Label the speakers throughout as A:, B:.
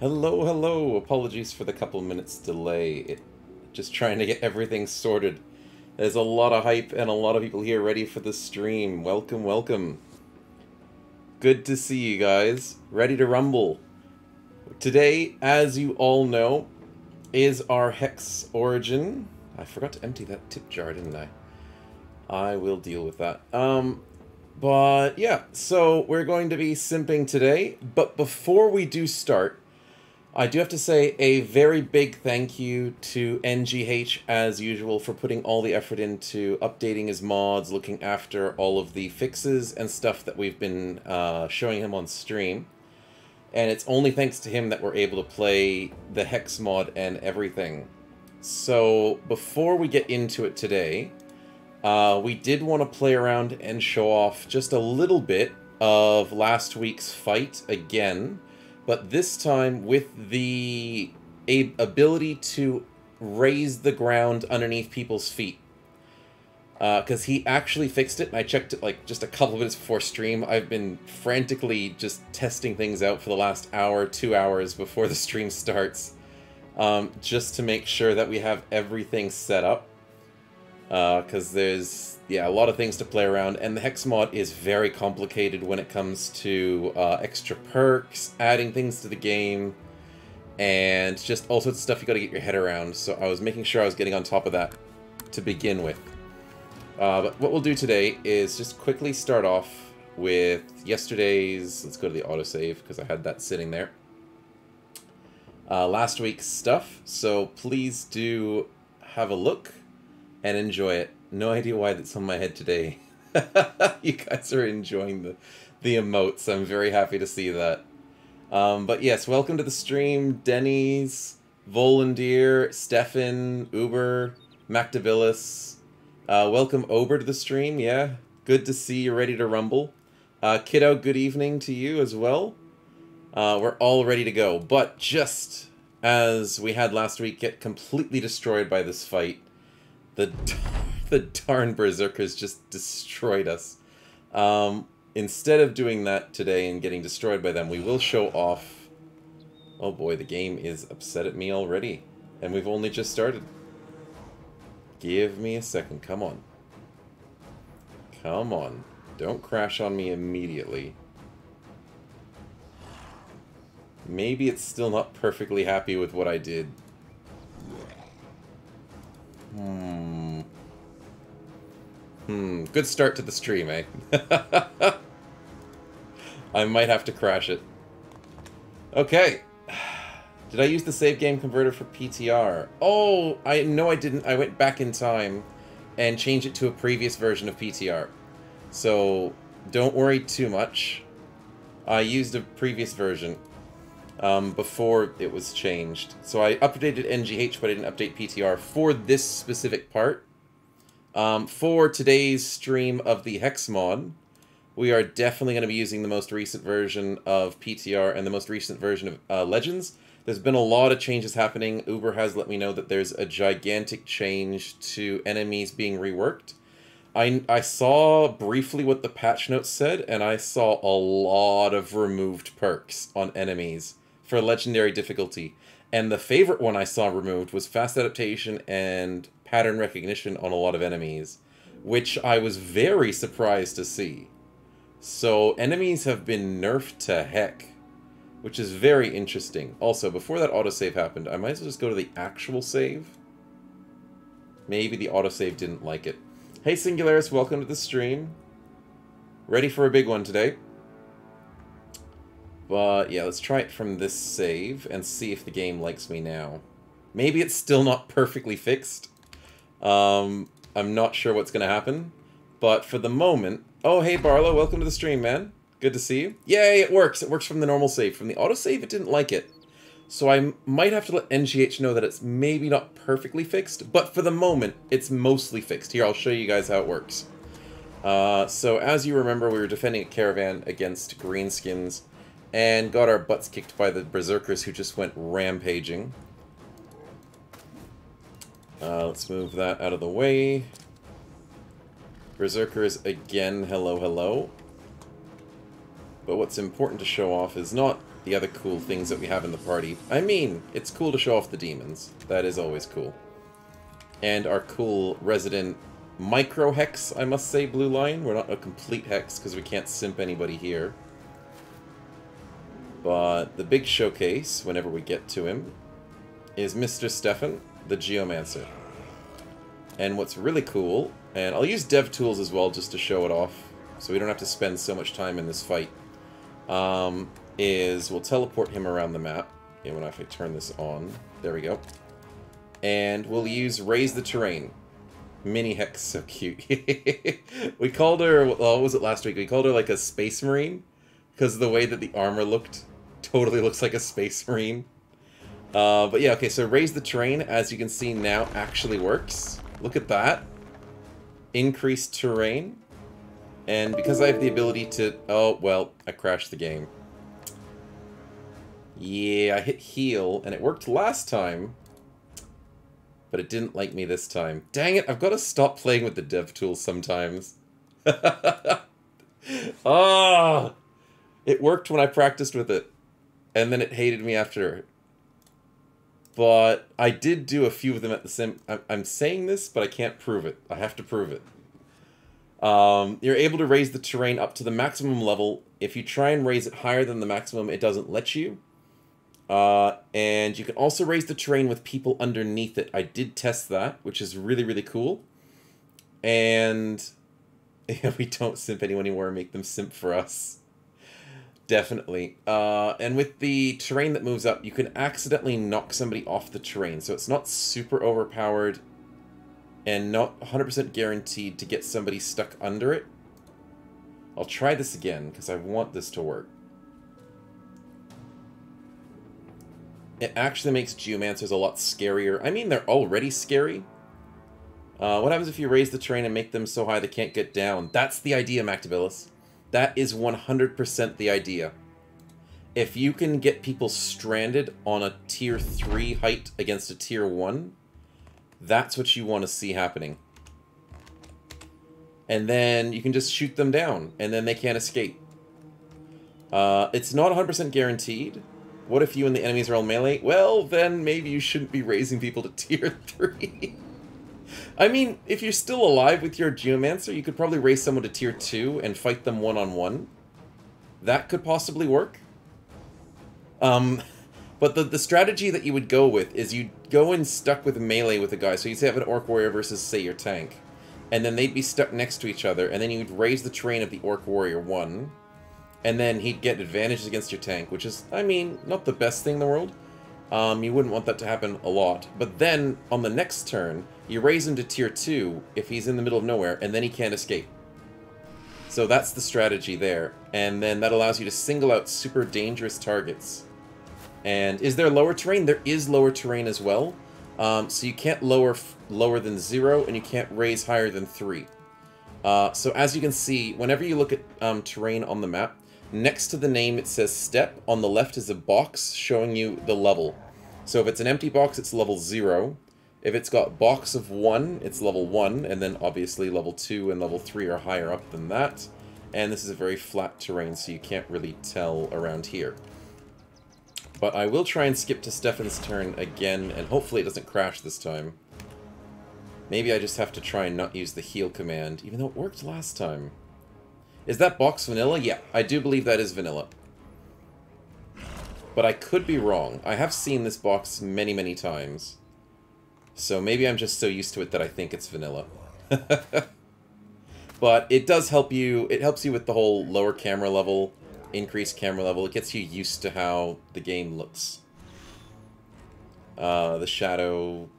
A: Hello, hello. Apologies for the couple minutes delay. Just trying to get everything sorted. There's a lot of hype and a lot of people here ready for the stream. Welcome, welcome. Good to see you guys. Ready to rumble. Today, as you all know, is our Hex origin. I forgot to empty that tip jar, didn't I? I will deal with that. But yeah, so we're going to be simping today. But before we do start, I do have to say a very big thank you to NgGH, as usual, for putting all the effort into updating his mods, looking after all of the fixes and stuff that we've been showing him on stream. And it's only thanks to him that we're able to play the Hex mod and everything. So, before we get into it today, we did want to play around and show off just a little bit of last week's fight again. But this time with the ability to raise the ground underneath people's feet. Because he actually fixed it, and I checked it like just a couple minutes before stream. I've been frantically just testing things out for the last hour, 2 hours before the stream starts. Just to make sure that we have everything set up. Because there's, yeah, a lot of things to play around, and the Hex mod is very complicated when it comes to extra perks, adding things to the game, and just all sorts of stuff you gotta get your head around, so I was making sure I was getting on top of that to begin with. But what we'll do today is just quickly start off with yesterday's, let's go to the autosave, because I had that sitting there, last week's stuff, so please do have a look and enjoy it. No idea why that's on my head today. You guys are enjoying the emotes. I'm very happy to see that. But yes, welcome to the stream, Denny's, Volandir, Stefan, Uber, Mactabilis. Welcome Ober to the stream, yeah. Good to see you ready to rumble. Kiddo, good evening to you as well. We're all ready to go. But just as we had last week get completely destroyed by this fight, the darn berserkers just destroyed us. Instead of doing that today and getting destroyed by them, we will show off... Oh boy, the game is upset at me already. And we've only just started. Give me a second, come on. Come on. Don't crash on me immediately. Maybe it's still not perfectly happy with what I did. Good start to the stream, eh? I might have to crash it. Okay. Did I use the save game converter for PTR? Oh, no I didn't. I went back in time and changed it to a previous version of PTR. So, don't worry too much. I used a previous version before it was changed. So I updated NgGH, but I didn't update PTR for this specific part. For today's stream of the Hex mod, we are definitely going to be using the most recent version of PTR and the most recent version of Legends. There's been a lot of changes happening. Uber has let me know that there's a gigantic change to enemies being reworked. I saw briefly what the patch notes said, and I saw a lot of removed perks on enemies for legendary difficulty. And the favorite one I saw removed was fast adaptation and pattern recognition on a lot of enemies, which I was very surprised to see. So enemies have been nerfed to heck, which is very interesting. Also, before that autosave happened, I might as well just go to the actual save. Maybe the autosave didn't like it. Hey Singularis, welcome to the stream. Ready for a big one today. But yeah, let's try it from this save and see if the game likes me now. Maybe it's still not perfectly fixed. I'm not sure what's going to happen. But for the moment... Oh, hey Barlow, welcome to the stream, man. Good to see you. Yay, it works. It works from the normal save. From the autosave, it didn't like it. So I might have to let NgGH know that it's maybe not perfectly fixed. But for the moment, it's mostly fixed. Here, I'll show you guys how it works. So as you remember, we were defending a caravan against greenskins and got our butts kicked by the berserkers who just went rampaging. Let's move that out of the way. Berserkers again, hello, hello. But what's important to show off is not the other cool things that we have in the party. I mean, it's cool to show off the demons. That is always cool. And our cool resident micro hex, I must say, blue line. We're not a complete hex because we can't simp anybody here. But the big showcase, whenever we get to him, is Mr. Stefan, the Geomancer. And what's really cool, and I'll use dev tools as well just to show it off, so we don't have to spend so much time in this fight, is we'll teleport him around the map. And if I turn this on, there we go. And we'll use Raise the Terrain. Mini Hex, so cute. We called her, well, what was it last week? We called her like a Space Marine, because of the way that the armor looked. Totally looks like a Space Marine. But yeah, okay, so Raise the Terrain, as you can see now, actually works. Look at that. Increased terrain. And because I have the ability to... Oh, well, I crashed the game. Yeah, I hit heal, and it worked last time. But it didn't like me this time. Dang it, I've got to stop playing with the dev tools sometimes. Ah! It worked when I practiced with it. And then it hated me after. But I did do a few of them at the sim. I'm saying this, but I can't prove it. I have to prove it. You're able to raise the terrain up to the maximum level. If you try and raise it higher than the maximum, it doesn't let you. And you can also raise the terrain with people underneath it. I did test that, which is really, really cool. And yeah, we don't simp anyone anymore and make them simp for us. Definitely. And with the terrain that moves up, you can accidentally knock somebody off the terrain. So it's not super overpowered and not 100% guaranteed to get somebody stuck under it. I'll try this again because I want this to work. It actually makes Geomancers a lot scarier. I mean, they're already scary. What happens if you raise the terrain and make them so high they can't get down? That's the idea, Mactabilis. That is 100% the idea. If you can get people stranded on a tier 3 height against a tier 1, that's what you want to see happening. And then you can just shoot them down, and then they can't escape. It's not 100% guaranteed. What if you and the enemies are all melee? Well, then maybe you shouldn't be raising people to tier 3. I mean, if you're still alive with your Geomancer, you could probably raise someone to tier 2 and fight them one-on-one. That could possibly work. But the strategy that you would go with is you'd go in stuck with melee with a guy. So you'd have an Orc Warrior versus, say, your tank. And then they'd be stuck next to each other, and then you'd raise the terrain of the Orc Warrior 1. And then he'd get advantages against your tank, which is, I mean, not the best thing in the world. You wouldn't want that to happen a lot. But then, on the next turn, you raise him to tier 2 if he's in the middle of nowhere, and then he can't escape. So that's the strategy there. And then that allows you to single out super dangerous targets. And is there lower terrain? There is lower terrain as well. So you can't lower than 0, and you can't raise higher than 3. So as you can see, whenever you look at terrain on the map, next to the name it says step. On the left is a box showing you the level. So if it's an empty box, it's level 0. If it's got box of 1, it's level 1, and then obviously level 2 and level 3 are higher up than that. And this is a very flat terrain, so you can't really tell around here. But I will try and skip to Stefan's turn again, and hopefully it doesn't crash this time. Maybe I just have to try and not use the heal command, even though it worked last time. Is that box vanilla? Yeah, I do believe that is vanilla. But I could be wrong. I have seen this box many, many times. So maybe I'm just so used to it that I think it's vanilla. But it does help you. It helps you with the whole lower camera level, increased camera level. It gets you used to how the game looks. The shadow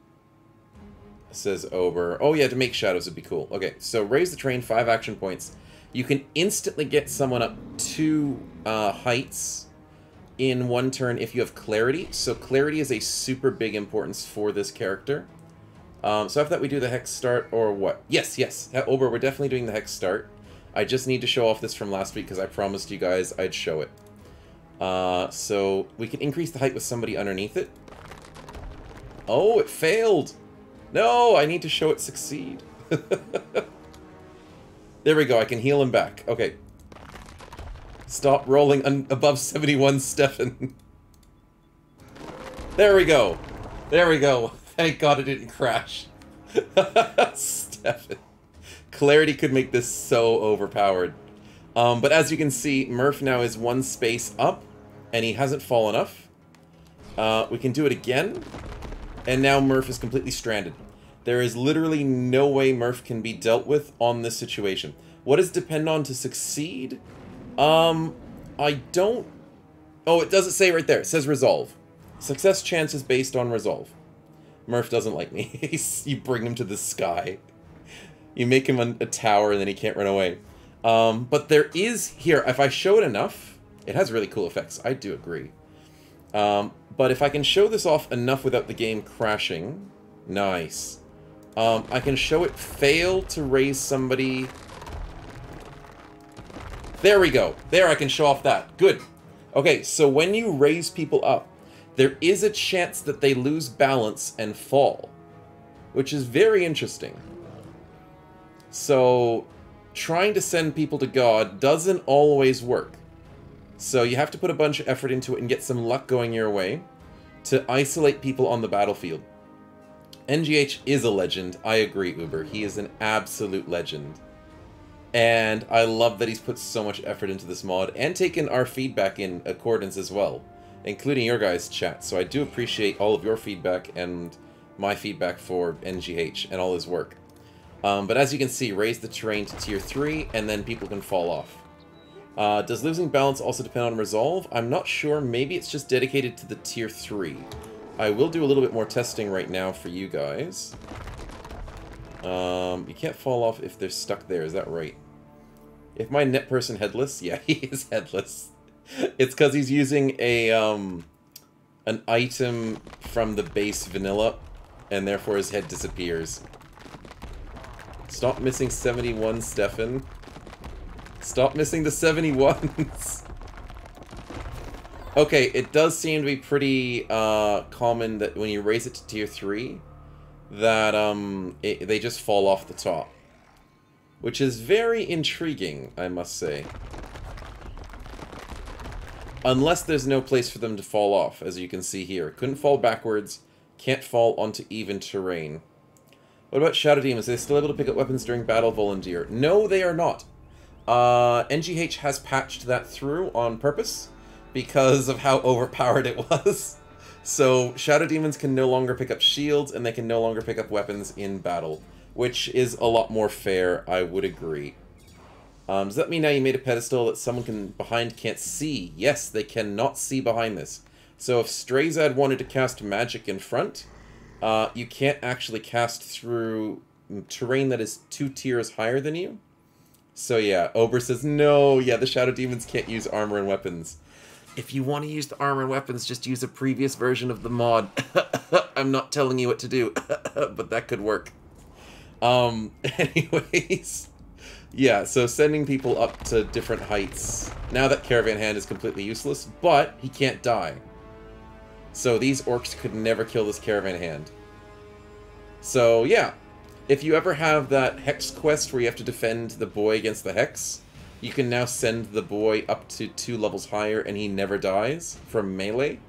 A: says over. Oh yeah, to make shadows would be cool. Okay, so raise the terrain, 5 action points. You can instantly get someone up 2 heights in 1 turn if you have clarity. So clarity is a super big importance for this character. So after that we do the Hex start, or what? Yes, yes, Ober, we're definitely doing the Hex start. I just need to show off this from last week because I promised you guys I'd show it. So we can increase the height with somebody underneath it. Oh, it failed! No, I need to show it succeed. There we go, I can heal him back. Okay. Stop rolling above 71, Stefan. There we go. There we go. Thank God it didn't crash. Stefan. Clarity could make this so overpowered. But as you can see, Murph now is one space up, and he hasn't fallen off. We can do it again, and now Murph is completely stranded. There is literally no way Murph can be dealt with on this situation. What does it depend on to succeed? I don't... Oh, it doesn't say right there. It says resolve. Success chance is based on resolve. Murph doesn't like me. You bring him to the sky. You make him a tower and then he can't run away. But there is here, if I show it enough, it has really cool effects. I do agree. But if I can show this off enough without the game crashing, nice. I can show it fail to raise somebody. There we go. There I can show off that. Good. Okay, so when you raise people up, there is a chance that they lose balance and fall, which is very interesting. So, trying to send people to God doesn't always work. So you have to put a bunch of effort into it and get some luck going your way to isolate people on the battlefield. NgGH is a legend. I agree, Uber. He is an absolute legend. And I love that he's put so much effort into this mod and taken our feedback in accordance as well, including your guys' chat. So I do appreciate all of your feedback and my feedback for NgGH and all his work. But as you can see, raise the terrain to tier 3 and then people can fall off. Does losing balance also depend on resolve? I'm not sure. Maybe it's just dedicated to the tier 3. I will do a little bit more testing right now for you guys. You can't fall off if they're stuck there, is that right? If my net person headless? Yeah, he is headless. It's because he's using a an item from the base vanilla, and therefore his head disappears. Stop missing 71, Stefan. Stop missing the 71s. Okay, it does seem to be pretty common that when you raise it to tier 3, that they just fall off the top. Which is very intriguing, I must say. Unless there's no place for them to fall off, as you can see here. Couldn't fall backwards, can't fall onto even terrain. What about Shadow Demons? Are they still able to pick up weapons during battle, Volunteer? No, they are not. NgGH has patched that through on purpose because of how overpowered it was. So Shadow Demons can no longer pick up shields and they can no longer pick up weapons in battle, which is a lot more fair, I would agree. Does that mean now you made a pedestal that someone behind can't see? Yes, they cannot see behind this. So if Strazad wanted to cast magic in front, you can't actually cast through terrain that is 2 tiers higher than you. So yeah, Ober says, no, yeah, the Shadow Demons can't use armor and weapons. If you want to use the armor and weapons, just use a previous version of the mod. I'm not telling you what to do, but that could work. Anyways, yeah, so sending people up to different heights. Now that Caravan Hand is completely useless, but he can't die. So these orcs could never kill this Caravan Hand. So yeah, if you ever have that Hex quest where you have to defend the boy against the Hex, you can now send the boy up to 2 levels higher and he never dies from melee.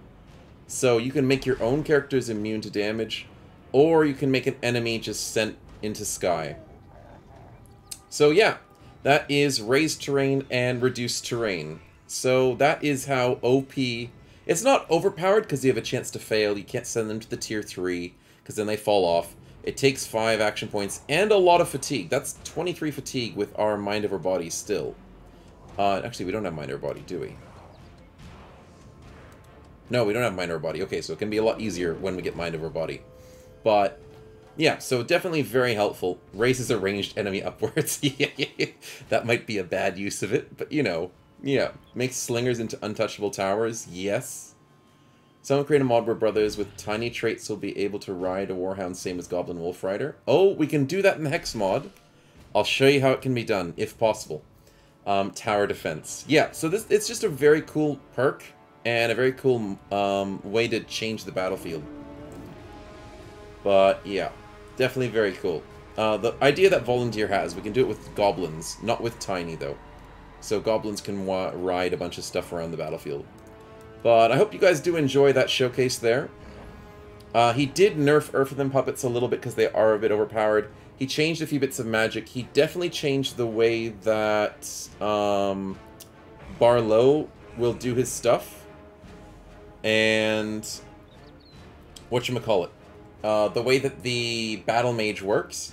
A: So you can make your own characters immune to damage, or you can make an enemy just sent into Sky. So yeah, that is raised terrain and reduced terrain. So that is how OP... It's not overpowered because you have a chance to fail. You can't send them to the tier 3 because then they fall off. It takes 5 action points and a lot of fatigue. That's 23 fatigue with our Mind Over Body still. Actually, we don't have Mind Over Body, do we? No, we don't have Mind Over Body. Okay, so it can be a lot easier when we get Mind Over Body. But, yeah, so definitely very helpful. Raises a ranged enemy upwards. That might be a bad use of it, but you know. Yeah, makes slingers into untouchable towers, yes. Someone create a mod where brothers with tiny traits will be able to ride a warhound same as Goblin Wolf Rider. Oh, we can do that in the Hex mod. I'll show you how it can be done, if possible. Tower defense. Yeah, so it's just a very cool perk and a very cool way to change the battlefield. But yeah, definitely very cool. The idea that Volunteer has, we can do it with goblins, not with tiny though. so goblins can ride a bunch of stuff around the battlefield. But I hope you guys do enjoy that showcase there. He did nerf Earthen Puppets a little bit because they are a bit overpowered. He changed a few bits of magic. He definitely changed the way that Barlow will do his stuff. And whatchamacallit, the way that the Battle Mage works.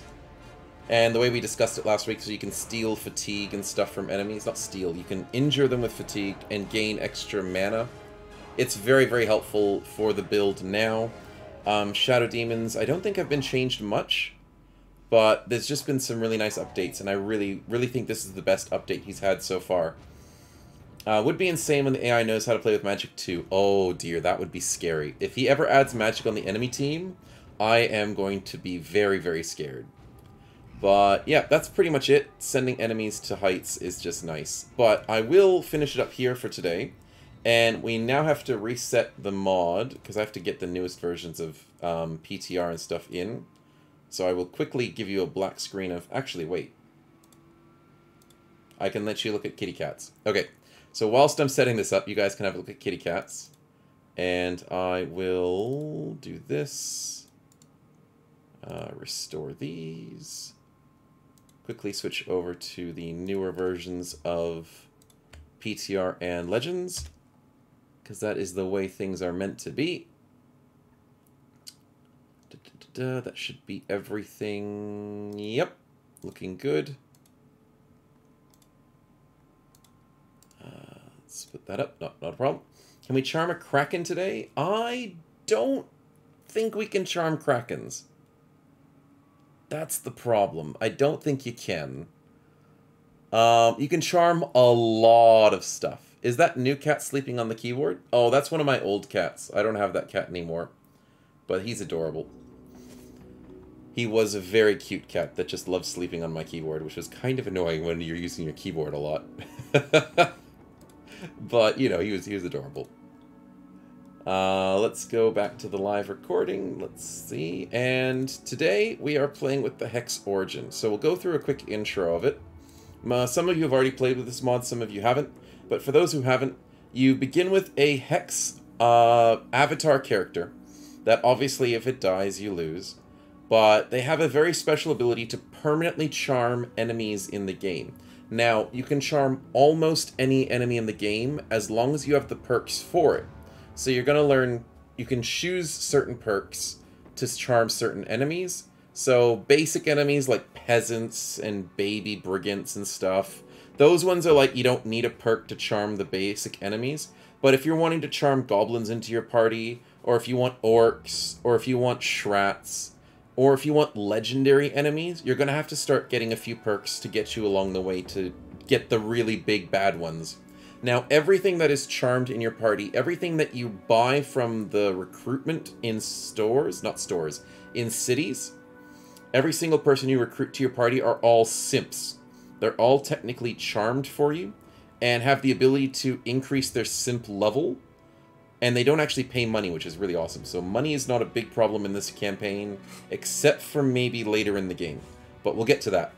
A: And the way we discussed it last week, so you can steal fatigue and stuff from enemies. Not steal, you can injure them with fatigue and gain extra mana. It's very, very helpful for the build now. Shadow Demons, I don't think have been changed much, but there's just been some really nice updates, and I really, really think this is the best update he's had so far. Would be insane when the AI knows how to play with magic too. Oh dear, that would be scary. If he ever adds magic on the enemy team, I am going to be very, very scared. But yeah, that's pretty much it. Sending enemies to heights is just nice. But I will finish it up here for today. And we now have to reset the mod, because I have to get the newest versions of PTR and stuff in. So I will quickly give you a black screen of... Actually, wait. I can let you look at kitty cats. Okay, so whilst I'm setting this up, you guys can have a look at kitty cats. And I will do this. Restore these. Quickly switch over to the newer versions of PTR and Legends, because that is the way things are meant to be. That should be everything. Yep, looking good. Let's put that up. Not a problem. Can we charm a Kraken today? I don't think we can charm Krakens. That's the problem. I don't think you can. You can charm a lot of stuff. Is that new cat sleeping on the keyboard? Oh, that's one of my old cats. I don't have that cat anymore. But he's adorable. He was a very cute cat that just loved sleeping on my keyboard, which was kind of annoying when you're using your keyboard a lot. But, you know, he was adorable. Let's go back to the live recording. Let's see. And today we are playing with the Hex Origin. So we'll go through a quick intro of it. Some of you have already played with this mod, some of you haven't. But for those who haven't, you begin with a Hex avatar character that obviously if it dies, you lose. But they have a very special ability to permanently charm enemies in the game. Now, you can charm almost any enemy in the game as long as you have the perks for it. So you're going to learn, you can choose certain perks to charm certain enemies. So basic enemies like peasants and baby brigands and stuff, those ones are like you don't need a perk to charm the basic enemies. But if you're wanting to charm goblins into your party, or if you want orcs, or if you want shrats, or if you want legendary enemies, you're going to have to start getting a few perks to get you along the way to get the really big bad ones. Now, everything that is charmed in your party, everything that you buy from the recruitment in stores, not stores, in cities, every single person you recruit to your party are all simps. They're all technically charmed for you and have the ability to increase their simp level, and they don't actually pay money, which is really awesome. So money is not a big problem in this campaign, except for maybe later in the game, but we'll get to that.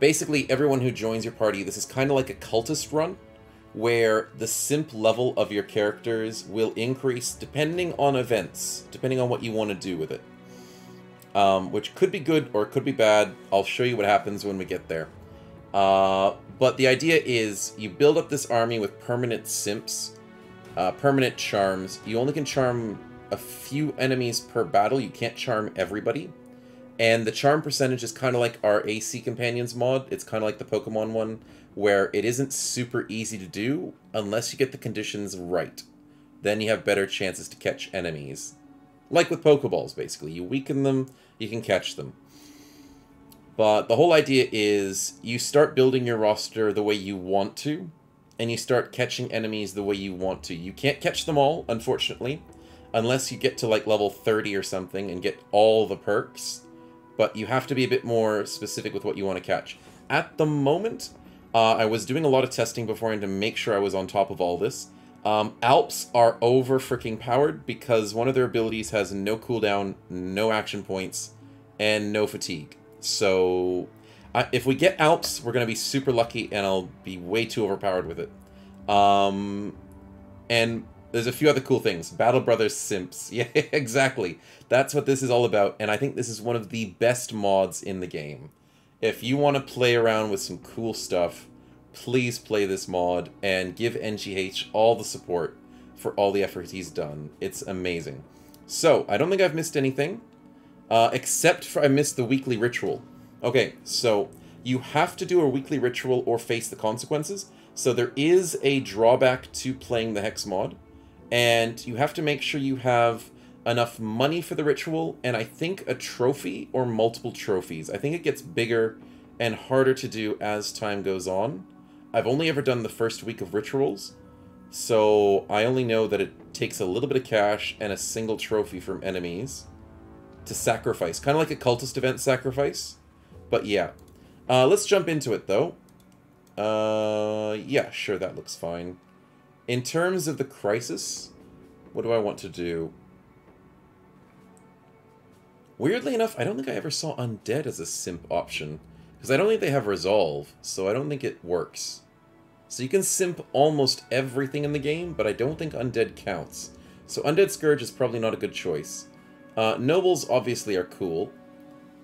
A: Basically, everyone who joins your party, this is kind of like a cultist run, where the simp level of your characters will increase depending on events, depending on what you want to do with it. Which could be good or could be bad. I'll show you what happens when we get there. But the idea is you build up this army with permanent simps, permanent charms. You only can charm a few enemies per battle. You can't charm everybody. And the charm percentage is kind of like our AC Companions mod. It's kind of like the Pokemon one, where it isn't super easy to do unless you get the conditions right. Then you have better chances to catch enemies. Like with Pokeballs, basically. You weaken them, you can catch them. But the whole idea is you start building your roster the way you want to, and you start catching enemies the way you want to. You can't catch them all, unfortunately, unless you get to like level 30 or something and get all the perks. But you have to be a bit more specific with what you want to catch. At the moment, I was doing a lot of testing beforehand to make sure I was on top of all this. Alps are over freaking powered because one of their abilities has no cooldown, no action points, and no fatigue. So If we get Alps, we're going to be super lucky, and I'll be way too overpowered with it. And there's a few other cool things. Battle Brothers Simps. Yeah, exactly. That's what this is all about, and I think this is one of the best mods in the game. If you want to play around with some cool stuff, please play this mod, and give NgGH all the support for all the effort he's done. It's amazing. So, I don't think I've missed anything, except for I missed the weekly ritual. Okay, so you have to do a weekly ritual or face the consequences. So there is a drawback to playing the Hex mod, and you have to make sure you have enough money for the ritual, and I think a trophy or multiple trophies. I think it gets bigger and harder to do as time goes on. I've only ever done the first week of rituals, so I only know that it takes a little bit of cash and a single trophy from enemies to sacrifice. Kind of like a cultist event sacrifice. But yeah. Let's jump into it, though. Yeah, sure, that looks fine. In terms of the crisis, what do I want to do? Weirdly enough, I don't think I ever saw Undead as a simp option. Because I don't think they have Resolve, so I don't think it works. So you can simp almost everything in the game, but I don't think Undead counts. So Undead Scourge is probably not a good choice. Nobles obviously are cool.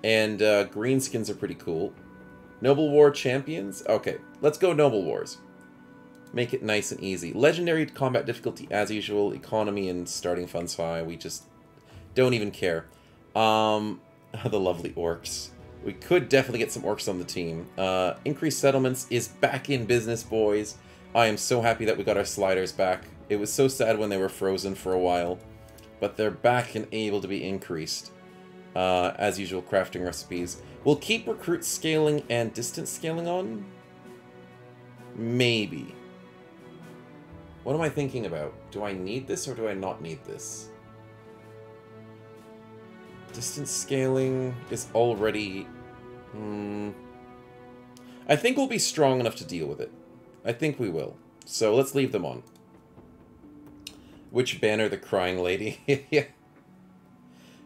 A: And greenskins are pretty cool. Noble War Champions? Okay, let's go Noble Wars. Make it nice and easy. Legendary combat difficulty as usual. Economy and starting funds high. We just don't even care. The lovely orcs. We could definitely get some orcs on the team. Increased settlements is back in business, boys. I am so happy that we got our sliders back. It was so sad when they were frozen for a while. But they're back and able to be increased. As usual, crafting recipes. We'll keep recruit scaling and distance scaling on? Maybe. What am I thinking about? Do I need this or do I not need this? Distance scaling is already... I think we'll be strong enough to deal with it. I think we will. So let's leave them on. Which banner? The crying lady? Yeah.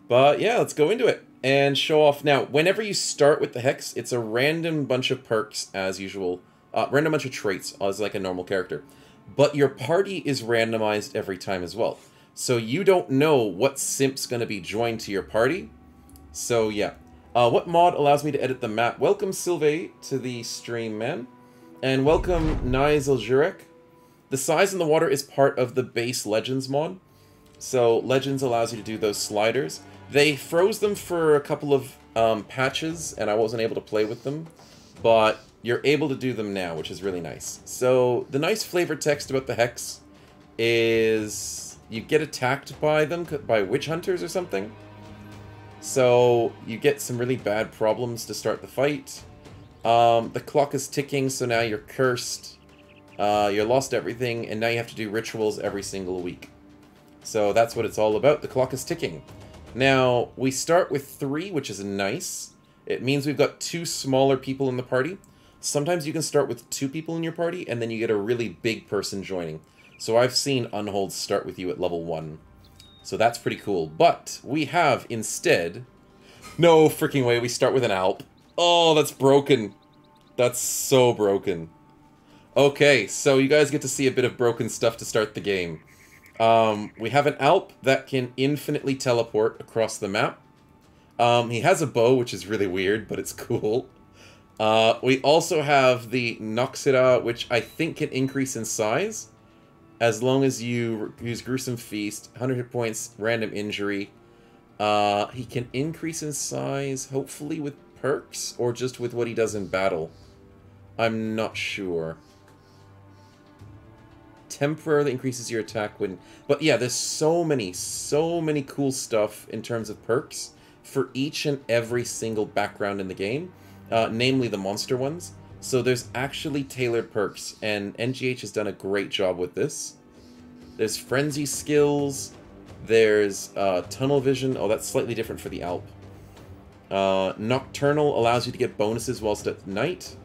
A: But yeah, let's go into it and show off. Now, whenever you start with the Hex, it's a random bunch of perks as usual. Random bunch of traits as like a normal character. But your party is randomized every time as well. So you don't know what simp's going to be joined to your party. So yeah. What mod allows me to edit the map? Welcome Sylvain to the stream, man. And welcome Nizel Jurek. The size in the water is part of the base Legends mod. So Legends allows you to do those sliders. They froze them for a couple of patches, and I wasn't able to play with them. But you're able to do them now, which is really nice. So the nice flavored text about the Hex is you get attacked by them, by witch hunters or something. So you get some really bad problems to start the fight. The clock is ticking, so now you're cursed. You lost everything, and now you have to do rituals every single week. So that's what it's all about. The clock is ticking. Now, we start with 3, which is nice. It means we've got 2 smaller people in the party. Sometimes you can start with 2 people in your party, and then you get a really big person joining. So I've seen Unholds start with you at level 1. So that's pretty cool. But we have, instead... No freaking way, we start with an Alp. Oh, that's broken. That's so broken. Okay, so you guys get to see a bit of broken stuff to start the game. We have an Alp that can infinitely teleport across the map. He has a bow, which is really weird, but it's cool. We also have the Noxida, which I think can increase in size. As long as you use Gruesome Feast, 100 hit points, random injury. He can increase in size, hopefully with perks, or just with what he does in battle. I'm not sure. Temporarily increases your attack when... But yeah, there's so many cool stuff in terms of perks for each and every single background in the game, namely the monster ones. So there's actually tailored perks, and NgGH has done a great job with this. There's Frenzy skills, there's Tunnel Vision. Oh, that's slightly different for the Alp. Nocturnal allows you to get bonuses whilst at night.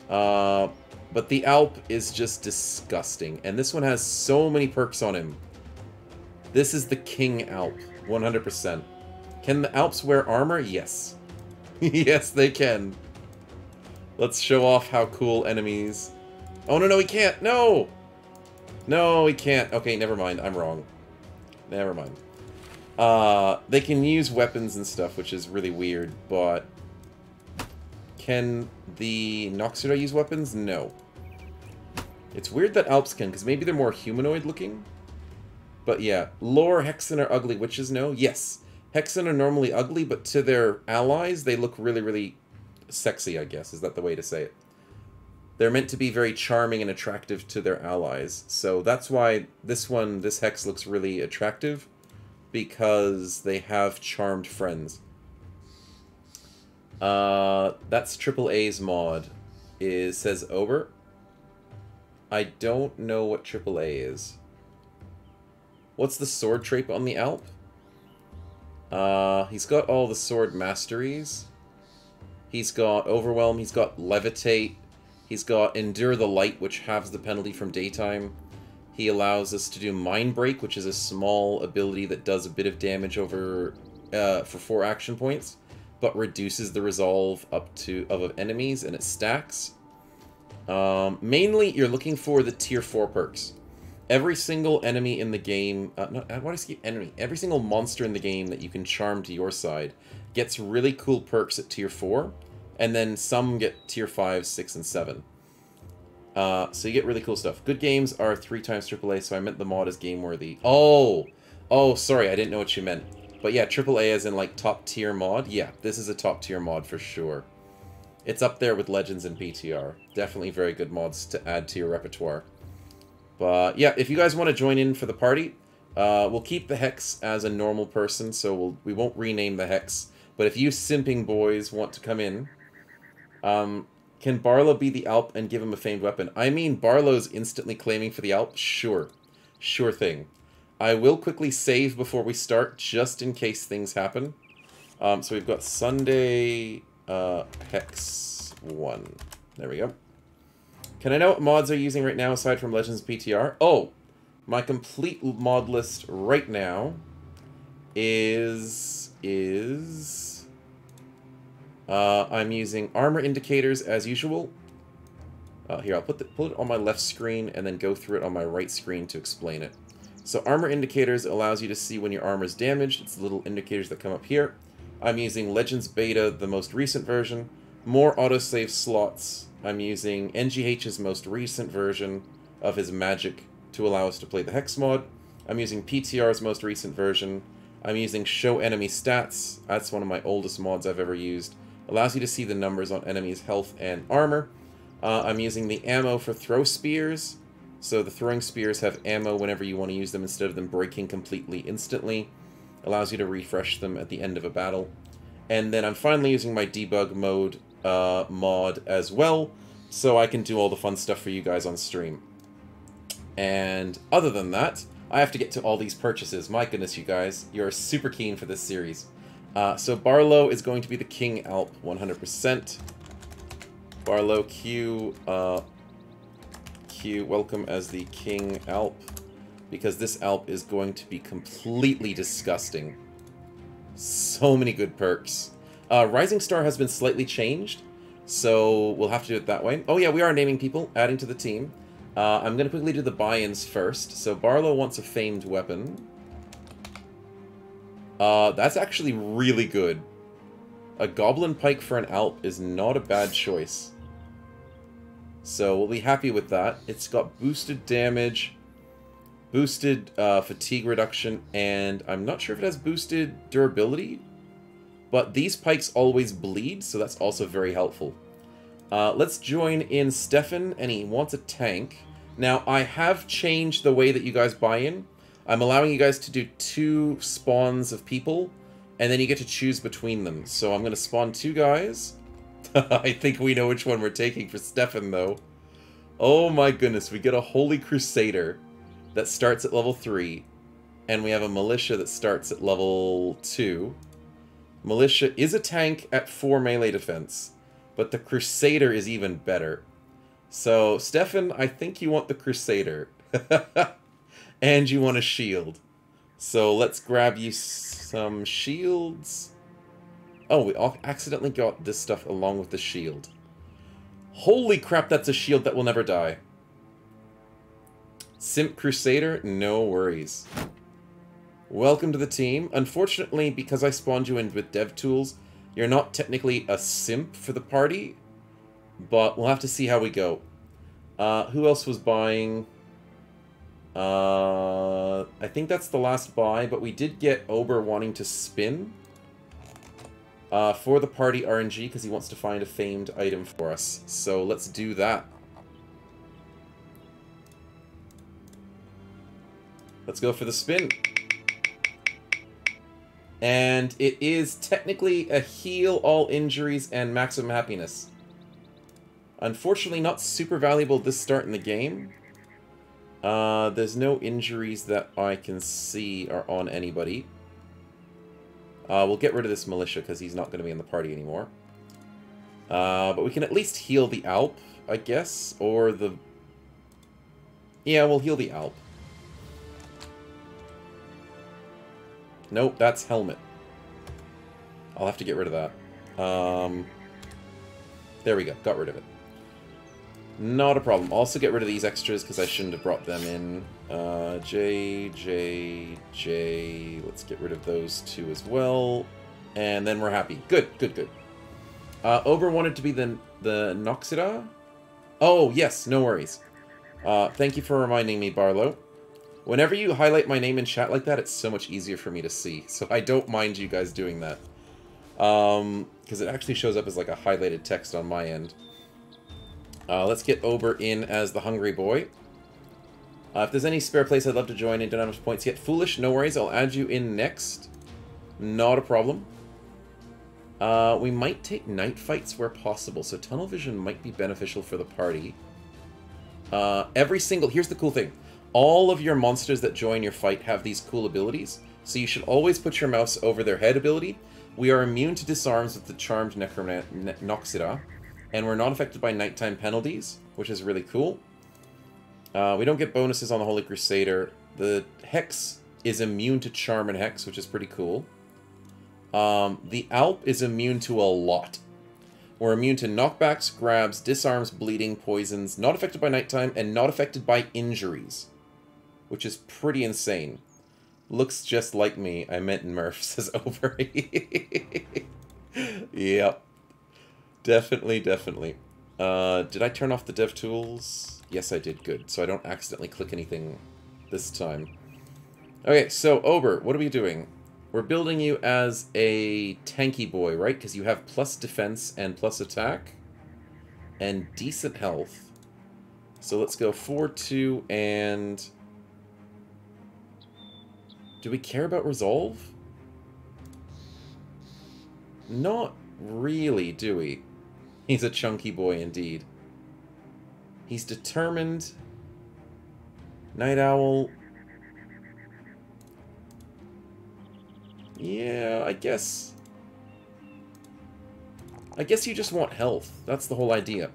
A: But the Alp is just disgusting. And this one has so many perks on him. This is the King Alp, 100%. Can the Alps wear armor? Yes. Yes, they can. Let's show off how cool enemies... Oh, no, no, he can't! No! No, he can't. Okay, never mind. I'm wrong. Never mind. They can use weapons and stuff, which is really weird, but... Can the Noxida use weapons? No. It's weird that Alps can, because maybe they're more humanoid-looking? But yeah, lore Hexen are ugly witches, no? Yes. Hexen are normally ugly, but to their allies, they look really, really sexy, I guess. Is that the way to say it? They're meant to be very charming and attractive to their allies. So that's why this Hex looks really attractive, because they have charmed friends. That's AAA's mod. Says Ober. I don't know what AAA is. What's the sword trait on the Alp? He's got all the sword masteries. He's got Overwhelm, he's got Levitate, he's got Endure the Light, which halves the penalty from daytime. He allows us to do Mind Break, which is a small ability that does a bit of damage over for 4 action points, but reduces the resolve of enemies, and it stacks. Mainly, you're looking for the tier 4 perks. Every single enemy in the game, every single monster in the game that you can charm to your side gets really cool perks at tier 4, and then some get tier 5, 6, and 7. So you get really cool stuff. Good games are 3 times AAA, so I meant the mod is game worthy. Oh, sorry, I didn't know what you meant. But yeah, AAA as in like top tier mod. Yeah, this is a top tier mod for sure. It's up there with Legends and PTR. Definitely very good mods to add to your repertoire. But yeah, if you guys want to join in for the party, we'll keep the Hex as a normal person, so we won't rename the Hex. But if you simping boys want to come in, can Barlow be the Alp and give him a famed weapon? I mean, Barlow's instantly claiming for the Alp? Sure. Sure thing. I will quickly save before we start, just in case things happen. So we've got Sunday Hex 1. There we go. Can I know what mods are you using right now aside from Legends PTR? Oh, my complete mod list right now is I'm using armor indicators as usual. Here, I'll put it on my left screen and then go through it on my right screen to explain it. So armor indicators allows you to see when your armor is damaged. It's the little indicators that come up here. I'm using Legends Beta, the most recent version. More autosave slots. I'm using NgGH's most recent version of his magic to allow us to play the Hex mod. I'm using PTR's most recent version. I'm using Show Enemy Stats. That's one of my oldest mods I've ever used. Allows you to see the numbers on enemies' health and armor. I'm using the ammo for throw spears. So the throwing spears have ammo whenever you want to use them instead of them breaking completely instantly. Allows you to refresh them at the end of a battle. And then I'm finally using my debug mode mod as well, so I can do all the fun stuff for you guys on stream. And other than that, I have to get to all these purchases. My goodness, you guys, you're super keen for this series. So Barlow is going to be the King Alp 100%. Barlow Q, welcome as the King Alp, because this Alp is going to be completely disgusting. So many good perks. Rising Star has been slightly changed, so we'll have to do it that way. Oh yeah, we are naming people, adding to the team. I'm going to quickly do the buy-ins first. So Barlow wants a famed weapon. That's actually really good. A Goblin Pike for an Alp is not a bad choice. So we'll be happy with that. It's got boosted damage, boosted fatigue reduction, and I'm not sure if it has boosted durability. But these pikes always bleed, so that's also very helpful. Let's join in Stefan, and he wants a tank. Now, I have changed the way that you guys buy in. I'm allowing you guys to do 2 spawns of people, and then you get to choose between them. So I'm going to spawn 2 guys. I think we know which one we're taking for Stefan, though. Oh my goodness, we get a Holy Crusader that starts at level 3, and we have a Militia that starts at level 2. Militia is a tank at 4 melee defense, but the Crusader is even better. So, Stefan, I think you want the Crusader. And you want a shield. So, let's grab you some shields. Oh, we accidentally got this stuff along with the shield. Holy crap, that's a shield that will never die. Simp Crusader, no worries. Welcome to the team. Unfortunately, because I spawned you in with dev tools, you're not technically a simp for the party, but we'll have to see how we go. Who else was buying? I think that's the last buy, but we did get Ober wanting to spin for the party RNG because he wants to find a famed item for us. So let's do that. Let's go for the spin. And it is technically a heal all injuries and maximum happiness. Unfortunately, not super valuable this start in the game. There's no injuries that I can see are on anybody. We'll get rid of this militia because he's not going to be in the party anymore. But we can at least heal the Alp, I guess. Or the... Yeah, we'll heal the Alp. Nope, that's helmet. I'll have to get rid of that. There we go, got rid of it. Not a problem. Also get rid of these extras because I shouldn't have brought them in. J. Let's get rid of those two as well. And then we're happy. Good. Ober wanted to be the Noxida? Oh, yes, no worries. Thank you for reminding me, Barlow. Whenever you highlight my name in chat like that, it's so much easier for me to see. So I don't mind you guys doing that. Because it actually shows up as like a highlighted text on my end. Let's get Ober in as the hungry boy. If there's any spare place I'd love to join and don't have enough points yet, foolish, no worries. I'll add you in next. Not a problem. We might take night fights where possible, so tunnel vision might be beneficial for the party. Here's the cool thing. All of your monsters that join your fight have these cool abilities, so you should always put your mouse over their head ability. We are immune to disarms with the Charmed Noxida, and we're not affected by nighttime penalties, which is really cool. We don't get bonuses on the Holy Crusader. The Hex is immune to Charm and Hex, which is pretty cool. The Alp is immune to a lot. We're immune to knockbacks, grabs, disarms, bleeding, poisons, not affected by nighttime, and not affected by injuries, which is pretty insane. Looks just like me. I meant Murph, says Over. Yep. Definitely. Did I turn off the dev tools? Yes, I did. Good. So I don't accidentally click anything this time. Okay, so Ober, what are we doing? We're building you as a tanky boy, right? Because you have plus defense and plus attack. And decent health. So let's go 4-2 and... Do we care about resolve? Not really, do we? He's a chunky boy indeed. He's determined. Night Owl. Yeah, I guess you just want health. That's the whole idea.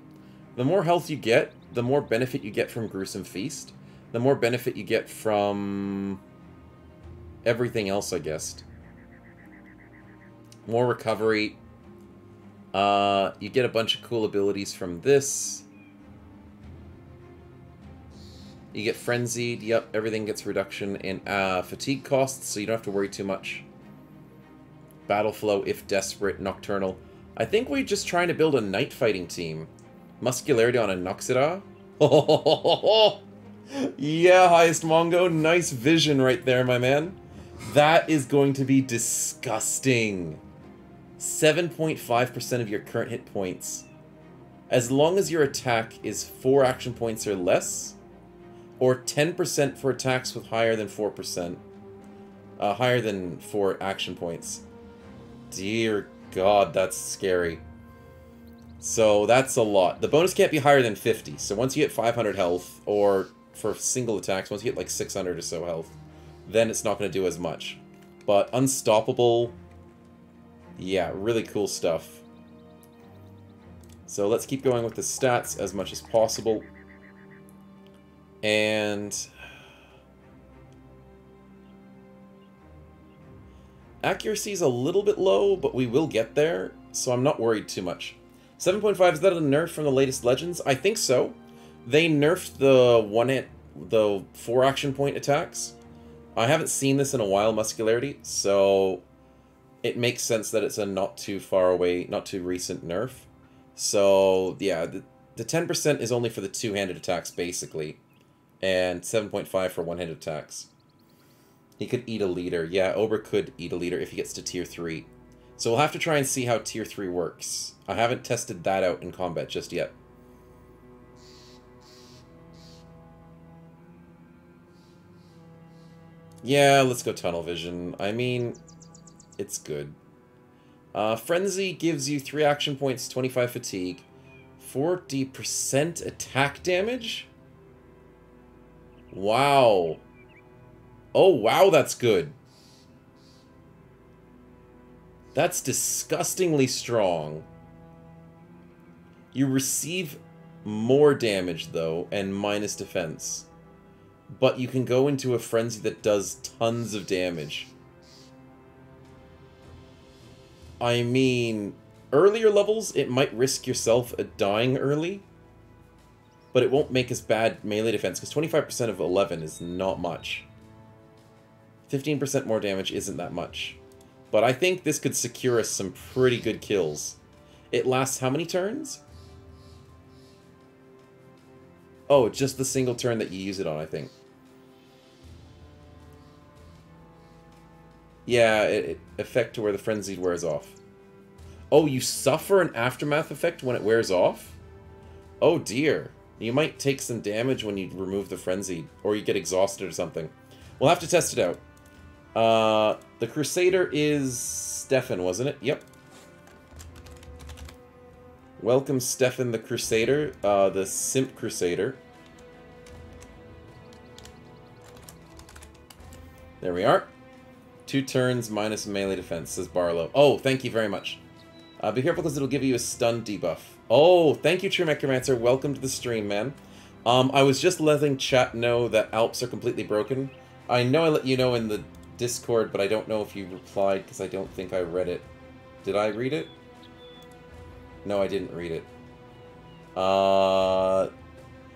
A: The more health you get, the more benefit you get from Gruesome Feast. The more benefit you get from... everything else, I guess. More recovery. You get a bunch of cool abilities from this. You get Frenzied. Yep, everything gets reduction in fatigue costs, so you don't have to worry too much. Battle Flow, if desperate. Nocturnal. I think we're just trying to build a night fighting team. Muscularity on a Noxida. Yeah, Highest Mongo. Nice vision right there, my man. That is going to be disgusting. 7.5% of your current hit points. As long as your attack is 4 action points or less, or 10% for attacks with higher than 4%. Higher than 4 action points. Dear God, that's scary. So that's a lot. The bonus can't be higher than 50. So once you hit 500 health, or for single attacks, once you hit like 600 or so health, then it's not going to do as much. But Unstoppable, yeah, really cool stuff. So let's keep going with the stats as much as possible. And... accuracy is a little bit low, but we will get there, so I'm not worried too much. 7.5, is that a nerf from the latest Legends? I think so. They nerfed the 4 action point attacks. I haven't seen this in a while, muscularity, so it makes sense that it's a not too far away, not too recent nerf. So, yeah, the 10% is only for the two-handed attacks, basically, and 7.5 for one-handed attacks. He could eat a leader. Yeah, Ober could eat a leader if he gets to tier 3. So we'll have to try and see how tier 3 works. I haven't tested that out in combat just yet. Yeah, let's go Tunnel Vision. I mean, it's good. Frenzy gives you 3 action points, 25 fatigue, 40% attack damage? Wow. Oh, wow, that's good. That's disgustingly strong. You receive more damage, though, and minus defense. But you can go into a frenzy that does tons of damage. I mean, earlier levels, it might risk yourself dying early, but it won't make as bad melee defense, because 25% of 11 is not much. 15% more damage isn't that much. But I think this could secure us some pretty good kills. It lasts how many turns? Oh, just the single turn that you use it on, I think. Yeah, it effect to where the frenzied wears off. Oh, you suffer an aftermath effect when it wears off? Oh dear. You might take some damage when you remove the frenzied, or you get exhausted or something. We'll have to test it out. The Crusader is Stefan, wasn't it? Yep. Welcome, Stefan the Crusader, the Simp Crusader. There we are. 2 turns minus melee defense, says Barlow. Oh, thank you very much. Be careful because it'll give you a stun debuff. Oh, thank you, True Necromancer. Welcome to the stream, man. I was just letting chat know that Alps are completely broken. I know I let you know in the Discord, but I don't know if you replied because I don't think I read it. Did I read it? No, I didn't read it.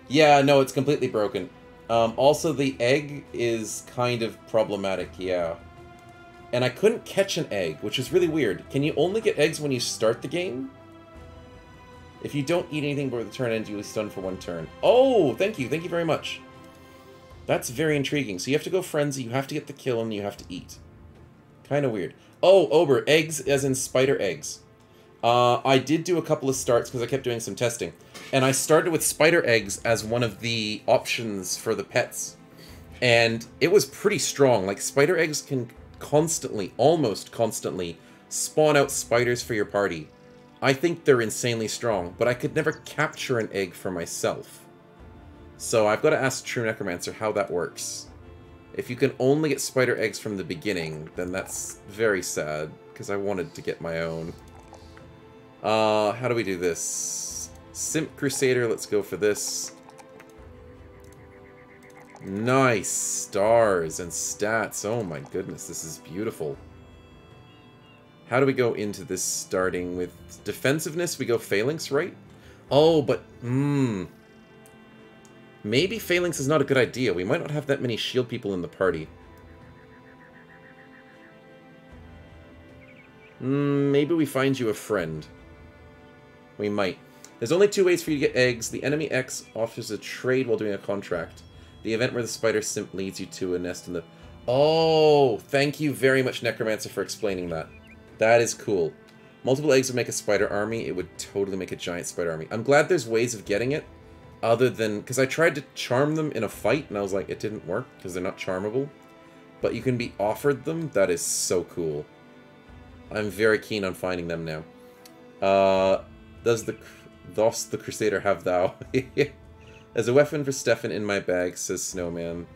A: Yeah, no, it's completely broken. Also, the egg is kind of problematic, yeah. And I couldn't catch an egg, which is really weird. Can you only get eggs when you start the game? If you don't eat anything before the turn ends, you will be stunned for 1 turn. Oh, thank you very much. That's very intriguing. So you have to go Frenzy, you have to get the kill, and you have to eat. Kind of weird. Oh, Ober, eggs as in spider eggs. I did do a couple of starts because I kept doing some testing. And I started with spider eggs as one of the options for the pets. And it was pretty strong. Like, spider eggs can constantly, almost constantly, spawn out spiders for your party. I think they're insanely strong, but I could never capture an egg for myself. So I've got to ask True Necromancer how that works. If you can only get spider eggs from the beginning, then that's very sad, because I wanted to get my own. How do we do this? Simp Crusader, let's go for this. Nice stars and stats. Oh my goodness, this is beautiful. How do we go into this starting with defensiveness? We go Phalanx, right? Oh, but, maybe Phalanx is not a good idea. We might not have that many shield people in the party. Maybe we find you a friend. We might. There's only 2 ways for you to get eggs. The enemy X offers a trade while doing a contract. The event where the spider simp leads you to a nest in the... Oh, thank you very much, Necromancer, for explaining that. That is cool. Multiple eggs would make a spider army. It would totally make a giant spider army. I'm glad there's ways of getting it, other than... Because I tried to charm them in a fight, and I was like, it didn't work, because they're not charmable. But you can be offered them. That is so cool. I'm very keen on finding them now. Does the Crusader have thou? As a weapon for Stefan in my bag, says Snowman.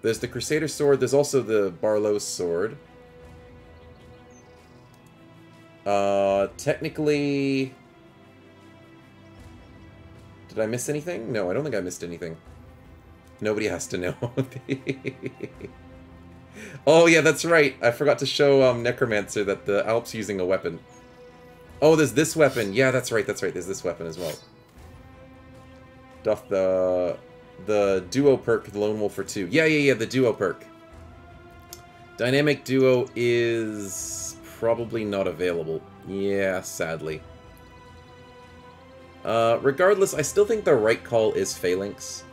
A: There's the Crusader sword. There's also the Barlow sword. Technically... Did I miss anything? No, I don't think I missed anything. Nobody has to know. Oh, yeah, that's right. I forgot to show Necromancer that the Alp's using a weapon. Oh, there's this weapon. Yeah, that's right, that's right. There's this weapon as well. Doth the duo perk, the Lone Wolf for 2. Yeah, the duo perk. Dynamic duo is probably not available. Yeah, sadly. Regardless, I still think the right call is Phalanx.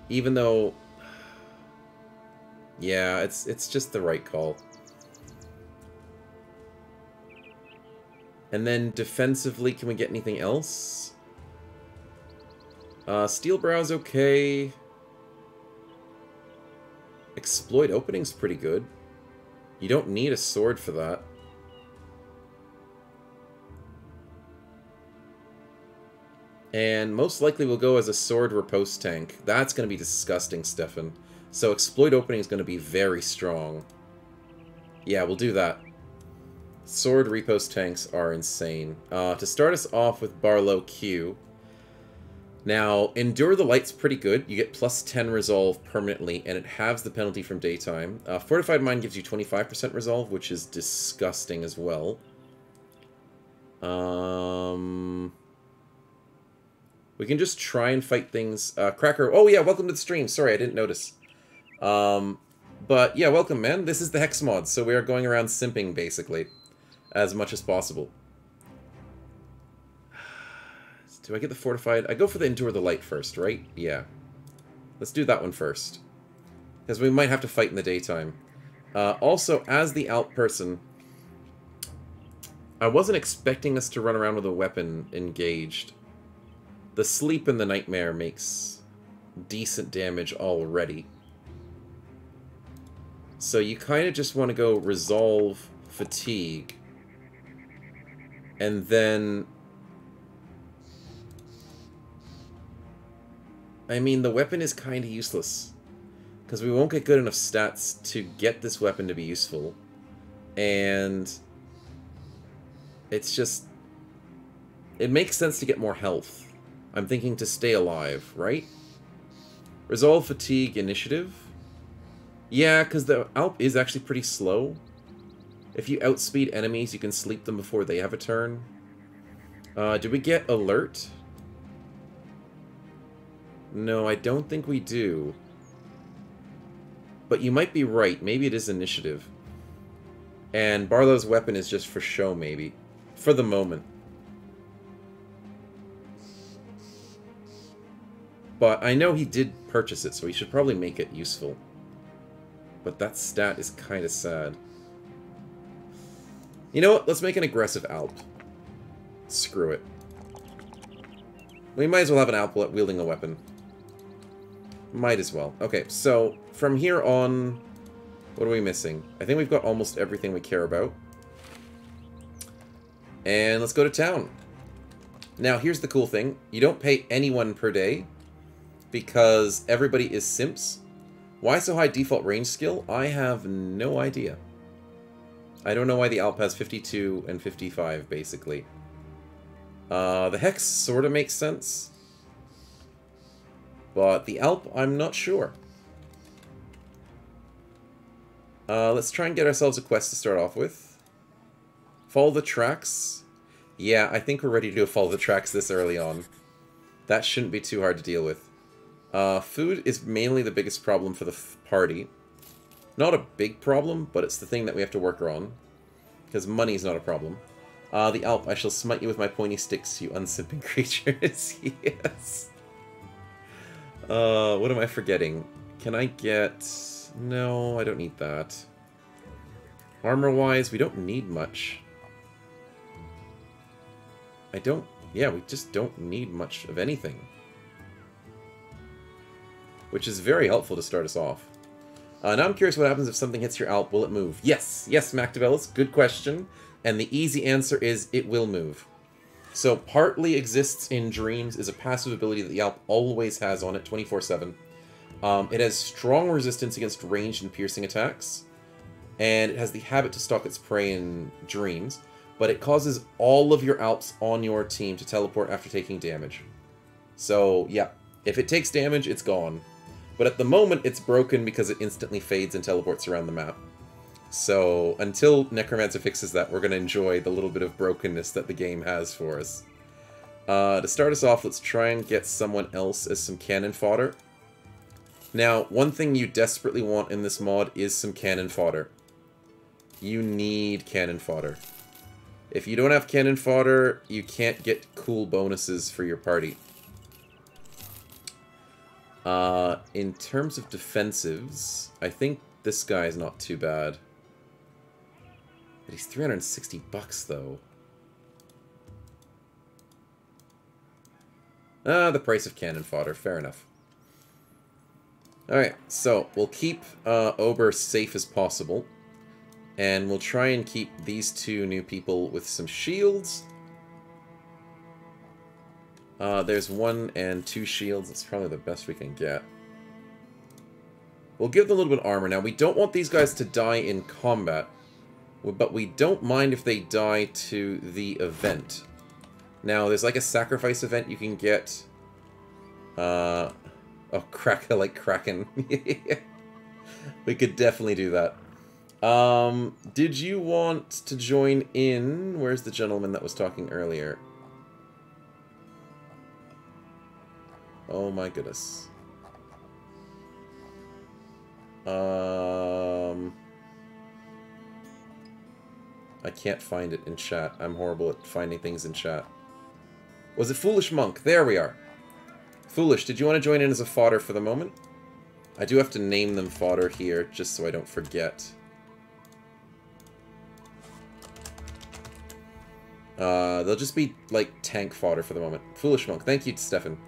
A: Even though... Yeah, it's just the right call. And then defensively, can we get anything else? Steel Brow's okay. Exploit Opening's pretty good. You don't need a sword for that. And most likely we'll go as a sword riposte tank. That's going to be disgusting, Stefan. So Exploit Opening is going to be very strong. Yeah, we'll do that. Sword riposte tanks are insane. To start us off with Barlow Q. Now, Endure the Light's pretty good. You get plus 10 resolve permanently, and it halves the penalty from daytime. Fortified Mind gives you 25% resolve, which is disgusting as well. We can just try and fight things. Cracker, oh yeah, welcome to the stream. Sorry, I didn't notice. But yeah, welcome, man. This is the Hex mod, so we are going around simping, basically, as much as possible. Do I get the fortified? I go for the Endure the Light first, right? Yeah. Let's do that one first. Because we might have to fight in the daytime. Also, as the Alp person, I wasn't expecting us to run around with a weapon engaged. The Sleep and the Nightmare makes decent damage already. So you kind of just want to go Resolve Fatigue. And then... I mean, the weapon is kind of useless. Because we won't get good enough stats to get this weapon to be useful. And... it's just... it makes sense to get more health. I'm thinking to stay alive, right? Resolve Fatigue Initiative? Yeah, because the Alp is actually pretty slow. If you outspeed enemies, you can sleep them before they have a turn. Do we get Alert? No, I don't think we do. But you might be right. Maybe it is Initiative. And Barlow's weapon is just for show, maybe. For the moment. But I know he did purchase it, so he should probably make it useful. But that stat is kind of sad. You know what? Let's make an aggressive Alp. Screw it. We might as well have an Alp wielding a weapon. Might as well. Okay, so from here on, what are we missing? I think we've got almost everything we care about. And let's go to town. Now, here's the cool thing. You don't pay anyone per day, because everybody is simps. Why so high default range skill? I have no idea. I don't know why the Alp has 52 and 55, basically. The Hex sort of makes sense. But the Alp, I'm not sure. Let's try and get ourselves a quest to start off with. Follow the tracks. Yeah, I think we're ready to do a follow the tracks this early on. That shouldn't be too hard to deal with. Food is mainly the biggest problem for the party. Not a big problem, but it's the thing that we have to work on. Because money's not a problem. The Alp, I shall smite you with my pointy sticks, you unsimping creatures. Yes. What am I forgetting? Can I get... no, I don't need that. Armor-wise, we don't need much. I don't... yeah, we just don't need much of anything. Which is very helpful to start us off. Now I'm curious what happens if something hits your Alp. Will it move? Yes! Yes, Mactavelis. Good question. And the easy answer is it will move. So, Partly Exists in Dreams is a passive ability that the Alp always has on it 24/7. It has strong resistance against ranged and piercing attacks. And it has the habit to stalk its prey in dreams. But it causes all of your Alps on your team to teleport after taking damage. So, yeah. If it takes damage, it's gone. But at the moment, it's broken because it instantly fades and teleports around the map. So, until Necromancer fixes that, we're going to enjoy the little bit of brokenness that the game has for us. To start us off, let's try and get someone else as some cannon fodder. Now, one thing you desperately want in this mod is some cannon fodder. You need cannon fodder. If you don't have cannon fodder, you can't get cool bonuses for your party. In terms of defensives, I think this guy is not too bad. But he's 360 bucks, though. The price of cannon fodder. Fair enough. Alright, so we'll keep Ober safe as possible. And we'll try and keep these two new people with some shields. There's 1 and 2 shields. That's probably the best we can get. We'll give them a little bit of armor. Now, we don't want these guys to die in combat. But we don't mind if they die to the event. Now, there's like a sacrifice event you can get. Oh, like Kraken. We could definitely do that. Did you want to join in? Where's the gentleman that was talking earlier? Oh my goodness. I can't find it in chat. I'm horrible at finding things in chat. Was it Foolish Monk? There we are. Foolish, did you want to join in as a fodder for the moment? I do have to name them fodder here, just so I don't forget. They'll just be, like, tank fodder for the moment. Foolish Monk, thank you, Stefan.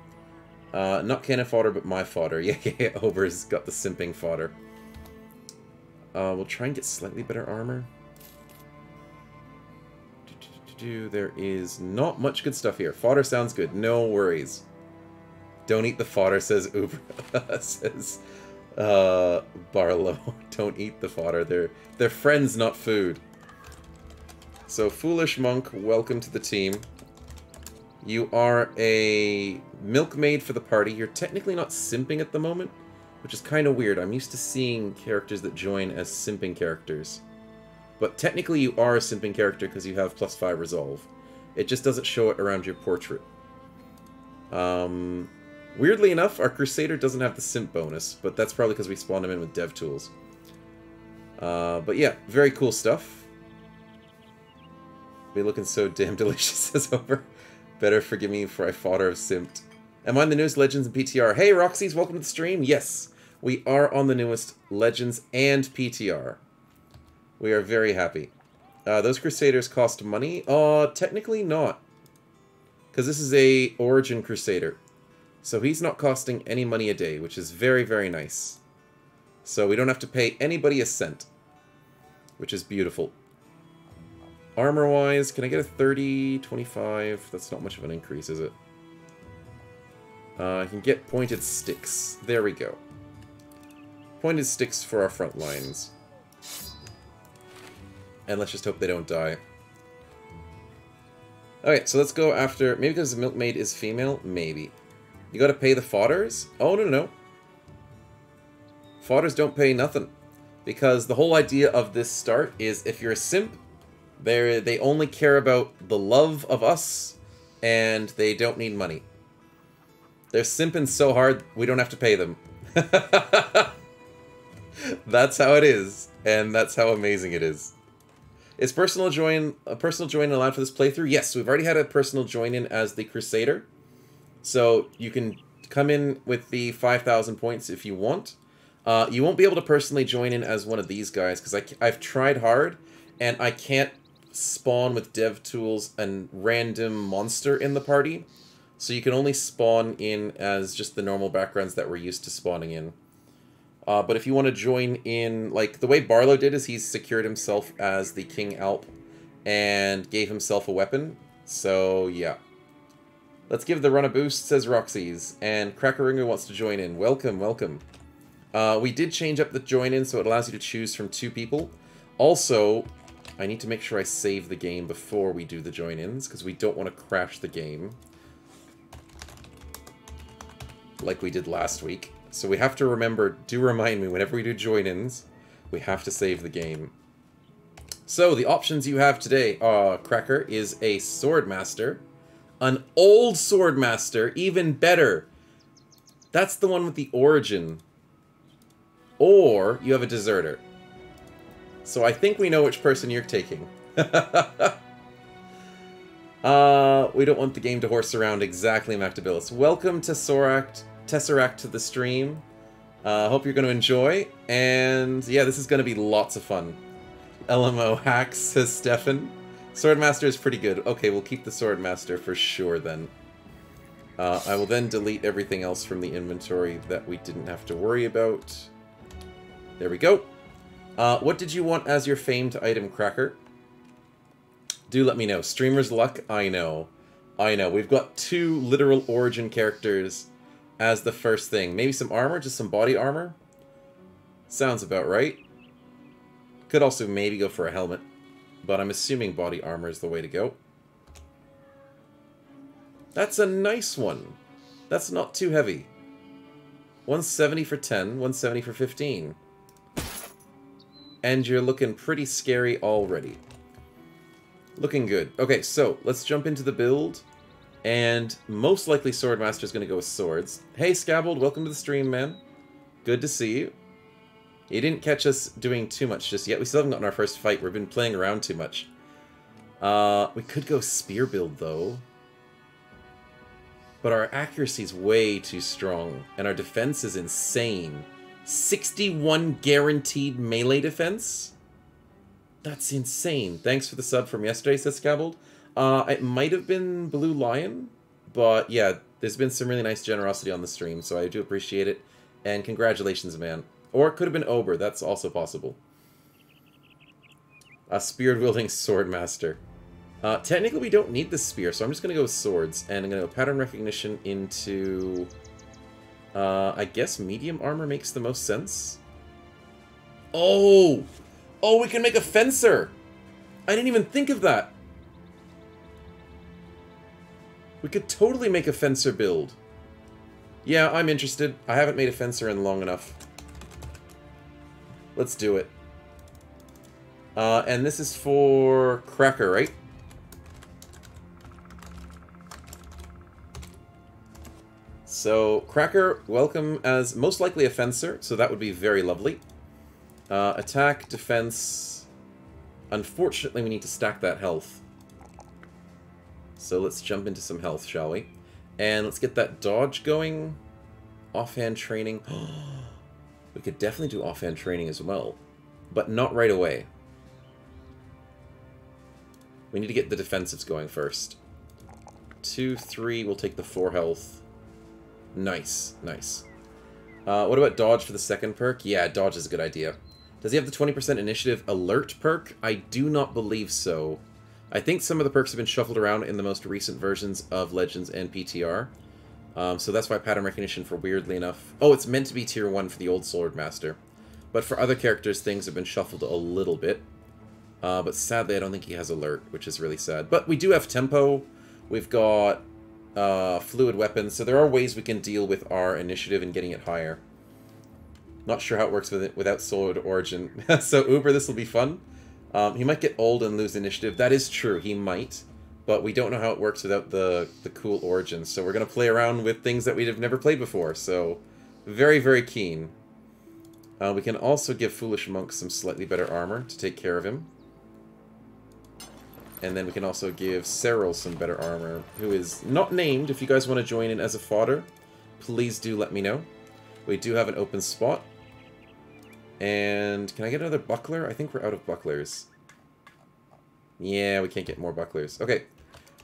A: Not cannon fodder, but my fodder. Yeah, Ober's got the simping fodder. We'll try and get slightly better armor. There is not much good stuff here. Fodder sounds good. No worries. Don't eat the fodder, says Uber. Says Barlow. Don't eat the fodder. They're friends, not food. So, Foolish Monk, welcome to the team. You are a milkmaid for the party. You're technically not simping at the moment, which is kind of weird. I'm used to seeing characters that join as simping characters. But technically you are a simping character because you have +5 resolve. It just doesn't show it around your portrait. Weirdly enough, our Crusader doesn't have the simp bonus, but that's probably because we spawned him in with dev tools. But yeah, very cool stuff. Be looking so damn delicious, says Over. Better forgive me for I fodder of simped. Am I on the newest Legends and PTR? Hey Roxy's, welcome to the stream. Yes, we are on the newest Legends and PTR. We are very happy. Those Crusaders cost money? Technically not. Because this is a Origin Crusader. So he's not costing any money a day, which is very, very nice. So we don't have to pay anybody a cent. Which is beautiful. Armor-wise, can I get a 30, 25? That's not much of an increase, is it? I can get pointed sticks. There we go. Pointed sticks for our front lines. And let's just hope they don't die. Alright, so let's go after... Maybe because the milkmaid is female? Maybe. You gotta pay the fodders? Oh, no. Fodders don't pay nothing. Because the whole idea of this start is if you're a simp, they only care about the love of us, and they don't need money. They're simping so hard, we don't have to pay them. That's how it is, and that's how amazing it is. Is a personal join allowed for this playthrough? Yes, we've already had a personal join-in as the Crusader. So you can come in with the 5,000 points if you want. You won't be able to personally join in as one of these guys, because I've tried hard, and I can't spawn with dev tools a random monster in the party. So you can only spawn in as just the normal backgrounds that we're used to spawning in. But if you want to join in, like, the way Barlow did is he's secured himself as the King Alp and gave himself a weapon. So, yeah. Let's give the run a boost, says Roxy's. And Crackaringo wants to join in. Welcome, welcome. We did change up the join in so it allows you to choose from 2 people. Also, I need to make sure I save the game before we do the join-ins, because we don't want to crash the game. Like we did last week. So we have to remember, do remind me, whenever we do join-ins, we have to save the game. So, the options you have today, Cracker, is a Swordmaster. An old Swordmaster, even better. That's the one with the origin. Or, you have a Deserter. So I think we know which person you're taking. We don't want the game to horse around exactly, Mactabilis. Welcome to Tesseract to the stream. Hope you're going to enjoy. And yeah, this is going to be lots of fun. LMO hacks, says Stefan. Swordmaster is pretty good. Okay, we'll keep the Swordmaster for sure then. I will then delete everything else from the inventory that we didn't have to worry about. There we go. What did you want as your famed item, Cracker? Do let me know. Streamer's luck? I know. I know. We've got 2 literal origin characters as the first thing. Maybe some armor? Just some body armor? Sounds about right. Could also maybe go for a helmet. But I'm assuming body armor is the way to go. That's a nice one. That's not too heavy. 170 for 10, 170 for 15. And you're looking pretty scary already. Looking good. Okay, so let's jump into the build. And most likely Swordmaster is going to go with swords. Hey, Scabbled, welcome to the stream, man. Good to see you. You didn't catch us doing too much just yet. We still haven't gotten our first fight. We've been playing around too much. We could go spear build, though. But our accuracy is way too strong. And our defense is insane. 61 guaranteed melee defense? That's insane. Thanks for the sub from yesterday, says Scabbled. It might have been Blue Lion. But yeah, there's been some really nice generosity on the stream. So I do appreciate it. And congratulations, man. Or it could have been Ober. That's also possible. A spear-wielding Swordmaster. Technically, we don't need the spear, so I'm just going to go with swords. And I'm going to go pattern recognition into... I guess medium armor makes the most sense. Oh! Oh, we can make a fencer! I didn't even think of that! We could totally make a fencer build. Yeah, I'm interested. I haven't made a fencer in long enough. Let's do it. And this is for Cracker, right? So, Cracker, welcome as most likely a fencer, so that would be very lovely. Attack, defense... Unfortunately, we need to stack that health. So let's jump into some health, shall we? And let's get that dodge going. Offhand training. We could definitely do offhand training as well. But not right away. We need to get the defensives going first. 2, 3, we'll take the 4 health. Nice, nice. What about dodge for the second perk? Yeah, dodge is a good idea. Does he have the 20% initiative alert perk? I do not believe so. I think some of the perks have been shuffled around in the most recent versions of Legends and PTR. So that's why pattern recognition for weirdly enough... Oh, it's meant to be tier 1 for the old Swordmaster. But for other characters, things have been shuffled a little bit. But sadly, I don't think he has alert, which is really sad. But we do have tempo. We've got fluid weapons. So there are ways we can deal with our initiative and getting it higher. Not sure how it works with it without Sword Origin. So Uber, this will be fun. He might get old and lose initiative. That is true, he might. But we don't know how it works without the cool origins. So we're going to play around with things that we've never played before. So, very, very keen. We can also give Foolish Monk some slightly better armor to take care of him. And then we can also give Cyril some better armor, who is not named. If you guys want to join in as a fodder, please do let me know. We do have an open spot. And can I get another buckler? I think we're out of bucklers. Yeah, we can't get more bucklers. Okay,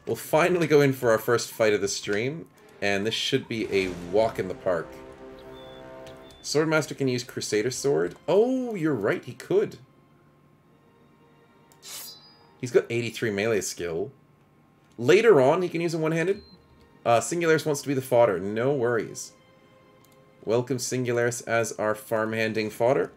A: we'll finally go in for our first fight of the stream, and this should be a walk in the park. Swordmaster can use Crusader Sword. Oh, you're right, he could. He's got 83 melee skill. Later on, he can use a one-handed. Singularis wants to be the fodder. No worries. Welcome, Singularis, as our farm-handing fodder.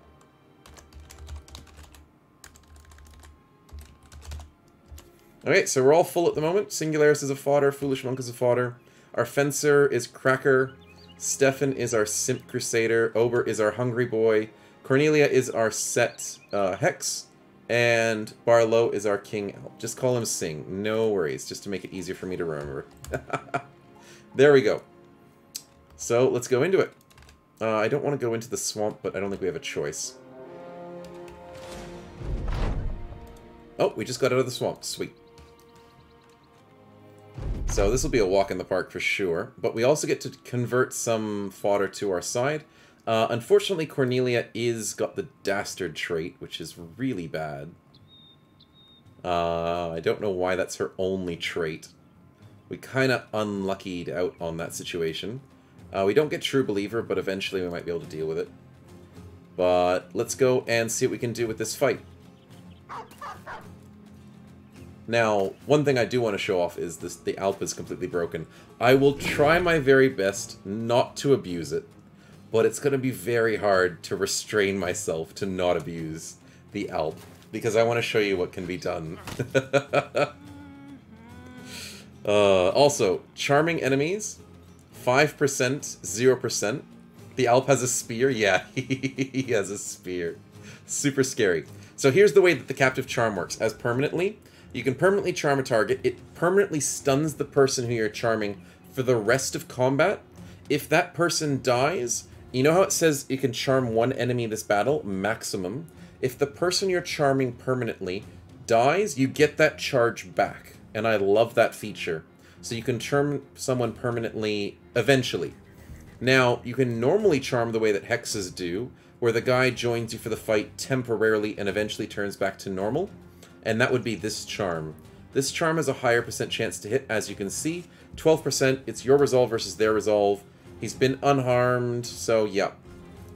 A: Okay, so we're all full at the moment. Singularis is a fodder, Foolish Monk is a fodder. Our fencer is Cracker. Stefan is our Simp Crusader. Ober is our Hungry Boy. Cornelia is our Set Hex. And Barlow is our King Elf. Just call him Sing. No worries. Just to make it easier for me to remember. There we go. So, let's go into it. I don't want to go into the swamp, but I don't think we have a choice. Oh, we just got out of the swamp. Sweet. So this will be a walk in the park for sure. But we also get to convert some fodder to our side. Unfortunately, Cornelia is got the Dastard trait, which is really bad. I don't know why that's her only trait. We kind of unluckied out on that situation. We don't get True Believer, but eventually we might be able to deal with it. But let's go and see what we can do with this fight. Now, one thing I do want to show off is this: the Alp is completely broken. I will try my very best not to abuse it, but it's going to be very hard to restrain myself to not abuse the Alp, because I want to show you what can be done. Also, charming enemies, 5%, 0%. The Alp has a spear. Yeah, he has a spear. Super scary. So here's the way that the Captive Charm works. As permanently, you can permanently charm a target. It permanently stuns the person who you're charming for the rest of combat. If that person dies, you know how it says you can charm one enemy this battle? Maximum. If the person you're charming permanently dies, you get that charge back. And I love that feature. So you can charm someone permanently eventually. Now, you can normally charm the way that hexes do, where the guy joins you for the fight temporarily and eventually turns back to normal. And that would be this charm. This charm has a higher % chance to hit, as you can see. 12%, it's your resolve versus their resolve. He's been unharmed, so yeah.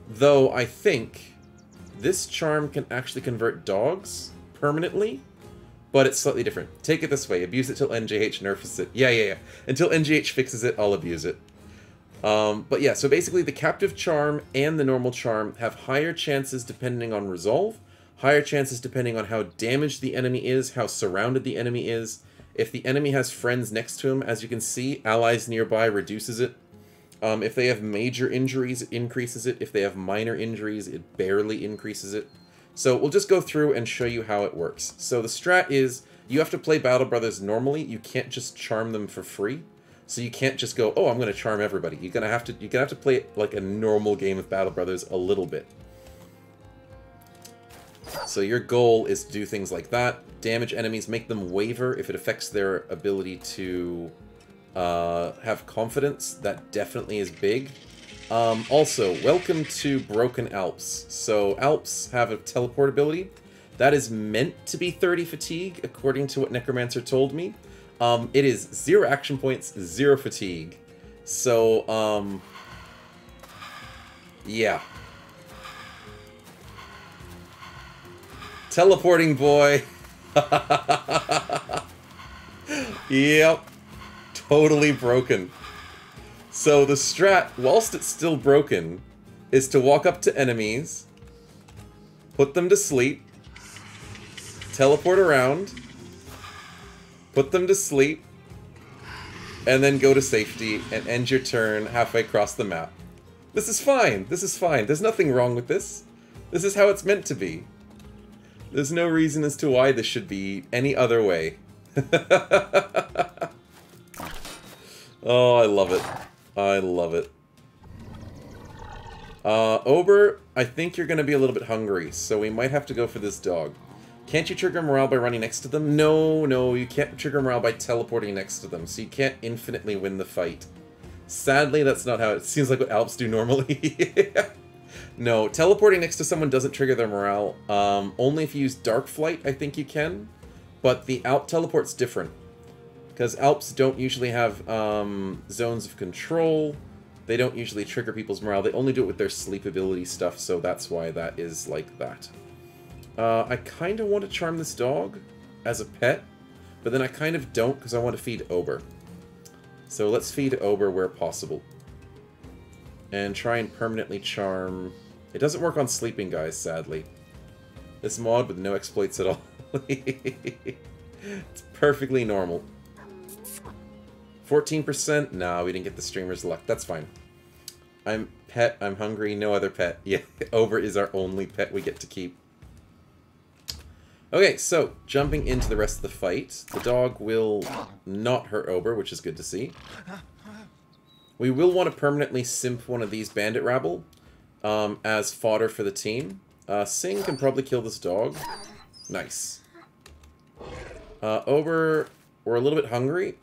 A: Though, I think this charm can actually convert dogs permanently, but it's slightly different. Take it this way: abuse it till NgGH nerfs it. Yeah. Until NgGH fixes it, I'll abuse it. But yeah, so basically the Captive Charm and the normal charm have higher chances depending on resolve, higher chances depending on how damaged the enemy is, how surrounded the enemy is. If the enemy has friends next to him, as you can see, allies nearby reduces it. If they have major injuries, it increases it. If they have minor injuries, it barely increases it. So we'll just go through and show you how it works. So the strat is, you have to play Battle Brothers normally. You can't just charm them for free. So you can't just go, oh, I'm going to charm everybody. You're gonna have to play it like a normal game of Battle Brothers a little bit. So your goal is to do things like that. Damage enemies, make them waver if it affects their ability to have confidence. That definitely is big. Also, welcome to Broken Alps. So Alps have a teleport ability. That is meant to be 30 fatigue, according to what Necromancer told me. It is 0 action points, 0 fatigue. So, yeah. Teleporting boy. Yep. Totally broken. So the strat, whilst it's still broken, is to walk up to enemies, put them to sleep, teleport around, put them to sleep, and then go to safety and end your turn halfway across the map. This is fine. This is fine. There's nothing wrong with this. This is how it's meant to be. There's no reason as to why this should be any other way. Oh, I love it. I love it. Ober, I think you're going to be a little bit hungry, so we might have to go for this dog. Can't you trigger morale by running next to them? No, you can't trigger morale by teleporting next to them, so you can't infinitely win the fight. Sadly, that's not how it seems like what Alps do normally. No, teleporting next to someone doesn't trigger their morale. Only if you use Dark Flight, I think you can. But the Alp teleport's different. Because Alps don't usually have zones of control. They don't usually trigger people's morale. They only do it with their sleep ability stuff, so that's why that is like that. I kind of want to charm this dog as a pet, but then I kind of don't because I want to feed Ober. So let's feed Ober where possible. And try and permanently charm... It doesn't work on sleeping guys, sadly. This mod with no exploits at all. It's perfectly normal. 14%? No, we didn't get the streamer's luck. That's fine. I'm pet, I'm hungry, no other pet. Yeah, Ober is our only pet we get to keep. Okay, so, jumping into the rest of the fight. The dog will not hurt Ober, which is good to see. We will want to permanently simp one of these bandit rabble as fodder for the team. Sing can probably kill this dog. Nice. Ober, we're a little bit hungry.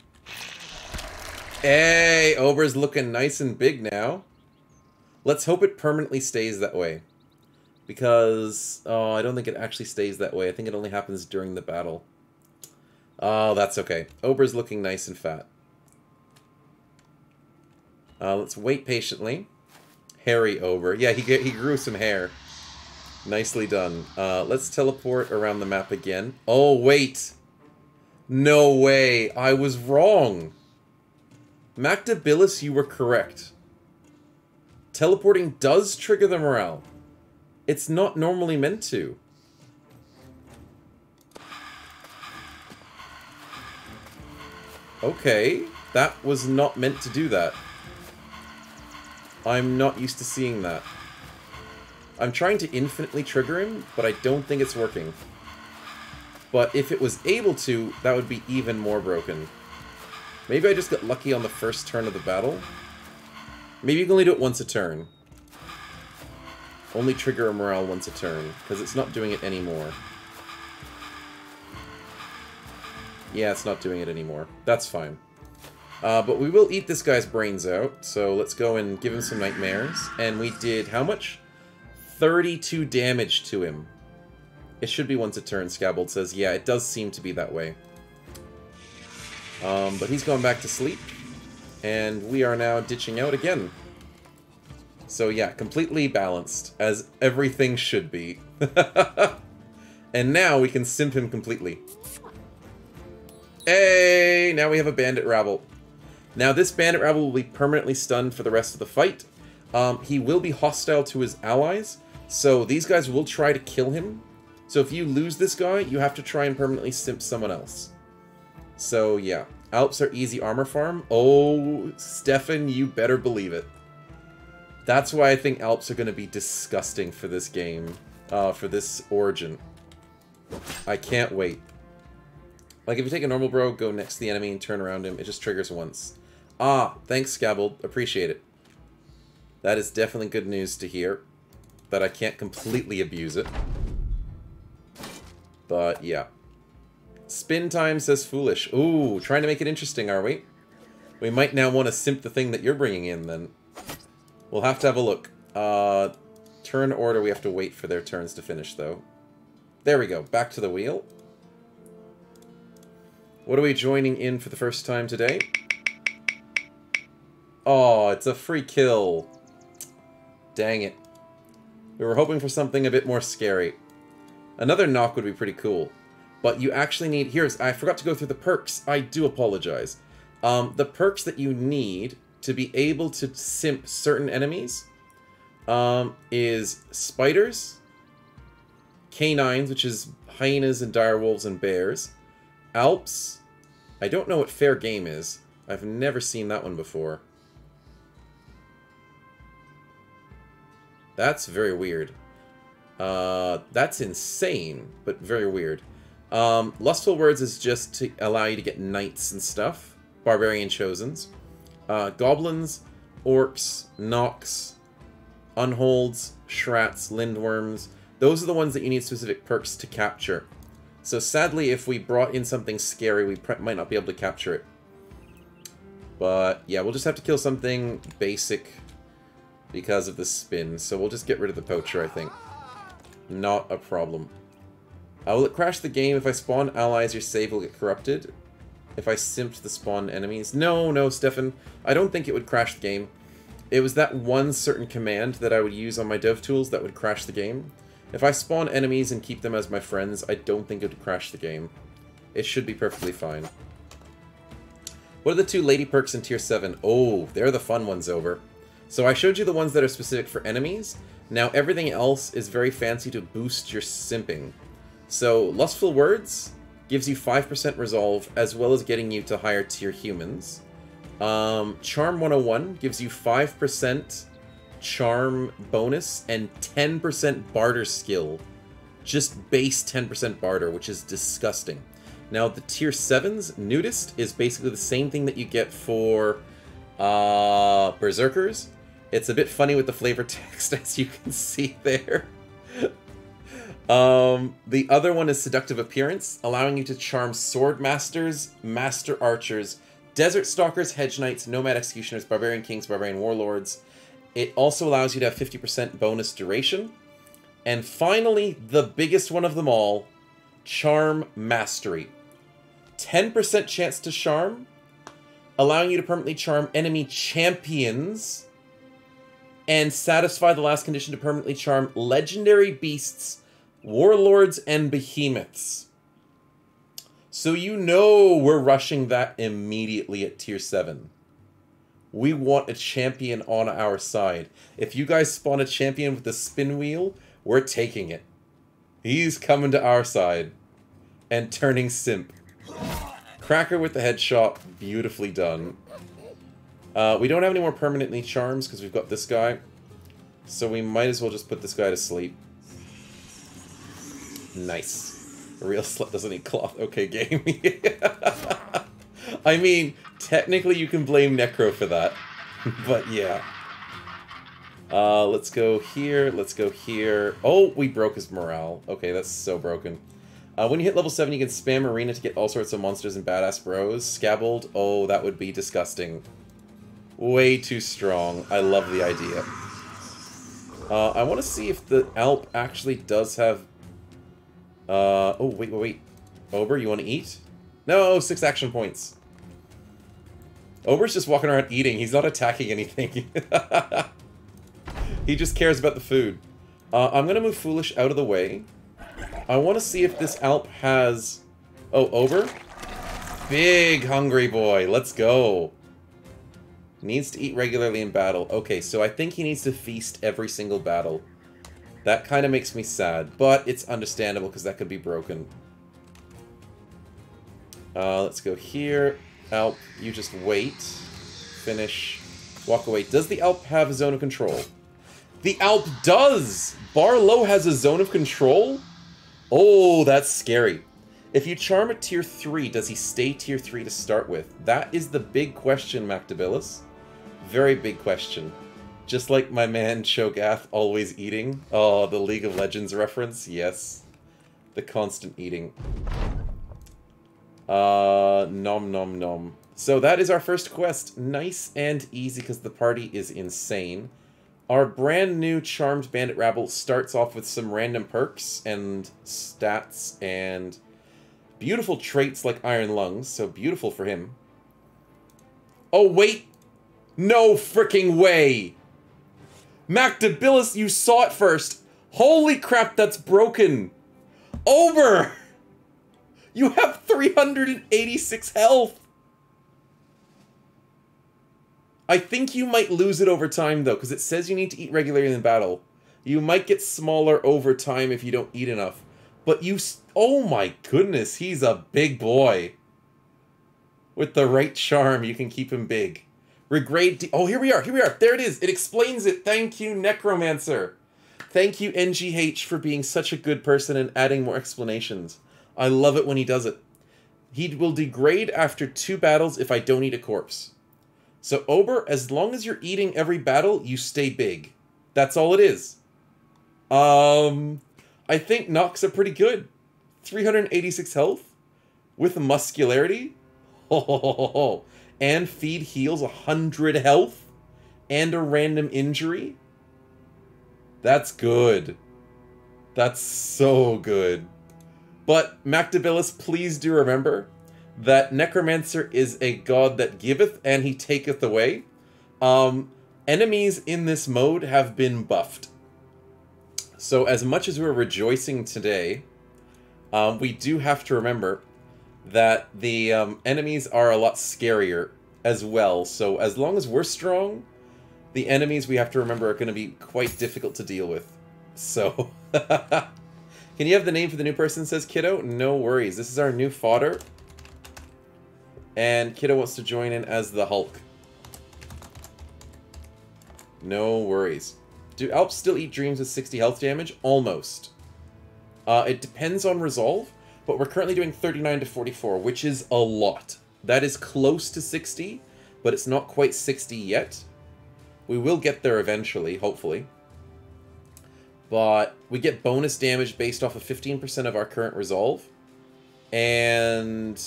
A: Hey, Ober's looking nice and big now. Let's hope it permanently stays that way. Because, oh, I don't think it actually stays that way. I think it only happens during the battle. Oh, that's okay. Ober's looking nice and fat. Let's wait patiently. Hairy Ober. Yeah, he grew some hair. Nicely done. Let's teleport around the map again. Oh, wait. No way. I was wrong. Mactabilis, you were correct. Teleporting does trigger the morale. It's not normally meant to. Okay. That was not meant to do that. I'm not used to seeing that. I'm trying to infinitely trigger him, but I don't think it's working. But if it was able to, that would be even more broken. Maybe I just got lucky on the first turn of the battle. Maybe you can only do it once a turn. Only trigger a morale once a turn, because it's not doing it anymore. Yeah, it's not doing it anymore. That's fine. But we will eat this guy's brains out, so let's go and give him some nightmares. And we did how much? 32 damage to him. It should be once a turn, Scabbold says. Yeah, it does seem to be that way. But he's gone back to sleep. And we are now ditching out again. So yeah, completely balanced, as everything should be. And now we can simp him completely. Hey! Now we have a bandit rabble. Now this bandit rabble will be permanently stunned for the rest of the fight. He will be hostile to his allies, so these guys will try to kill him. So if you lose this guy, you have to try and permanently simp someone else. So yeah, Alps are easy armor farm. Oh, Stefan, you better believe it. That's why I think Alps are going to be disgusting for this game, for this origin. I can't wait. Like, if you take a normal bro, go next to the enemy and turn around him, it just triggers once. Ah, thanks, Scabbold. Appreciate it. That is definitely good news to hear. That I can't completely abuse it. But, yeah. Spin time says foolish. Ooh, trying to make it interesting, are we? We might now want to simp the thing that you're bringing in, then. We'll have to have a look. Turn order, we have to wait for their turns to finish, though. There we go. Back to the wheel. What are we joining in for the first time today? Oh, it's a free kill. Dang it. We were hoping for something a bit more scary. Another knock would be pretty cool. But you actually need... I forgot to go through the perks. I do apologize. The perks that you need to be able to simp certain enemies is spiders, canines, which is hyenas and direwolves and bears, Alps. I don't know what fair game is. I've never seen that one before. That's very weird. That's insane, but very weird. Lustful Words is just to allow you to get knights and stuff. Barbarian Chosens. Goblins, Orcs, Nox, Unholds, Shrats, Lindworms. Those are the ones that you need specific perks to capture. So sadly, if we brought in something scary, we might not be able to capture it. But yeah, we'll just have to kill something basic because of the spin. So we'll just get rid of the poacher, I think. Not a problem. Will it crash the game if I spawn allies? Your save will get corrupted. If I simped the spawn enemies? No, Stefan. I don't think it would crash the game. It was that one certain command that I would use on my dev tools that would crash the game. If I spawn enemies and keep them as my friends, I don't think it would crash the game. It should be perfectly fine. What are the two lady perks in Tier 7? Oh, they're the fun ones over. So I showed you the ones that are specific for enemies. Now everything else is very fancy to boost your simping. So Lustful Words gives you 5% resolve, as well as getting you to higher tier humans. Charm 101 gives you 5% charm bonus and 10% barter skill. Just base 10% barter, which is disgusting. Now, the tier 7's Nudist is basically the same thing that you get for Berserkers. It's a bit funny with the flavor text, as you can see there. The other one is Seductive Appearance, allowing you to charm Sword Masters, Master Archers, Desert Stalkers, Hedge Knights, Nomad Executioners, Barbarian Kings, Barbarian Warlords. It also allows you to have 50% bonus duration. And finally, the biggest one of them all, Charm Mastery. 10% chance to charm, allowing you to permanently charm enemy champions, and satisfy the last condition to permanently charm legendary beasts, warlords, and behemoths. So you know we're rushing that immediately at tier 7. We want a champion on our side. If you guys spawn a champion with the spin wheel, we're taking it. He's coming to our side. And turning Simp. Cracker with the headshot. Beautifully done. We don't have any more permanently charms because we've got this guy. So we might as well just put this guy to sleep. Nice. A real slut doesn't eat cloth. Okay, game. I mean, technically you can blame Necro for that. But yeah. Let's go here. Let's go here. Oh, we broke his morale. Okay, that's so broken. When you hit level 7, you can spam Arena to get all sorts of monsters and badass bros. Scabbled. Oh, that would be disgusting. Way too strong. I love the idea. I want to see if the Alp actually does have... oh, wait. Ober, you want to eat? No, 6 action points. Ober's just walking around eating. He's not attacking anything. He just cares about the food. I'm going to move Foolish out of the way. I want to see if this Alp has... Oh, Ober? Big hungry boy. Let's go. Needs to eat regularly in battle. Okay, so I think he needs to feast every single battle. That kind of makes me sad, but it's understandable because that could be broken. Let's go here. Alp, you just wait. Finish. Walk away. Does the Alp have a zone of control? The Alp does! Barlow has a zone of control? Oh, that's scary. If you charm at tier 3, does he stay tier 3 to start with? That is the big question, Mactabilis. Very big question. Just like my man Cho'Gath always eating. Oh, the League of Legends reference? Yes. The constant eating. Nom nom nom. So that is our first quest. Nice and easy because the party is insane. Our brand new Charmed Bandit Rabble starts off with some random perks and stats and beautiful traits like Iron Lungs, so beautiful for him. Oh, wait! No fricking way! Mactabilis, you saw it first! Holy crap, that's broken! Ober! You have 386 health! I think you might lose it over time, though, because it says you need to eat regularly in battle. You might get smaller over time if you don't eat enough. But you... Oh my goodness, he's a big boy. With the right charm, you can keep him big. Regrade... Oh, here we are, There it is. It explains it. Thank you, Necromancer. Thank you, NgGH, for being such a good person and adding more explanations. I love it when he does it. He will degrade after 2 battles if I don't eat a corpse. So, Ober, as long as you're eating every battle, you stay big. That's all it is. I think Nox are pretty good. 386 health with muscularity. Oh, and feed heals 100 health and a random injury. That's good. That's so good. But, Mactabilis, please do remember that Necromancer is a god that giveth and he taketh away. Enemies in this mode have been buffed. So as much as we're rejoicing today, we do have to remember that the enemies are a lot scarier as well. So as long as we're strong, the enemies we have to remember are going to be quite difficult to deal with. So, can you have the name for the new person, says Kiddo? No worries. This is our new fodder. And Kiddo wants to join in as the Hulk. No worries. Do Alps still eat dreams with 60 health damage? Almost. It depends on resolve, but we're currently doing 39 to 44, which is a lot. That is close to 60, but it's not quite 60 yet. We will get there eventually, hopefully. But we get bonus damage based off of 15% of our current resolve. And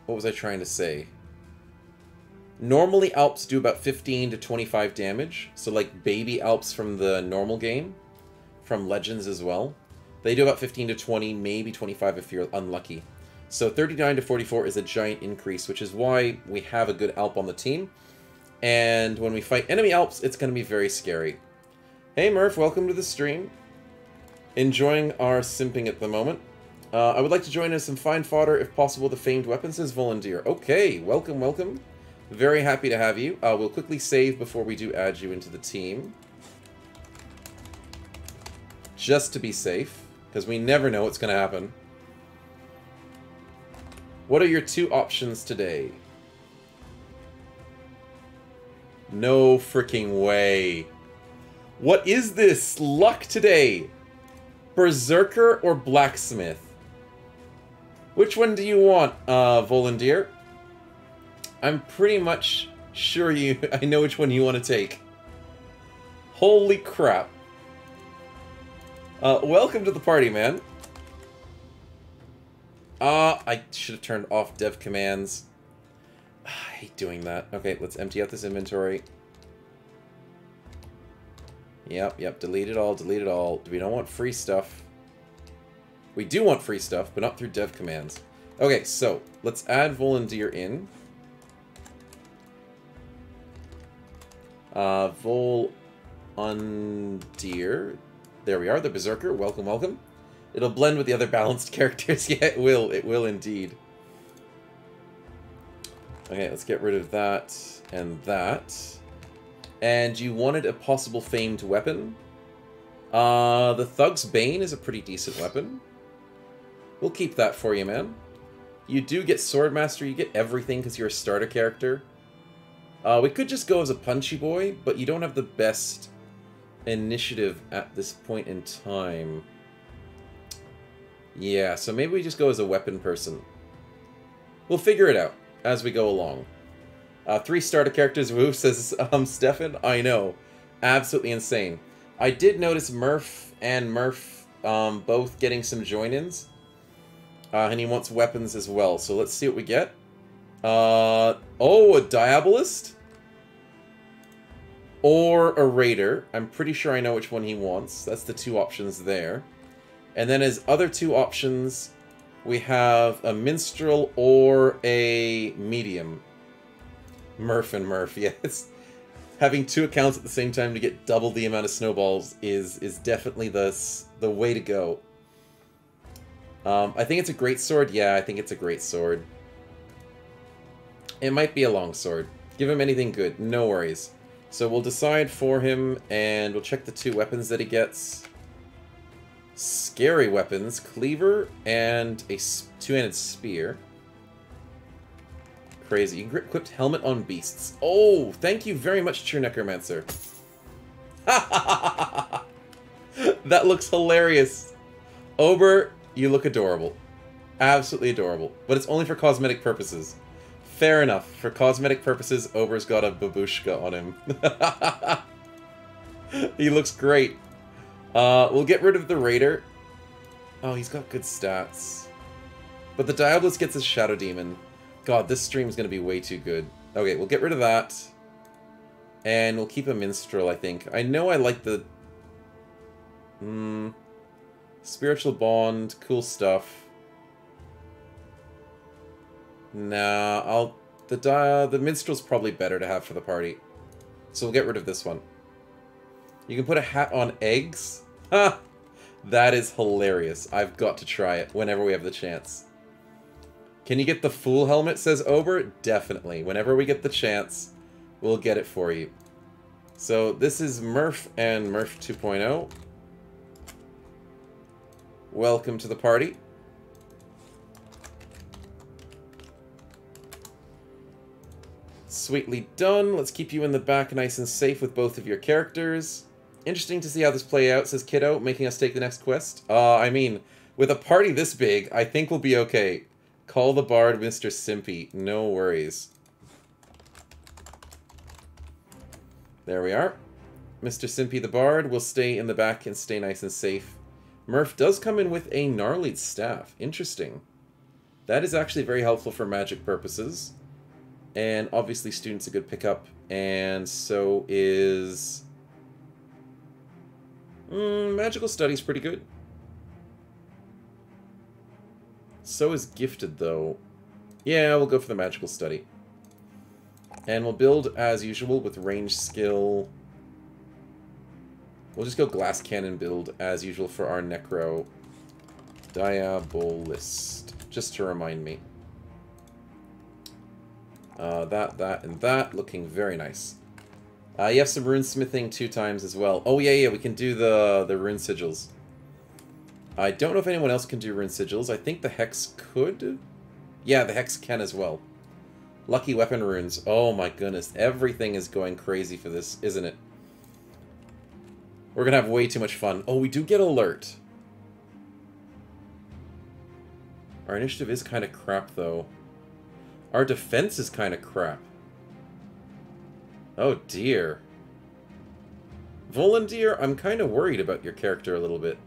A: what was I trying to say? Normally Alps do about 15 to 25 damage. So like baby Alps from the normal game, from Legends as well. They do about 15 to 20, maybe 25 if you're unlucky. So 39 to 44 is a giant increase, which is why we have a good Alp on the team. And when we fight enemy Alps, it's going to be very scary. Hey Murph, welcome to the stream. Enjoying our simping at the moment. I would like to join in some fine fodder, if possible, the famed weapon, says Volunteer. Okay, welcome, welcome. Very happy to have you. We'll quickly save before we do add you into the team. Just to be safe, because we never know what's going to happen. What are your 2 options today? No freaking way. What is this luck today? Berserker or Blacksmith? Which one do you want, Volunteer? I'm pretty much sure I know which one you want to take. Holy crap. Welcome to the party, man. I should have turned off dev commands. I hate doing that. Okay, let's empty out this inventory. Yep, delete it all, delete it all. We don't want free stuff. We do want free stuff, but not through dev commands. Okay, so, let's add Volunteer in. Volunteer. There we are, the Berserker. Welcome, welcome. It'll blend with the other balanced characters. Yeah, it will indeed. Okay, let's get rid of that and that. And you wanted a possible famed weapon. The Thug's Bane is a pretty decent weapon. We'll keep that for you, man. You do get Swordmaster, you get everything because you're a starter character. We could just go as a Punchy Boy, but you don't have the best initiative at this point in time. Yeah, so maybe we just go as a weapon person. We'll figure it out as we go along. 3 starter characters, woo, says Stefan. I know. Absolutely insane. I did notice Murph and Murph both getting some join-ins. And he wants weapons as well. So let's see what we get. Oh, a Diabolist? Or a Raider. I'm pretty sure I know which one he wants. That's the 2 options there. And then his other 2 options, we have a Minstrel or a Medium. Murph and Murph, yes. Having 2 accounts at the same time to get double the amount of snowballs is definitely the way to go. I think it's a great sword. Yeah, I think it's a great sword. It might be a long sword. Give him anything good. No worries. So we'll decide for him, and we'll check the 2 weapons that he gets. Scary weapons. Cleaver and a 2-handed spear. Crazy. You can equip helmet on beasts. Oh, thank you very much, True Necromancer. That looks hilarious. Ober, you look adorable. Absolutely adorable. But it's only for cosmetic purposes. Fair enough. For cosmetic purposes, Ober's got a babushka on him. He looks great. We'll get rid of the Raider. Oh, he's got good stats. But the Diabolist gets his Shadow Demon. God, this stream's gonna be way too good. Okay, we'll get rid of that. And we'll keep a Minstrel, I think. I know I like the... Spiritual Bond, cool stuff. Nah, the Minstrel's probably better to have for the party. So we'll get rid of this one. You can put a hat on eggs? Ha! That is hilarious. I've got to try it whenever we have the chance. Can you get the Fool Helmet, says Ober? Definitely. Whenever we get the chance, we'll get it for you. So this is Murph and Murph 2.0. Welcome to the party. Sweetly done. Let's keep you in the back nice and safe with both of your characters. Interesting to see how this play out, says Kiddo, making us take the next quest. I mean, with a party this big, I think we'll be okay. Call the bard Mr. Simpy. No worries. There we are. Mr. Simpy the bard will stay in the back and stay nice and safe. Murph does come in with a gnarly staff. Interesting. That is actually very helpful for magic purposes. And obviously student's a good pickup. And so is... magical study's pretty good. So is gifted, though. Yeah, we'll go for the magical study. And we'll build, as usual, with range skill. We'll just go glass cannon build, as usual, for our necro. Diabolist. Just to remind me. That, and that. Looking very nice. You have some rune smithing 2 times as well. Oh, yeah, we can do the rune sigils. I don't know if anyone else can do rune sigils. I think the Hex could. Yeah, the Hex can as well. Lucky weapon runes. Oh my goodness. Everything is going crazy for this, isn't it? We're going to have way too much fun. Oh, we do get alert. Our initiative is kind of crap, though. Our defense is kind of crap. Oh, dear. Volandir, I'm kind of worried about your character a little bit.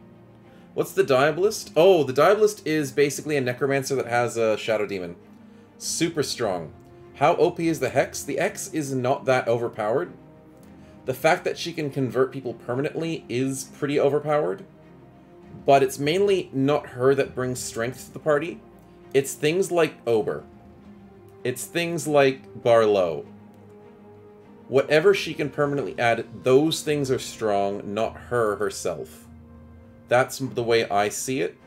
A: What's the Diabolist? Oh, the Diabolist is basically a necromancer that has a shadow demon. Super strong. How OP is the Hex? The Hex is not that overpowered. The fact that she can convert people permanently is pretty overpowered. But it's mainly not her that brings strength to the party. It's things like Ober. It's things like Barlow. Whatever she can permanently add, those things are strong, not her herself. That's the way I see it.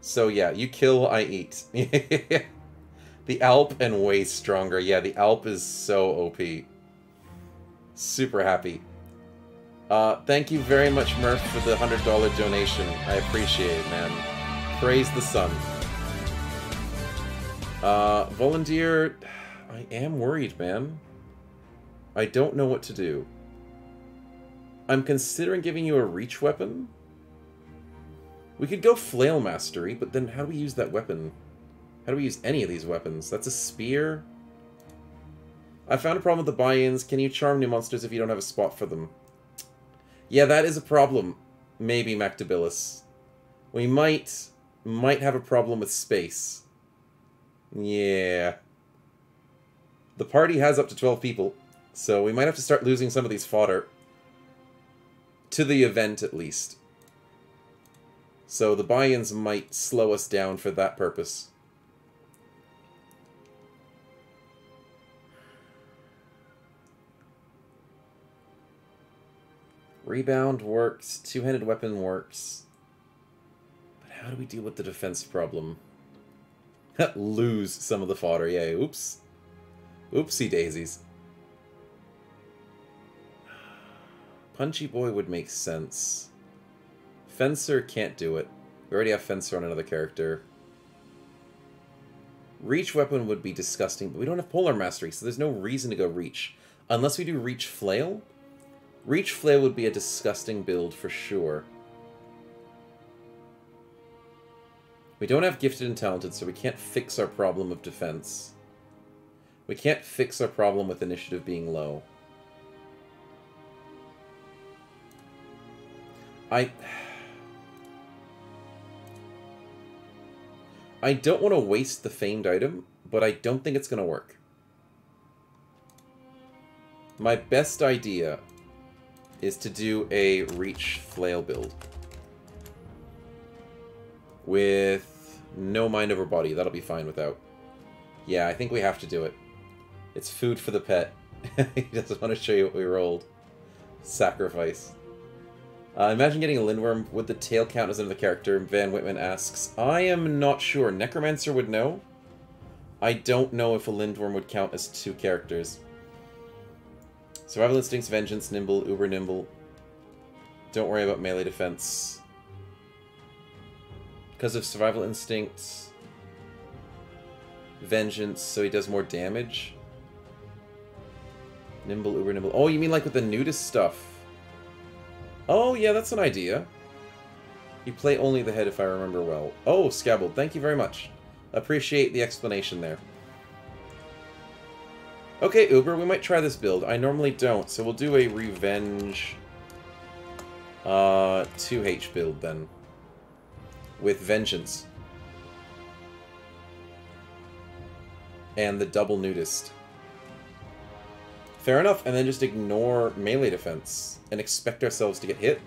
A: So yeah, you kill, I eat. The Alp and way stronger. Yeah, the Alp is so OP. Super happy. Thank you very much, Murph, for the $100 donation. I appreciate it, man. Praise the sun. Volandir, I am worried, man. I don't know what to do. I'm considering giving you a reach weapon. We could go Flail Mastery, but then how do we use that weapon? How do we use any of these weapons? That's a spear. I found a problem with the buy-ins. Can you charm new monsters if you don't have a spot for them? Yeah, that is a problem. Maybe, Mactabilis. We might have a problem with space. Yeah. The party has up to 12 people, so we might have to start losing some of these fodder. To the event, at least. So the buy-ins might slow us down for that purpose. Rebound works, two-handed weapon works. But how do we deal with the defense problem? Lose some of the fodder, yeah, oops. Oopsie daisies. Punchy Boy would make sense. Fencer can't do it. We already have Fencer on another character. Reach weapon would be disgusting, but we don't have Polar Mastery, so there's no reason to go Reach. Unless we do Reach Flail? Reach Flail would be a disgusting build for sure. We don't have Gifted and Talented, so we can't fix our problem of defense. We can't fix our problem with initiative being low. I don't want to waste the famed item, but I don't think it's going to work. My best idea is to do a Reach Flail build. With no mind over body. That'll be fine without. Yeah, I think we have to do it. It's food for the pet. He doesn't want to show you what we rolled. Sacrifice. Imagine getting a Lindworm. Would the tail count as another character? Van Whitman asks. I am not sure. Necromancer would know. I don't know if a Lindworm would count as 2 characters. Survival Instincts, Vengeance, Nimble, Uber Nimble. Don't worry about melee defense. Because of Survival Instincts, Vengeance, so he does more damage. Nimble, uber nimble. Oh, you mean like with the nudist stuff? Oh, yeah, that's an idea. You play only the head if I remember well. Oh, Scabbled, thank you very much. Appreciate the explanation there. Okay, Uber, we might try this build. I normally don't, so we'll do a Revenge 2H build then. With Vengeance. And the double nudist. Fair enough, and then just ignore melee defense and expect ourselves to get hit?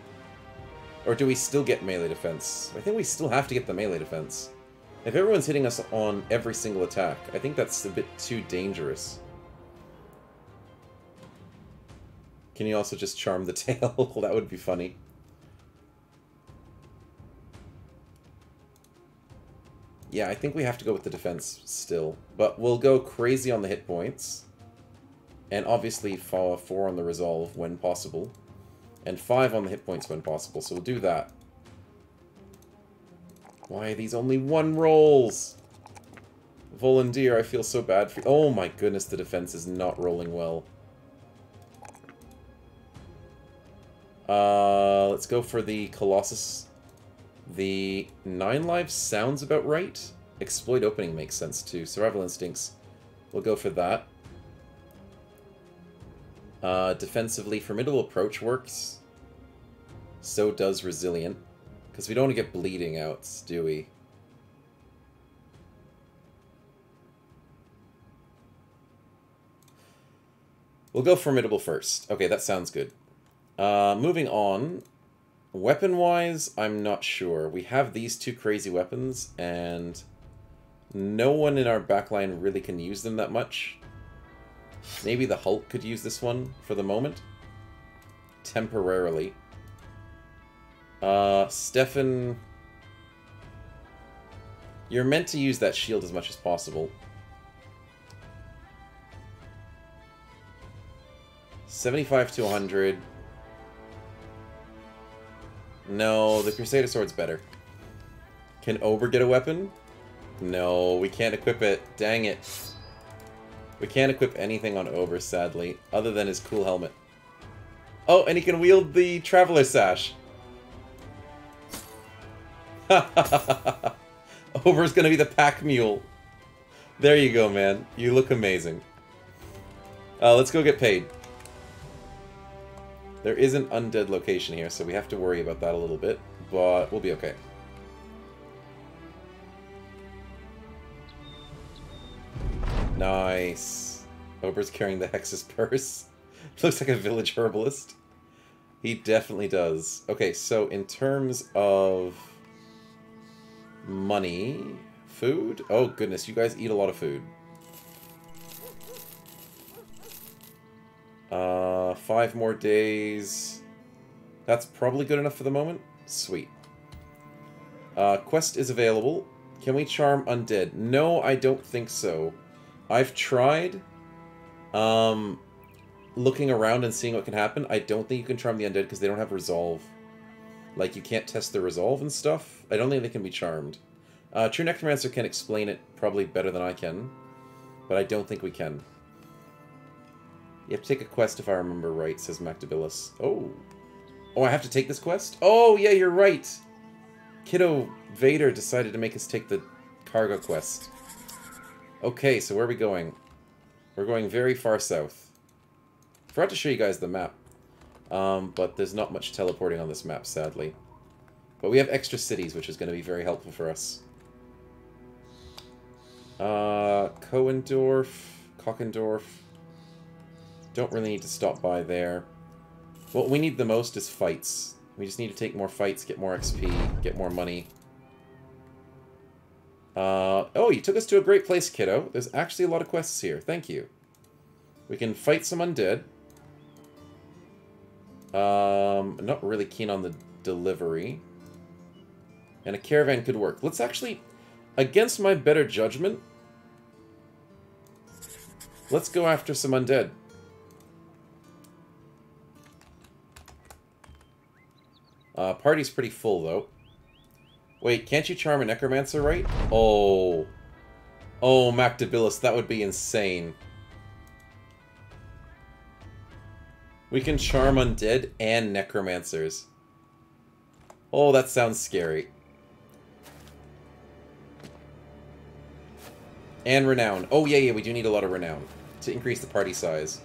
A: Or do we still get melee defense? I think we still have to get the melee defense. If everyone's hitting us on every single attack, I think that's a bit too dangerous. Can you also just charm the tail? That would be funny. Yeah, I think we have to go with the defense still. But we'll go crazy on the hit points. And obviously 4 on the resolve when possible. And 5 on the hit points when possible, so we'll do that. Why are these only 1 rolls? Volunteer, I feel so bad for you. Oh my goodness, the defense is not rolling well. Let's go for the Colossus. The 9 lives sounds about right. Exploit opening makes sense too. Survival instincts. We'll go for that. Defensively, formidable approach works. So does resilient. Because we don't want to get bleeding outs, do we? We'll go formidable first. Okay, that sounds good. Moving on. Weapon-wise, I'm not sure. We have these 2 crazy weapons, and no one in our backline really can use them that much. Maybe the Hulk could use this one for the moment. Temporarily. Stefan... You're meant to use that shield as much as possible. 75 to 100. No, the Crusader Sword's better. Can Ober get a weapon? No, we can't equip it. Dang it. We can't equip anything on Ober, sadly, other than his cool helmet. Oh, and he can wield the Traveler Sash. Ober's gonna be the pack mule. There you go, man. You look amazing. Let's go get paid. There is an undead location here, so we have to worry about that a little bit, but we'll be okay. Nice. Ober's carrying the Hex's purse. Looks like a village herbalist. He definitely does. Okay, so in terms of money, food? Oh goodness, you guys eat a lot of food. 5 more days. That's probably good enough for the moment. Sweet. Quest is available. Can we charm undead? No, I don't think so. I've tried looking around and seeing what can happen. I don't think you can charm the undead because they don't have resolve. Like, you can't test the resolve and stuff. I don't think they can be charmed. True Necromancer can explain it probably better than I can, but I don't think we can. You have to take a quest if I remember right, says Mactabilis. Oh. Oh, I have to take this quest? Oh, yeah, you're right. Kiddo Vader decided to make us take the cargo quest. Okay, so where are we going? We're going very far south. Forgot to show you guys the map. But there's not much teleporting on this map, sadly. But we have extra cities, which is going to be very helpful for us. Kockendorf. Don't really need to stop by there. What we need the most is fights. We just need to take more fights, get more XP, get more money. Oh, you took us to a great place, kiddo. There's actually a lot of quests here. Thank you. We can fight some undead. I'm not really keen on the delivery. And a caravan could work. Let's actually, against my better judgment, let's go after some undead. Party's pretty full, though. Wait, can't you charm a necromancer, right? Oh. Oh, Mactabilis, that would be insane. We can charm undead and necromancers. Oh, that sounds scary. And renown. Oh, yeah, we do need a lot of renown to increase the party size.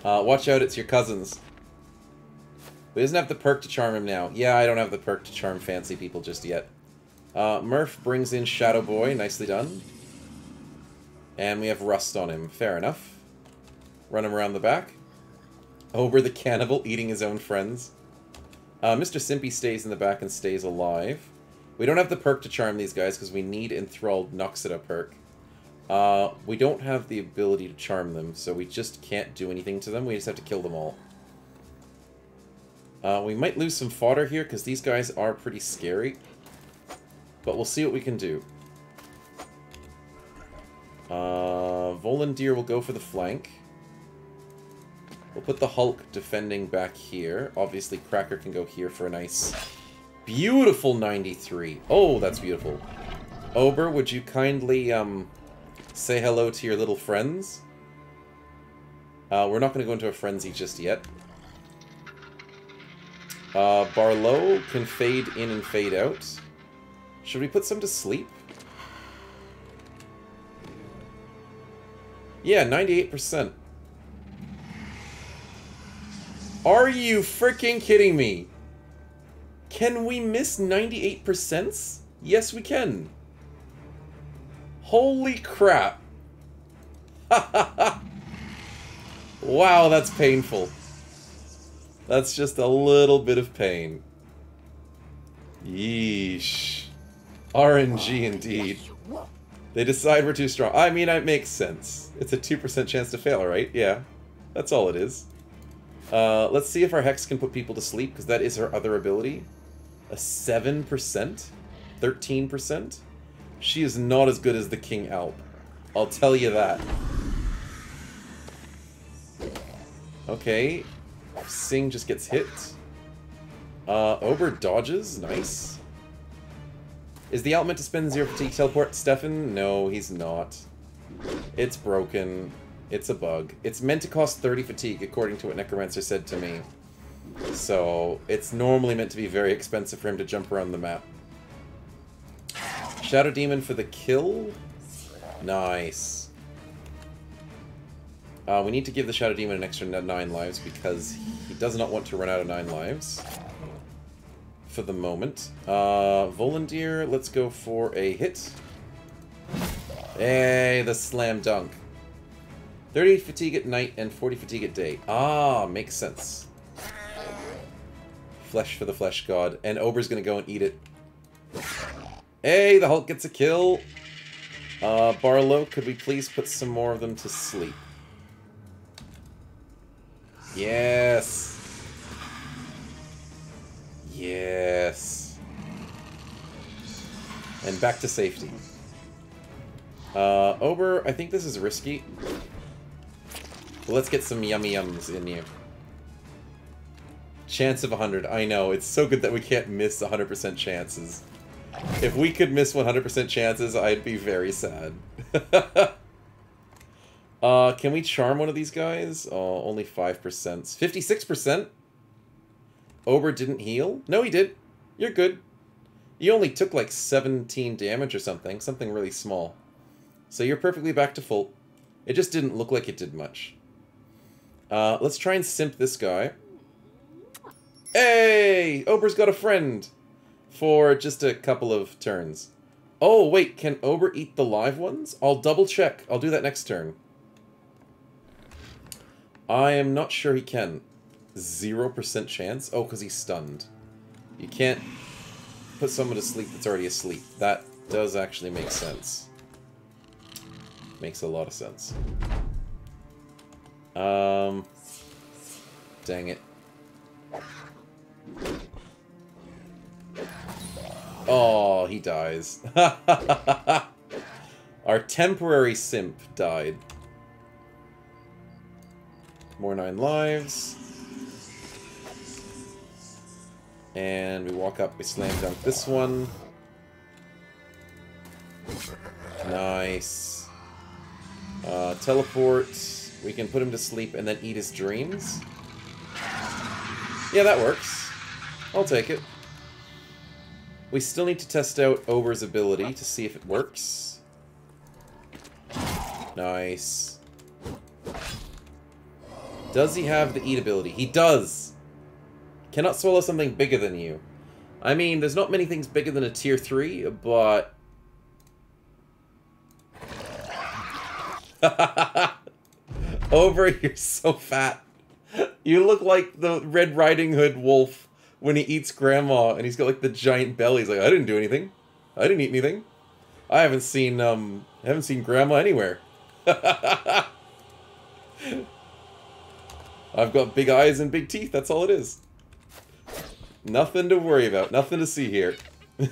A: Watch out, it's your cousins. But he doesn't have the perk to charm him now. Yeah, I don't have the perk to charm fancy people just yet. Murph brings in Shadow Boy. Nicely done. And we have Rust on him. Fair enough. Run him around the back. Ober the cannibal eating his own friends. Mr. Simpy stays in the back and stays alive. We don't have the perk to charm these guys because we need Enthralled Noxida perk. We don't have the ability to charm them, so we just can't do anything to them. We just have to kill them all. We might lose some fodder here because these guys are pretty scary. But we'll see what we can do. Volandir will go for the flank. We'll put the Hulk defending back here. Obviously, Cracker can go here for a nice, beautiful 93. Oh, that's beautiful. Ober, would you kindly say hello to your little friends? We're not going to go into a frenzy just yet. Barlow can fade in and fade out. Should we put some to sleep? Yeah, 98%. Are you freaking kidding me? Can we miss 98%? Yes, we can. Holy crap. Wow, that's painful. That's just a little bit of pain. Yeesh. RNG indeed. They decide we're too strong. I mean, it makes sense. It's a 2% chance to fail, right? Yeah. That's all it is. Let's see if our Hex can put people to sleep, because that is her other ability. A 7%? 13%? She is not as good as the King Alp. I'll tell you that. Okay. Sing just gets hit. Ober dodges. Nice. Is the Alp meant to spend 0 fatigue teleport Stefan? No, he's not. It's broken. It's a bug. It's meant to cost 30 fatigue, according to what Necromancer said to me. So, it's normally meant to be very expensive for him to jump around the map. Shadow Demon for the kill? Nice. We need to give the Shadow Demon an extra 9 lives because he does not want to run out of 9 lives. For the moment. Volandir, let's go for a hit. Hey, the slam dunk. 30 fatigue at night and 40 fatigue at day. Ah, makes sense. Flesh for the flesh god. And Ober's gonna go and eat it. Hey, the Hulk gets a kill. Barlow, could we please put some more of them to sleep? Yes. Yes. And back to safety. Ober, I think this is risky. But let's get some yummy yums in you. Chance of 100. I know, it's so good that we can't miss 100% chances. If we could miss 100% chances, I'd be very sad. Can we charm one of these guys? Oh, only 5%. 56%? Ober didn't heal? No, he did. You're good. You only took like 17 damage or something. Something really small. So you're perfectly back to full. It just didn't look like it did much. Let's try and simp this guy. Hey! Ober's got a friend! For just a couple of turns. Oh, wait, can Ober eat the live ones? I'll double check. I'll do that next turn. I am not sure he can. 0% chance? Oh, because he's stunned. You can't put someone to sleep that's already asleep. That does actually make sense. Makes a lot of sense. Dang it. Oh, he dies. Our temporary simp died. More 9 lives. And we walk up, we slam dunk this one. Nice. Teleport. We can put him to sleep and then eat his dreams. Yeah, that works. I'll take it. We still need to test out Ober's ability to see if it works. Nice. Does he have the eat ability? He does! Cannot swallow something bigger than you. I mean, there's not many things bigger than a tier 3, but... Ober, you're so fat. You look like the Red Riding Hood wolf when he eats grandma, and he's got like the giant belly. He's like, I didn't do anything. I didn't eat anything. I haven't seen grandma anywhere. I've got big eyes and big teeth, that's all it is. Nothing to worry about, nothing to see here. An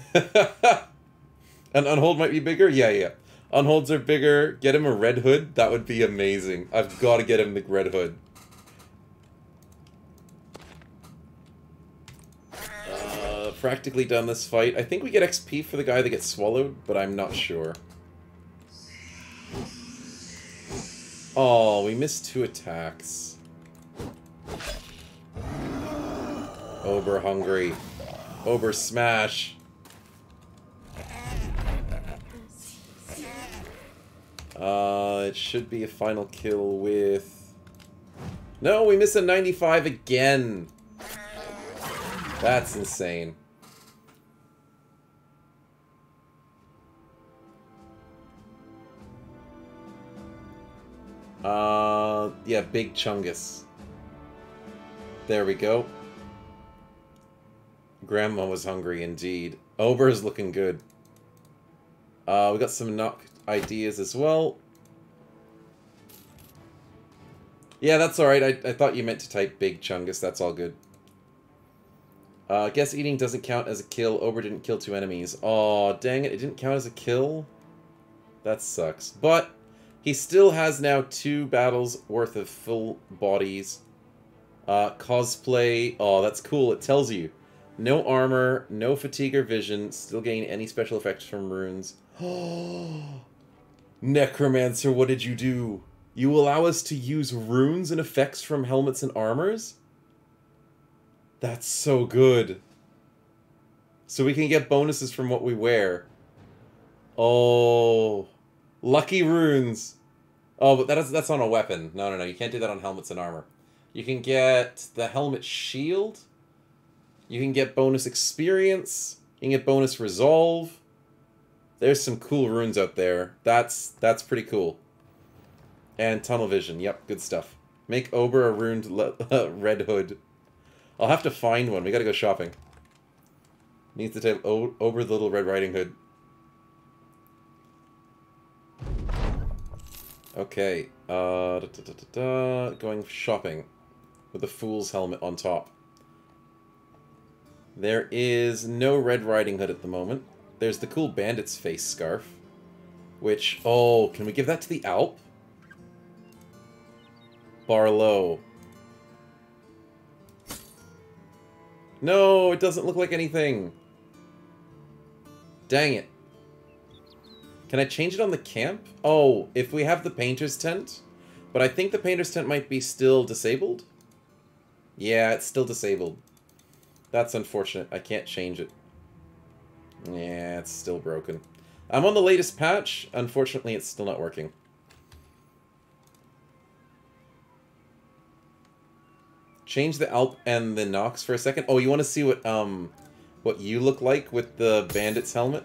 A: Unhold might be bigger? Yeah. Unholds are bigger. Get him a red hood? That would be amazing. I've got to get him the red hood. Practically done this fight. I think we get XP for the guy that gets swallowed, but I'm not sure. Oh, we missed 2 attacks. Ober hungry. Ober smash. It should be a final kill with... No, we miss a 95 again. That's insane. Yeah, Big Chungus. There we go. Grandma was hungry indeed. Ober is looking good. We got some knock ideas as well. Yeah, that's alright. I thought you meant to type Big Chungus. That's all good. Guess eating doesn't count as a kill. Ober didn't kill 2 enemies. Aw, dang it. It didn't count as a kill? That sucks. But he still has now 2 battles worth of full bodies. Cosplay. Oh, that's cool. It tells you. No armor, no fatigue or vision. Still gain any special effects from runes. Necromancer, what did you do? You allow us to use runes and effects from helmets and armors? That's so good. So we can get bonuses from what we wear. Oh, lucky runes. Oh, but that's on a weapon. No, you can't do that on helmets and armor. You can get the helmet shield. You can get bonus experience. You can get bonus resolve. There's some cool runes out there. That's pretty cool. And tunnel vision. Yep, good stuff. Make Ober a runed red hood. I'll have to find one. We gotta go shopping. Needs to type Ober the Little Red Riding Hood. Okay. Going shopping. With the Fool's helmet on top. There is no Red Riding Hood at the moment. There's the cool Bandit's face scarf. Which, oh, can we give that to the Alp? Barlow. No, it doesn't look like anything. Dang it. Can I change it on the camp? Oh, if we have the painter's tent. But I think the painter's tent might be still disabled. Yeah, it's still disabled. That's unfortunate. I can't change it. Yeah, it's still broken. I'm on the latest patch. Unfortunately, it's still not working. Change the Alp and the Nox for a second. Oh, you want to see what you look like with the Bandit's helmet?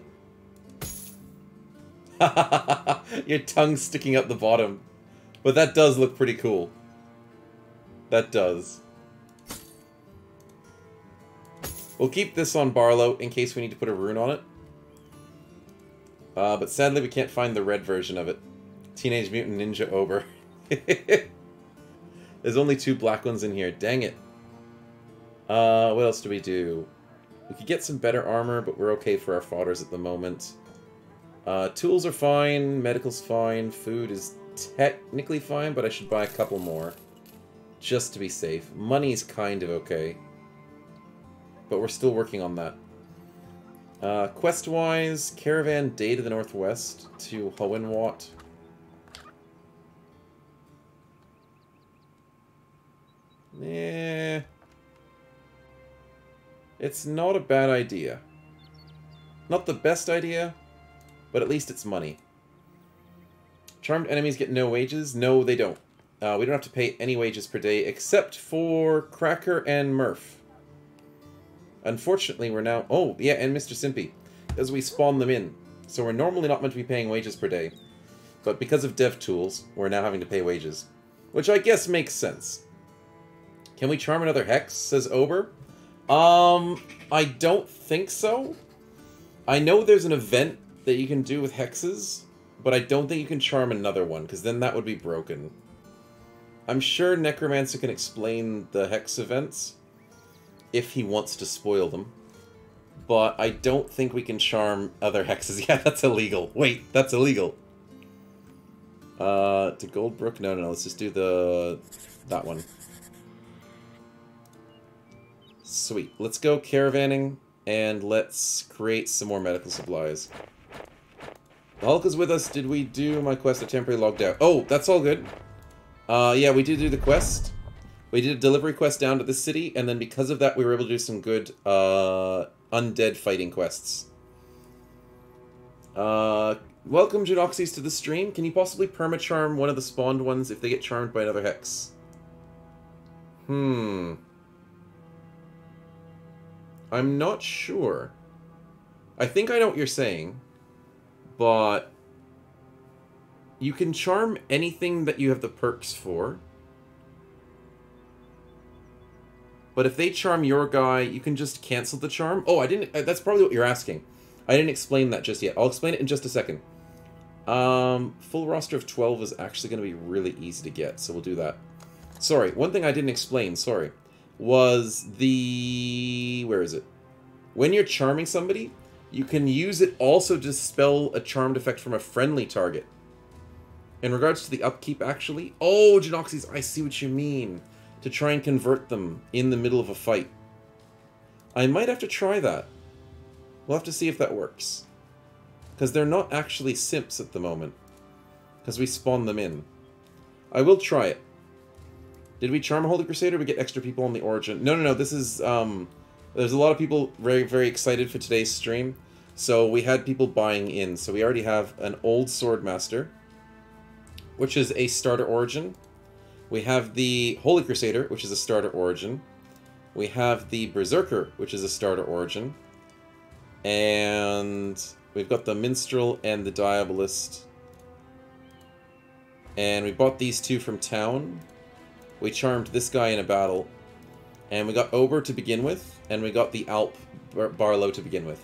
A: Your tongue sticking out the bottom. But that does look pretty cool. That does. We'll keep this on Barlow in case we need to put a rune on it. But sadly we can't find the red version of it. Teenage Mutant Ninja Ober. There's only 2 black ones in here. Dang it. What else do we do? We could get some better armor, but we're okay for our fodders at the moment. Tools are fine. Medical's fine. Food is technically fine, but I should buy a couple more. Just to be safe. Money's kind of okay. But we're still working on that. Quest-wise, Caravan Day to the Northwest to Hohenwart. It's not a bad idea. Not the best idea, but at least it's money. Charmed enemies get no wages? No, they don't. We don't have to pay any wages per day, except for Cracker and Murph. Unfortunately, we're now... Oh, yeah, and Mr. Simpy, as we spawn them in. So we're normally not meant to be paying wages per day. But because of dev tools, we're now having to pay wages. Which I guess makes sense. Can we charm another Hex, says Ober? I don't think so. I know there's an event that you can do with Hexes, but I don't think you can charm another one, because then that would be broken. I'm sure Necromancer can explain the Hex events, if he wants to spoil them. But I don't think we can charm other Hexes. Yeah, that's illegal. Wait, that's illegal. To Goldbrook? No, let's just do that one. Sweet. Let's go caravanning, and let's create some more medical supplies. The Hulk is with us. Did we do my quest? I temporarily logged out. Oh, that's all good. Yeah, we did do the quest. We did a delivery quest down to the city, and then because of that, we were able to do some good, undead fighting quests. Welcome, Judoxys, to the stream. Can you possibly perma-charm one of the spawned ones if they get charmed by another Hex? I'm not sure. I think I know what you're saying, but you can charm anything that you have the perks for. But if they charm your guy, you can just cancel the charm. Oh, I didn't... That's probably what you're asking. I didn't explain that just yet. I'll explain it in just a second. Full roster of 12 is actually going to be really easy to get, so we'll do that. Sorry, one thing I didn't explain, sorry, was the... Where is it? When you're charming somebody, you can use it also to dispel a charmed effect from a friendly target. In regards to the upkeep, actually... Oh, Genoxys, I see what you mean. To try and convert them in the middle of a fight. I might have to try that. We'll have to see if that works. Because they're not actually simps at the moment. Because we spawn them in. I will try it. Did we charm a Holy Crusader? We get extra people on the Origin. No, this is... There's a lot of people very, very excited for today's stream. So we had people buying in. So we already have an Old Swordmaster, which is a starter Origin. We have the Holy Crusader, which is a starter Origin. We have the Berserker, which is a starter Origin. And we've got the Minstrel and the Diabolist. And we bought these two from town. We charmed this guy in a battle. And we got Ober to begin with. And we got the Alp Barlow to begin with.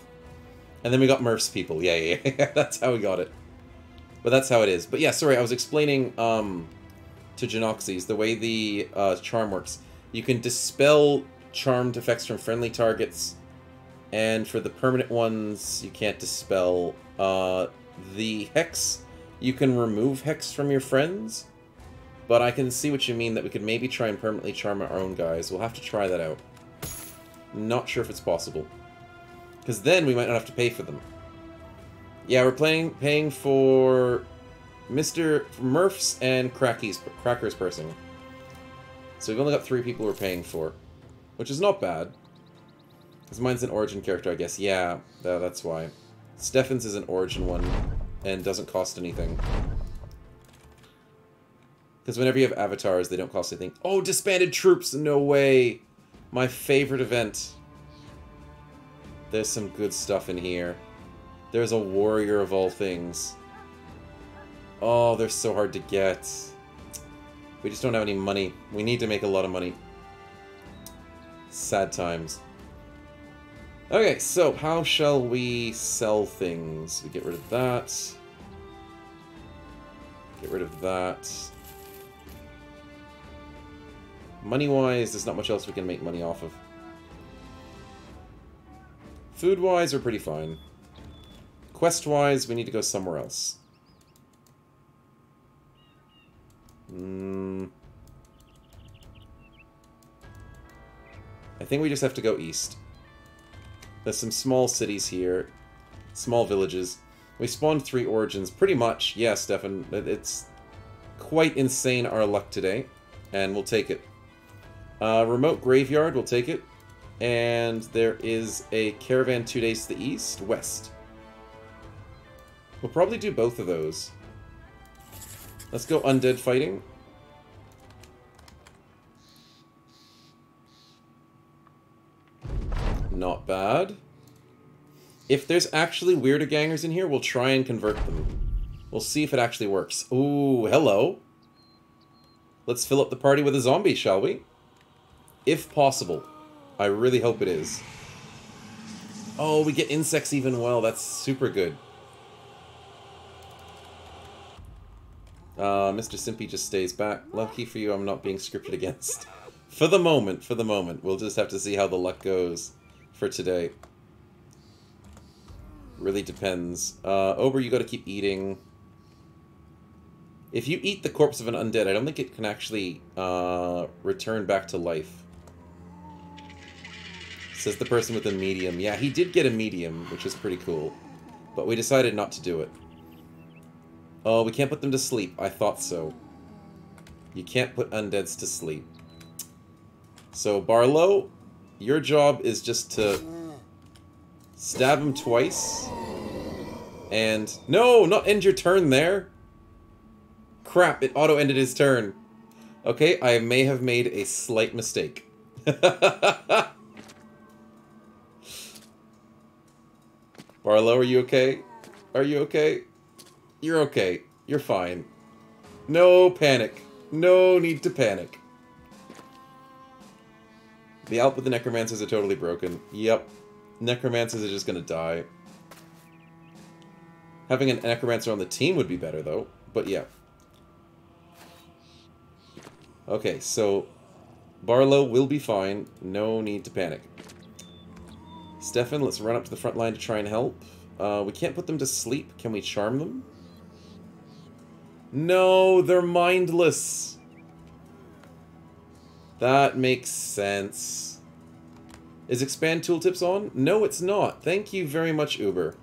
A: And then we got Murph's people. Yeah. That's how we got it. But that's how it is. But yeah, sorry, I was explaining... to Genoxys, the way the charm works. You can dispel charmed effects from friendly targets, and for the permanent ones, you can't dispel. The Hex, you can remove Hex from your friends, but I can see what you mean that we could maybe try and permanently charm our own guys. We'll have to try that out. Not sure if it's possible. Because then we might not have to pay for them. Yeah, we're paying for... Mr. Murph's and Cracker's person. So we've only got 3 people we're paying for. Which is not bad. Because mine's an Origin character, I guess. Yeah, that's why. Stefan's is an Origin one. And doesn't cost anything. Because whenever you have avatars, they don't cost anything. Oh, disbanded troops! No way! My favorite event. There's some good stuff in here. There's a warrior of all things. Oh, they're so hard to get. We just don't have any money. We need to make a lot of money. Sad times. Okay, so how shall we sell things? We get rid of that. Get rid of that. Money-wise, there's not much else we can make money off of. Food-wise, we're pretty fine. Quest-wise, we need to go somewhere else. I think we just have to go east. There's some small cities here. Small villages. We spawned 3 origins. Pretty much, yeah, Stefan. It's quite insane our luck today. And we'll take it. Remote graveyard, we'll take it. And there is a caravan 2 days to the east, west. We'll probably do both of those. Let's go undead fighting. Not bad. If there's actually weirder gangers in here, we'll try and convert them. We'll see if it actually works. Ooh, hello. Let's fill up the party with a zombie, shall we? If possible. I really hope it is. Oh, we get insects even well. That's super good. Mr. Simpy just stays back. Lucky for you, I'm not being scripted against. For the moment, for the moment. We'll just have to see how the luck goes for today. Really depends. Ober, you gotta keep eating. If you eat the corpse of an undead, I don't think it can actually return back to life. Says the person with a medium. Yeah, he did get a medium, which is pretty cool. But we decided not to do it. Oh, we can't put them to sleep. I thought so. You can't put undeads to sleep. So, Barlow, your job is just to stab him twice. And... No! Not end your turn there! Crap, it auto-ended his turn. Okay, I may have made a slight mistake. Barlow, are you okay? Are you okay? You're okay. You're fine. No panic. No need to panic. The Alp with the Necromancers are totally broken. Yep. Necromancers are just gonna die. Having a Necromancer on the team would be better, though. But yeah. Okay, so... Barlow will be fine. No need to panic. Stefan, let's run up to the front line to try and help. We can't put them to sleep. Can we charm them? No, they're mindless. That makes sense. Is Expand Tooltips on? No, it's not. Thank you very much, Uber.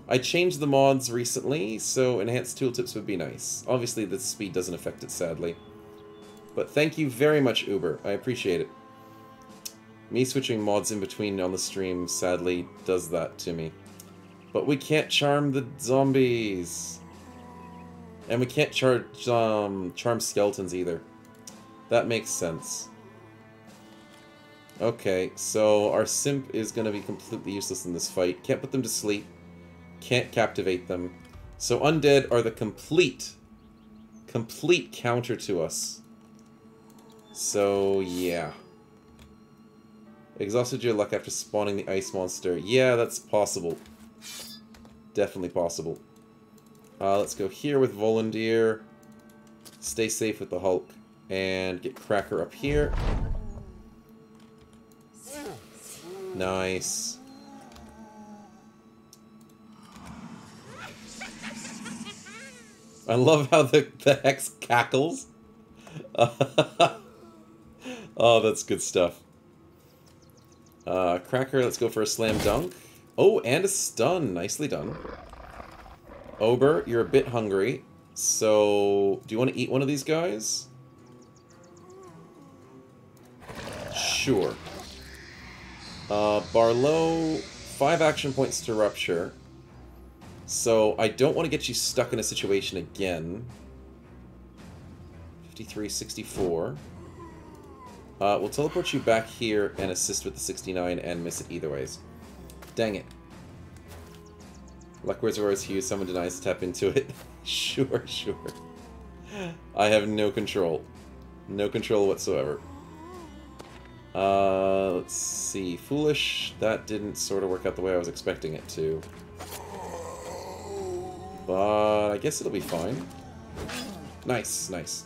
A: I changed the mods recently, so Enhanced Tooltips would be nice. Obviously, the speed doesn't affect it, sadly. But thank you very much, Uber. I appreciate it. Me switching mods in between on the stream, sadly, does that to me. But we can't charm the zombies. And we can't charm skeletons either. That makes sense. Okay, so our Simp is going to be completely useless in this fight. Can't put them to sleep. Can't captivate them. So undead are the complete counter to us. So, yeah. Exhausted your luck after spawning the ice monster. Yeah, that's possible. Definitely possible. Let's go here with Volandir. Stay safe with the Hulk. And get Cracker up here. Nice. I love how the Hex cackles. Oh, that's good stuff. Cracker, let's go for a slam dunk. Oh, and a stun. Nicely done. Ober, you're a bit hungry. So, do you want to eat one of these guys? Sure. Barlow, 5 action points to rupture. So, I don't want to get you stuck in a situation again. 53, 64. We'll teleport you back here and assist with the 69 and miss it either ways. Dang it. Luck Reservoirs Hughes, someone denies to tap into it. Sure, sure. I have no control. No control whatsoever. Let's see. Foolish. That didn't sort of work out the way I was expecting it to. But I guess it'll be fine. Nice, nice.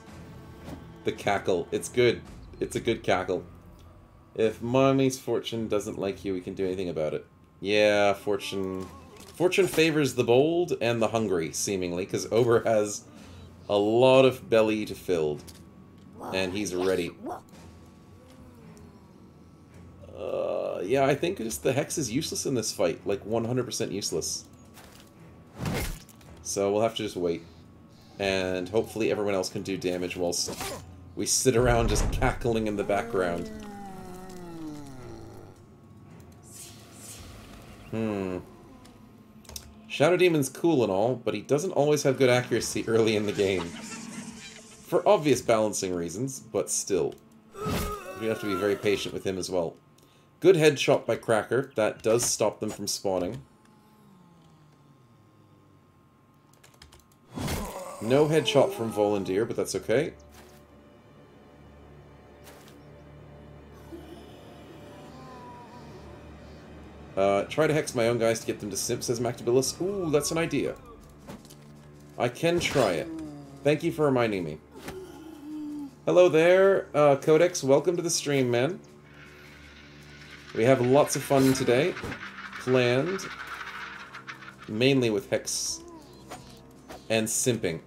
A: The cackle. It's good. It's a good cackle. If Mommy's fortune doesn't like you, we can do anything about it. Yeah, fortune favors the bold and the hungry, seemingly, because Ober has a lot of belly to fill. And he's ready. Yeah, I think just the Hex is useless in this fight. Like, 100% useless. So we'll have to just wait. And hopefully everyone else can do damage whilst we sit around just cackling in the background. Shadow Demon's cool and all, but he doesn't always have good accuracy early in the game. For obvious balancing reasons, but still. We have to be very patient with him as well. Good headshot by Cracker. That does stop them from spawning. No headshot from Volandir, but that's okay. Try to hex my own guys to get them to Simp, says Mactabilis. Ooh, that's an idea. I can try it. Thank you for reminding me. Hello there, Codex. Welcome to the stream, man. We have lots of fun today. Planned. Mainly with Hex and Simping.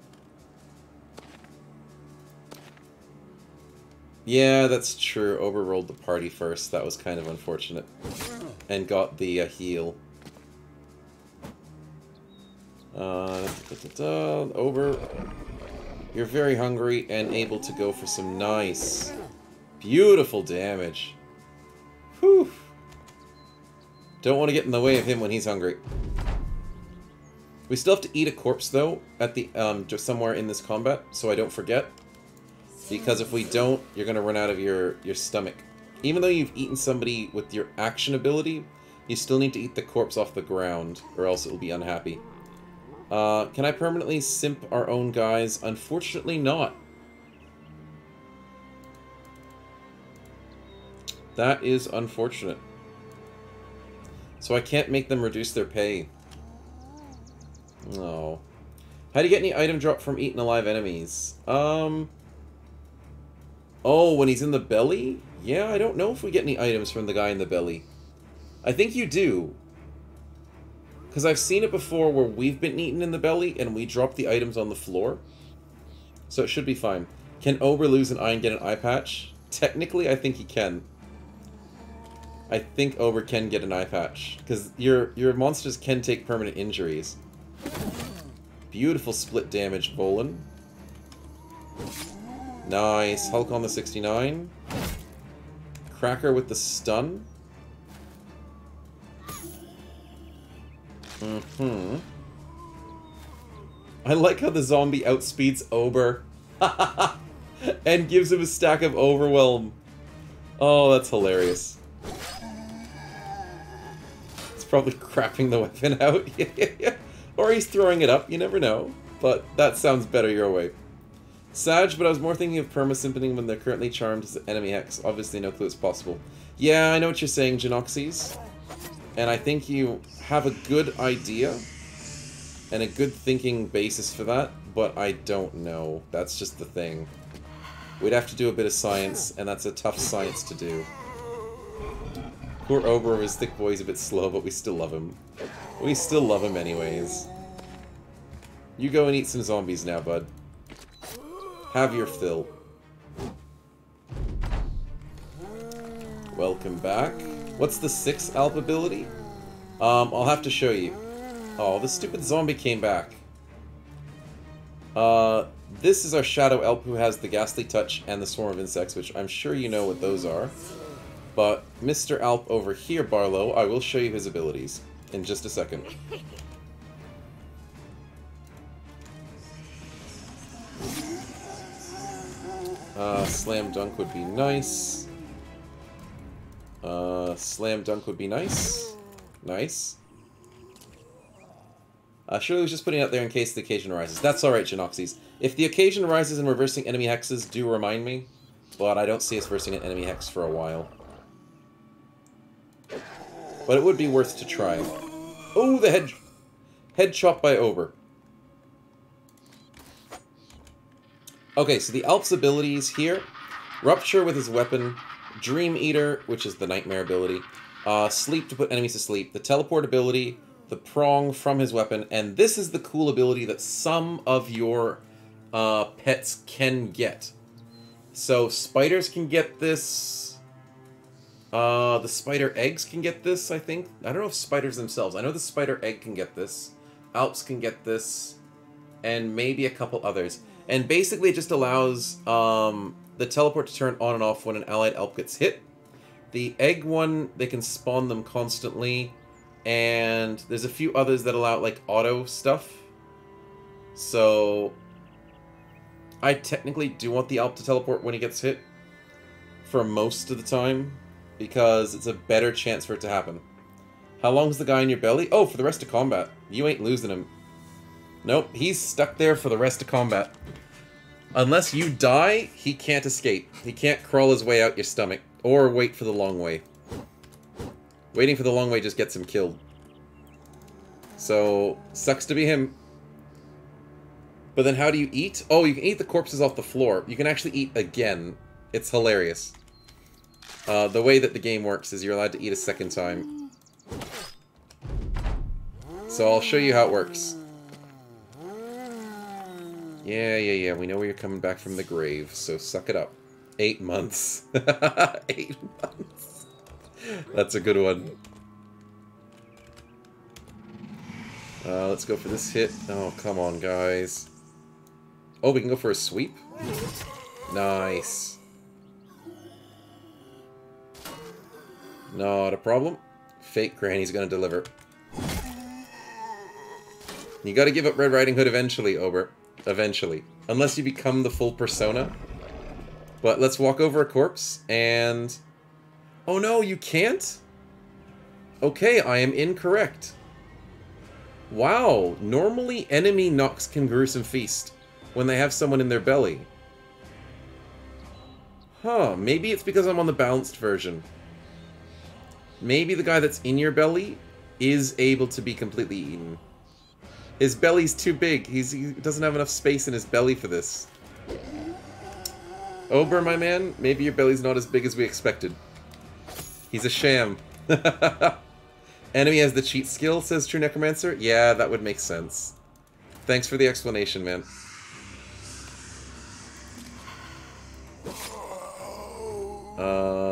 A: Yeah, that's true. Overrolled the party first. That was kind of unfortunate. And got the heal. Over. You're very hungry and able to go for some nice, beautiful damage. Whew. Don't want to get in the way of him when he's hungry. We still have to eat a corpse, though, at the just somewhere in this combat, so I don't forget. Because if we don't, you're going to run out of your stomach. Even though you've eaten somebody with your action ability, you still need to eat the corpse off the ground, or else it will be unhappy. Can I permanently simp our own guys? Unfortunately not. That is unfortunate. So I can't make them reduce their pay. No. How do you get any item drop from eating alive enemies? Oh, when he's in the belly? Yeah, I don't know if we get any items from the guy in the belly. I think you do. Because I've seen it before where we've been eaten in the belly and we drop the items on the floor. So it should be fine. Can Ober lose an eye and get an eye patch? Technically, I think he can. I think Ober can get an eye patch. Because your monsters can take permanent injuries. Beautiful split damage, Volan. Nice. Hulk on the 69. Cracker with the stun. I like how the zombie outspeeds Ober. And gives him a stack of Overwhelm. Oh, that's hilarious. It's probably crapping the weapon out. Or he's throwing it up, you never know. But that sounds better your way. Sag, but I was more thinking of perma-simping when they're currently charmed as enemy hex. Obviously no clue it's possible. Yeah, I know what you're saying, Genoxys. And I think you have a good idea and a good thinking basis for that, but I don't know. That's just the thing. We'd have to do a bit of science, and that's a tough science to do. Poor Ober, his thick boy's a bit slow, but we still love him. We still love him anyways. You go and eat some zombies now, bud. Have your fill. Welcome back. What's the 6th Alp ability? I'll have to show you. Oh, the stupid zombie came back. This is our Shadow Alp who has the Ghastly Touch and the Swarm of Insects, which I'm sure you know what those are. But Mr. Alp over here, Barlow, I will show you his abilities in just a second. Slam Dunk would be nice. Slam Dunk would be nice. Nice. Shirley was just putting it out there in case the occasion arises. That's alright, Genoxys. If the occasion arises and reversing enemy hexes, do remind me. But I don't see us reversing an enemy hex for a while. But it would be worth to try. Oh, the head chop by Ober. Okay, so the Alp's abilities here. Rupture with his weapon. Dream Eater, which is the Nightmare ability. Sleep to put enemies to sleep. The Teleport ability. The Prong from his weapon. And this is the cool ability that some of your pets can get. So spiders can get this. The spider eggs can get this, I think. I don't know if spiders themselves. I know the spider egg can get this. Alps can get this. And maybe a couple others. And basically it just allows the teleport to turn on and off when an allied Alp gets hit. The egg one, they can spawn them constantly. And there's a few others that allow, like, auto stuff. So I technically do want the Alp to teleport when he gets hit for most of the time, because it's a better chance for it to happen. How long's the guy in your belly? Oh, for the rest of combat. You ain't losing him. Nope, he's stuck there for the rest of combat. Unless you die, he can't escape. He can't crawl his way out your stomach, or wait for the long way. Waiting for the long way just gets him killed. So, sucks to be him. But then how do you eat? Oh, you can eat the corpses off the floor. You can actually eat again. It's hilarious. The way that the game works is you're allowed to eat a second time. So I'll show you how it works. Yeah, we know where you're coming back from the grave, so suck it up. 8 months. 8 months. That's a good one. Let's go for this hit. Oh, come on, guys. Oh, we can go for a sweep? Nice. Not a problem. Fake Granny's gonna deliver. You gotta give up Red Riding Hood eventually, Ober. Eventually. Unless you become the full persona. But let's walk over a corpse, and... Oh no, you can't? Okay, I am incorrect. Wow, normally enemy knocks can gruesome feast when they have someone in their belly. Huh, maybe it's because I'm on the balanced version. Maybe the guy that's in your belly is able to be completely eaten. His belly's too big. He doesn't have enough space in his belly for this. Ober, my man, maybe your belly's not as big as we expected. He's a sham. Enemy has the cheat skill, says True Necromancer. Yeah, that would make sense. Thanks for the explanation, man.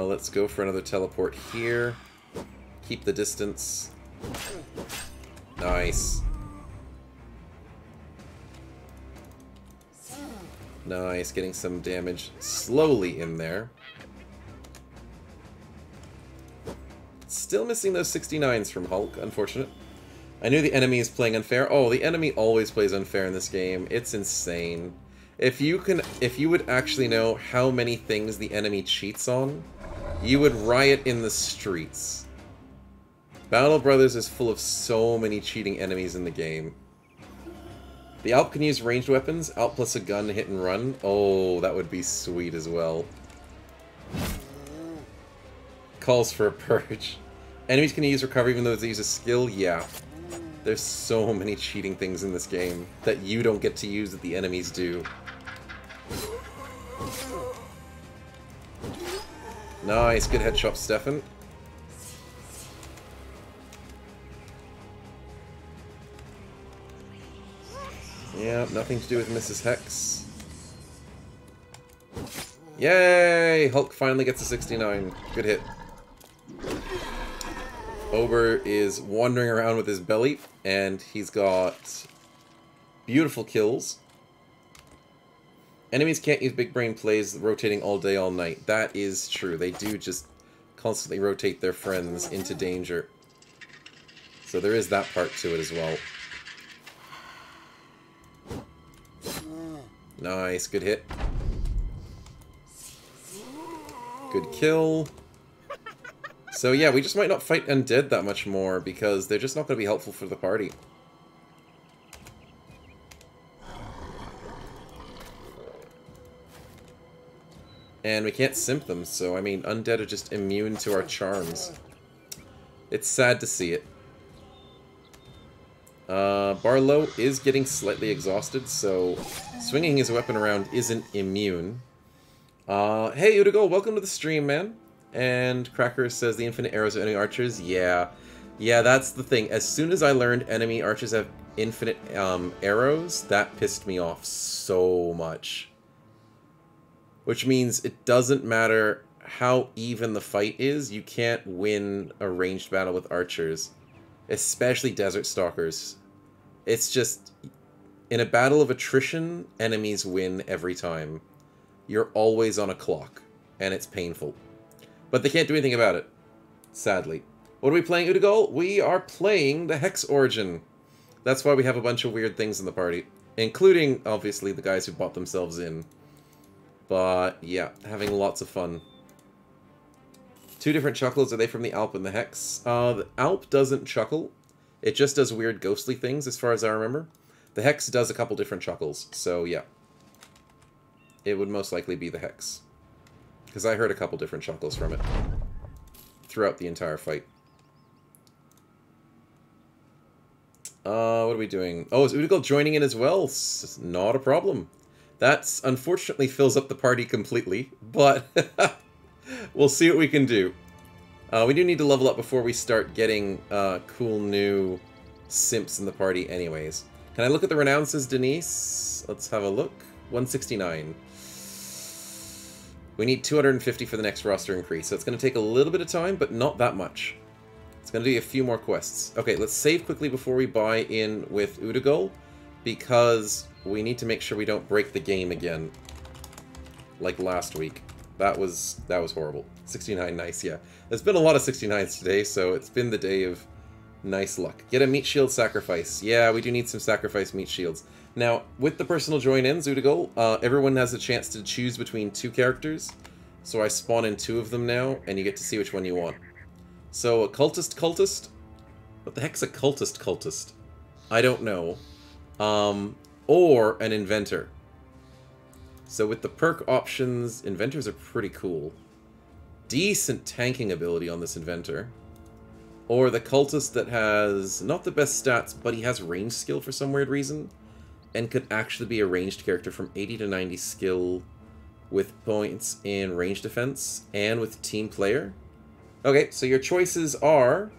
A: Let's go for another teleport here. Keep the distance. Nice. Nice, getting some damage slowly in there. Still missing those 69s from Hulk, unfortunate. I knew the enemy is playing unfair. Oh, the enemy always plays unfair in this game. It's insane. If you would actually know how many things the enemy cheats on, you would riot in the streets. Battle Brothers is full of so many cheating enemies in the game. The Alp can use ranged weapons, Alp plus a gun, hit and run. Oh, that would be sweet as well. Calls for a purge. Enemies can use recovery even though they use a skill? Yeah. There's so many cheating things in this game that you don't get to use that the enemies do. Nice, good headshot, Stefan. Yeah, nothing to do with Mrs. Hex. Yay! Hulk finally gets a 69. Good hit. Ober is wandering around with his belly, and he's got beautiful kills. Enemies can't use big brain plays rotating all day, all night. That is true. They do just constantly rotate their friends into danger. So there is that part to it as well. Nice, good hit. Good kill. So yeah, we just might not fight undead that much more, because they're just not going to be helpful for the party. And we can't simp them, so I mean, undead are just immune to our charms. It's sad to see it. Barlow is getting slightly exhausted, so swinging his weapon around isn't immune. Hey, Udigo, welcome to the stream, man. And Cracker says the infinite arrows are enemy archers. Yeah, that's the thing. As soon as I learned enemy archers have infinite arrows, that pissed me off so much. Which means it doesn't matter how even the fight is, you can't win a ranged battle with archers. Especially Desert Stalkers. It's just, in a battle of attrition, enemies win every time. You're always on a clock, and it's painful. But they can't do anything about it, sadly. What are we playing, Udagol? We are playing the Hex Origin. That's why we have a bunch of weird things in the party. Including, obviously, the guys who bought themselves in. But, yeah, having lots of fun. 2 different chuckles. Are they from the Alp and the Hex? The Alp doesn't chuckle. It just does weird ghostly things, as far as I remember. The Hex does a couple different chuckles, so yeah. It would most likely be the Hex. Because I heard a couple different chuckles from it. Throughout the entire fight. What are we doing? Oh, is Udagol joining in as well? Not a problem. That's unfortunately fills up the party completely, but we'll see what we can do. We do need to level up before we start getting cool new simps in the party anyways. Can I look at the renown, says Denise? Let's have a look. 169. We need 250 for the next roster increase, so it's going to take a little bit of time, but not that much. It's going to be a few more quests. Okay, let's save quickly before we buy in with Udagol, because we need to make sure we don't break the game again, like last week. That was horrible. 69, nice, yeah. There's been a lot of 69s today, so it's been the day of nice luck. Get a meat shield sacrifice. Yeah, we do need some sacrifice meat shields. Now, with the personal join-ins, Udagol, everyone has a chance to choose between 2 characters. So I spawn in 2 of them now, and you get to see which one you want. So, a cultist? What the heck's a cultist? I don't know. Or an inventor. So with the perk options, inventors are pretty cool. Decent tanking ability on this inventor. Or the cultist that has not the best stats, but he has range skill for some weird reason. And could actually be a ranged character from 80 to 90 skill with points in range defense and with team player. Okay, so your choices are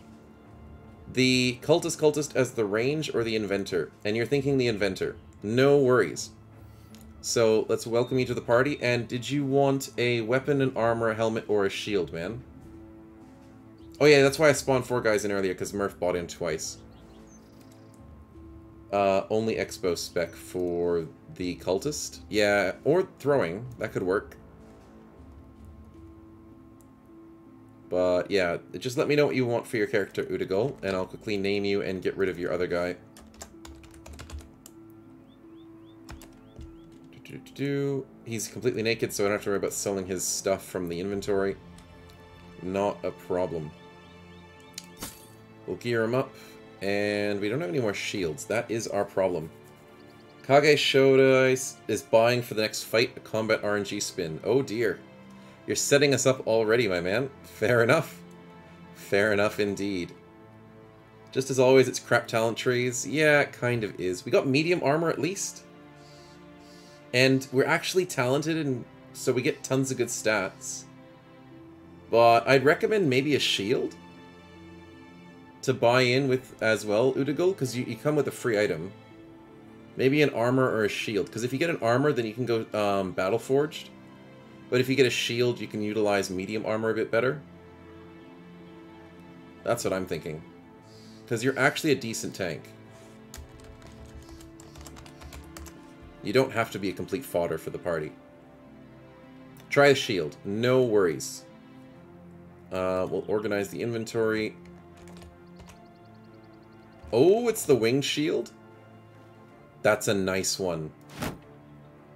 A: the cultist as the range or the inventor. And you're thinking the inventor. No worries. So let's welcome you to the party. And did you want a weapon, an armor, a helmet, or a shield, man? Oh yeah, that's why I spawned 4 guys in earlier, because Murph bought in twice. Only expo spec for the cultist. Yeah, or throwing. That could work. But yeah, just let me know what you want for your character, Udagol, and I'll quickly name you and get rid of your other guy. He's completely naked, so I don't have to worry about selling his stuff from the inventory. Not a problem. We'll gear him up. And we don't have any more shields. That is our problem. Kage Shoda is buying for the next fight a combat RNG spin. Oh dear. You're setting us up already, my man. Fair enough. Fair enough indeed. Just as always, it's crap talent trees. Yeah, it kind of is. We got medium armor at least. And we're actually talented, and so we get tons of good stats. But I'd recommend maybe a shield to buy in with as well, Udagol, because you come with a free item. Maybe an armor or a shield, because if you get an armor, then you can go Battle Forged. But if you get a shield, you can utilize medium armor a bit better. That's what I'm thinking. Because you're actually a decent tank. You don't have to be a complete fodder for the party. Try a shield. No worries. We'll organize the inventory. Oh, it's the winged shield? That's a nice one.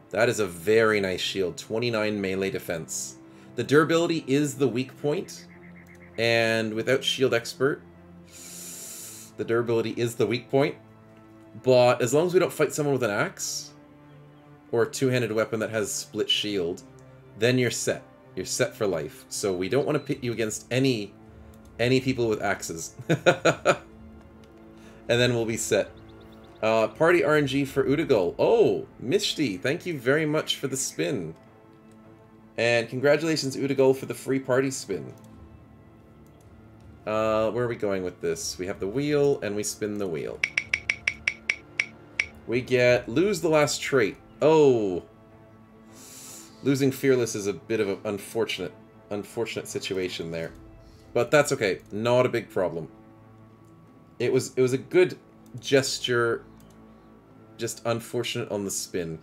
A: That is a very nice shield. 29 melee defense. The durability is the weak point. And without shield expert, the durability is the weak point. But as long as we don't fight someone with an axe, or a two-handed weapon that has split shield, then you're set. You're set for life. So we don't want to pit you against any people with axes. And then we'll be set. Party RNG for Udagol. Oh, Mishti, thank you very much for the spin. And congratulations, Udagol, for the free party spin. Where are we going with this? We have the wheel, and we spin the wheel. We get lose the last trait. Oh. Losing Fearless is a bit of an unfortunate situation there. But that's okay. Not a big problem. It was a good gesture, just unfortunate on the spin.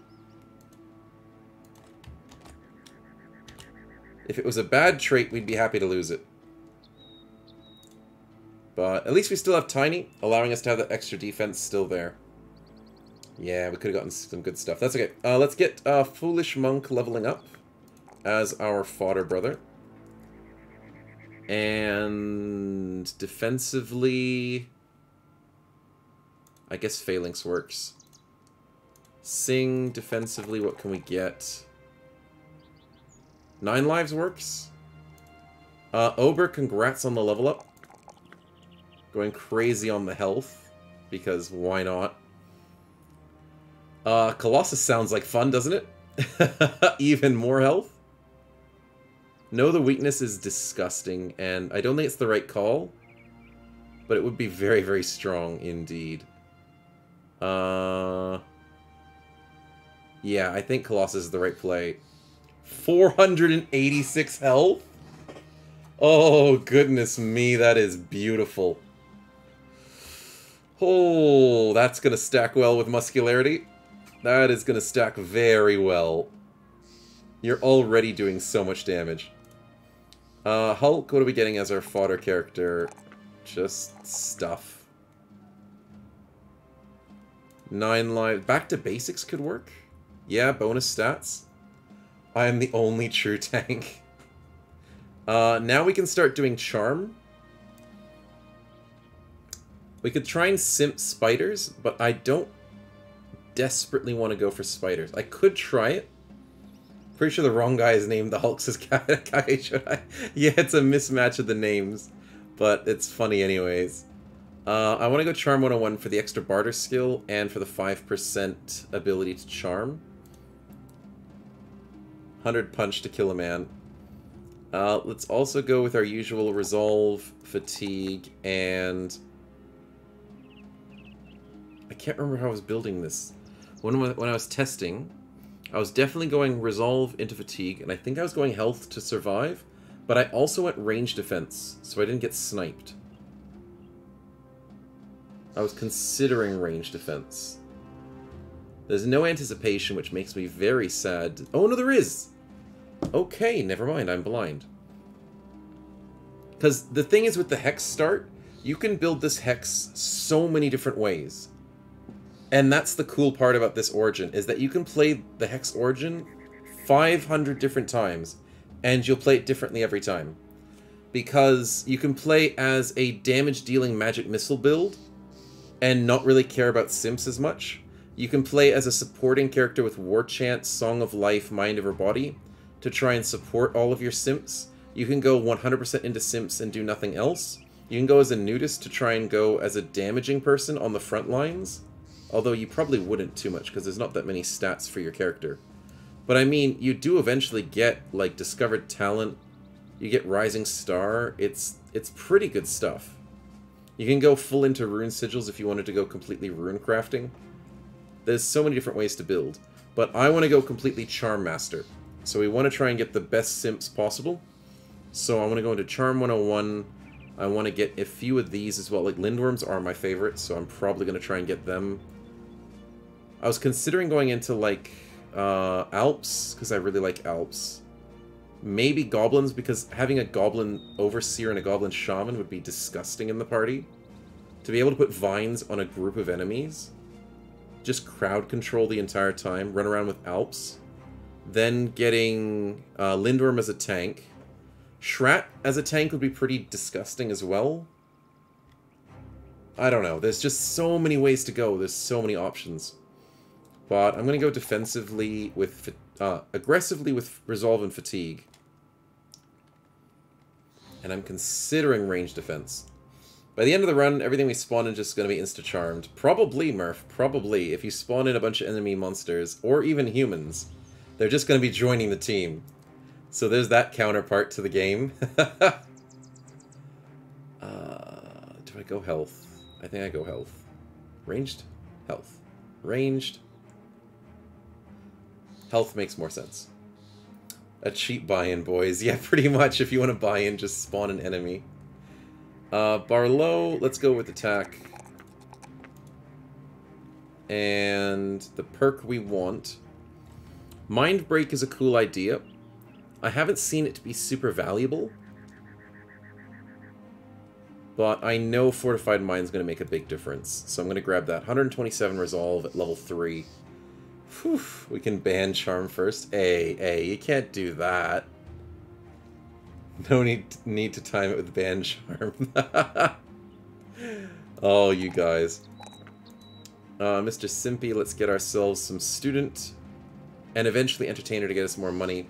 A: If it was a bad trait, we'd be happy to lose it. But at least we still have Tiny, allowing us to have that extra defense still there. Yeah, we could have gotten some good stuff. That's okay. Let's get Foolish Monk leveling up as our fodder brother. And defensively, I guess Phalanx works. Sing defensively, what can we get? 9 lives works. Ober, congrats on the level up. Going crazy on the health, because why not? Colossus sounds like fun, doesn't it? Even more health. Know the weakness is disgusting, and I don't think it's the right call, but it would be very, very strong indeed. Yeah, I think Colossus is the right play. 486 health? Oh, goodness me, that is beautiful. Oh, that's going to stack well with muscularity. That is going to stack very well. You're already doing so much damage. Hulk, what are we getting as our fodder character? Just stuff. 9 lives. Back to basics could work. Yeah, bonus stats. I am the only true tank. Now we can start doing charm. We could try and simp spiders, but I don't desperately want to go for spiders. I could try it. Pretty sure the wrong guy is named the Hulk's as Kage, should I? Yeah, it's a mismatch of the names, but it's funny anyways. I want to go Charm 101 for the extra barter skill and for the 5% ability to charm. 100 punch to kill a man. Let's also go with our usual Resolve, Fatigue, and... I can't remember how I was building this. When I was testing, I was definitely going Resolve into Fatigue, and I think I was going Health to survive, but I also went Range Defense, so I didn't get sniped. I was considering Range Defense. There's no anticipation, which makes me very sad. Oh, no, there is! Okay, never mind, I'm blind. Because the thing is with the Hex start, you can build this Hex so many different ways. And that's the cool part about this origin, is that you can play the Hex origin 500 different times, and you'll play it differently every time. Because you can play as a damage-dealing magic missile build, and not really care about simps as much. You can play as a supporting character with War Chant, Song of Life, Mind Over Body, to try and support all of your simps. You can go 100% into simps and do nothing else. You can go as a nudist to try and go as a damaging person on the front lines. Although you probably wouldn't too much, because there's not that many stats for your character. But I mean, you do eventually get, like, Discovered Talent. You get Rising Star. It's pretty good stuff. You can go full into Rune Sigils if you wanted to go completely rune crafting. There's so many different ways to build. But I want to go completely Charm Master. So we want to try and get the best simps possible. So I want to go into Charm 101. I want to get a few of these as well. Like, Lindworms are my favorite, so I'm probably going to try and get them. I was considering going into, like, Alps, because I really like Alps. Maybe Goblins, because having a Goblin Overseer and a Goblin Shaman would be disgusting in the party. To be able to put vines on a group of enemies, just crowd control the entire time, run around with Alps. Then getting Lindworm as a tank. Shrat as a tank would be pretty disgusting as well. I don't know. There's just so many ways to go. There's so many options. But I'm going to go defensively with... aggressively with Resolve and Fatigue. And I'm considering range defense. By the end of the run, everything we spawn in is just going to be insta-charmed. Probably, Murph. Probably. If you spawn in a bunch of enemy monsters, or even humans, they're just going to be joining the team. So there's that counterpart to the game. Do I go health? I think I go health. Ranged? Health. Ranged. Health makes more sense. A cheap buy-in, boys. Yeah, pretty much. If you want to buy in, just spawn an enemy. Barlow, let's go with attack. And the perk we want. Mind Break is a cool idea. I haven't seen it to be super valuable. But I know Fortified Mind's going to make a big difference. So I'm going to grab that. 127 Resolve at level 3. Whew, we can ban Charm first. Hey, you can't do that. No need to time it with ban Charm. Oh, you guys. Mr. Simpy, let's get ourselves some Student. And eventually Entertainer to get us more money.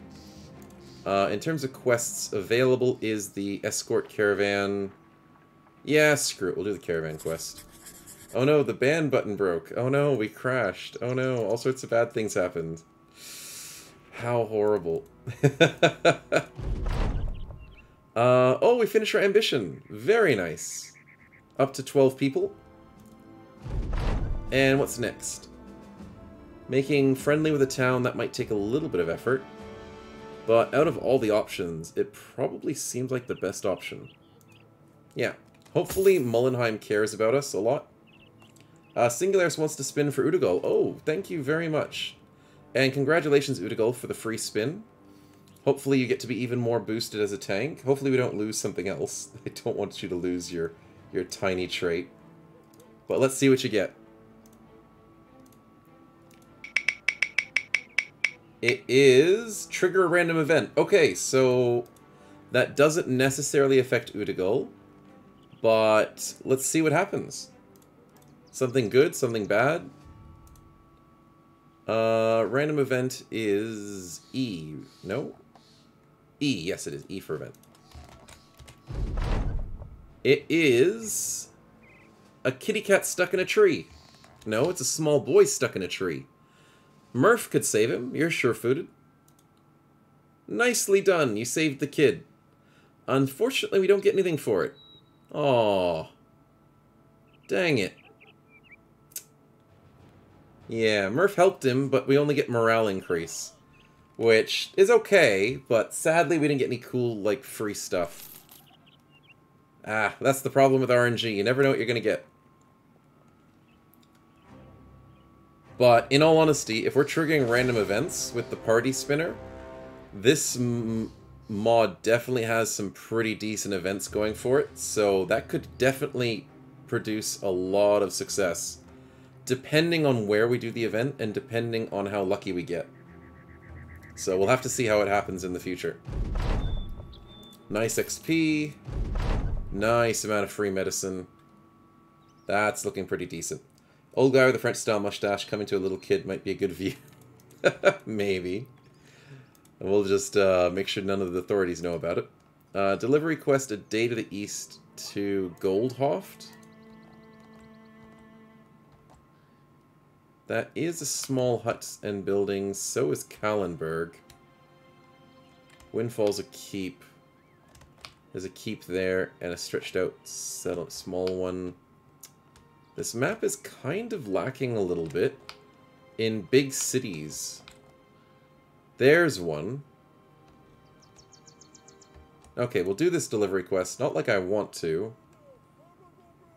A: In terms of quests, available is the Escort Caravan. Yeah, screw it. We'll do the Caravan quest. Oh no, the ban button broke. Oh no, we crashed. Oh no, all sorts of bad things happened. How horrible. Oh, we finished our ambition. Very nice. Up to 12 people. And what's next? Making friendly with a town, that might take a little bit of effort. But out of all the options, it probably seems like the best option. Yeah. Hopefully Mullenheim cares about us a lot. Singularis wants to spin for Udagal. Oh, thank you very much. And congratulations, Udagal, for the free spin. Hopefully you get to be even more boosted as a tank. Hopefully we don't lose something else. I don't want you to lose your tiny trait. But let's see what you get. It is trigger a random event. Okay, so that doesn't necessarily affect Udagal, but let's see what happens. Something good, something bad. Random event is E. No? E, yes it is. E for event. It is a kitty cat stuck in a tree. No, it's a small boy stuck in a tree. Murph could save him. You're sure-footed. Nicely done. You saved the kid. Unfortunately, we don't get anything for it. Aww. Dang it. Yeah, Murph helped him, but we only get morale increase. Which is okay, but sadly we didn't get any cool, like, free stuff. Ah, that's the problem with RNG. You never know what you're gonna get. But, in all honesty, if we're triggering random events with the party spinner, this mod definitely has some pretty decent events going for it, so that could definitely produce a lot of success, depending on where we do the event and depending on how lucky we get. So we'll have to see how it happens in the future. Nice XP. Nice amount of free medicine. That's looking pretty decent. Old guy with a French-style mustache coming to a little kid might be a good view. Maybe. And we'll just make sure none of the authorities know about it. Delivery quest a day to the east to Goldhoft. That is a small hut and building. So is Kallenberg. Windfall's a keep. There's a keep there and a stretched out small one. This map is kind of lacking a little bit in big cities. There's one. Okay, we'll do this delivery quest. Not like I want to,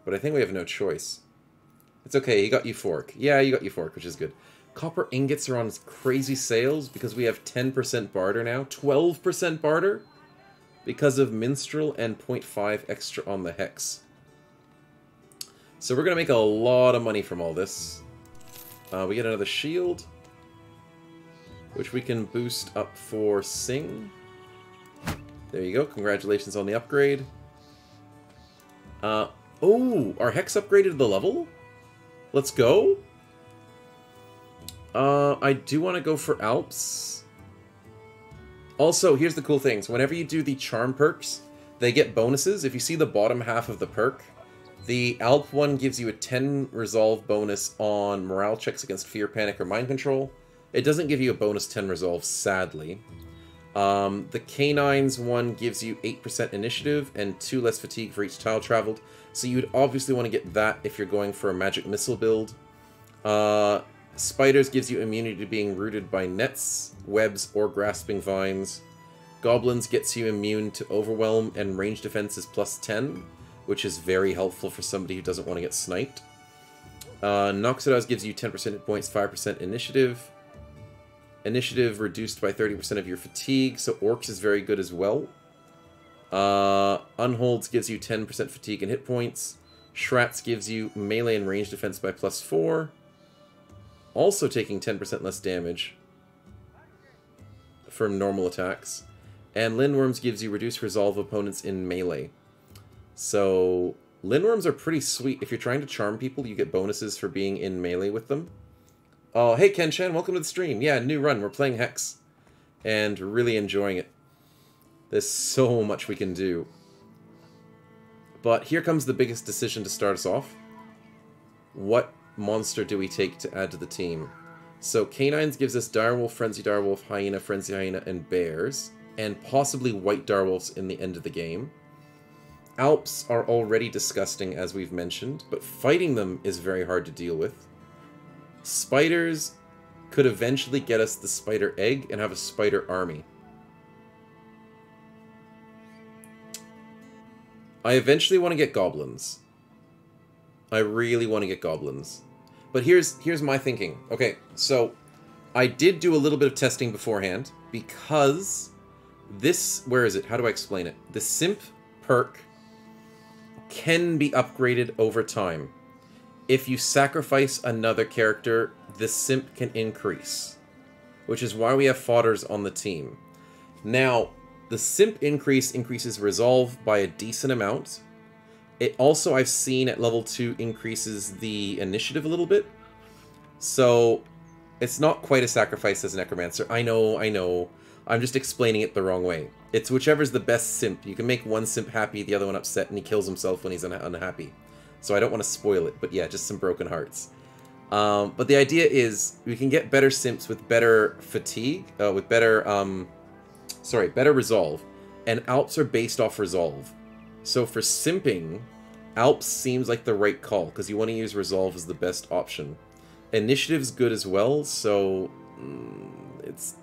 A: but I think we have no choice. It's okay, you got euphoric. Yeah, you got euphoric, which is good. Copper ingots are on crazy sales because we have 10% barter now. 12% barter because of Minstrel and 0.5 extra on the Hex. So we're going to make a lot of money from all this. We get another shield, which we can boost up for Sing. There you go. Congratulations on the upgrade. Oh, our Hex upgraded the level? Let's go. I do want to go for Alps. Also, here's the cool things. Whenever you do the charm perks, they get bonuses. If you see the bottom half of the perk, the Alp one gives you a 10 resolve bonus on morale checks against fear, panic, or mind control. It doesn't give you a bonus 10 resolve, sadly. The Canines one gives you 8% initiative and 2 less fatigue for each tile traveled. So you'd obviously want to get that if you're going for a magic missile build. Spiders gives you immunity to being rooted by nets, webs, or grasping vines. Goblins gets you immune to overwhelm and range defenses plus 10, which is very helpful for somebody who doesn't want to get sniped. Noxodons gives you 10% hit points, 5% initiative. Initiative reduced by 30% of your fatigue, so Orcs is very good as well. Unholds gives you 10% fatigue and hit points. Shrats gives you melee and range defense by +4. Also taking 10% less damage from normal attacks. And Lindworms gives you reduced resolve opponents in melee. So, Lindworms are pretty sweet. If you're trying to charm people, you get bonuses for being in melee with them. Oh, hey Ken-chan, welcome to the stream. Yeah, new run. We're playing Hex. And really enjoying it. There's so much we can do. But here comes the biggest decision to start us off. What monster do we take to add to the team? So Canines gives us Direwolf, Frenzy Direwolf, Hyena, Frenzy Hyena, and Bears. And possibly White Direwolves in the end of the game. Alps are already disgusting, as we've mentioned, but fighting them is very hard to deal with. Spiders could eventually get us the spider egg and have a spider army. I eventually want to get goblins. I really want to get goblins. But here's my thinking. Okay, so I did do a little bit of testing beforehand because this, where is it? How do I explain it? The Simp perk can be upgraded over time. If you sacrifice another character, the Simp can increase, which is why we have fodders on the team. Now, the Simp increases resolve by a decent amount. It also, I've seen at level 2, increases the initiative a little bit. So, it's not quite a sacrifice as a Necromancer. I know. I'm just explaining it the wrong way. It's whichever's the best Simp. You can make one Simp happy, the other one upset, and he kills himself when he's unhappy. So I don't want to spoil it, but yeah, just some broken hearts. But the idea is, we can get better Simps with better fatigue, with better, better resolve. And Alps are based off resolve. So for Simping, Alps seems like the right call, because you want to use resolve as the best option. Initiative's good as well, so it's...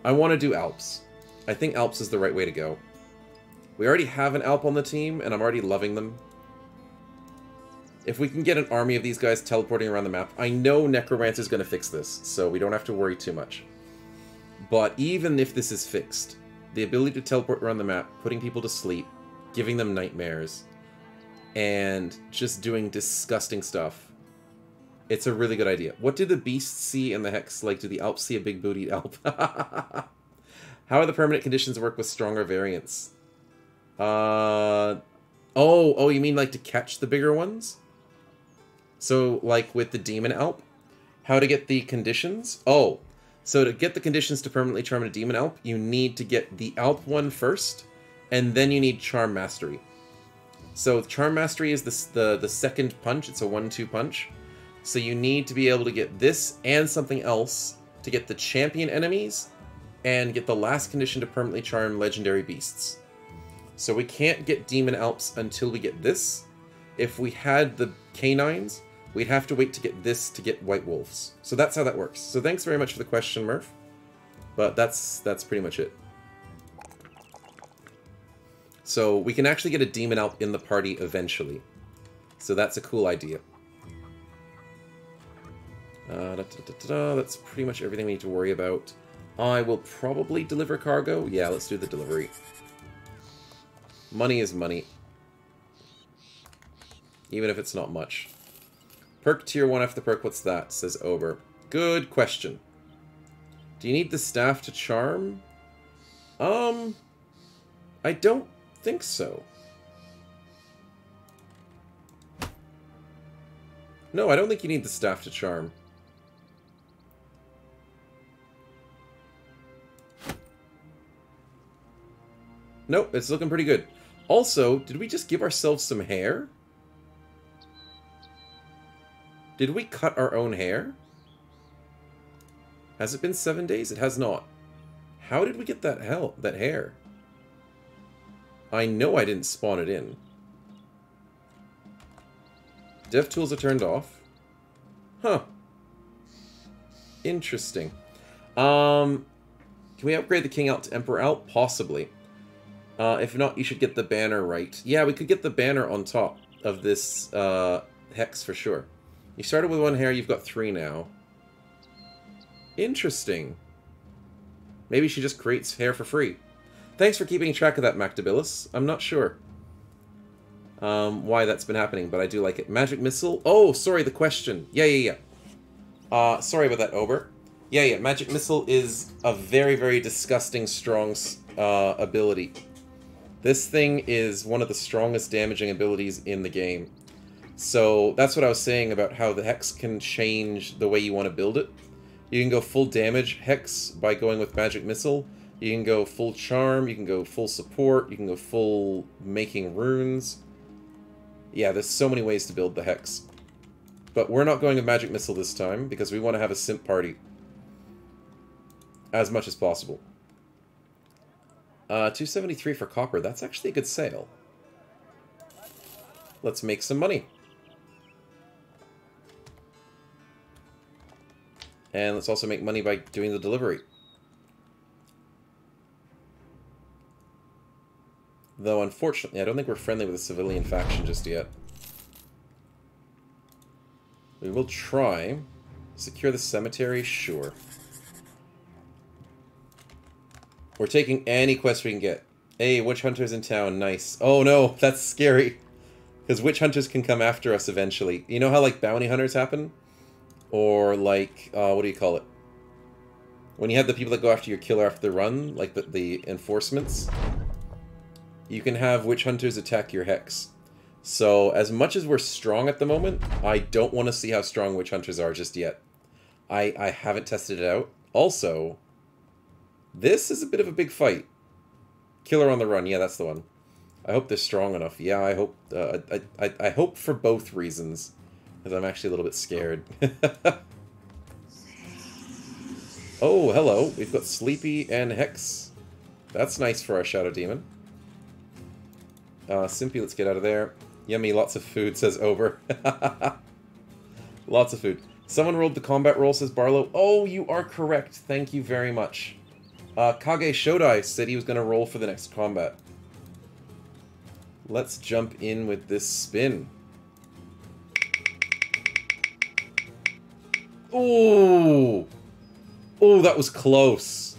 A: I want to do Alps. I think Alps is the right way to go. We already have an Alp on the team, and I'm already loving them. If we can get an army of these guys teleporting around the map, I know Necromancer's going to fix this, so we don't have to worry too much. But even if this is fixed, the ability to teleport around the map, putting people to sleep, giving them nightmares, and just doing disgusting stuff, it's a really good idea. What do the beasts see in the Hex? Like, do the Alps see a big-bootied Alp? How are the permanent conditions work with stronger variants? Oh, you mean like to catch the bigger ones? So, like with the Demon Alp? How to get the conditions? Oh, so to get the conditions to permanently charm a Demon Alp, you need to get the Alp one first, and then you need Charm Mastery. So Charm Mastery is the second punch. It's a 1-2 punch. So you need to be able to get this and something else to get the champion enemies and get the last condition to permanently charm legendary beasts. So we can't get Demon Alps until we get this. If we had the canines, we'd have to wait to get this to get White Wolves. So that's how that works. So thanks very much for the question, Murph. But that's pretty much it. So we can actually get a Demon Alp in the party eventually. So that's a cool idea. That's pretty much everything we need to worry about. I will probably deliver cargo. Yeah, let's do the delivery. Money is money. Even if it's not much. Perk tier 1 after the perk, what's that? Says Ober. Good question. Do you need the staff to charm? I don't think so. No, I don't think you need the staff to charm. Nope, it's looking pretty good. Also, did we just give ourselves some hair? Did we cut our own hair? Has it been 7 days? It has not. How did we get that hair? I know I didn't spawn it in. Dev tools are turned off. Huh. Interesting. Can we upgrade the King Alp to Emperor Alp? Possibly. If not, you should get the banner right. Yeah, we could get the banner on top of this Hex for sure. You started with 1 hair, you've got 3 now. Interesting. Maybe she just creates hair for free. Thanks for keeping track of that, Mactabilis. I'm not sure why that's been happening, but I do like it. Magic Missile? Oh, sorry, the question. Yeah. Sorry about that, Ober. Yeah, Magic Missile is a very, very disgusting strong ability. This thing is one of the strongest damaging abilities in the game. So that's what I was saying about how the Hex can change the way you want to build it. You can go full damage Hex by going with Magic Missile. You can go full charm, you can go full support, you can go full making runes. Yeah, there's so many ways to build the Hex. But we're not going with Magic Missile this time, because we want to have a simp party. As much as possible. 273 for copper, that's actually a good sale. Let's make some money. And let's also make money by doing the delivery. Though, unfortunately, I don't think we're friendly with the civilian faction just yet. We will try. Secure the cemetery? Sure. We're taking any quest we can get. Hey, witch hunters in town. Nice. Oh no, that's scary. Because witch hunters can come after us eventually. You know how, like, bounty hunters happen? Or, like, what do you call it? When you have the people that go after your killer after the run, like the enforcements, you can have witch hunters attack your Hex. So, as much as we're strong at the moment, I don't want to see how strong witch hunters are just yet. I haven't tested it out. Also, this is a bit of a big fight. Killer on the run, yeah, that's the one. I hope they're strong enough. Yeah, I hope. I hope for both reasons, because I'm actually a little bit scared. Oh, hello. We've got Sleepy and Hex. That's nice for our Shadow Demon. Simpy, let's get out of there. Yummy, lots of food, says Ober. Lots of food. Someone rolled the combat roll, says Barlow. Oh, you are correct. Thank you very much. Kage Shodai said he was going to roll for the next combat. Let's jump in with this spin. Ooh! Oh, that was close.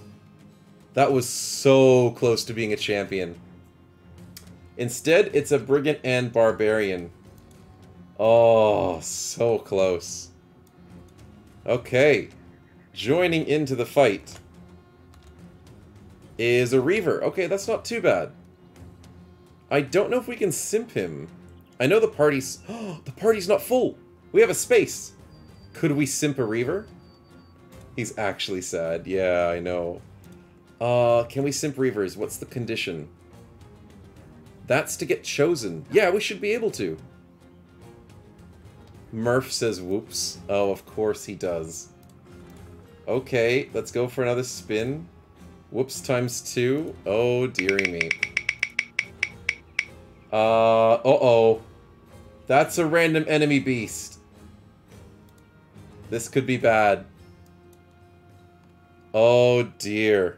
A: That was so close to being a champion. Instead, it's a Brigand and Barbarian. Oh, so close. Okay. Joining into the fight is a Reaver. Okay, that's not too bad. I don't know if we can simp him. I know the party's... Oh, the party's not full. We have a space. Could we simp a Reaver? He's actually sad. Yeah, I know. Can we simp Reavers? What's the condition? That's to get chosen. Yeah, we should be able to. Murph says whoops. Oh, of course he does. Okay, let's go for another spin. Whoops times 2. Oh, dearie me. Uh-oh. That's a random enemy beast. This could be bad. Oh, dear.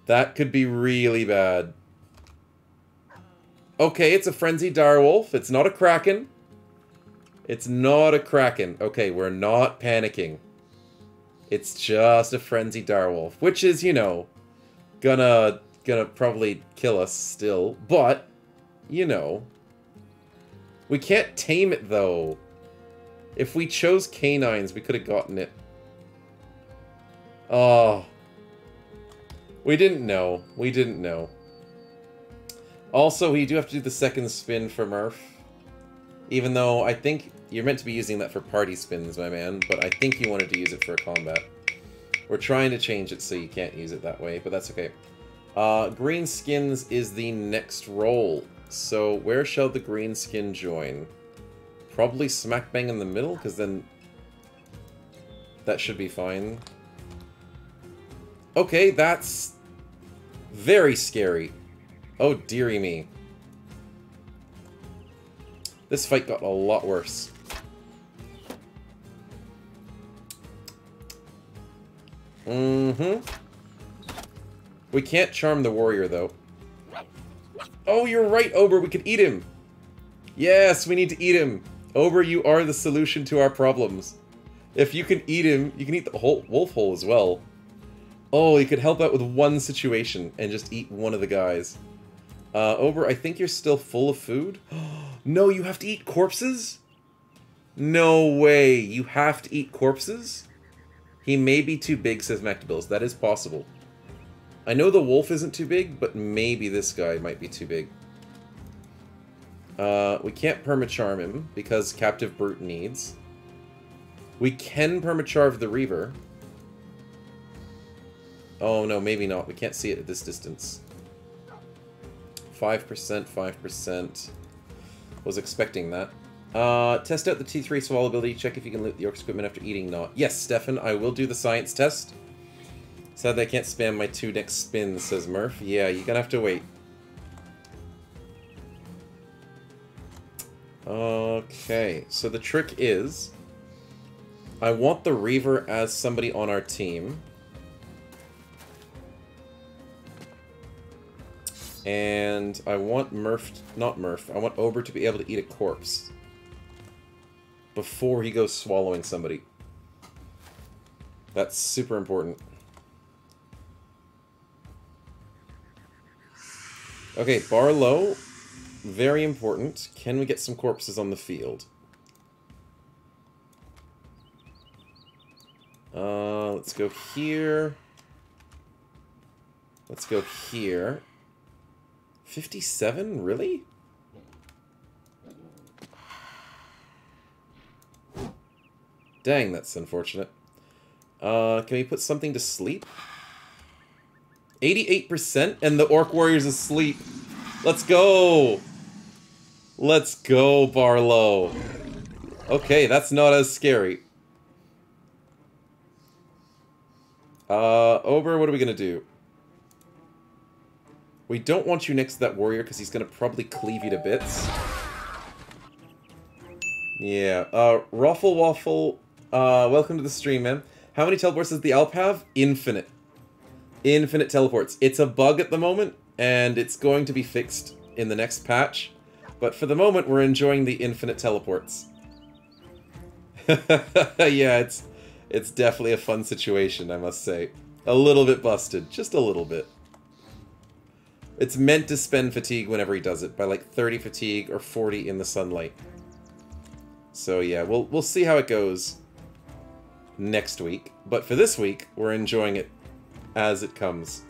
A: That could be really bad. Okay, it's a frenzied direwolf. It's not a kraken. It's not a kraken. Okay, we're not panicking. It's just a frenzied direwolf, which is, you know, gonna probably kill us still, but, you know. We can't tame it, though. If we chose canines, we could have gotten it. Oh. We didn't know. We didn't know. Also, we do have to do the second spin for Murph. Even though I think you're meant to be using that for party spins, my man, but I think you wanted to use it for combat. We're trying to change it so you can't use it that way, but that's okay. Green skins is the next role. So where shall the green skin join? Probably smack bang in the middle, because then that should be fine. Okay, that's very scary. Oh, dearie me. This fight got a lot worse. Mm-hmm. We can't charm the warrior, though. Oh, you're right, Ober. We could eat him. Yes, we need to eat him. Ober, you are the solution to our problems. If you can eat him, you can eat the whole wolf hole as well. Oh, you could help out with one situation and just eat one of the guys. Ober, I think you're still full of food. No, you have to eat corpses? No way. You have to eat corpses? He may be too big, says Mactabills. That is possible. I know the wolf isn't too big, but maybe this guy might be too big. We can't permacharm him because Captive Brute needs. We can permacharve the Reaver. Oh no, maybe not. We can't see it at this distance. 5%, 5%. Was expecting that. Test out the T3 swallowability. Check if you can loot the Orc's equipment after eating not. Yes, Stefan, I will do the science test. Sadly, I can't spam my 2 next spins, says Murph. Yeah, you're gonna have to wait. Okay, so the trick is... I want the Reaver as somebody on our team. And I want not Murph, I want Ober to be able to eat a corpse. Before he goes swallowing somebody. That's super important. Okay, bar low. Very important. Can we get some corpses on the field? Let's go here. Let's go here. 57? Really? Dang, that's unfortunate. Can we put something to sleep? 88% and the Orc Warrior's asleep. Let's go! Let's go, Barlow. Okay, that's not as scary. Ober, what are we gonna do? We don't want you next to that warrior because he's gonna probably cleave you to bits. Yeah, Ruffle Waffle, welcome to the stream, man. How many teleports does the Alp have? Infinite. Infinite teleports. It's a bug at the moment, and it's going to be fixed in the next patch. But for the moment, we're enjoying the infinite teleports. Yeah, it's definitely a fun situation, I must say. A little bit busted. Just a little bit. It's meant to spend fatigue whenever he does it, by like 30 fatigue or 40 in the sunlight. So yeah, we'll see how it goes next week. But for this week, we're enjoying it as it comes.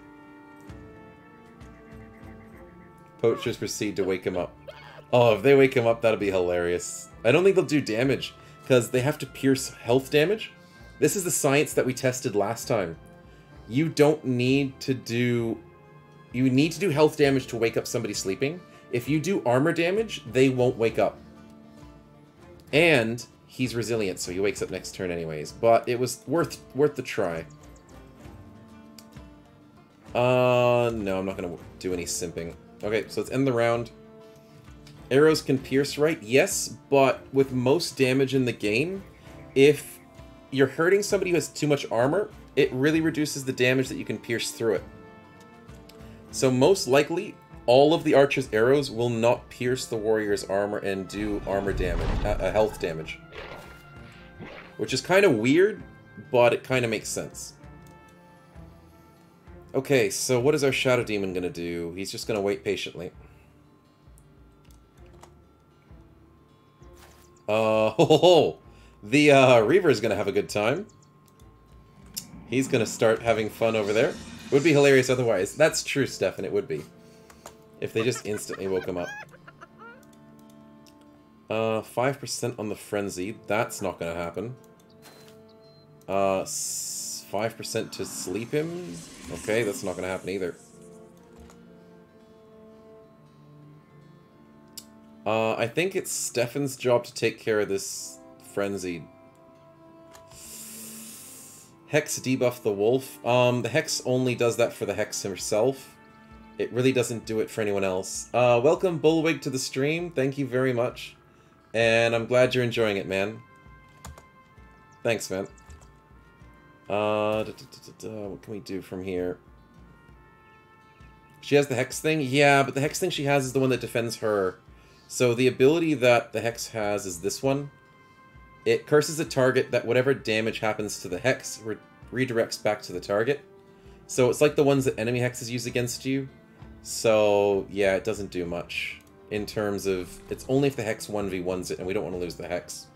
A: Poachers proceed to wake him up. Oh, if they wake him up, that'll be hilarious. I don't think they'll do damage, because they have to pierce health damage. This is the science that we tested last time. You don't need to do... You need to do health damage to wake up somebody sleeping. If you do armor damage, they won't wake up. And he's resilient, so he wakes up next turn anyways. But it was worth the try. No, I'm not going to do any simping. Okay, so let's end the round. Arrows can pierce, right? Yes, but with most damage in the game, if you're hurting somebody who has too much armor, it really reduces the damage that you can pierce through it. So most likely, all of the archer's arrows will not pierce the warrior's armor and do armor damage, health damage. Which is kind of weird, but it kind of makes sense. Okay, so what is our Shadow Demon going to do? He's just going to wait patiently. The Reaver is going to have a good time. He's going to start having fun over there. It would be hilarious otherwise. That's true, Stefan, it would be. If they just instantly woke him up. 5% on the Frenzy. That's not going to happen. 5% to sleep him. Okay, that's not going to happen either. I think it's Stefan's job to take care of this Frenzied. Hex debuff the wolf. The Hex only does that for the Hex himself. It really doesn't do it for anyone else. Welcome, Bullwig, to the stream. Thank you very much. And I'm glad you're enjoying it, man. Thanks, man. What can we do from here? She has the Hex thing? Yeah, but the Hex thing she has is the one that defends her. So the ability that the Hex has is this one. It curses a target that whatever damage happens to the Hex redirects back to the target. So it's like the ones that enemy Hexes use against you. So, yeah, it doesn't do much. In terms of... It's only if the Hex 1v1s it, and we don't want to lose the Hex.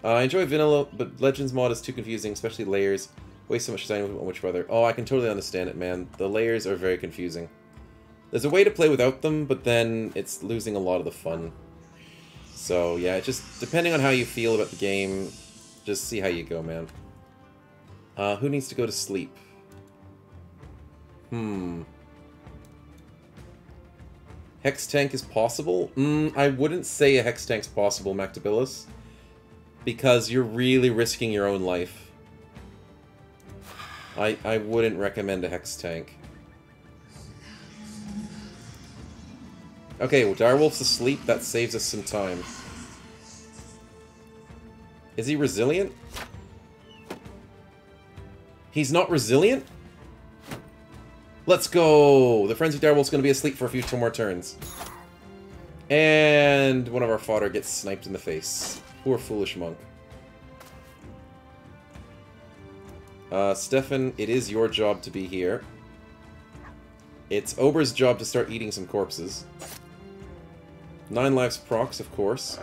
A: I enjoy Vanilla, but Legends mod is too confusing, especially layers. Waste so much time with which brother. Oh, I can totally understand it, man. The layers are very confusing. There's a way to play without them, but then it's losing a lot of the fun. So, yeah, just depending on how you feel about the game, just see how you go, man. Who needs to go to sleep? Hex tank is possible? I wouldn't say a Hex tank's possible, Mactabilis. Because you're really risking your own life. I wouldn't recommend a Hex tank. Okay, well, Direwolf's asleep. That saves us some time. Is he resilient? He's not resilient? Let's go! The Frenzy Direwolf's going to be asleep for a few more turns. And one of our fodder gets sniped in the face. Poor foolish monk. Stefan, it is your job to be here. It's Ober's job to start eating some corpses. 9 lives procs, of course.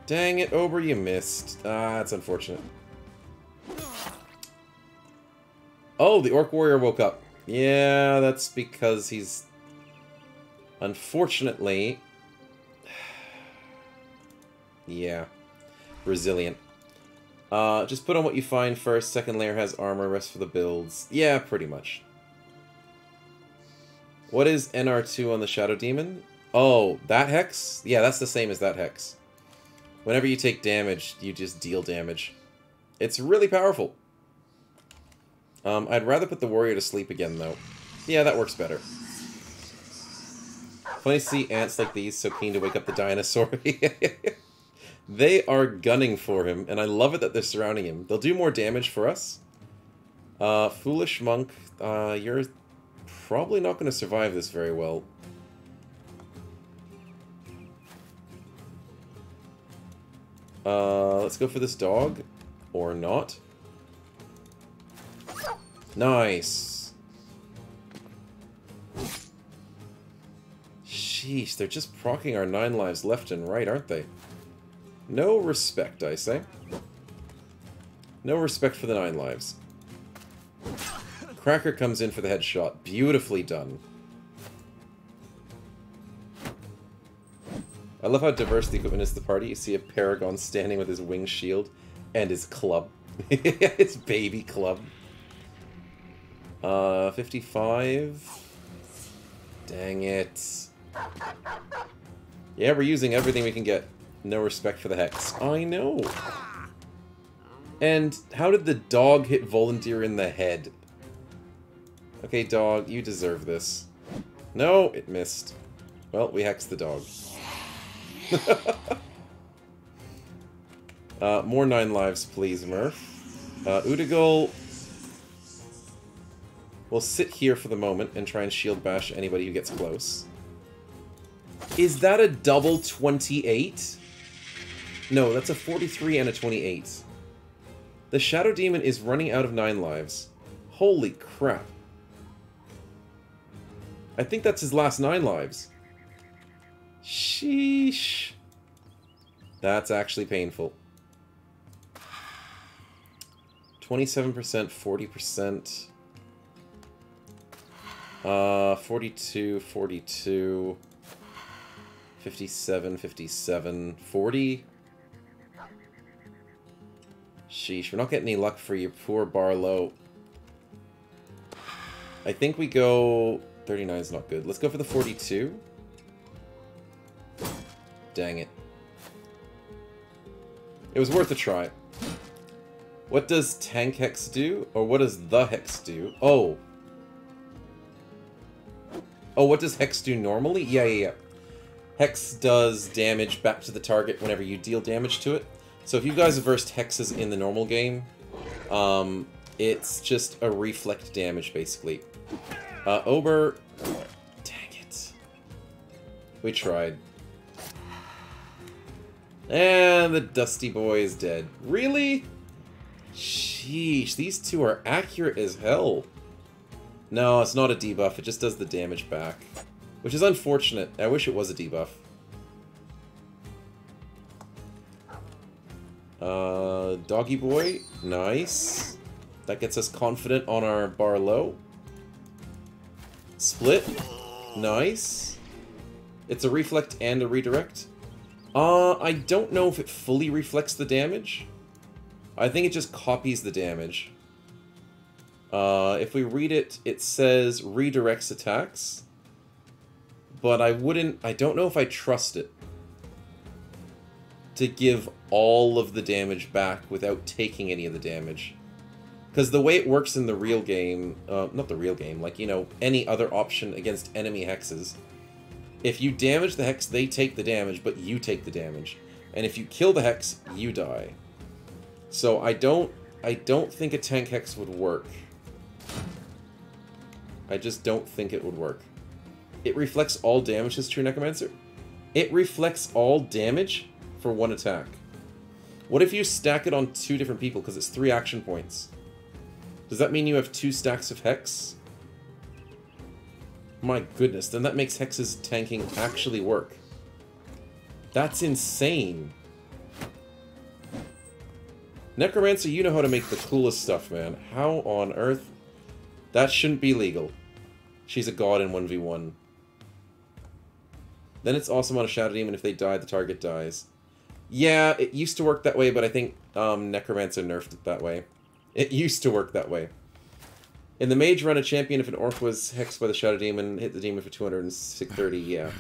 A: Dang it, Ober, you missed. Ah, that's unfortunate. Oh, the Orc Warrior woke up. Yeah, that's because he's... Unfortunately... Yeah. Resilient. Just put on what you find first. Second layer has armor, rest for the builds. Yeah, pretty much. What is NR2 on the Shadow Demon? Oh, that Hex? Yeah, that's the same as that Hex. Whenever you take damage, you just deal damage. It's really powerful. I'd rather put the Warrior to sleep again, though. Yeah, that works better. Funny to see ants like these so keen to wake up the dinosaur. They are gunning for him, and I love it that they're surrounding him. They'll do more damage for us. Foolish Monk, you're probably not going to survive this very well. Let's go for this dog. Or not. Nice. Sheesh, they're just proccing our 9 lives left and right, aren't they? No respect, I say. No respect for the 9 lives. Cracker comes in for the headshot. Beautifully done. I love how diverse the equipment is to the party. You see a Paragon standing with his winged shield and his club. His baby club. 55. Dang it. Yeah, we're using everything we can get. No respect for the Hex. I know. And how did the dog hit Volunteer in the head? Okay, dog, you deserve this. No, it missed. Well, we hexed the dog. More 9 lives, please, Murph. Udigul will sit here for the moment and try and shield bash anybody who gets close. Is that a double 28? No, that's a 43 and a 28. The Shadow Demon is running out of 9 lives. Holy crap. I think that's his last 9 lives. Sheesh. That's actually painful. 27%, 40%. 42, 42. 57, 57, 40. Sheesh, we're not getting any luck for you, poor Barlow. I think we go... 39 is not good. Let's go for the 42. Dang it. It was worth a try. What does Tank Hex do? Or what does the Hex do? Oh. Oh, what does Hex do normally? Yeah. Hex does damage back to the target whenever you deal damage to it. So if you guys have versed Hexes in the normal game, it's just a reflect damage, basically. Ober... Dang it. We tried. And the Dusty Boy is dead. Really? Sheesh, these two are accurate as hell. No, it's not a debuff, it just does the damage back. Which is unfortunate. I wish it was a debuff. Doggy Boy. Nice. That gets us confident on our bar low. Split. Nice. It's a reflect and a redirect. I don't know if it fully reflects the damage. I think it just copies the damage. If we read it, it says redirects attacks. But I don't know if I trust it to give all of the damage back without taking any of the damage. Because the way it works in the real game, not the real game, like, you know, any other option against enemy hexes, if you damage the hex, they take the damage, but you take the damage. And if you kill the hex, you die. So I don't think a tank hex would work. I just don't think it would work. It reflects all damage as True Necromancer. It reflects all damage for one attack. What if you stack it on 2 different people, because it's 3 action points? Does that mean you have 2 stacks of Hex? My goodness, then that makes Hex's tanking actually work. That's insane. Necromancer, you know how to make the coolest stuff, man. How on earth? That shouldn't be legal. She's a god in 1v1. Then it's awesome on a Shadow Demon. If they die, the target dies. Yeah, it used to work that way, but I think Necromancer nerfed it that way. It used to work that way. In the Mage run, a champion, if an Orc was hexed by the Shadow Demon, hit the demon for 230, yeah.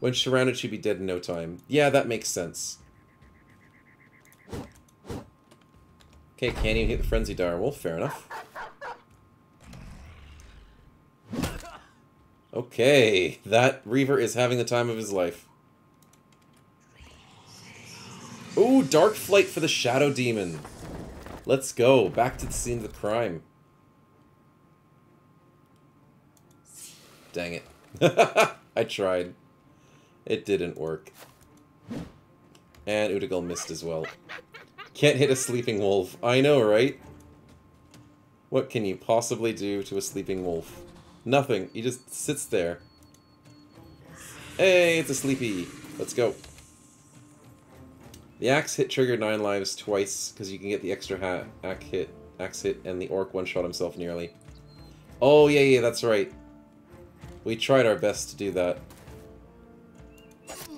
A: When surrounded, she'd be dead in no time. Yeah, that makes sense. Okay, can't even hit the Frenzy Dire. Well, fair enough. Okay, that Reaver is having the time of his life. Ooh, Dark Flight for the Shadow Demon. Let's go. Back to the scene of the crime. Dang it. I tried. It didn't work. And Udigal missed as well. Can't hit a sleeping wolf. I know, right? What can you possibly do to a sleeping wolf? Nothing. He just sits there. Hey, it's a sleepy. Let's go. The axe hit triggered 9 lives twice, because you can get the extra axe hit, and the orc one-shot himself nearly. Oh, yeah, that's right. We tried our best to do that.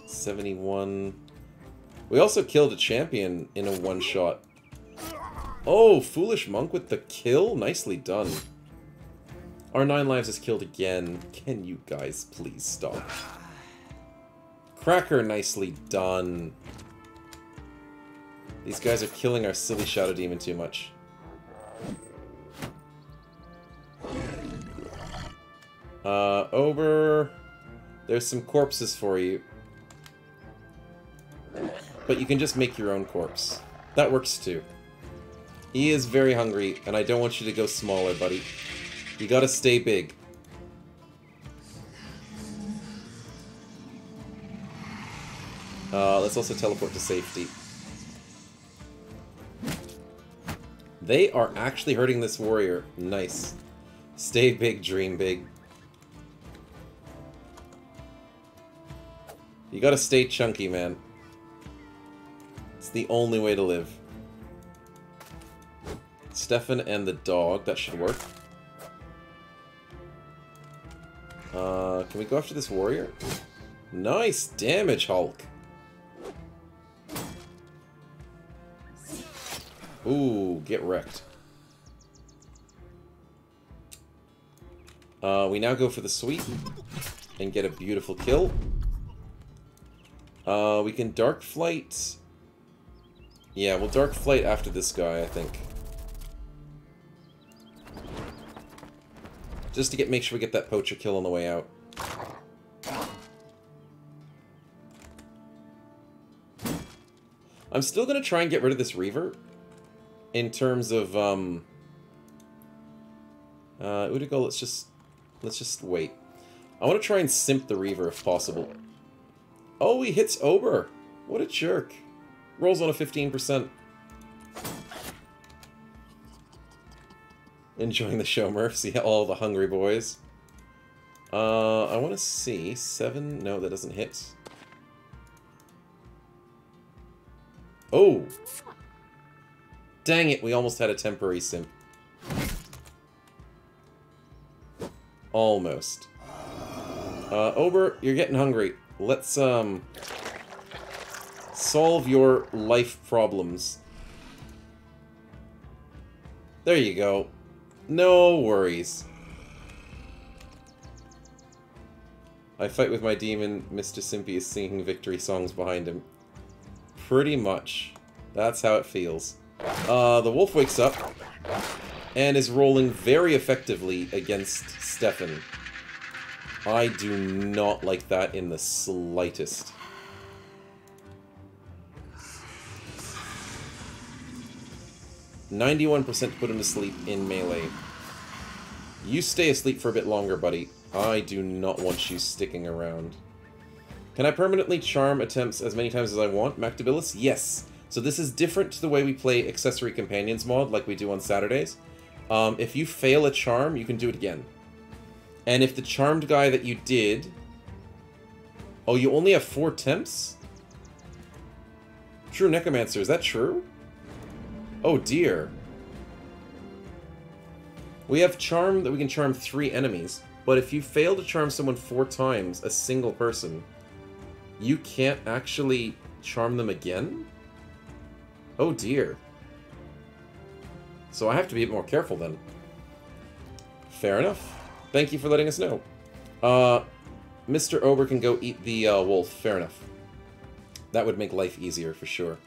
A: 71. We also killed a champion in a one-shot. Oh, Foolish Monk with the kill? Nicely done. Our 9 lives is killed again. Can you guys please stop? Cracker, nicely done. These guys are killing our silly Shadow Demon too much. Ober... There's some corpses for you. But you can just make your own corpse. That works too. He is very hungry, and I don't want you to go smaller, buddy. You gotta stay big. Let's also teleport to safety. They are actually hurting this warrior. Nice. Stay big, dream big. You gotta stay chunky, man. It's the only way to live. Stefan and the dog. That should work. Can we go after this warrior? Nice damage, Hulk. Ooh, get wrecked. We now go for the sweep and get a beautiful kill. We can Dark Flight. Yeah, we'll Dark Flight after this guy, I think. Just to make sure we get that poacher kill on the way out. I'm still gonna try and get rid of this Reaver. In terms of, Udigal, let's just wait. I want to try and simp the Reaver if possible. Oh, he hits Ober. What a jerk. rolls on a 15%. Enjoying the show, Murph. See all the hungry boys. I want to see 7. No, that doesn't hit. Oh! Dang it, we almost had a temporary simp. Almost. Ober, you're getting hungry. Let's, solve your life problems. There you go. No worries. I fight with my demon, Mr. Simpy is singing victory songs behind him. Pretty much. That's how it feels. The wolf wakes up and is rolling very effectively against Stefan. I do not like that in the slightest. %91% to put him to sleep in melee. You stay asleep for a bit longer, buddy. I do not want you sticking around. Can I permanently charm attempts as many times as I want, Mactabilis? Yes. So this is different to the way we play Accessory Companions mod, like we do on Saturdays. If you fail a charm, you can do it again. And if the charmed guy that you did... Oh, you only have 4 attempts? True Necromancer, is that true? Oh dear. We have charm that we can charm 3 enemies, but if you fail to charm someone 4 times, a single person, you can't actually charm them again? Oh dear. So I have to be a bit more careful then. Fair enough. Thank you for letting us know. Mr. Ober can go eat the wolf. Fair enough. That would make life easier for sure.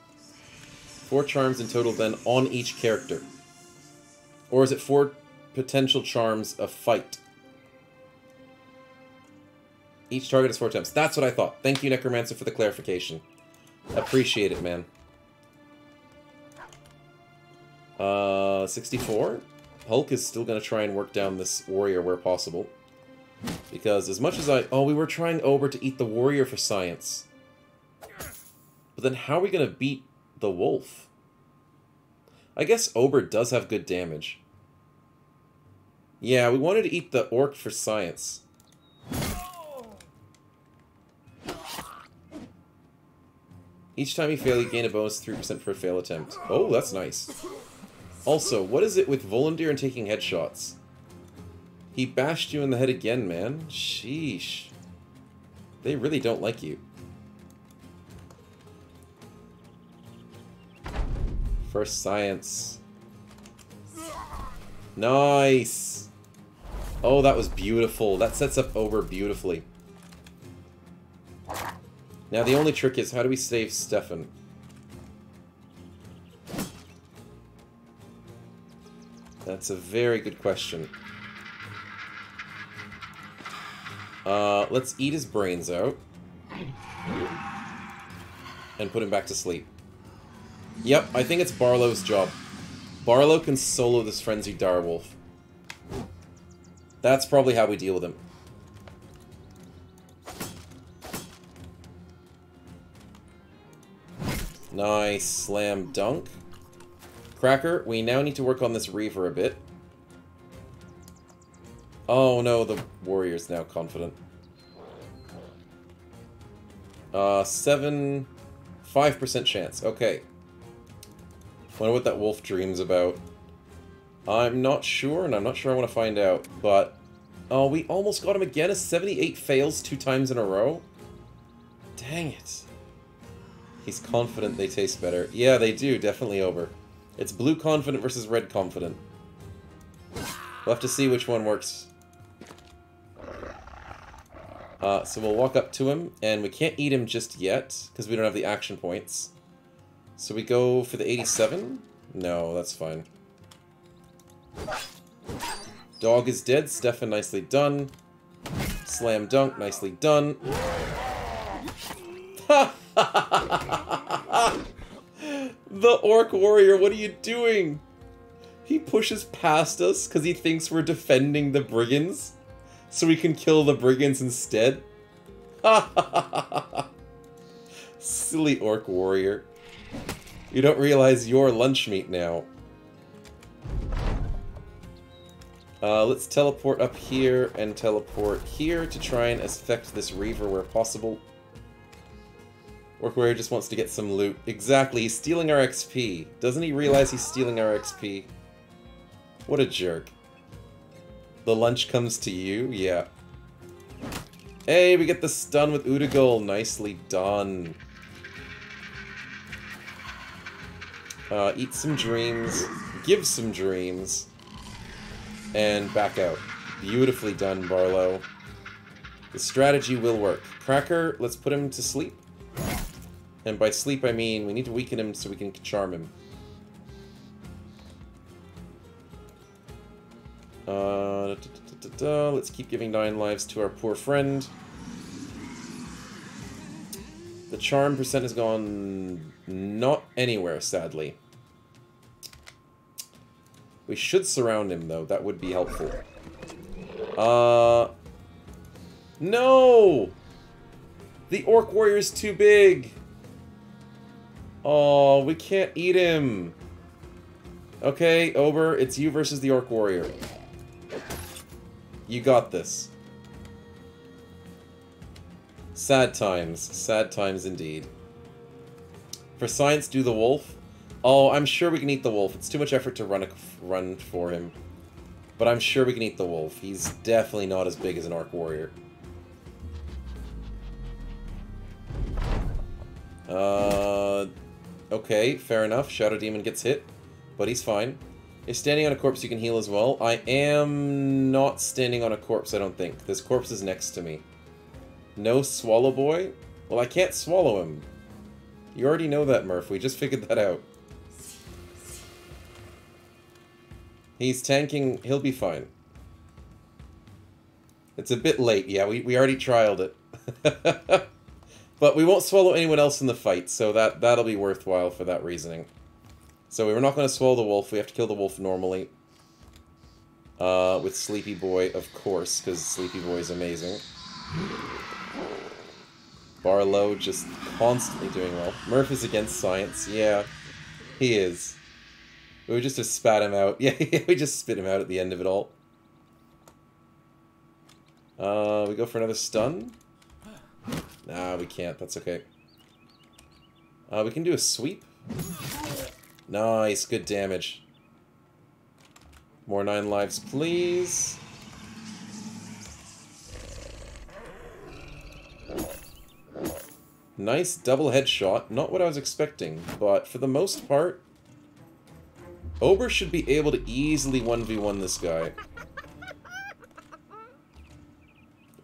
A: 4 charms in total then on each character. Or is it 4 potential charms a fight? Each target is 4 attempts. That's what I thought. Thank you, Necromancer, for the clarification. Appreciate it, man. 64. Hulk is still going to try and work down this warrior where possible. Because as much as Oh, we were trying Ober to eat the warrior for science. But then how are we going to beat the wolf? I guess Ober does have good damage. Yeah, we wanted to eat the orc for science. Each time you fail, you gain a bonus 3% for a fail attempt. Oh, that's nice. Also, what is it with Volandir and taking headshots? He bashed you in the head again, man. Sheesh. They really don't like you. First science. Nice! Oh, that was beautiful. That sets up Ober beautifully. Now the only trick is, how do we save Stefan? That's a very good question. Let's eat his brains out. And put him back to sleep. Yep, I think it's Barlow's job. Barlow can solo this frenzied direwolf. That's probably how we deal with him. Nice slam dunk. Cracker, we now need to work on this Reaver a bit. Oh no, the warrior's now confident. 5% chance. Okay. Wonder what that wolf dreams about. I'm not sure, and I'm not sure I want to find out, but... Oh, we almost got him again. A 78 fails 2 times in a row? Dang it. He's confident they taste better. Yeah, they do. Definitely over. It's blue confident versus red confident. We'll have to see which one works. So we'll walk up to him, and we can't eat him just yet, because we don't have the action points. So we go for the 87? No, that's fine. Dog is dead. Stefan, nicely done. Slam dunk, nicely done. The orc warrior, what are you doing? He pushes past us because he thinks we're defending the brigands, so we can kill the brigands instead. Silly orc warrior. You don't realize you're lunch meat now. Let's teleport up here and teleport here to try and affect this Reaver where possible. Orc Warrior just wants to get some loot. Exactly, he's stealing our XP. Doesn't he realize he's stealing our XP? What a jerk. The lunch comes to you? Yeah. Hey, we get the stun with Udagul. Nicely done. Eat some dreams. Give some dreams. And back out. Beautifully done, Barlow. The strategy will work. Cracker, let's put him to sleep. And by sleep, I mean we need to weaken him so we can charm him. Let's keep giving 9 lives to our poor friend. The charm percent has gone not anywhere, sadly. We should surround him, though. That would be helpful. No! The Orc Warrior's too big! Oh, we can't eat him. Okay, Ober, it's you versus the Orc Warrior. You got this. Sad times indeed. For science, do the wolf. Oh, I'm sure we can eat the wolf. It's too much effort to run for him. But I'm sure we can eat the wolf. He's definitely not as big as an Orc Warrior. Okay, fair enough. Shadow Demon gets hit, but he's fine. If standing on a corpse, you can heal as well. I am not standing on a corpse, I don't think. This corpse is next to me. No Swallow Boy? Well, I can't swallow him. You already know that, Murph. We just figured that out. He's tanking. He'll be fine. It's a bit late. Yeah, we already trialed it. But we won't swallow anyone else in the fight, so that'll be worthwhile for that reasoning. So we're not going to swallow the wolf. We have to kill the wolf normally. With Sleepy Boy, of course, because Sleepy Boy is amazing. Barlow just constantly doing well. Murph is against science. Yeah, he is. We would just have spat him out. Yeah, we just spit him out at the end of it all. We go for another stun? Nah, we can't. That's okay. We can do a sweep. Nice, good damage. More 9 lives, please. Nice double headshot. Not what I was expecting, but for the most part, Ober should be able to easily 1v1 this guy.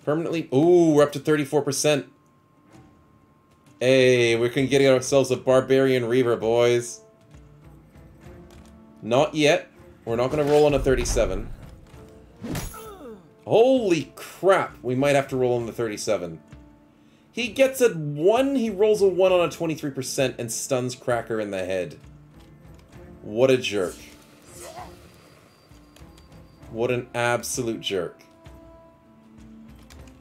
A: Permanently. Ooh, we're up to 34%. Hey, we can get ourselves a Barbarian Reaver, boys. Not yet. We're not going to roll on a 37. Holy crap. We might have to roll on the 37. He gets a 1, he rolls a 1 on a 23% and stuns Cracker in the head. What a jerk. What an absolute jerk.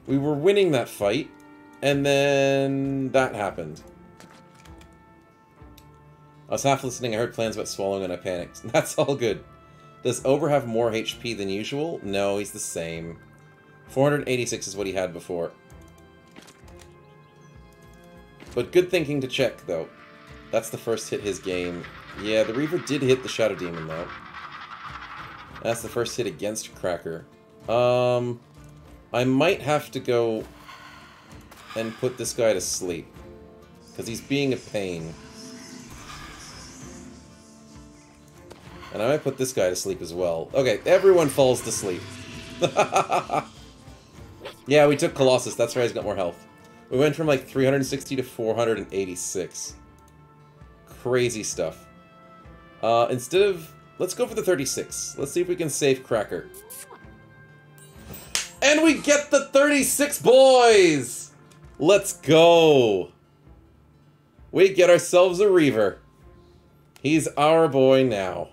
A: We were winning that fight, and then that happened. I was half listening, I heard plans about swallowing and I panicked. That's all good. Does Ober have more HP than usual? No, he's the same. 486 is what he had before. But good thinking to check, though. That's the first hit his game. Yeah, the Reaver did hit the Shadow Demon, though. That's the first hit against Cracker. I might have to go and put this guy to sleep. Because he's being a pain. And I might put this guy to sleep as well. Okay, everyone falls to sleep. Yeah, we took Colossus. That's right, he's got more health. We went from like 360 to 486. Crazy stuff. Instead of... Let's go for the 36. Let's see if we can save Cracker. And we get the 36, boys! Let's go! We get ourselves a Reaver. He's our boy now.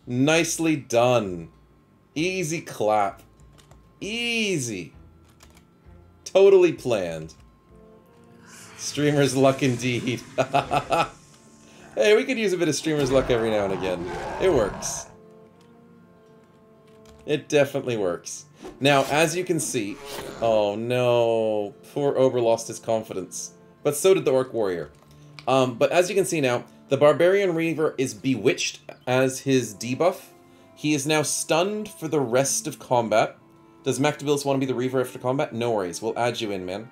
A: Nicely done. Easy clap. Easy. Totally planned. Streamer's luck indeed. Hey, we could use a bit of streamer's luck every now and again. It works. It definitely works. Now, as you can see... Oh no. Poor Ober lost his confidence. But so did the Orc Warrior. But as you can see now, the Barbarian Reaver is bewitched as his debuff. He is now stunned for the rest of combat. Does Mactabilis want to be the Reaver after combat? No worries. We'll add you in, man.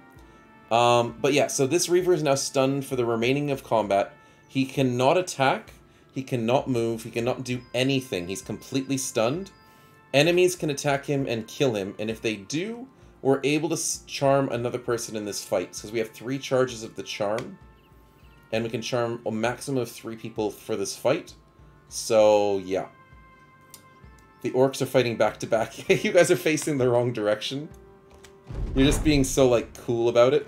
A: But yeah, so this Reaver is now stunned for the remaining of combat. He cannot attack, he cannot move, he cannot do anything. He's completely stunned. Enemies can attack him and kill him, and if they do, we're able to charm another person in this fight. Because we have 3 charges of the charm, and we can charm a maximum of 3 people for this fight. So, yeah. The orcs are fighting back to back. You guys are facing the wrong direction. You're just being so, like, cool about it.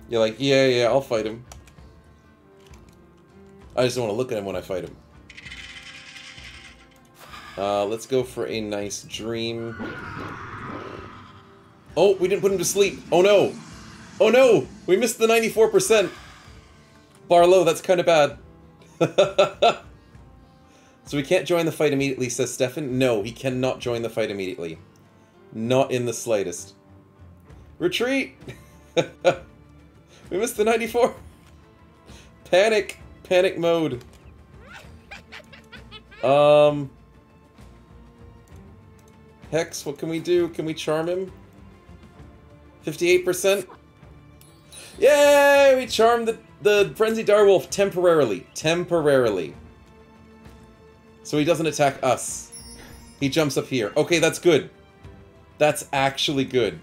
A: You're like, yeah, I'll fight him. I just don't want to look at him when I fight him. Let's go for a nice dream. Oh, we didn't put him to sleep. Oh no! Oh no! We missed the 94%! Barlow, that's kind of bad. So we can't join the fight immediately, says Stefan. No, he cannot join the fight immediately. Not in the slightest. Retreat! We missed the 94! Panic! Panic mode. Hex, what can we do? Can we charm him? 58%? Yay! We charmed the Frenzied Direwolf temporarily. Temporarily. So he doesn't attack us. He jumps up here. Okay, that's good. That's actually good.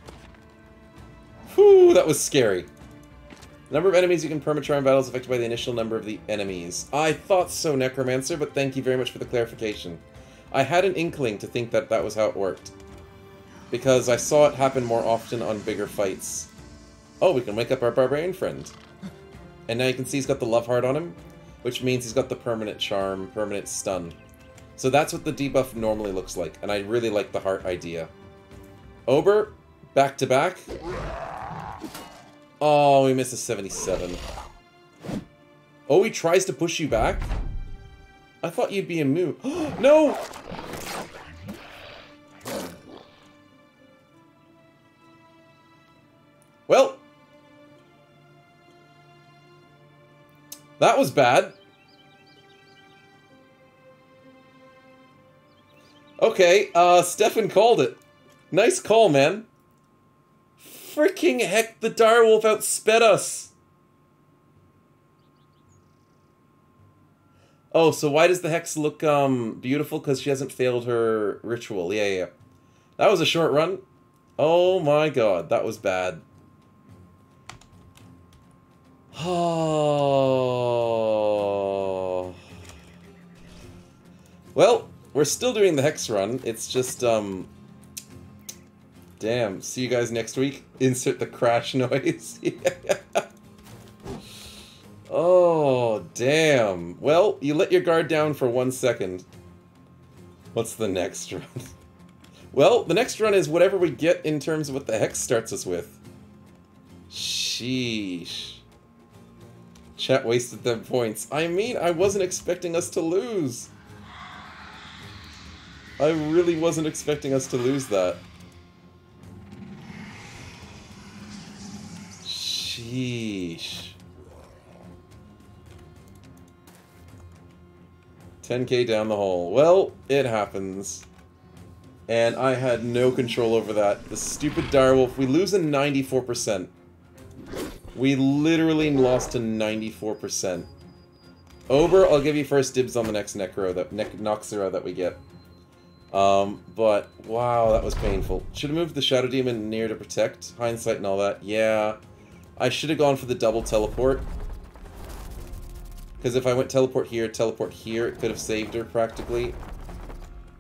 A: Whew, that was scary. The number of enemies you can perma-charm battle is affected by the initial number of the enemies. I thought so, Necromancer, but thank you very much for the clarification. I had an inkling to think that that was how it worked. Because I saw it happen more often on bigger fights. Oh, we can wake up our barbarian friend. And now you can see he's got the love heart on him, which means he's got the permanent charm, permanent stun. So that's what the debuff normally looks like, and I really like the heart idea. Ober, back to back. Oh, we missed a 77. Oh, he tries to push you back? I thought you'd be immune. No! Well. That was bad. Okay, Stefan called it. Nice call, man. Freaking heck, the direwolf outsped us. Oh, so why does the Hex look beautiful? Because she hasn't failed her ritual. Yeah. That was a short run. Oh my god, that was bad. Oh. Well, we're still doing the Hex run. It's just, damn. See you guys next week. Insert the crash noise. Oh, damn. Well, you let your guard down for 1 second. What's the next run? Well, the next run is whatever we get in terms of what the Hex starts us with. Sheesh. Chat wasted them points. I mean, I wasn't expecting us to lose. I really wasn't expecting us to lose that. Sheesh. 10k down the hole. Well, it happens. And I had no control over that. The stupid direwolf. We lose a 94%. We literally lost to 94%. Ober, I'll give you first dibs on the next Noxera that we get. But, wow, that was painful. Should have moved the Shadow Demon near to protect. Hindsight and all that. Yeah. I should have gone for the double teleport. Because if I went teleport here, it could have saved her, practically.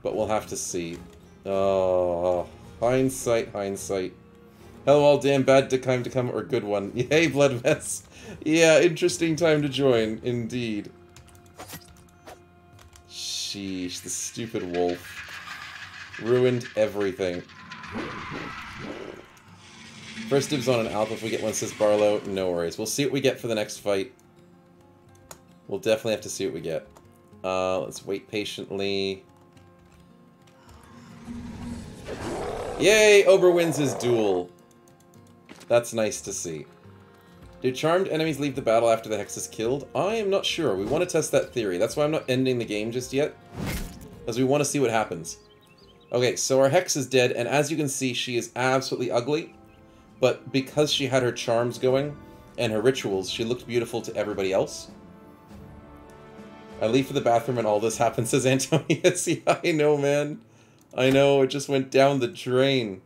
A: But we'll have to see. Oh, hindsight. Hello all, damn bad time to come, or good one. Yay, Blood Mess. Yeah, interesting time to join, indeed. Sheesh, the stupid wolf. Ruined everything. First dibs on an alpha if we get one, says Barlow. No worries. We'll see what we get for the next fight. We'll definitely have to see what we get. Let's wait patiently. Yay! Ober wins his duel. That's nice to see. Do charmed enemies leave the battle after the Hex is killed? I am not sure. We want to test that theory. That's why I'm not ending the game just yet. Because we want to see what happens. Okay, so our Hex is dead, and as you can see, she is absolutely ugly. But because she had her charms going, and her rituals, she looked beautiful to everybody else. I leave for the bathroom and all this happens, says Antonia. See, I know, man. I know, it just went down the drain.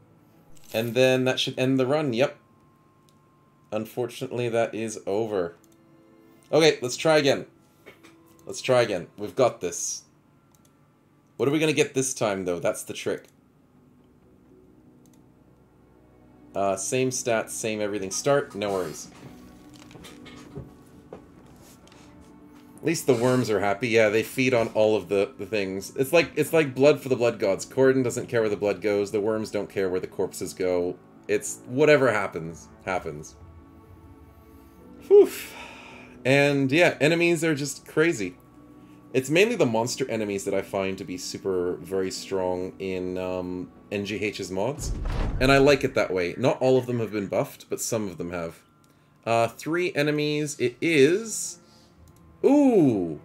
A: And then that should end the run, yep. Unfortunately, that is over. Okay, let's try again. Let's try again. We've got this. What are we going to get this time, though? That's the trick. Same stats, same everything. Start, no worries. At least the worms are happy. Yeah, they feed on all of the things. It's like blood for the blood gods. Corden doesn't care where the blood goes. The worms don't care where the corpses go. It's whatever happens, happens. Whew. And yeah, enemies are just crazy. It's mainly the monster enemies that I find to be very strong in NgGH's mods. And I like it that way. Not all of them have been buffed, but some of them have. 3 enemies. It is... Ooh!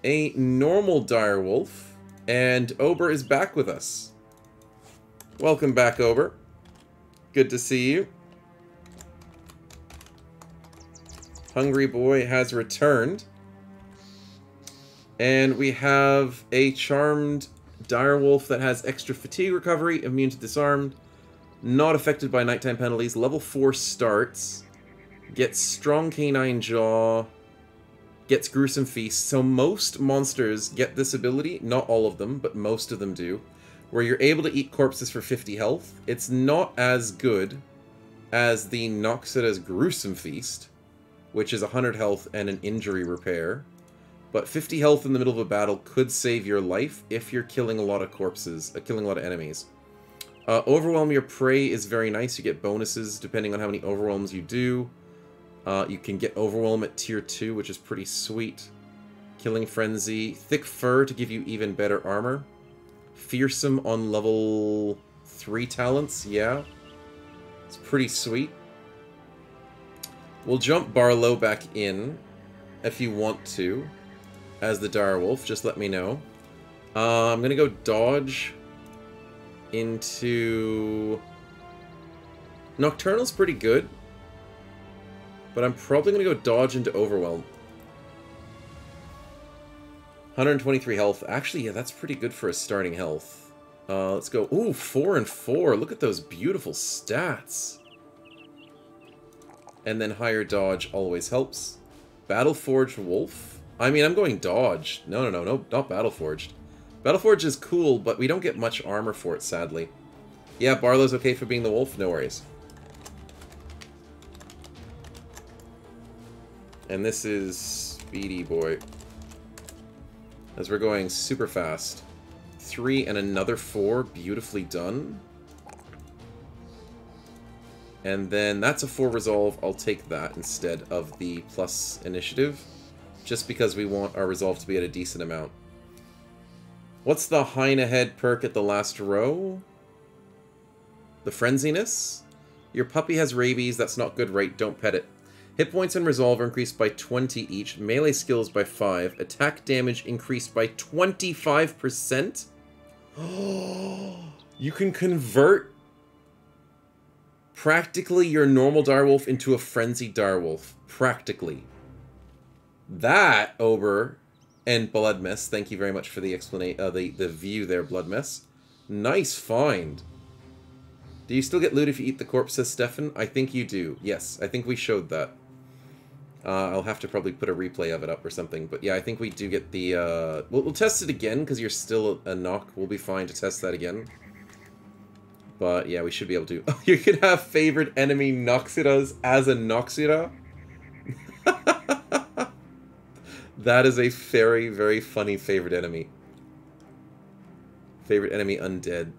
A: A normal direwolf. And Ober is back with us. Welcome back, Ober. Good to see you. Hungry Boy has returned. And we have a charmed direwolf that has extra fatigue recovery, immune to disarmed, not affected by nighttime penalties, level 4 starts, gets strong canine jaw, gets gruesome feast. So most monsters get this ability, not all of them, but most of them do, where you're able to eat corpses for 50 health. It's not as good as the Noxita's gruesome feast, which is 100 health and an injury repair. But 50 health in the middle of a battle could save your life if you're killing a lot of corpses, killing a lot of enemies. Overwhelm your prey is very nice. You get bonuses depending on how many overwhelms you do. You can get overwhelm at tier 2, which is pretty sweet. Killing Frenzy. Thick Fur to give you even better armor. Fearsome on level 3 talents, yeah. It's pretty sweet. We'll jump Barlow back in if you want to. As the direwolf, just let me know. I'm gonna go dodge into... Nocturnal's pretty good, but I'm probably gonna go dodge into Overwhelm. 123 health. Actually, yeah, that's pretty good for a starting health. Let's go. Ooh, 4 and 4. Look at those beautiful stats. And then higher dodge always helps. Battleforged Wolf. I mean, I'm going dodge. No, not Battleforged. Battleforged is cool, but we don't get much armor for it, sadly. Yeah, Barlow's okay for being the wolf? No worries. And this is Speedy Boy. As we're going super fast. 3 and another 4, beautifully done. And then that's a 4 resolve. I'll take that instead of the plus initiative. Just because we want our resolve to be at a decent amount. What's the Hyena Head perk at the last row? The Frenziness? Your puppy has rabies, that's not good, right? Don't pet it. Hit points and resolve are increased by 20 each. Melee skills by 5. Attack damage increased by 25%? You can convert practically your normal direwolf into a frenzied direwolf. Practically. That, Ober and Bloodmess, thank you very much for the explanation, the view there, Bloodmess. Nice find. Do you still get loot if you eat the corpse, says Stefan? I think you do. Yes, I think we showed that. I'll have to probably put a replay of it up or something, but yeah, I think we do get the, we'll test it again, because you're still a knock. We'll be fine to test that again. But yeah, we should be able to. Oh, you can have favorite enemy Noxitas as a Noxita? That is a very, very funny favorite enemy. Favorite enemy undead.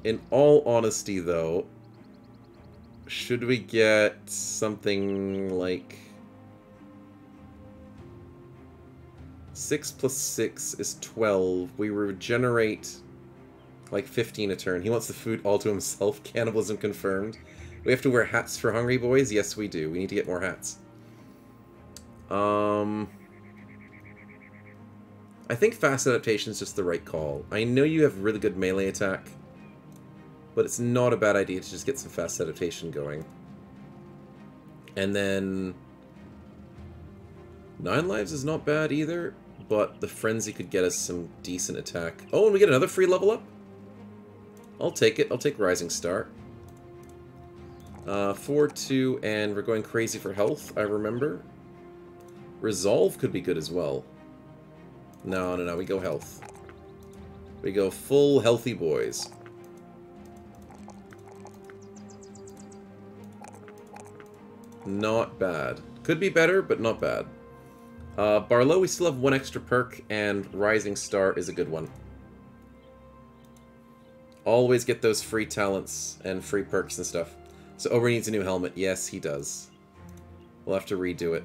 A: In all honesty, though, should we get something like... 6 plus 6 is 12. We regenerate like 15 a turn. He wants the food all to himself. Cannibalism confirmed. We have to wear hats for hungry boys? Yes, we do. We need to get more hats. I think fast adaptation is just the right call. I know you have really good melee attack, but it's not a bad idea to just get some fast adaptation going. And then 9 lives is not bad either, but the frenzy could get us some decent attack. Oh, and we get another free level up? I'll take it. I'll take Rising Star. 4-2, and we're going crazy for health, I remember. Resolve could be good as well. No, we go health. We go full healthy boys. Not bad. Could be better, but not bad. Barlow, we still have 1 extra perk, and Rising Star is a good one. Always get those free talents and free perks and stuff. So Ober needs a new helmet. Yes, he does. We'll have to redo it.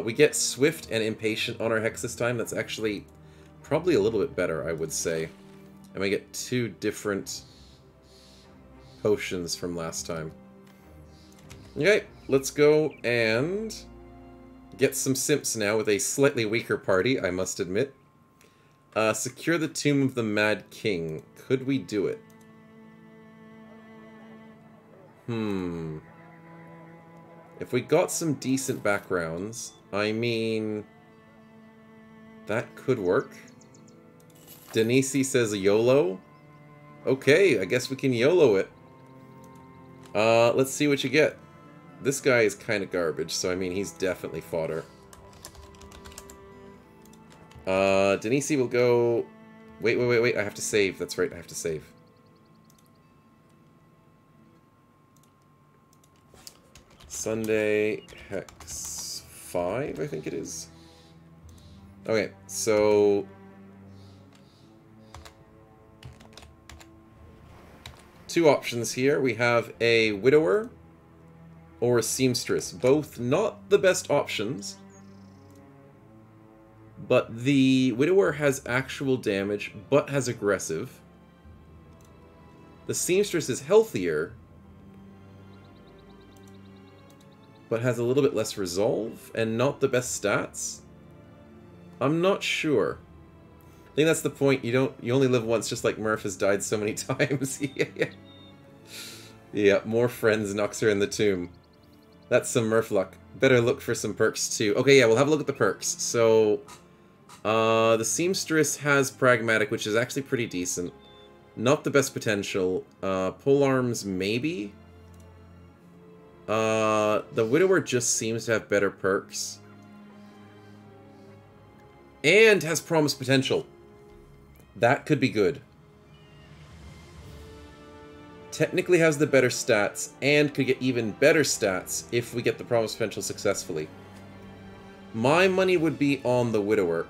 A: We get Swift and Impatient on our Hex this time. That's actually probably a little bit better, I would say. And we get 2 different potions from last time. Okay, let's go and get some simps now with a slightly weaker party, I must admit. Secure the Tomb of the Mad King. Could we do it? If we got some decent backgrounds, I mean, that could work. Denise says YOLO. Okay, I guess we can YOLO it. Let's see what you get. This guy is kind of garbage, so I mean, he's definitely fodder. Denise will go... Wait, I have to save. That's right, I have to save. Sunday, Hex 5, I think it is. Okay, so... two options here. We have a Widower or a Seamstress. Both not the best options. But the Widower has actual damage, but has aggressive. The Seamstress is healthier, but has a little bit less resolve, and not the best stats. I'm not sure. I think that's the point. You only live once, just like Murph has died so many times. Yeah, more friends knocks her in the tomb. That's some Murph luck. Better look for some perks too. Okay, yeah, we'll have a look at the perks. So, the Seamstress has Pragmatic, which is actually pretty decent. Not the best potential. Polearms, maybe? The Widower just seems to have better perks. And has Promised Potential. That could be good. Technically has the better stats, and could get even better stats if we get the Promised Potential successfully. My money would be on the Widower.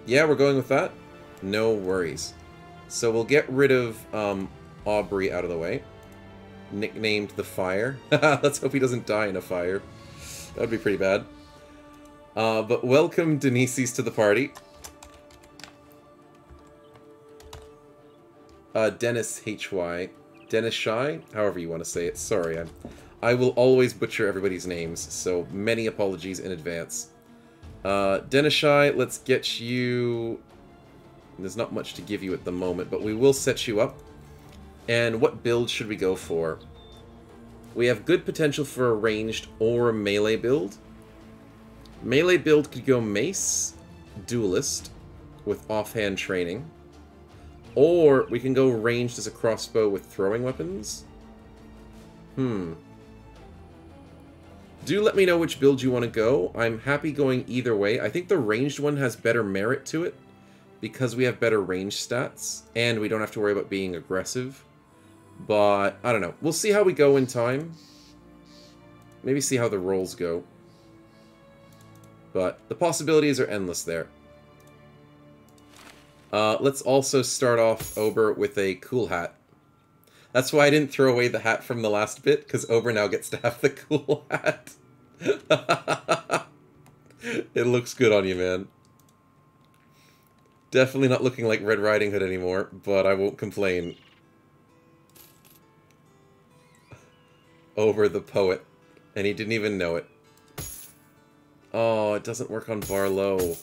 A: Yeah, we're going with that? No worries. So we'll get rid of Aubrey out of the way. Nicknamed the Fire. Let's hope he doesn't die in a fire. That would be pretty bad. But welcome Denise's to the party. Dennis HY. Dennis Shy? However you want to say it. Sorry, I will always butcher everybody's names, so many apologies in advance. Dennis Shy, let's get you... There's not much to give you at the moment, but we will set you up. And what build should we go for? We have good potential for a ranged or a melee build. Melee build could go Mace, Duelist, with offhand training. Or we can go ranged as a crossbow with throwing weapons. Do let me know which build you want to go. I'm happy going either way. I think the ranged one has better merit to it, because we have better range stats, and we don't have to worry about being aggressive. But, I don't know. We'll see how we go in time. Maybe see how the rolls go. But the possibilities are endless there. Let's also start off Ober with a cool hat. That's why I didn't throw away the hat from the last bit, because Ober now gets to have the cool hat. It looks good on you, man. Definitely not looking like Red Riding Hood anymore, but I won't complain. Over the poet. And he didn't even know it. Oh, it doesn't work on Barlow.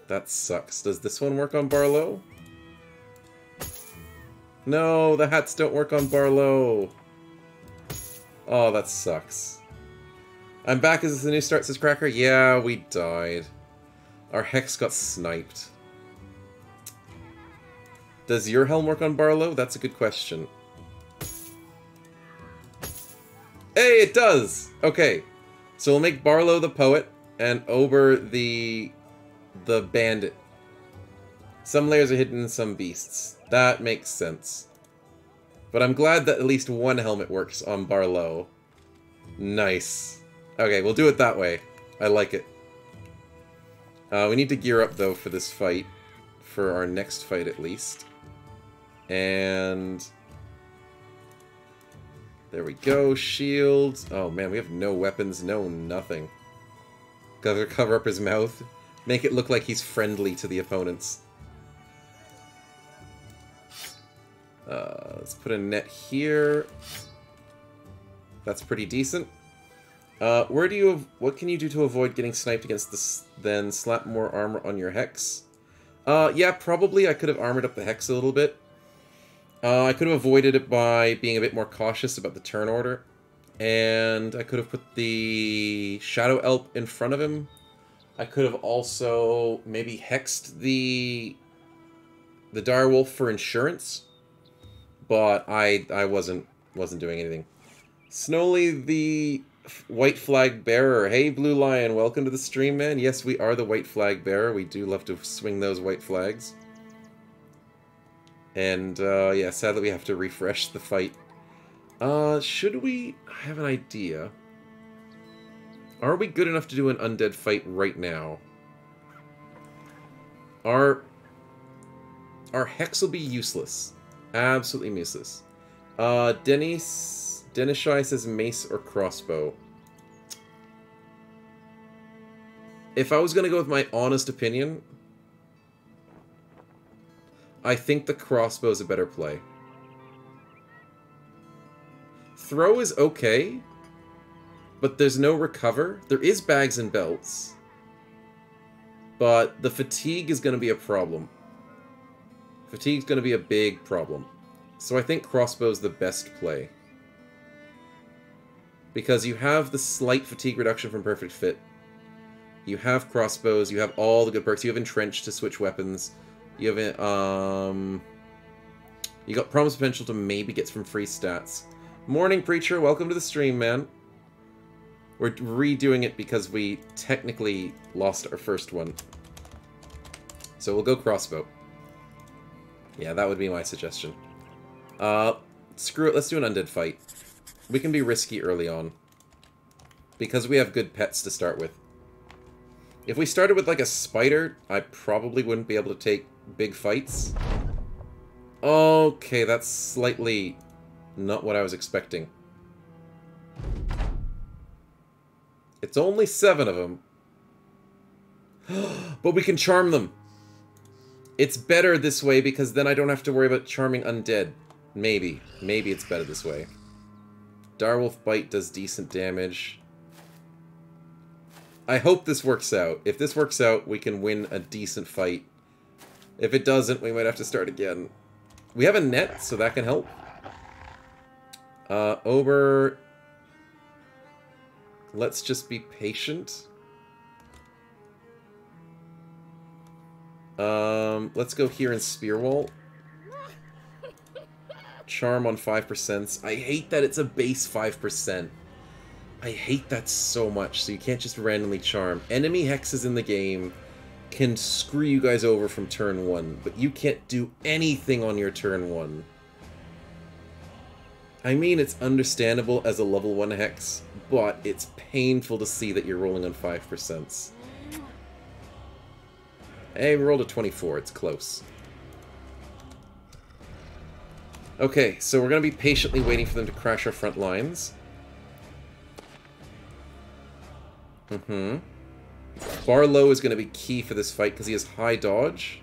A: That sucks. Does this one work on Barlow? No, the hats don't work on Barlow. Oh, that sucks. I'm back. Is this a new start, says Cracker? Yeah, we died. Our Hex got sniped. Does your helm work on Barlow? That's a good question. Hey, it does! Okay. So we'll make Barlow the poet and Ober the bandit. Some layers are hidden in some beasts. That makes sense. But I'm glad that at least one helmet works on Barlow. Nice. Okay, we'll do it that way. I like it. We need to gear up, though, for this fight. For our next fight, at least. And... there we go. Shields. Oh, man, we have no weapons, no nothing. Gotta cover up his mouth. Make it look like he's friendly to the opponents. Let's put a net here. That's pretty decent. What can you do to avoid getting sniped against this? Then slap more armor on your Hex. Yeah, probably I could have armored up the Hex a little bit. I could have avoided it by being a bit more cautious about the turn order. And I could have put the Shadow Elf in front of him. I could have also maybe hexed the Direwolf for insurance. But I wasn't doing anything. Snowly the White Flag Bearer. Hey, Blue Lion, welcome to the stream, man. Yes, we are the White Flag Bearer. We do love to swing those white flags. And, yeah, sadly we have to refresh the fight. Should we... I have an idea. Are we good enough to do an undead fight right now? Our Hex will be useless. Absolutely useless. Denishai says mace or crossbow. If I was going to go with my honest opinion, I think the crossbow is a better play. Throw is okay, but there's no recover. There is bags and belts, but the fatigue is going to be a problem. Fatigue's going to be a big problem. So I think crossbow's the best play. Because you have the slight fatigue reduction from Perfect Fit. You have crossbows, you have all the good perks. You have Entrench to switch weapons. You have you got Promise Potential to maybe get some free stats. Morning, Preacher. Welcome to the stream, man. We're redoing it because we technically lost our first one. So we'll go crossbow. Yeah, that would be my suggestion. Screw it, let's do an undead fight. We can be risky early on. Because we have good pets to start with. If we started with, like, a spider, I probably wouldn't be able to take big fights. Okay, that's slightly not what I was expecting. It's only 7 of them. But we can charm them. It's better this way because then I don't have to worry about charming undead. Maybe. Maybe it's better this way. Direwolf Bite does decent damage. I hope this works out. If this works out, we can win a decent fight. If it doesn't, we might have to start again. We have a net, so that can help. Ober... Let's just be patient. Let's go here and Spear Wall. Charm on 5%. I hate that it's a base 5%. I hate that so much, so you can't just randomly charm. Enemy hexes in the game can screw you guys over from turn 1, but you can't do anything on your turn 1. I mean, it's understandable as a level 1 hex, but it's painful to see that you're rolling on 5%. Hey, we rolled a 24, it's close. Okay, so we're going to be patiently waiting for them to crash our front lines. Bar low is going to be key for this fight because he has high dodge.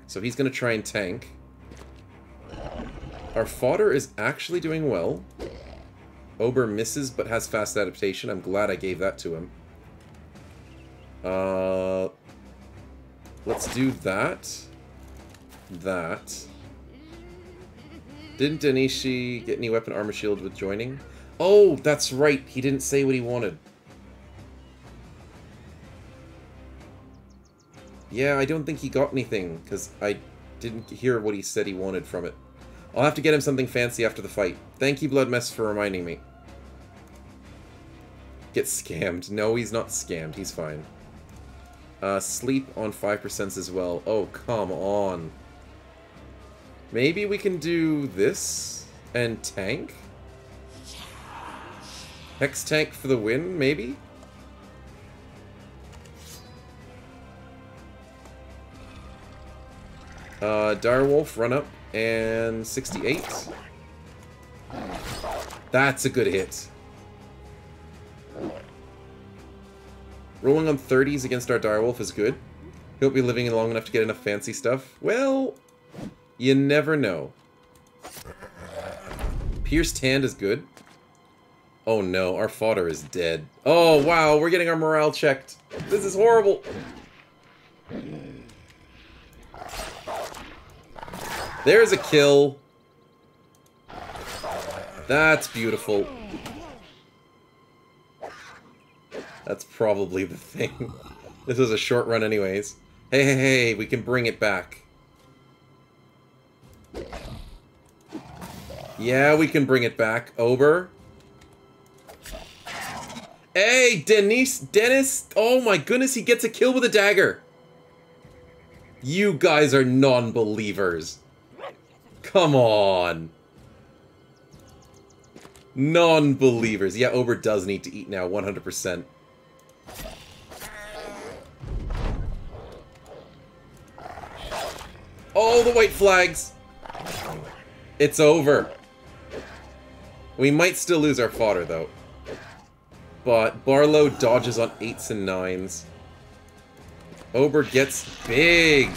A: So he's going to try and tank. Our fodder is actually doing well. Ober misses but has fast adaptation. I'm glad I gave that to him. Let's do that. That. Didn't Danishi get any weapon armor shield with joining? Oh, that's right. He didn't say what he wanted. Yeah, I don't think he got anything, because I didn't hear what he said he wanted from it. I'll have to get him something fancy after the fight. Thank you, Bloodmess, for reminding me. Get scammed. No, he's not scammed. He's fine. Sleep on 5% as well. Oh, come on. Maybe we can do this and tank? Hex tank for the win, maybe? Direwolf, run up, and 68. That's a good hit. Rolling on 30s against our Direwolf is good. He'll be living long enough to get enough fancy stuff. Well, you never know. Pierced hand is good. Oh no, our fodder is dead. Oh wow, we're getting our morale checked. This is horrible. There's a kill. That's beautiful. That's probably the thing. This was a short run anyways. Hey, hey, hey, we can bring it back. Yeah, we can bring it back. Ober. Hey, Dennis. Oh my goodness, he gets a kill with a dagger. You guys are non-believers. Come on. Non-believers. Yeah, Ober does need to eat now, 100%. Oh, the white flags. It's over. We might still lose our fodder, though. But Barlow dodges on 8s and 9s. Ober gets big.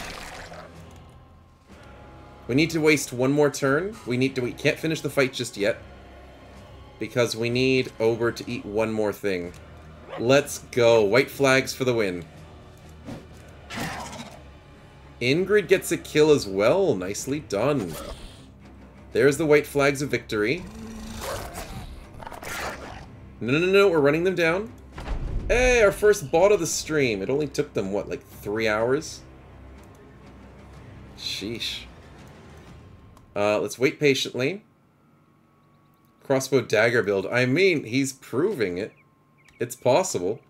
A: We need to waste one more turn. We can't finish the fight just yet. Because we need Ober to eat one more thing. Let's go. White flags for the win. Ingrid gets a kill as well. Nicely done. There's the white flags of victory. No, we're running them down. Hey, our first bot of the stream. It only took them, what, like 3 hours? Sheesh. Let's wait patiently. Crossbow dagger build. I mean, he's proving it. It's possible.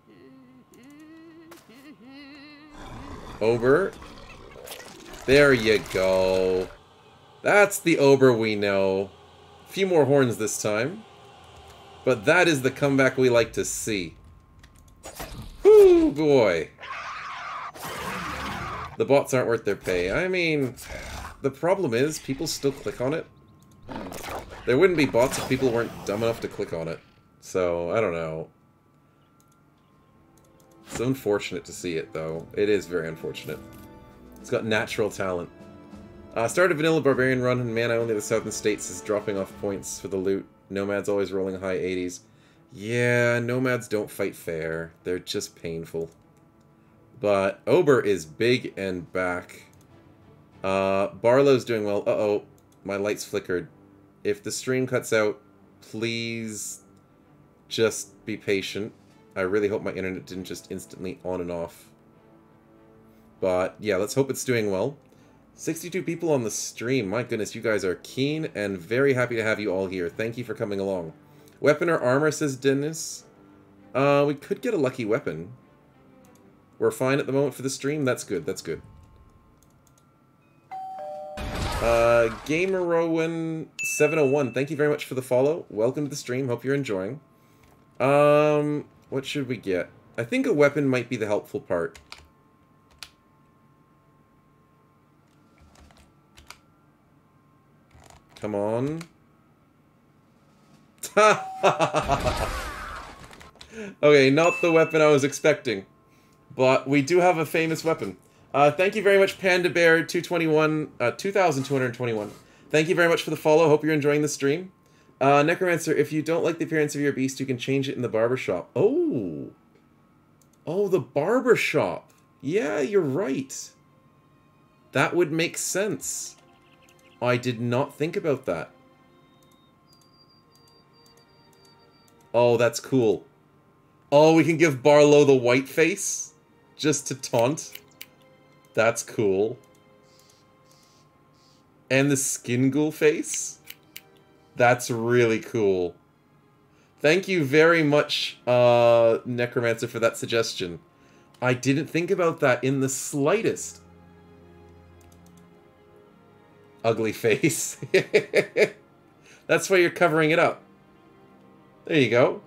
A: Ober. There you go. That's the Ober we know. A few more horns this time. But that is the comeback we like to see. Whoo, boy. The bots aren't worth their pay. I mean, the problem is people still click on it. There wouldn't be bots if people weren't dumb enough to click on it. So, I don't know. It's unfortunate to see it, though. It is very unfortunate. It's got natural talent. Started a vanilla barbarian run, and man, only the southern states is dropping off points for the loot. Nomads always rolling high 80s. Yeah, nomads don't fight fair. They're just painful. But Ober is big and back. Barlow's doing well. Uh-oh, my lights flickered. If the stream cuts out, please just be patient. I really hope my internet didn't just instantly on and off. But yeah, let's hope it's doing well. 62 people on the stream. My goodness, you guys are keen and very happy to have you all here. Thank you for coming along. Weapon or armor, says Dennis. We could get a lucky weapon. We're fine at the moment for the stream. That's good, that's good. Gamerowan701, thank you very much for the follow. Welcome to the stream. Hope you're enjoying. What should we get? I think a weapon might be the helpful part. Come on. Okay, not the weapon I was expecting. But we do have a famous weapon. Thank you very much, Panda Bear 221, 2221. Thank you very much for the follow. Hope you're enjoying the stream. Necromancer, if you don't like the appearance of your beast, you can change it in the barber shop. Oh. Oh, the barber shop. Yeah, you're right. That would make sense. I did not think about that. Oh, that's cool. Oh, we can give Barlow the white face just to taunt. That's cool. And the skin ghoul face. That's really cool. Thank you very much, Necromancer, for that suggestion. I didn't think about that in the slightest. Ugly face. That's why you're covering it up. There you go.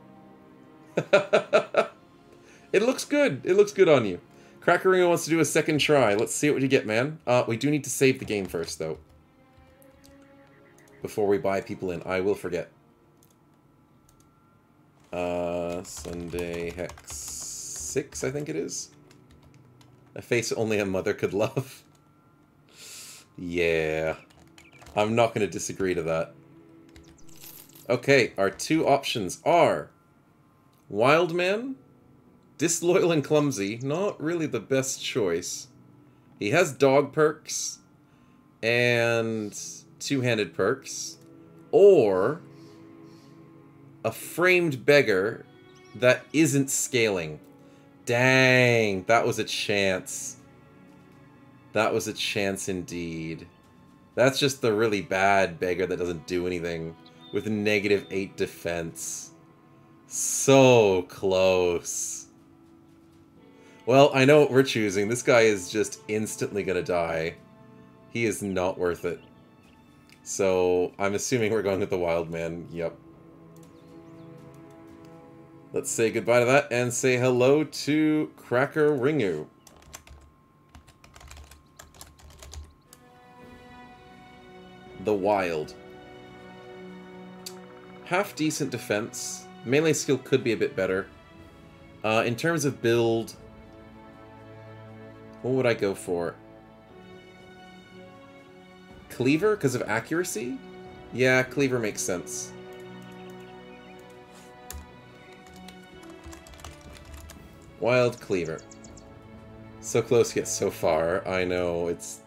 A: It looks good. It looks good on you. Crackerino wants to do a second try. Let's see what you get, man. We do need to save the game first, though. Before we buy people in. I will forget. Sunday Hex 6, I think it is. A face only a mother could love. Yeah. I'm not going to disagree to that. Okay, our two options are Wildman, disloyal and clumsy, not really the best choice. He has dog perks and two-handed perks, or a framed beggar that isn't scaling. Dang, that was a chance. That was a chance indeed. That's just the really bad beggar that doesn't do anything with -8 defense. So close. Well, I know what we're choosing. This guy is just instantly gonna die. He is not worth it. So, I'm assuming we're going with the Wild Man. Yep. Let's say goodbye to that and say hello to Cracker Ringu. The Wild. Half decent defense. Melee skill could be a bit better. In terms of build, what would I go for? Cleaver, because of accuracy? Yeah, Cleaver makes sense. Wild Cleaver. So close yet so far. I know, it's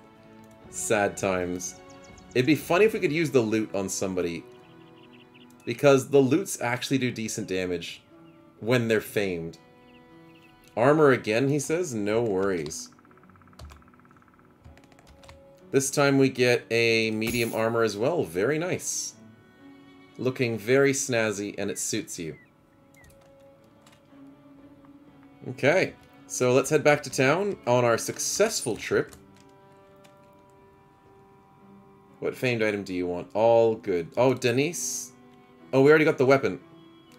A: sad times. It'd be funny if we could use the loot on somebody. Because the loots actually do decent damage when they're famed. Armor again, he says? No worries. This time we get a medium armor as well. Very nice. Looking very snazzy, and it suits you. Okay, so let's head back to town on our successful trip. What famed item do you want? All good. Oh, Denise? Oh, we already got the weapon.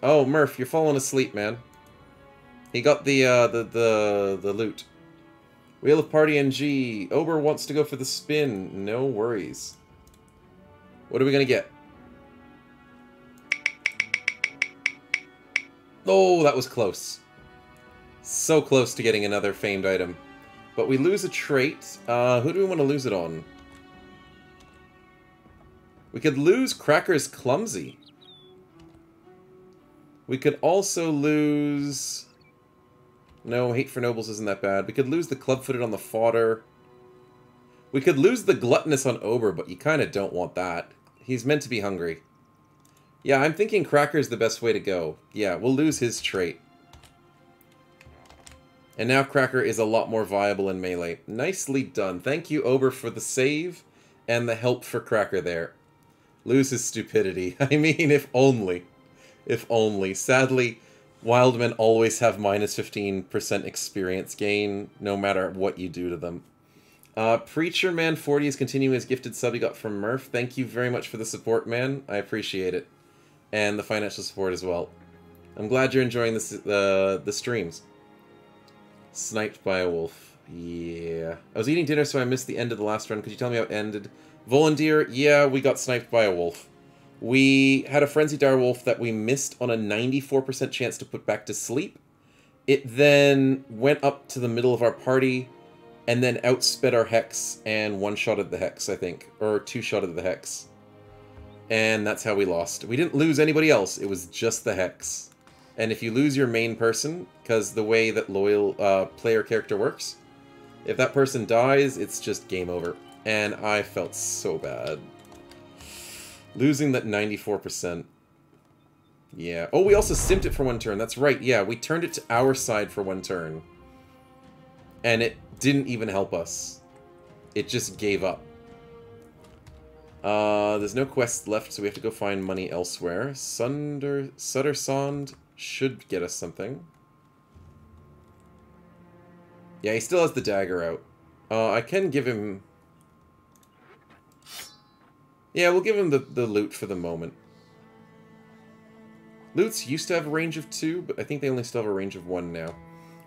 A: Oh, Murph, you're falling asleep, man. He got the loot. Wheel of Party NG. Ober wants to go for the spin. No worries. What are we gonna get? Oh, that was close. So close to getting another famed item. But we lose a trait. Who do we want to lose it on? We could lose Cracker's Clumsy. We could also lose... No, Hate for Nobles isn't that bad. We could lose the Club-Footed on the Fodder. We could lose the Gluttonous on Ober, but you kind of don't want that. He's meant to be hungry. Yeah, I'm thinking Cracker's the best way to go. Yeah, we'll lose his trait. And now Cracker is a lot more viable in melee. Nicely done. Thank you, Ober, for the save and the help for Cracker there. Lose his stupidity. I mean, if only. If only. Sadly, Wildmen always have minus 15% experience gain, no matter what you do to them. Preacher Man 40 is continuing his gifted sub he got from Murph. Thank you very much for the support, man. I appreciate it. And the financial support as well. I'm glad you're enjoying this, the streams. Sniped by a wolf. Yeah. I was eating dinner, so I missed the end of the last run. Could you tell me how it ended? Volandir, yeah, we got sniped by a wolf. We had a Frenzy Dire Wolf that we missed on a 94% chance to put back to sleep. It then went up to the middle of our party, and then outsped our Hex and one-shotted the Hex, I think. Or two-shotted the Hex. And that's how we lost. We didn't lose anybody else, it was just the Hex. And if you lose your main person, because the way that loyal player character works, if that person dies, it's just game over. And I felt so bad. Losing that 94%. Yeah. Oh, we also simped it for one turn. That's right. Yeah, we turned it to our side for one turn. And it didn't even help us. It just gave up. There's no quests left, so we have to go find money elsewhere. Suttersond should get us something. Yeah, he still has the dagger out. I can give him... Yeah, we'll give him the loot for the moment. Loots used to have a range of 2, but I think they only still have a range of 1 now.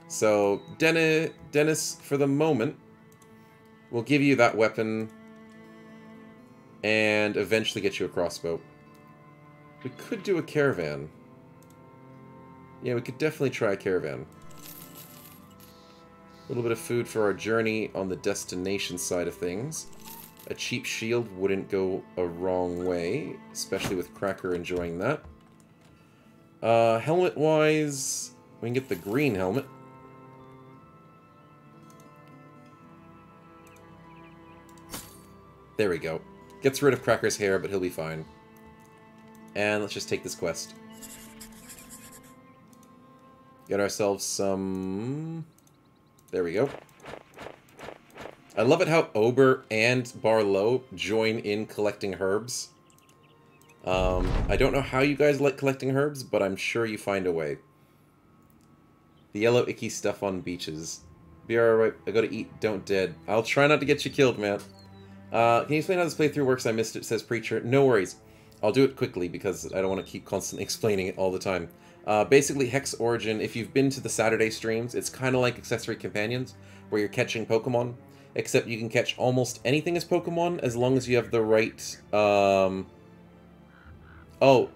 A: So, Dennis, for the moment, we'll give you that weapon and eventually get you a crossbow. We could do a caravan. Yeah, we could definitely try a caravan. A little bit of food for our journey on the destination side of things. A cheap shield wouldn't go a wrong way, especially with Cracker enjoying that. Helmet-wise, we can get the green helmet. There we go. Gets rid of Cracker's hair, but he'll be fine. And let's just take this quest. Get ourselves some... There we go. I love it how Ober and Barlow join in collecting herbs. I don't know how you guys like collecting herbs, but I'm sure you find a way. The yellow icky stuff on beaches. Be alright, I gotta eat, don't dead. I'll try not to get you killed, man. Can you explain how this playthrough works? I missed it, says Preacher. No worries. I'll do it quickly because I don't want to keep constantly explaining it all the time. Basically, Hex Origin, if you've been to the Saturday streams, it's kind of like Accessory Companions, where you're catching Pokemon, except you can catch almost anything as Pokemon as long as you have the right... I'll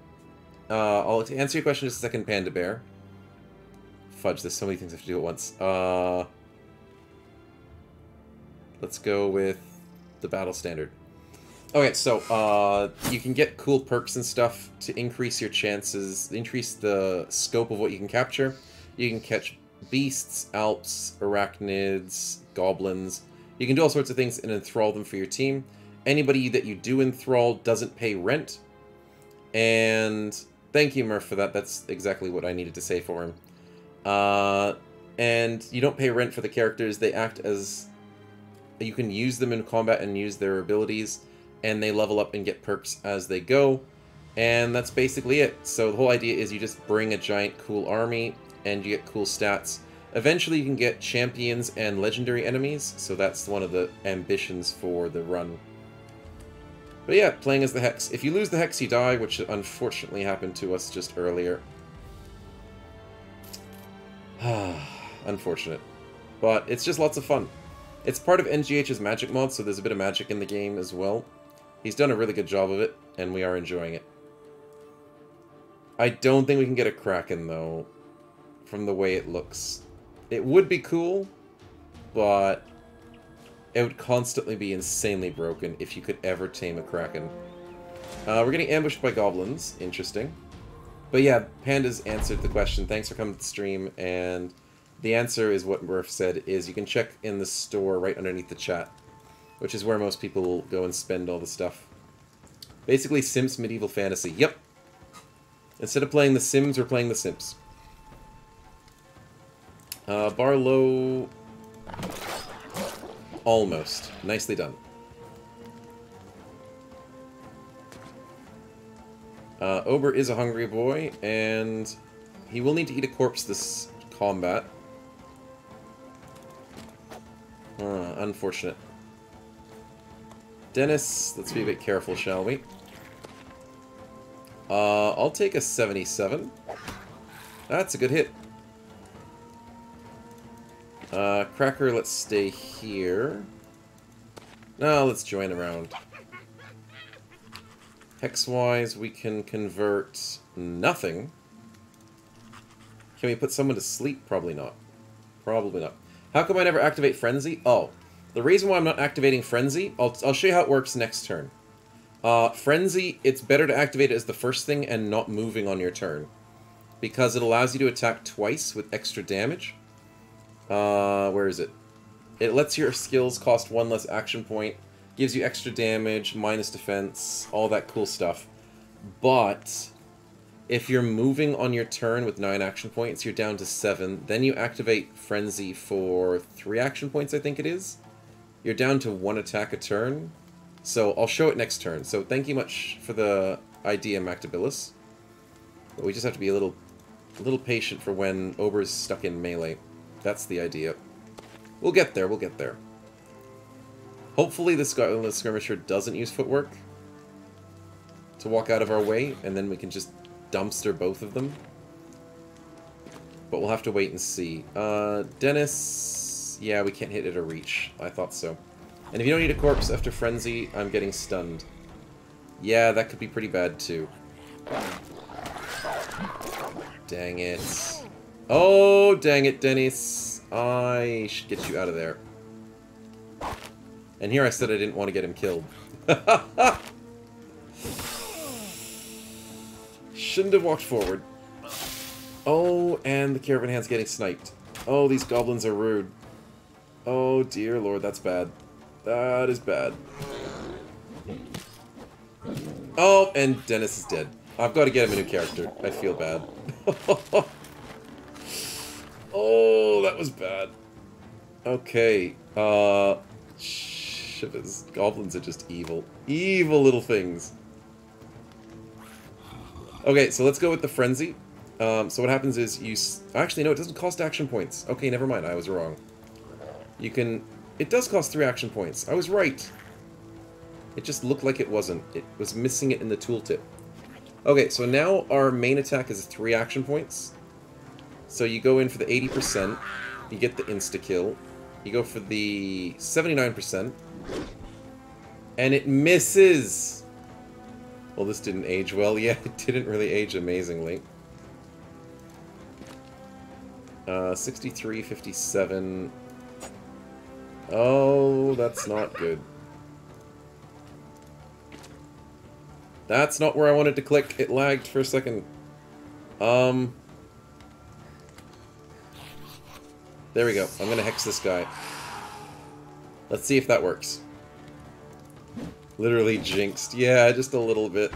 A: answer your question in just a second, Panda Bear. Fudge, there's so many things I have to do at once. Let's go with the Battle Standard. Okay, so, you can get cool perks and stuff to increase your chances, increase the scope of what you can capture. You can catch beasts, alps, arachnids, goblins. You can do all sorts of things and enthrall them for your team. Anybody that you do enthrall doesn't pay rent. And thank you, Murph, for that. That's exactly what I needed to say for him. And you don't pay rent for the characters. They act as... You can use them in combat and use their abilities, and they level up and get perks as they go. And that's basically it. So the whole idea is you just bring a giant cool army, and you get cool stats. Eventually you can get champions and legendary enemies, so that's one of the ambitions for the run. But yeah, playing as the Hex. If you lose the Hex, you die, which unfortunately happened to us just earlier. Unfortunate. But it's just lots of fun. It's part of NgGH's magic mod, so there's a bit of magic in the game as well. He's done a really good job of it, and we are enjoying it. I don't think we can get a Kraken, though, from the way it looks. It would be cool, but it would constantly be insanely broken if you could ever tame a Kraken. We're getting ambushed by goblins. Interesting. But yeah, Panda's answered the question. Thanks for coming to the stream, and the answer is what Murph said, is you can check in the store right underneath the chat, which is where most people will go and spend all the stuff. Basically, Sims Medieval Fantasy. Yep. Instead of playing the Sims, we're playing the Simps. Barlow... Almost. Nicely done. Ober is a hungry boy, and he will need to eat a corpse this combat. Unfortunate. Dennis, let's be a bit careful, shall we? I'll take a 77. That's a good hit. Cracker, let's stay here. No, let's join around. Hex-wise, we can convert nothing. Can we put someone to sleep? Probably not. Probably not. How come I never activate Frenzy? Oh, the reason why I'm not activating Frenzy, I'll show you how it works next turn. Frenzy, it's better to activate it as the first thing and not moving on your turn, because it allows you to attack twice with extra damage. Where is it? It lets your skills cost 1 less action point, gives you extra damage, minus defense, all that cool stuff. But if you're moving on your turn with 9 action points, you're down to 7. Then you activate Frenzy for 3 action points, I think it is. You're down to 1 attack a turn. So I'll show it next turn. So thank you much for the idea, Mactabilis. But we just have to be a little patient for when Ober's stuck in melee. That's the idea. We'll get there, we'll get there. Hopefully the skirmisher doesn't use footwork to walk out of our way, and then we can just dumpster both of them. But we'll have to wait and see. Dennis... yeah, we can't hit it or reach. I thought so. And if you don't need a corpse after Frenzy, I'm getting stunned. Yeah, that could be pretty bad too. Dang it. Oh, dang it, Dennis. I should get you out of there. And here I said I didn't want to get him killed. Shouldn't have walked forward. Oh, and the caravan hand's getting sniped. Oh, these goblins are rude. Oh, dear lord, that's bad. That is bad. Oh, and Dennis is dead. I've got to get him a new character. I feel bad. Oh, that was bad. Okay. Shivers. Goblins are just evil. Evil little things. Okay, so let's go with the Frenzy. So what happens is you... actually, no, it doesn't cost action points. Okay, never mind. I was wrong. You can... it does cost 3 action points. I was right. It just looked like it wasn't. It was missing it in the tooltip. Okay, so now our main attack is 3 action points. So you go in for the 80%. You get the insta-kill. You go for the 79%. And it misses! Well, this didn't age well. Yeah, it didn't really age amazingly. 63, 57... oh, that's not good. That's not where I wanted to click. It lagged for a second. There we go. I'm gonna hex this guy. Let's see if that works. Literally jinxed. Yeah, just a little bit.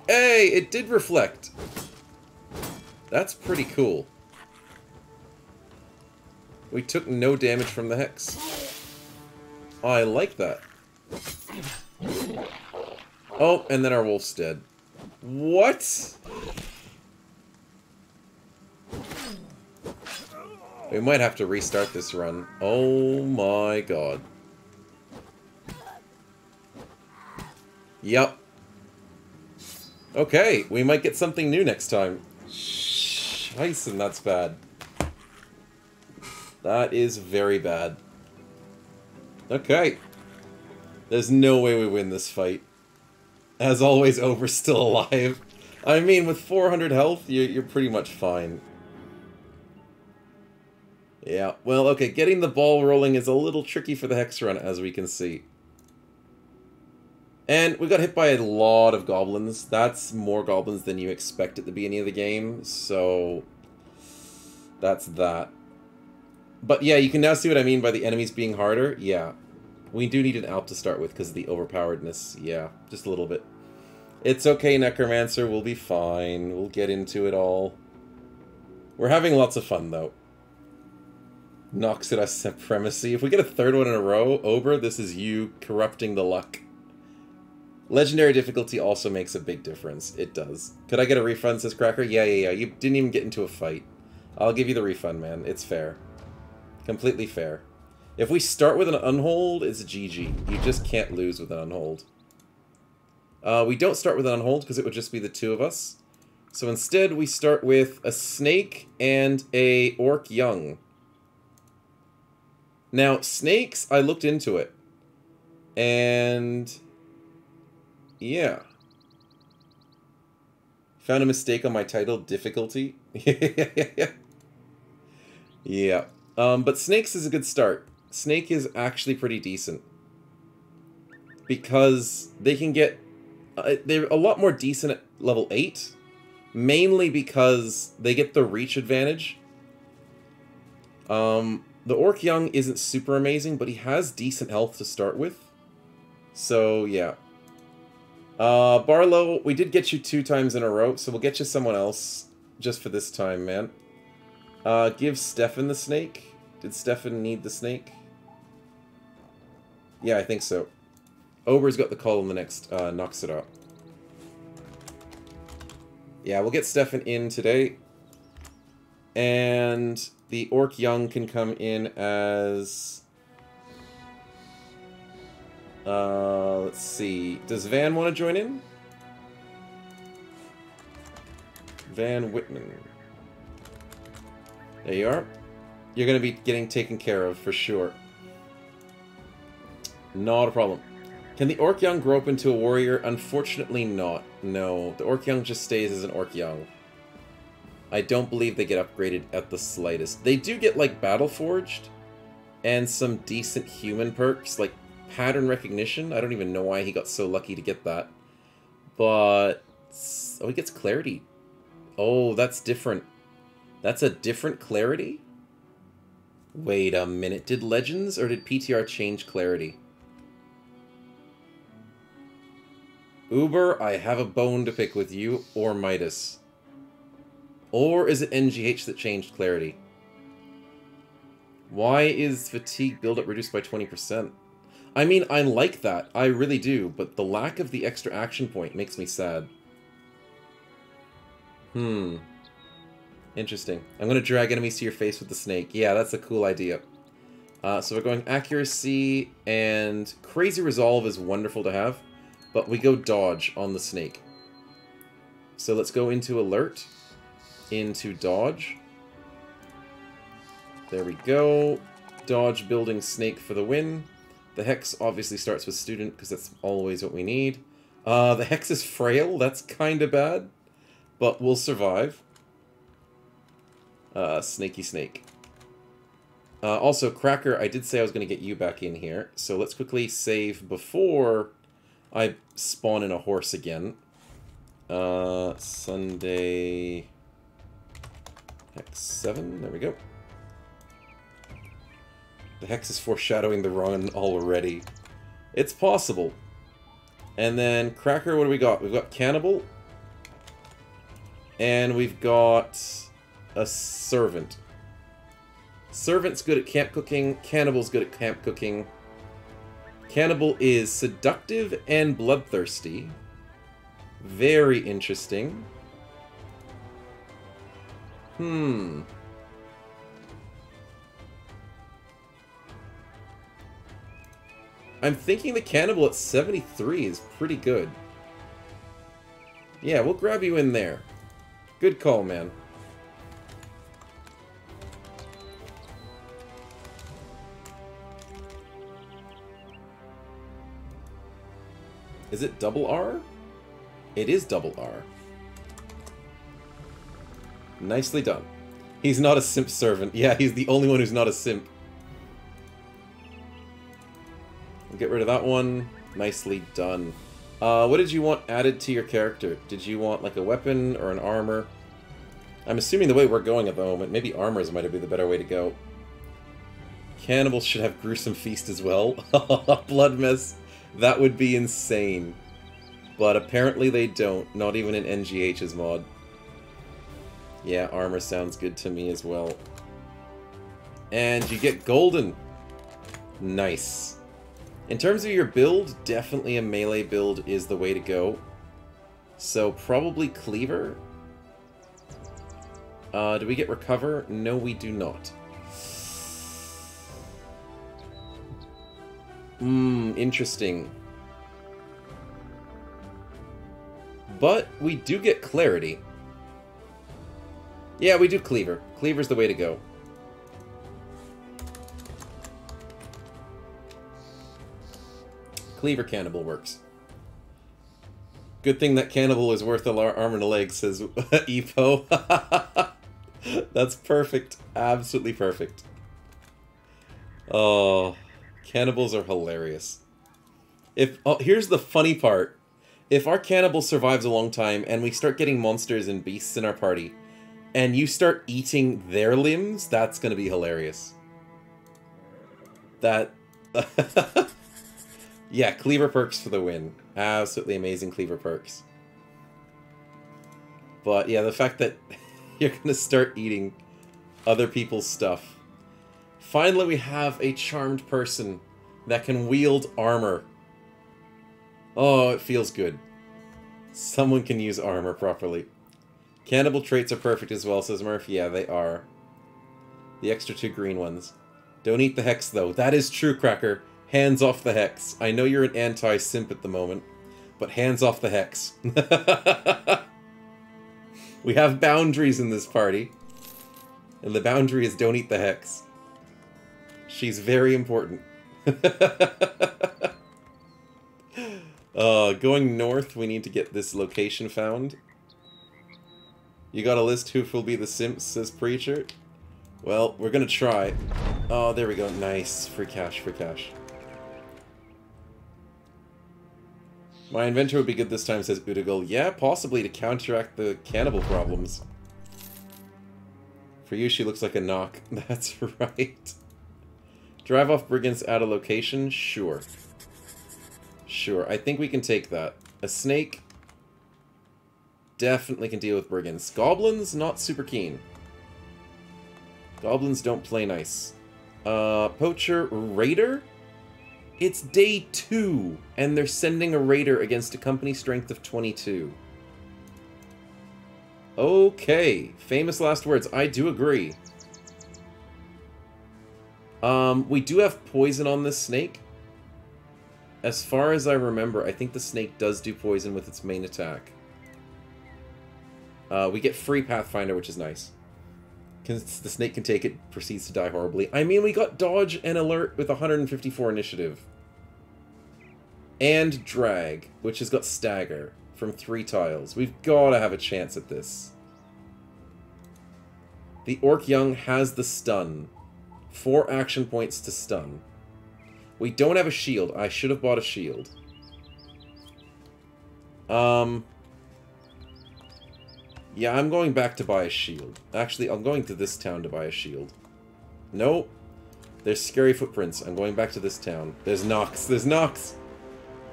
A: Hey, it did reflect. That's pretty cool. We took no damage from the hex. I like that. Oh, and then our wolf's dead. What? We might have to restart this run. Oh my god. Yep. Okay, we might get something new next time. Scheisse, that's bad. That is very bad. Okay. There's no way we win this fight. As always, Ober's still alive. I mean, with 400 health, you're pretty much fine. Yeah, well, okay, getting the ball rolling is a little tricky for the Hex run, as we can see. And we got hit by a lot of goblins. That's more goblins than you expect at the beginning of the game, so... that's that. But yeah, you can now see what I mean by the enemies being harder. Yeah. We do need an Alp to start with because of the overpoweredness. Yeah, just a little bit. It's okay, Necromancer. We'll be fine. We'll get into it all. We're having lots of fun, though. Noxida Supremacy. If we get a third one in a row, Ober, this is you corrupting the luck. Legendary difficulty also makes a big difference. It does. Could I get a refund, says Cracker? Yeah. You didn't even get into a fight. I'll give you the refund, man. It's fair. Completely fair. If we start with an unhold, it's a GG. You just can't lose with an unhold. We don't start with an unhold because it would just be the two of us. So instead, we start with a snake and a orc young. Now, snakes, I looked into it. And... yeah. Found a mistake on my title, difficulty. Yeah. But Snakes is a good start. Snake is actually pretty decent. Because they can get... they're a lot more decent at level 8. Mainly because they get the reach advantage. The Orc Young isn't super amazing, but he has decent health to start with. So, yeah. Barlow, we did get you 2 times in a row, so we'll get you someone else just for this time, man. Give Stefan the snake. Did Stefan need the snake? Yeah, I think so. Ober's got the call in the next knocks it out. Yeah, we'll get Stefan in today. And the Orc Young can come in as... let's see. Does Van want to join in? Van Whitman. There you are. You're going to be getting taken care of for sure. Not a problem. Can the Orc Young grow up into a warrior? Unfortunately not. No. The Orc Young just stays as an Orc Young. I don't believe they get upgraded at the slightest. They do get, like, Battle Forged and some decent human perks, like pattern recognition. I don't even know why he got so lucky to get that. But... oh, he gets clarity. Oh, that's different. That's a different clarity? Wait a minute. Did Legends or did PTR change clarity? Uber, I have a bone to pick with you, or Midas. Or is it NgGH that changed clarity? Why is fatigue buildup reduced by 20%? I mean, I like that. I really do, but the lack of the extra action point makes me sad. Interesting. I'm going to drag enemies to your face with the snake. Yeah, that's a cool idea. So we're going accuracy, and crazy resolve is wonderful to have, but we go dodge on the snake. So let's go into alert, into dodge. There we go. Dodge building snake for the win. The Hex obviously starts with student because that's always what we need. The Hex is frail. That's kind of bad, but we'll survive. Snaky snake. Also, Cracker, I did say I was going to get you back in here, so let's quickly save before I spawn in a horse again. Sunday... Hex 7, there we go. The Hex is foreshadowing the run already. It's possible. And then, Cracker, what do we got? We've got Cannibal. And we've got... a servant. Servant's good at camp cooking. Cannibal's good at camp cooking. Cannibal is seductive and bloodthirsty. Very interesting. I'm thinking the Cannibal at 73 is pretty good. Yeah, we'll grab you in there. Good call, man. Is it double R? It is double R. Nicely done. He's not a simp servant. Yeah, he's the only one who's not a simp. We'll get rid of that one. Nicely done. What did you want added to your character? Did you want, like, a weapon or an armor? I'm assuming the way we're going at the moment, maybe armors might be the better way to go. Cannibals should have gruesome feast as well. Blood mess. That would be insane. But apparently they don't. Not even in NgGH's mod. Yeah, armor sounds good to me as well. And you get golden. Nice. In terms of your build, definitely a melee build is the way to go. So probably Cleaver. Do we get Recover? No, we do not. Interesting. But we do get Clarity. Yeah, we do Cleaver. Cleaver's the way to go. Cleaver Cannibal works. Good thing that cannibal is worth a arm and a leg, says Epo. That's perfect. Absolutely perfect. Oh, cannibals are hilarious. Here's the funny part. If our cannibal survives a long time and we start getting monsters and beasts in our party, and you start eating their limbs, that's going to be hilarious. That... Yeah, cleaver perks for the win. Absolutely amazing cleaver perks. But yeah, the fact that you're going to start eating other people's stuff. Finally, we have a charmed person that can wield armor. Oh, it feels good. Someone can use armor properly. Cannibal traits are perfect as well, says Murph. Yeah, they are. The extra 2 green ones. Don't eat the Hex, though. That is true, Cracker. Hands off the Hex. I know you're an anti-simp at the moment, but hands off the Hex. We have boundaries in this party. And the boundary is don't eat the Hex. She's very important. Going north, we need to get this location found. You got a list who will be the simps, says Preacher. Well, we're gonna try. Oh, there we go. Nice. Free cash, free cash. My inventor would be good this time, says Udagal. Yeah, possibly to counteract the cannibal problems. For you, she looks like a knock. That's right. Drive off brigands out of location? Sure. Sure, I think we can take that. A snake... definitely can deal with brigands. Goblins, not super keen. Goblins don't play nice. Poacher, raider? It's day 2, and they're sending a raider against a company strength of 22. Okay, famous last words. I do agree. We do have poison on this snake. As far as I remember, I think the snake does do poison with its main attack. We get free Pathfinder, which is nice. The snake can take it, proceeds to die horribly. I mean, we got dodge and alert with 154 initiative. And drag, which has got stagger from 3 tiles. We've got to have a chance at this. The Orc Young has the stun. 4 action points to stun. We don't have a shield. I should have bought a shield. Yeah, I'm going back to buy a shield. Actually, I'm going to this town to buy a shield. Nope. There's scary footprints. I'm going back to this town. There's Nox. There's Nox!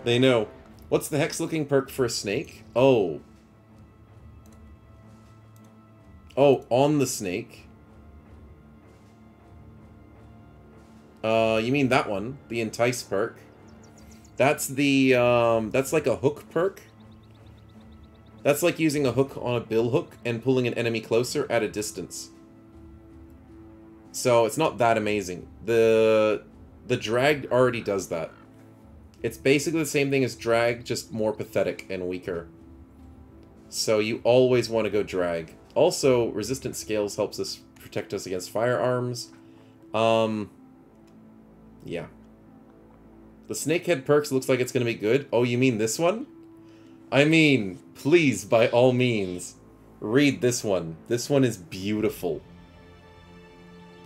A: They know. What's the hex-looking perk for a snake? Oh. Oh, on the snake. You mean that one. The Entice perk. That's the, that's like a hook perk. That's like using a hook on a bill hook and pulling an enemy closer at a distance. So it's not that amazing. The drag already does that. It's basically the same thing as drag, just more pathetic and weaker. So you always want to go drag. Also, resistant scales helps us protect us against firearms. Yeah. The snakehead perks looks like it's going to be good. Oh, you mean this one? I mean, please, by all means, read this one. This one is beautiful.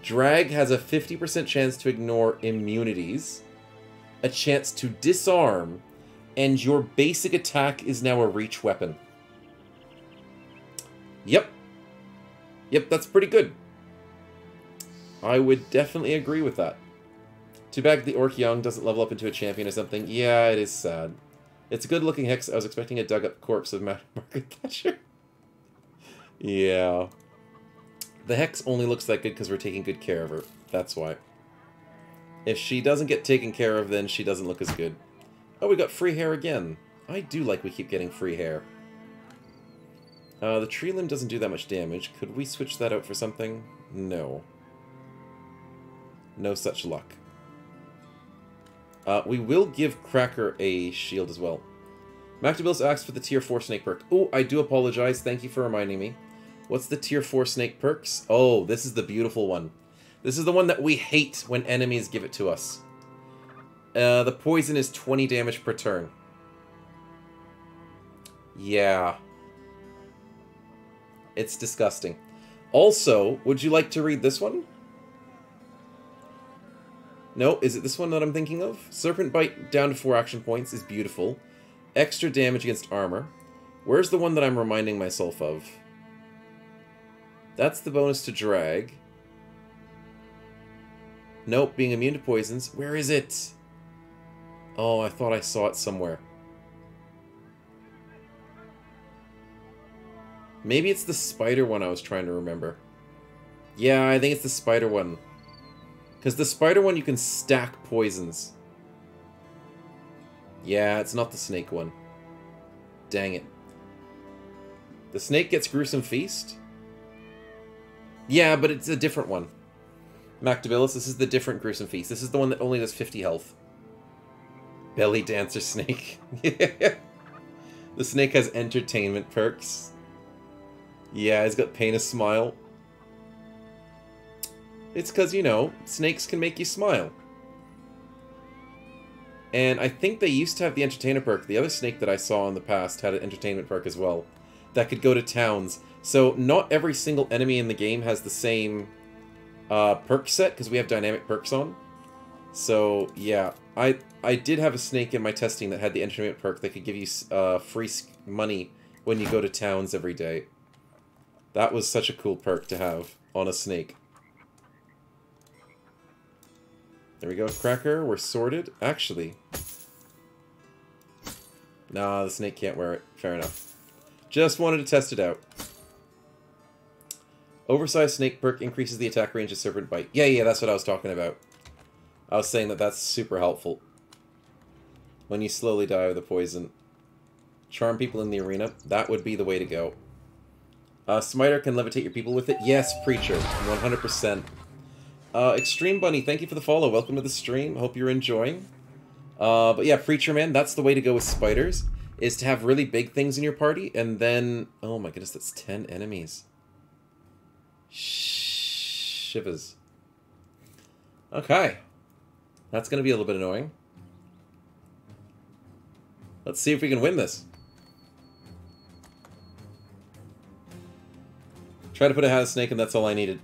A: Drag has a 50% chance to ignore immunities, a chance to disarm, and your basic attack is now a reach weapon. Yep. Yep, that's pretty good. I would definitely agree with that. Too bad the Orc Young doesn't level up into a champion or something. Yeah, it is sad. It's a good-looking hex. I was expecting a dug-up corpse of Margaret Thatcher. Yeah. The hex only looks that good because we're taking good care of her. That's why. If she doesn't get taken care of, then she doesn't look as good. Oh, we got free hair again. I do like we keep getting free hair. The tree limb doesn't do that much damage. Could we switch that out for something? No. No such luck. We will give Cracker a shield as well. Mactabills asks for the tier 4 snake perk. Oh, I do apologize. Thank you for reminding me. What's the tier 4 snake perks? Oh, this is the beautiful one. This is the one that we hate when enemies give it to us. The poison is 20 damage per turn. Yeah. It's disgusting. Also, would you like to read this one? No, is it this one that I'm thinking of? Serpent Bite down to 4 action points is beautiful. Extra damage against armor. Where's the one that I'm reminding myself of? That's the bonus to drag. Nope, being immune to poisons. Where is it? Oh, I thought I saw it somewhere. Maybe it's the spider one I was trying to remember. Yeah, I think it's the spider one. Because the spider one, you can stack poisons. Yeah, it's not the snake one. Dang it. The snake gets Gruesome Feast? Yeah, but it's a different one. Mactabilis, this is the different Gruesome Feast. This is the one that only does 50 health. Belly Dancer Snake. The snake has entertainment perks. Yeah, he's got Paint a Smile. It's because, you know, snakes can make you smile. And I think they used to have the Entertainer perk. The other snake that I saw in the past had an Entertainment perk as well. That could go to towns. So not every single enemy in the game has the same perk set, because we have dynamic perks on. So, yeah. I did have a snake in my testing that had the Entertainment perk that could give you free money when you go to towns every day. That was such a cool perk to have on a snake. There we go, Cracker. We're sorted. Actually. Nah, the snake can't wear it. Fair enough. Just wanted to test it out. Oversized snake perk increases the attack range of Serpent Bite. Yeah, that's what I was talking about. I was saying that that's super helpful. When you slowly die with a poison. Charm people in the arena. That would be the way to go. Smiter can levitate your people with it. Yes, Preacher. 100%. Extreme Bunny, thank you for the follow. Welcome to the stream. Hope you're enjoying. But yeah, Preacher Man, that's the way to go with spiders. Is to have really big things in your party, and then... Oh my goodness, that's 10 enemies. Shivers. Okay. That's going to be a little bit annoying. Let's see if we can win this. Try to put a hat snake, and that's all I needed.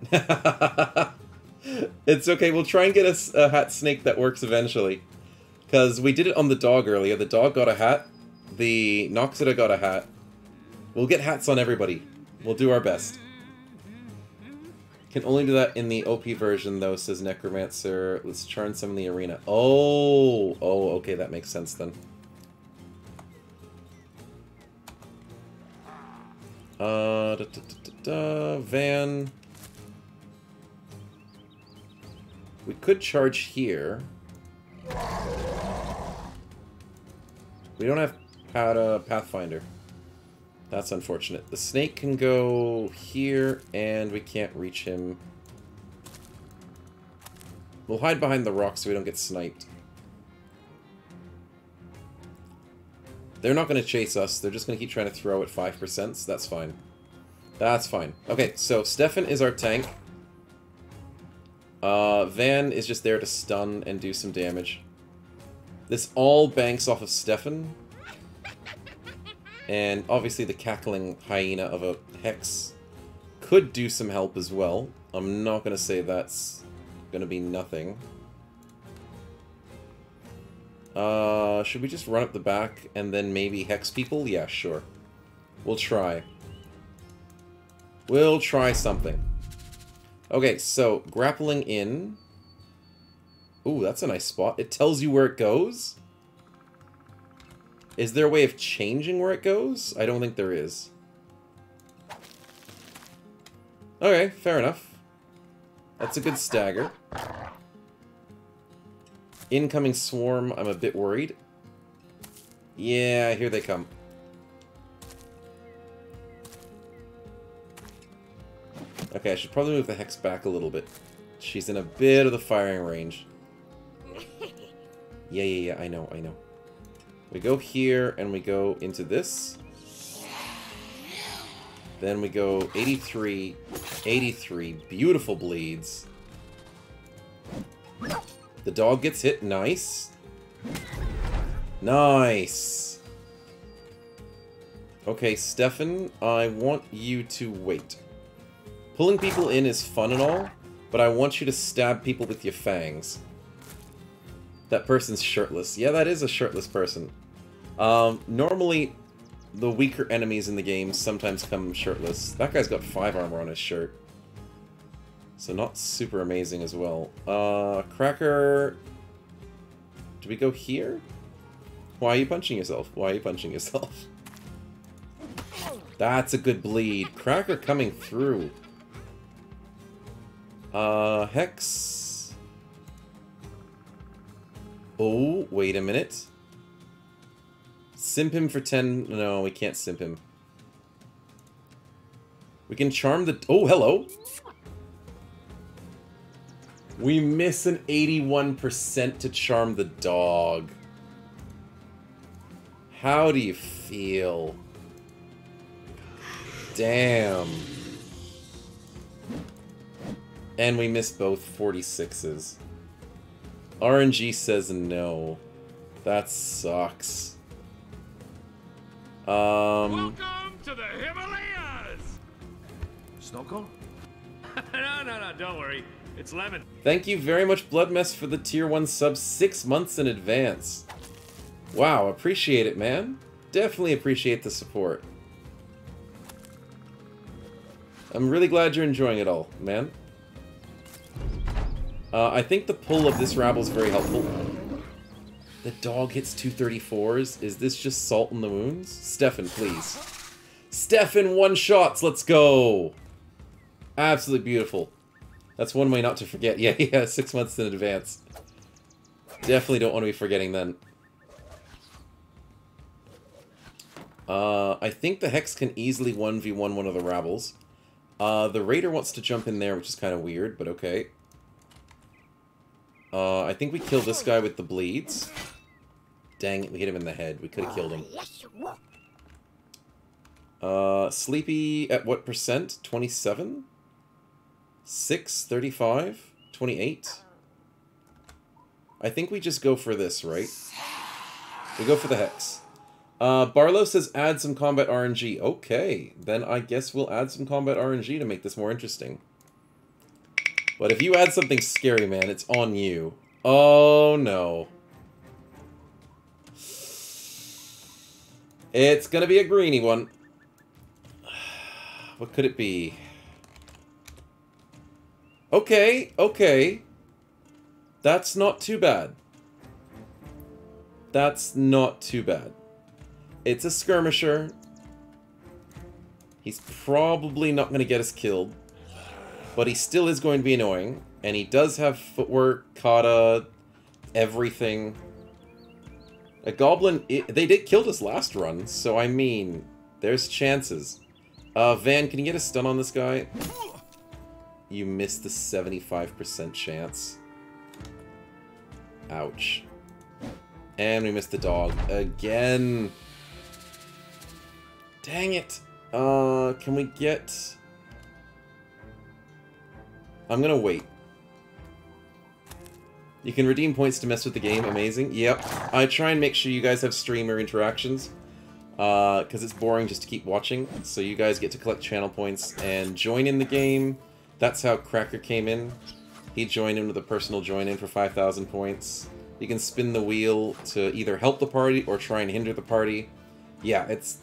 A: It's okay, we'll try and get a hat snake that works eventually. Because we did it on the dog earlier. The dog got a hat. The Noxida got a hat. We'll get hats on everybody. We'll do our best. Can only do that in the OP version, though, says Necromancer. Let's churn some in the arena. Oh, okay, that makes sense then. Van. We could charge here. We don't have Pathfinder. That's unfortunate. The snake can go here, and we can't reach him. We'll hide behind the rock so we don't get sniped. They're not going to chase us. They're just going to keep trying to throw at 5%, so that's fine. That's fine. Okay, so Stefan is our tank. Van is just there to stun and do some damage. This all banks off of Stefan. And obviously the cackling hyena of a Hex could do some help as well. I'm not going to say that's going to be nothing. Should we just run up the back and then maybe Hex people? Yeah, sure. We'll try. We'll try something. Okay, so grappling in. Ooh, that's a nice spot. It tells you where it goes? Is there a way of changing where it goes? I don't think there is. Okay, fair enough. That's a good stagger. Incoming swarm, I'm a bit worried. Yeah, here they come. Okay, I should probably move the Hex back a little bit. She's in a bit of the firing range. Yeah, I know. We go here, and we go into this. Then we go 83, 83. Beautiful bleeds. The dog gets hit. Nice. Nice. Okay, Stefan, I want you to wait. Pulling people in is fun and all, but I want you to stab people with your fangs. That person's shirtless. Yeah, that is a shirtless person. Normally, the weaker enemies in the game sometimes come shirtless. That guy's got 5 armor on his shirt. So not super amazing as well. Cracker... Do we go here? Why are you punching yourself? Why are you punching yourself? That's a good bleed. Cracker coming through. Hex... Oh, wait a minute. Simp him for 10... No, we can't simp him. We can charm the... Oh, hello! We miss an 81% to charm the dog. How do you feel? Damn. And we missed both 46s. RNG says no. That sucks.
B: Welcome to the Himalayas! Snow cone? No, don't worry. It's lemon.
A: Thank you very much, Bloodmess, for the tier 1 sub 6 months in advance. Wow, appreciate it, man. Definitely appreciate the support. I'm really glad you're enjoying it all, man. I think the pull of this rabble is very helpful. The dog hits 234s. Is this just salt in the wounds? Stefan, please. Stefan, 1 shots. Let's go. Absolutely beautiful. That's one way not to forget. Yeah, 6 months in advance. Definitely don't want to be forgetting then. I think the Hex can easily 1v1 one of the rabbles. The Raider wants to jump in there, which is kind of weird, but okay. I think we kill this guy with the bleeds. Dang it, we hit him in the head. We could have killed him. Sleepy at what percent? 27? 6? 35? 28? I think we just go for this, right? We go for the Hex. Barlow says add some combat RNG. Okay, then I guess we'll add some combat RNG to make this more interesting. But if you add something scary, man, it's on you. Oh, no. It's gonna be a greeny one. What could it be? Okay, okay. That's not too bad. That's not too bad. It's a skirmisher. He's probably not going to get us killed. But he still is going to be annoying. And he does have footwork, kata, everything. A goblin... they did kill us last run, so I mean, there's chances. Van, can you get a stun on this guy? You missed the 75% chance. Ouch. And we missed the dog again. Dang it. Can we get... I'm gonna wait. You can redeem points to mess with the game. Amazing. Yep. I try and make sure you guys have streamer interactions. Because it's boring just to keep watching. So you guys get to collect channel points and join in the game. That's how Cracker came in. He joined in with a personal join-in for 5,000 points. You can spin the wheel to either help the party or try and hinder the party. Yeah, it's...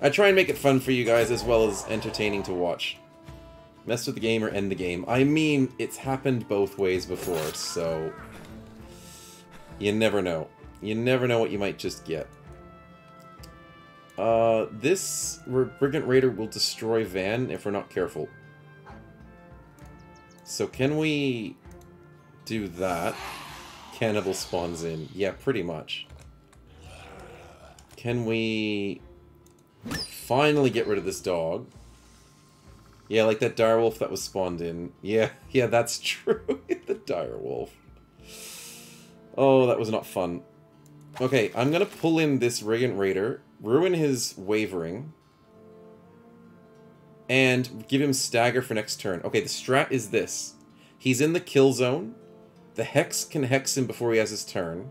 A: I try and make it fun for you guys as well as entertaining to watch. Mess with the game or end the game. I mean, it's happened both ways before, so... You never know. You never know what you might just get. This Brigand Raider will destroy Van if we're not careful. So can we do that? Cannibal spawns in. Yeah, pretty much. Can we finally get rid of this dog? Yeah, like that direwolf that was spawned in. Yeah, that's true. The direwolf. Oh, that was not fun. Okay, I'm gonna pull in this Brigand Raider, ruin his wavering, and give him stagger for next turn. Okay, the strat is this. He's in the kill zone. The Hex can Hex him before he has his turn.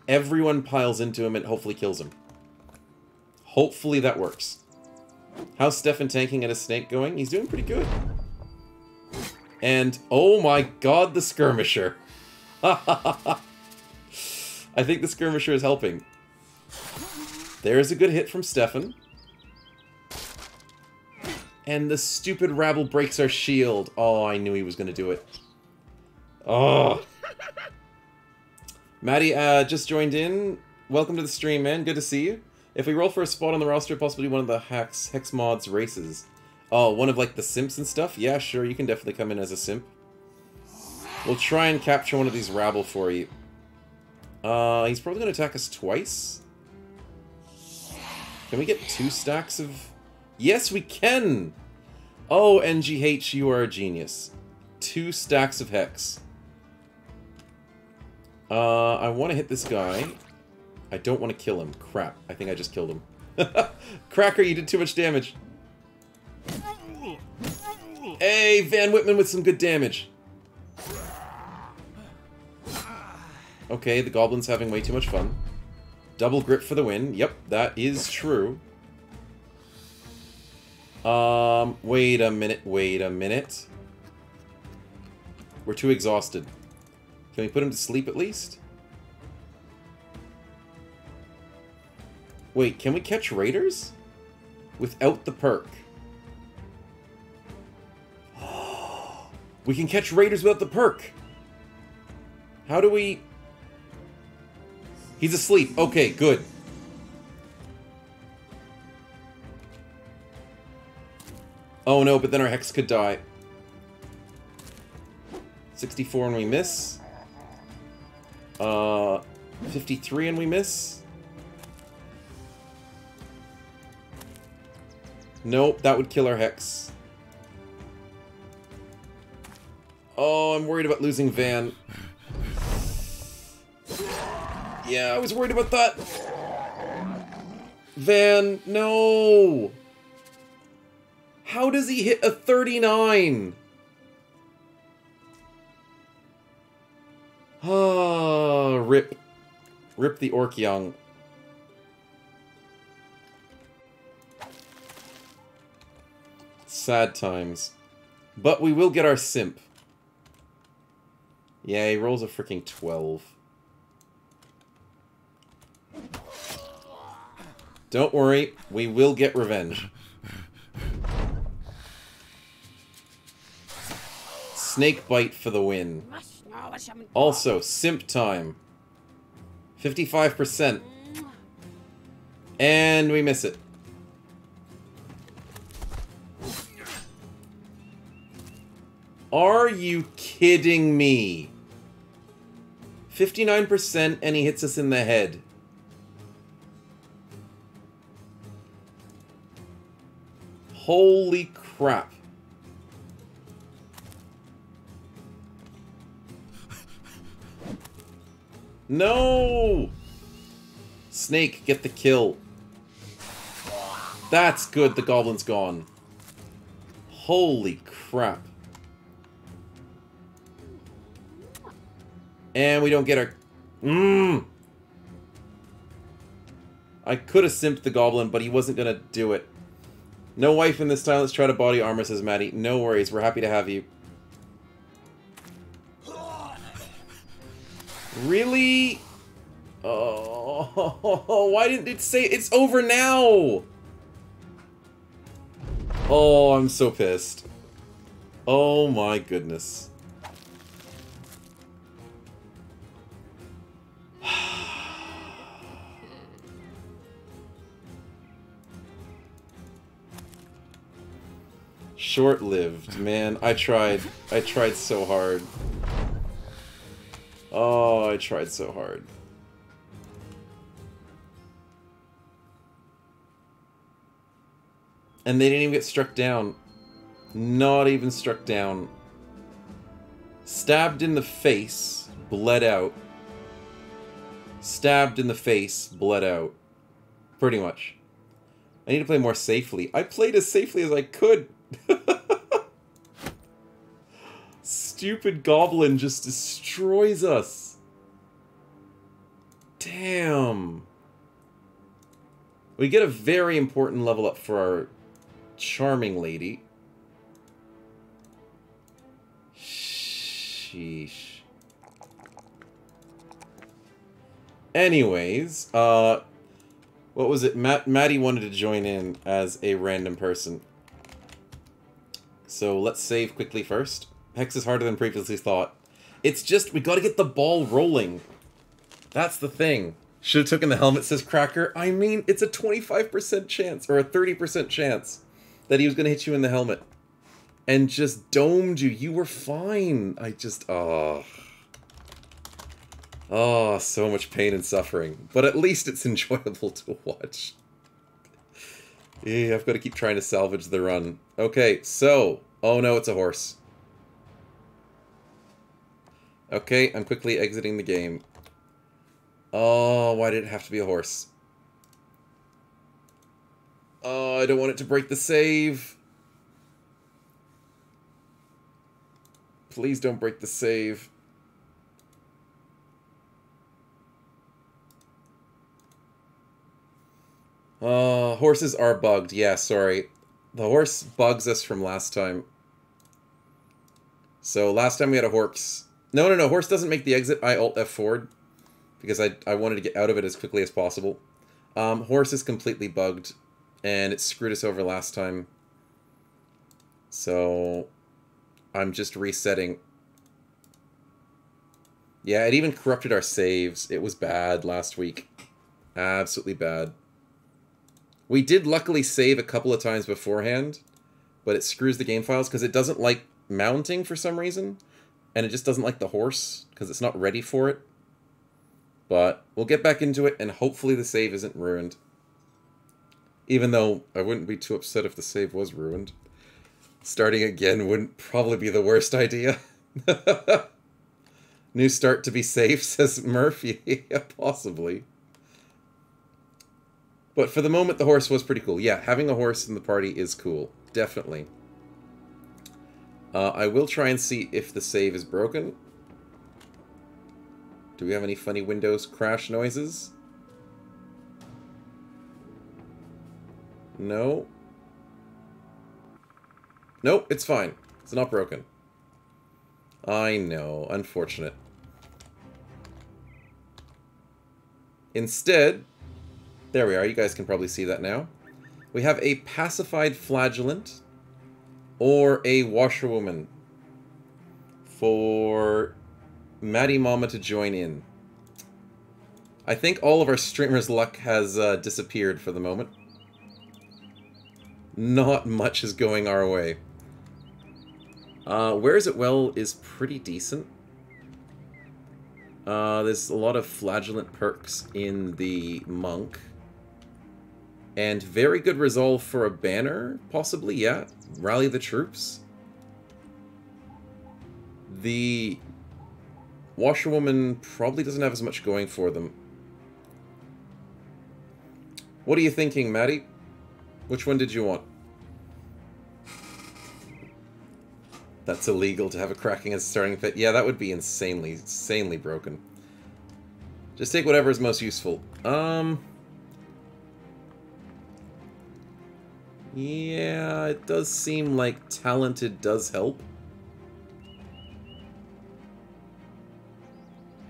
A: Everyone piles into him and hopefully kills him. Hopefully that works. How's Stefan tanking at a snake going? He's doing pretty good. And, oh my god, the skirmisher. I think the skirmisher is helping. There's a good hit from Stefan. And the stupid rabble breaks our shield. Oh, I knew he was going to do it. Oh. Maddie, just joined in. Welcome to the stream, man. Good to see you. If we roll for a spot on the roster, possibly one of the Hex mods races. Oh, one of like the simps and stuff? Yeah, sure, you can definitely come in as a simp. We'll try and capture one of these rabble for you. He's probably going to attack us twice. Can we get 2 stacks of... Yes, we can! Oh, NgGH, you are a genius. 2 stacks of Hex. I want to hit this guy. I don't want to kill him. Crap, I think I just killed him. Cracker, you did too much damage. Hey, Van Whitman with some good damage. Okay, the goblin's having way too much fun. Double grip for the win. Yep, that is true. Wait a minute, wait a minute. We're too exhausted. Can we put him to sleep at least? Wait, can we catch raiders? Without the perk. We can catch raiders without the perk. How do we... He's asleep. Okay, good. Oh no, but then our Hex could die. 64 and we miss. 53 and we miss. Nope, that would kill our Hex. Oh, I'm worried about losing Van. Yeah, I was worried about that. Van, no! How does he hit a 39? Ah, rip. Rip the Orc Young. Sad times. But we will get our Simp. Yeah, he rolls a freaking 12. Don't worry, we will get revenge. Snake bite for the win. Also, simp time. 55%. And we miss it. Are you kidding me? 59% and he hits us in the head. Holy crap. No! Snake, get the kill. That's good, the goblin's gone. Holy crap. And we don't get our... I could have simped the goblin, but he wasn't gonna do it. No wife in this time, let's try to body armor, says Maddie. No worries, we're happy to have you. Really? Oh, why didn't it say it's over now? Oh, I'm so pissed. Oh my goodness. Short-lived, man. I tried so hard. Oh, I tried so hard. And they didn't even get struck down. Not even struck down. Stabbed in the face, bled out. Stabbed in the face, bled out. Pretty much. I need to play more safely. I played as safely as I could. Stupid goblin just destroys us. Damn. We get a very important level up for our charming lady. Sheesh. Anyways, what was it? Maddie wanted to join in as a random person. So let's save quickly first. Hex is harder than previously thought. It's just, we gotta get the ball rolling. That's the thing. Should have taken the helmet, says Cracker. I mean, it's a 25% chance, or a 30% chance, that he was gonna hit you in the helmet. And just domed you. You were fine. I just, oh, so much pain and suffering. But at least it's enjoyable to watch. Yeah, I've got to keep trying to salvage the run. Okay, so... Oh no, it's a horse. Okay, I'm quickly exiting the game. Oh, why did it have to be a horse? Oh, I don't want it to break the save. Please don't break the save. Horses are bugged. Yeah, sorry. The horse bugs us from last time. So last time we had a horse. No. Horse doesn't make the exit. I Alt F forward because I wanted to get out of it as quickly as possible. Horse is completely bugged, and it screwed us over last time. So I'm just resetting. Yeah, it even corrupted our saves. It was bad last week. Absolutely bad. We did luckily save a couple of times beforehand, but it screws the game files because it doesn't like mounting for some reason, and it just doesn't like the horse because it's not ready for it. But we'll get back into it, and hopefully the save isn't ruined. Even though I wouldn't be too upset if the save was ruined. Starting again wouldn't probably be the worst idea. New start to be safe, says Murphy. Yeah, possibly. But for the moment, the horse was pretty cool. Yeah, having a horse in the party is cool. Definitely. I will try and see if the save is broken. Do we have any funny Windows crash noises? No. Nope, it's fine. It's not broken. I know. Unfortunate. Instead... There we are, you guys can probably see that now. We have a pacified flagellant or a washerwoman for Maddie Mama to join in. I think all of our streamers' luck has disappeared for the moment. Not much is going our way. Where Is It Well is pretty decent. There's a lot of flagellant perks in the monk. And very good resolve for a banner, possibly, yeah. Rally the troops. The washerwoman probably doesn't have as much going for them. What are you thinking, Maddie? Which one did you want? That's illegal to have a cracking as a starting pit. Yeah, that would be insanely broken. Just take whatever is most useful. Yeah, it does seem like talented does help.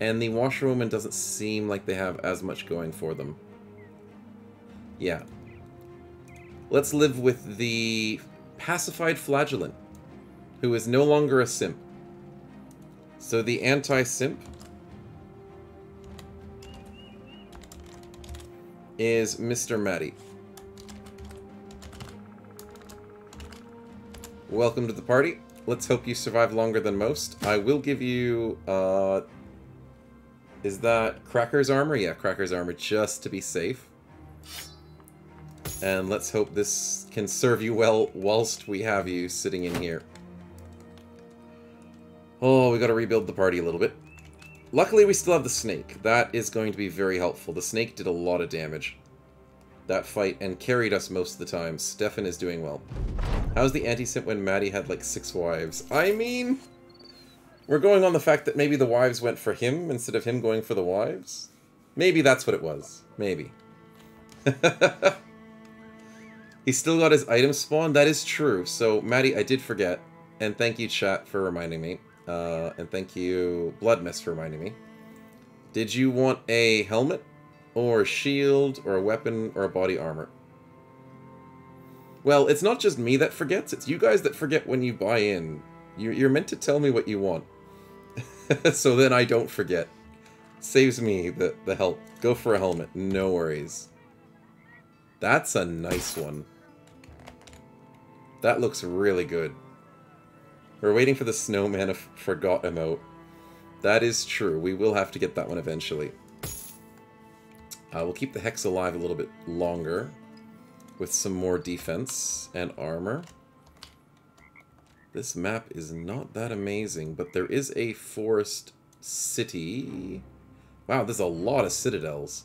A: And the washerwoman doesn't seem like they have as much going for them. Yeah. Let's live with the pacified flagellant, who is no longer a simp. So the anti-simp is Mr. Maddie. Welcome to the party. Let's hope you survive longer than most. I will give you, is that Cracker's armor? Yeah, Cracker's armor, just to be safe. And let's hope this can serve you well whilst we have you sitting in here. Oh, we gotta rebuild the party a little bit. Luckily, we still have the snake. That is going to be very helpful. The snake did a lot of damage that fight and carried us most of the time. Stefan is doing well. How's the anti-simp when Maddie had like 6 wives? I mean, we're going on the fact that maybe the wives went for him instead of him going for the wives. Maybe that's what it was. Maybe. He's still got his item spawn. That is true. So, Maddie, I did forget. And thank you, chat, for reminding me. And thank you, Blood Mess, for reminding me. Did you want a helmet? Or a shield? Or a weapon? Or a body armor? Well, it's not just me that forgets. It's you guys that forget when you buy in. You're meant to tell me what you want. So then I don't forget. Saves me the help. Go for a helmet. No worries. That's a nice one. That looks really good. We're waiting for the Snowman Forgot emote. That is true. We will have to get that one eventually. We'll keep the Hex alive a little bit longer. With some more defense and armor. This map is not that amazing, but there is a forest city. Wow, there's a lot of citadels.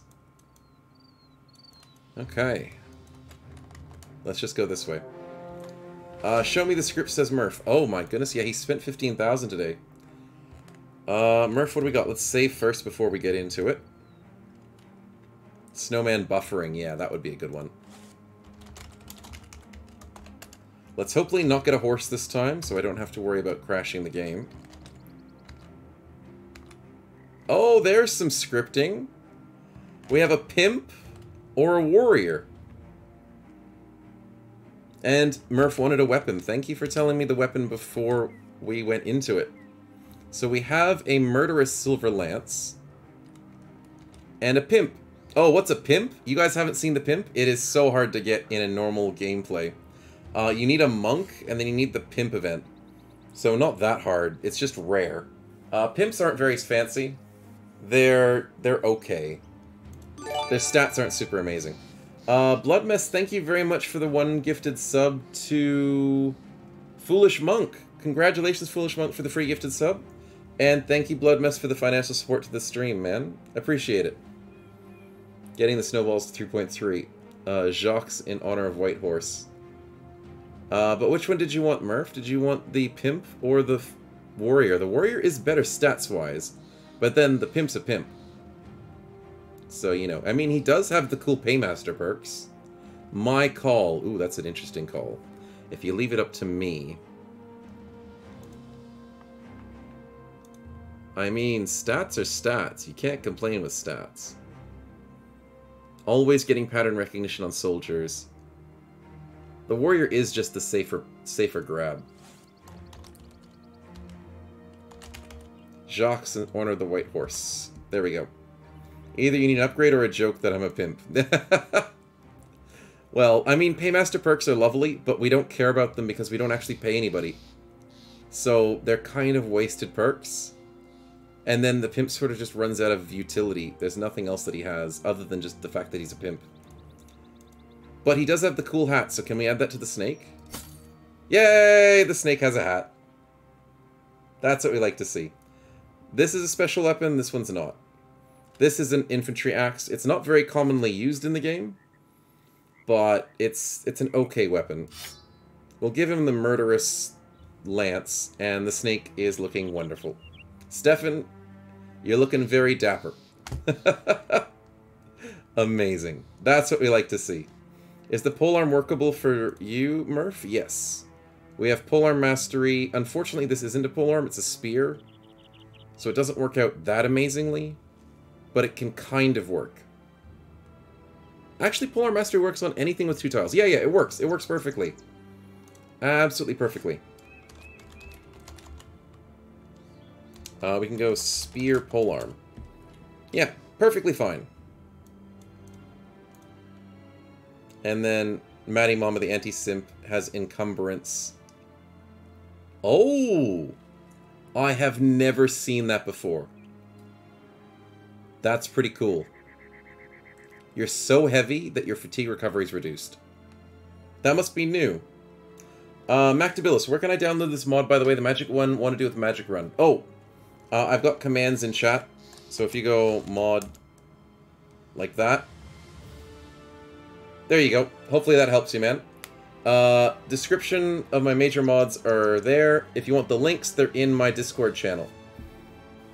A: Okay. Let's just go this way. Show me the script, says Murph. Oh my goodness, yeah, he spent 15,000 today. Murph, what do we got? Let's save first before we get into it. Snowman buffering, yeah, that would be a good one. Let's hopefully not get a horse this time, so I don't have to worry about crashing the game. Oh, there's some scripting. We have a pimp or a warrior. And Murph wanted a weapon. Thank you for telling me the weapon before we went into it. So we have a murderous silver lance. And a pimp. Oh, what's a pimp? You guys haven't seen the pimp? It is so hard to get in a normal gameplay. You need a monk, and then you need the pimp event. So not that hard. It's just rare. Pimps aren't very fancy. They're okay. Their stats aren't super amazing. Bloodmess, thank you very much for the one gifted sub to Foolish Monk. Congratulations, Foolish Monk, for the free gifted sub. And thank you, Bloodmess, for the financial support to the stream, man. Appreciate it. Getting the snowballs to 3.3. Jacques in honor of White Horse. But which one did you want, Murph? Did you want the pimp or the warrior? The warrior is better stats-wise, but then the pimp's a pimp. So, you know, I mean, he does have the cool Paymaster perks. My call. Ooh, that's an interesting call. If you leave it up to me. I mean, stats are stats. You can't complain with stats. Always getting pattern recognition on soldiers. The warrior is just the safer grab. Jacques in honor of the White Horse. There we go. Either you need an upgrade or a joke that I'm a pimp. Well, I mean, Paymaster perks are lovely, but we don't care about them because we don't actually pay anybody. So they're kind of wasted perks. And then the pimp sort of just runs out of utility. There's nothing else that he has other than just the fact that he's a pimp. But he does have the cool hat, so can we add that to the snake? Yay! The snake has a hat. That's what we like to see. This is a special weapon, this one's not. This is an infantry axe. It's not very commonly used in the game, but it's an okay weapon. We'll give him the murderous lance, and the snake is looking wonderful. Stefan, you're looking very dapper. Amazing. That's what we like to see. Is the polearm workable for you, Murph? Yes. We have polearm mastery. Unfortunately, this isn't a polearm, it's a spear. So it doesn't work out that amazingly, but it can kind of work. Actually, polearm mastery works on anything with 2 tiles. Yeah, it works. It works perfectly. Absolutely perfectly. We can go spear polearm. Yeah, perfectly fine. And then Maddie Mama the anti-simp has encumbrance. Oh! I have never seen that before. That's pretty cool. You're so heavy that your fatigue recovery is reduced. That must be new. Mactabilis, where can I download this mod, by the way? The magic one, want to do with the magic run. Oh! I've got commands in chat. So if you go mod like that. There you go. Hopefully that helps you, man. Description of my major mods are there. If you want the links, they're in my Discord channel.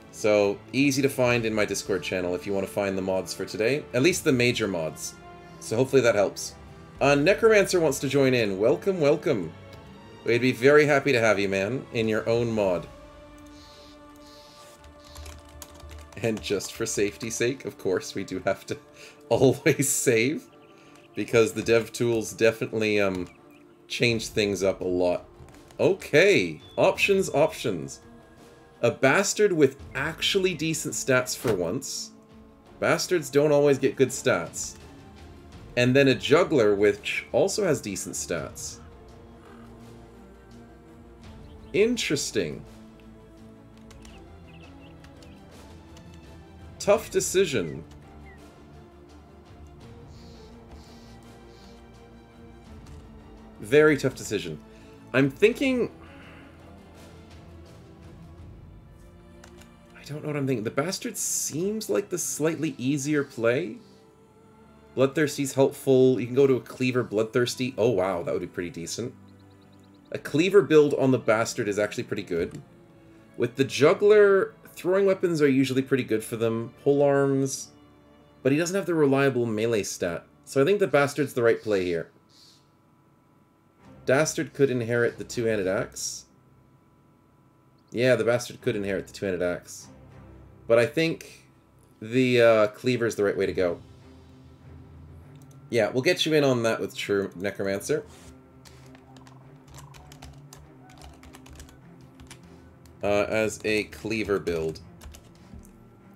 A: So, easy to find in my Discord channel if you want to find the mods for today. At least the major mods. So hopefully that helps. Necromancer wants to join in. Welcome, welcome. We'd be very happy to have you, man, in your own mod. And just for safety's sake, of course, we do have to always save. Because the dev tools definitely change things up a lot. Okay, options, options. A bastard with actually decent stats for once. Bastards don't always get good stats. And then a juggler which also has decent stats. Interesting. Tough decision. Very tough decision. I'm thinking... I don't know what I'm thinking. The Bastard seems like the slightly easier play. Bloodthirsty's helpful. You can go to a Cleaver Bloodthirsty. Oh wow, that would be pretty decent. A Cleaver build on the Bastard is actually pretty good. With the Juggler, throwing weapons are usually pretty good for them. Polearms. But he doesn't have the reliable melee stat. So I think the Bastard's the right play here. Dastard could inherit the two-handed axe. Yeah, the Bastard could inherit the two-handed axe. But I think the Cleaver is the right way to go. Yeah, we'll get you in on that with True Necromancer. As a Cleaver build.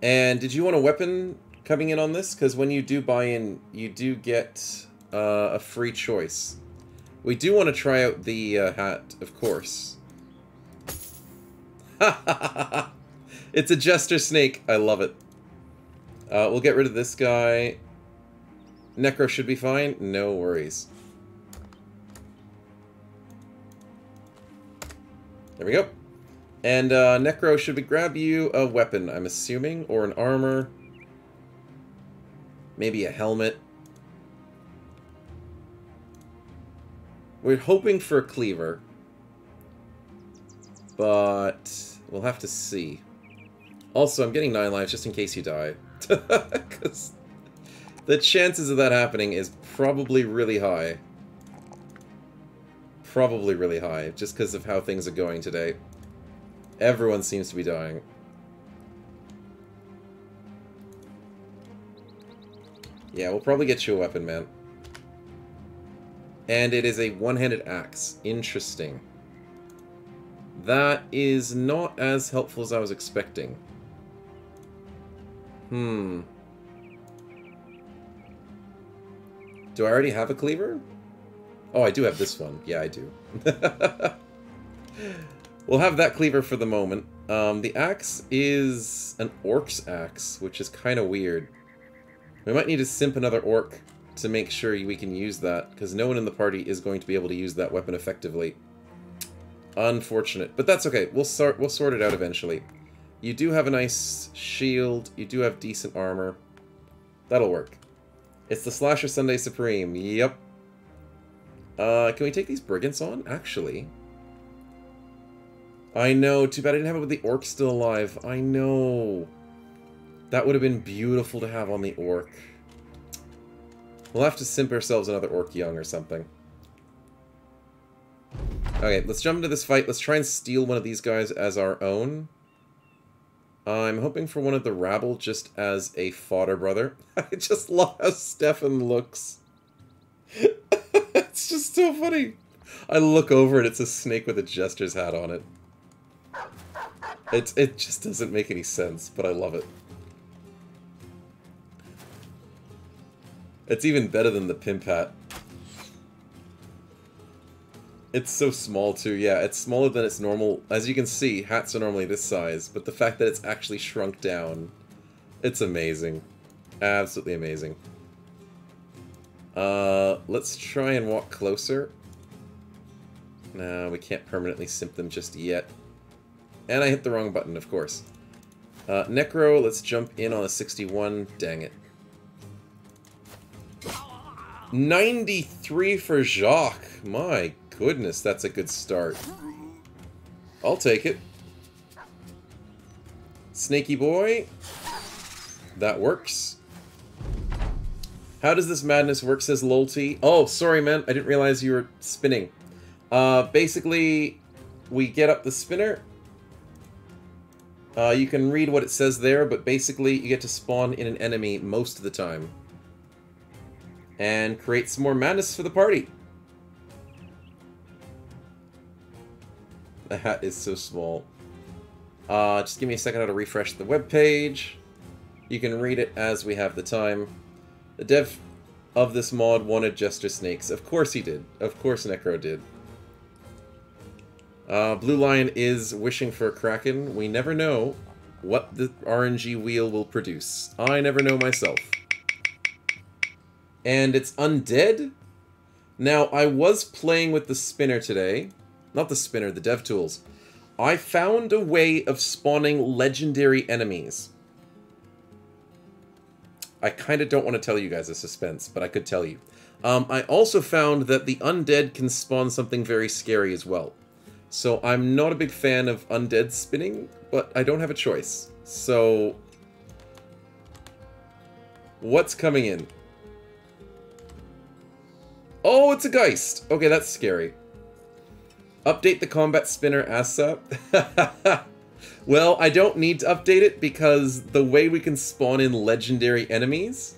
A: And did you want a weapon coming in on this? Because when you do buy in, you do get a free choice. We do want to try out the hat, of course. It's a Jester Snake. I love it. We'll get rid of this guy. Necro should be fine. No worries. There we go. And Necro, should we grab you a weapon, I'm assuming? Or an armor? Maybe a helmet? We're hoping for a Cleaver. But we'll have to see. Also, I'm getting 9 lives just in case you die. Because the chances of that happening is probably really high. Probably really high, just because of how things are going today. Everyone seems to be dying. Yeah, we'll probably get you a weapon, man. And it is a one-handed axe. Interesting. That is not as helpful as I was expecting. Do I already have a Cleaver? Oh, I do have this one. Yeah, I do. We'll have that Cleaver for the moment. The axe is an Orc's axe, which is kind of weird. We might need to simp another Orc to make sure we can use that, because no one in the party is going to be able to use that weapon effectively. Unfortunate. But that's okay. We'll sort it out eventually. You do have a nice shield. You do have decent armor. That'll work. It's the Slasher Sunday Supreme. Yep. Can we take these Brigands on? Actually. I know. Too bad I didn't have it with the Orc still alive. I know. That would have been beautiful to have on the Orc. We'll have to simp ourselves another Orc Young or something. Okay, let's jump into this fight. Let's try and steal one of these guys as our own. I'm hoping for one of the rabble just as a fodder brother. I just love how Stefan looks. It's just so funny. I look over and it's a snake with a jester's hat on it. It just doesn't make any sense, but I love it. It's even better than the pimp hat. It's so small too, yeah, it's smaller than its normal. As you can see, hats are normally this size, but the fact that it's actually shrunk down, it's amazing. Absolutely amazing. Let's try and walk closer. No, we can't permanently simp them just yet. And I hit the wrong button, of course. Necro, let's jump in on a 61. Dang it. 93 for Jacques. My goodness, that's a good start. I'll take it. Snaky boy. That works. How does this madness work, says Lolty? Oh, sorry, man. I didn't realize you were spinning. Basically, we get up the spinner. You can read what it says there, but basically you get to spawn in an enemy most of the time. And create some more madness for the party. The hat is so small. Just give me a second to refresh the web page. You can read it as we have the time. The dev of this mod wanted Jester Snakes. Of course he did. Of course Necro did. Blue Lion is wishing for a Kraken. We never know what the RNG wheel will produce. I never know myself. And it's undead? Now, I was playing with the spinner today. Not the spinner, the dev tools. I found a way of spawning legendary enemies. I kind of don't want to tell you guys a suspense, but I could tell you. I also found that the undead can spawn something very scary as well. So I'm not a big fan of undead spinning, but I don't have a choice. So, what's coming in? Oh, it's a Geist! Okay, that's scary. Update the combat spinner ASAP. Well, I don't need to update it because the way we can spawn in legendary enemies...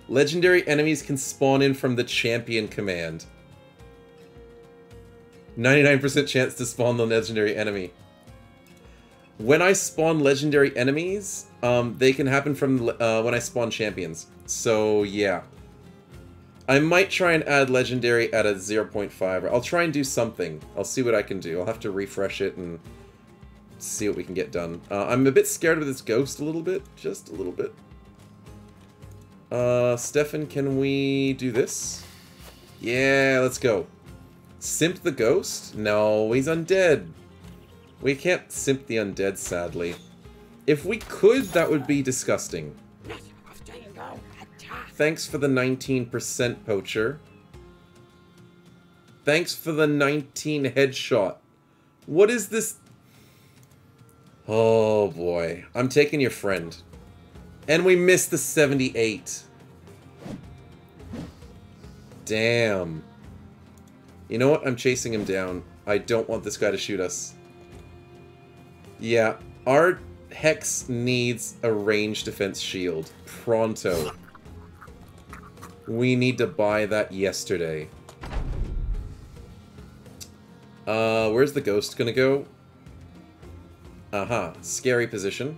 A: Legendary enemies can spawn in from the champion command. 99% chance to spawn the legendary enemy. When I spawn legendary enemies, they can happen from when I spawn champions. So, yeah. I might try and add legendary at a 0.5. I'll try and do something. I'll see what I can do. I'll have to refresh it and see what we can get done. I'm a bit scared of this ghost a little bit. Just a little bit. Stefan, can we do this? Yeah, let's go. Simp the ghost? No, he's undead. We can't simp the undead, sadly. If we could, that would be disgusting. Thanks for the 19% poacher. Thanks for the 19 headshot. What is this? Oh boy. I'm taking your friend. And we missed the 78. Damn. You know what? I'm chasing him down. I don't want this guy to shoot us. Yeah, our Hex needs a range defense shield. Pronto. We need to buy that yesterday. Where's the ghost gonna go? Aha, scary position.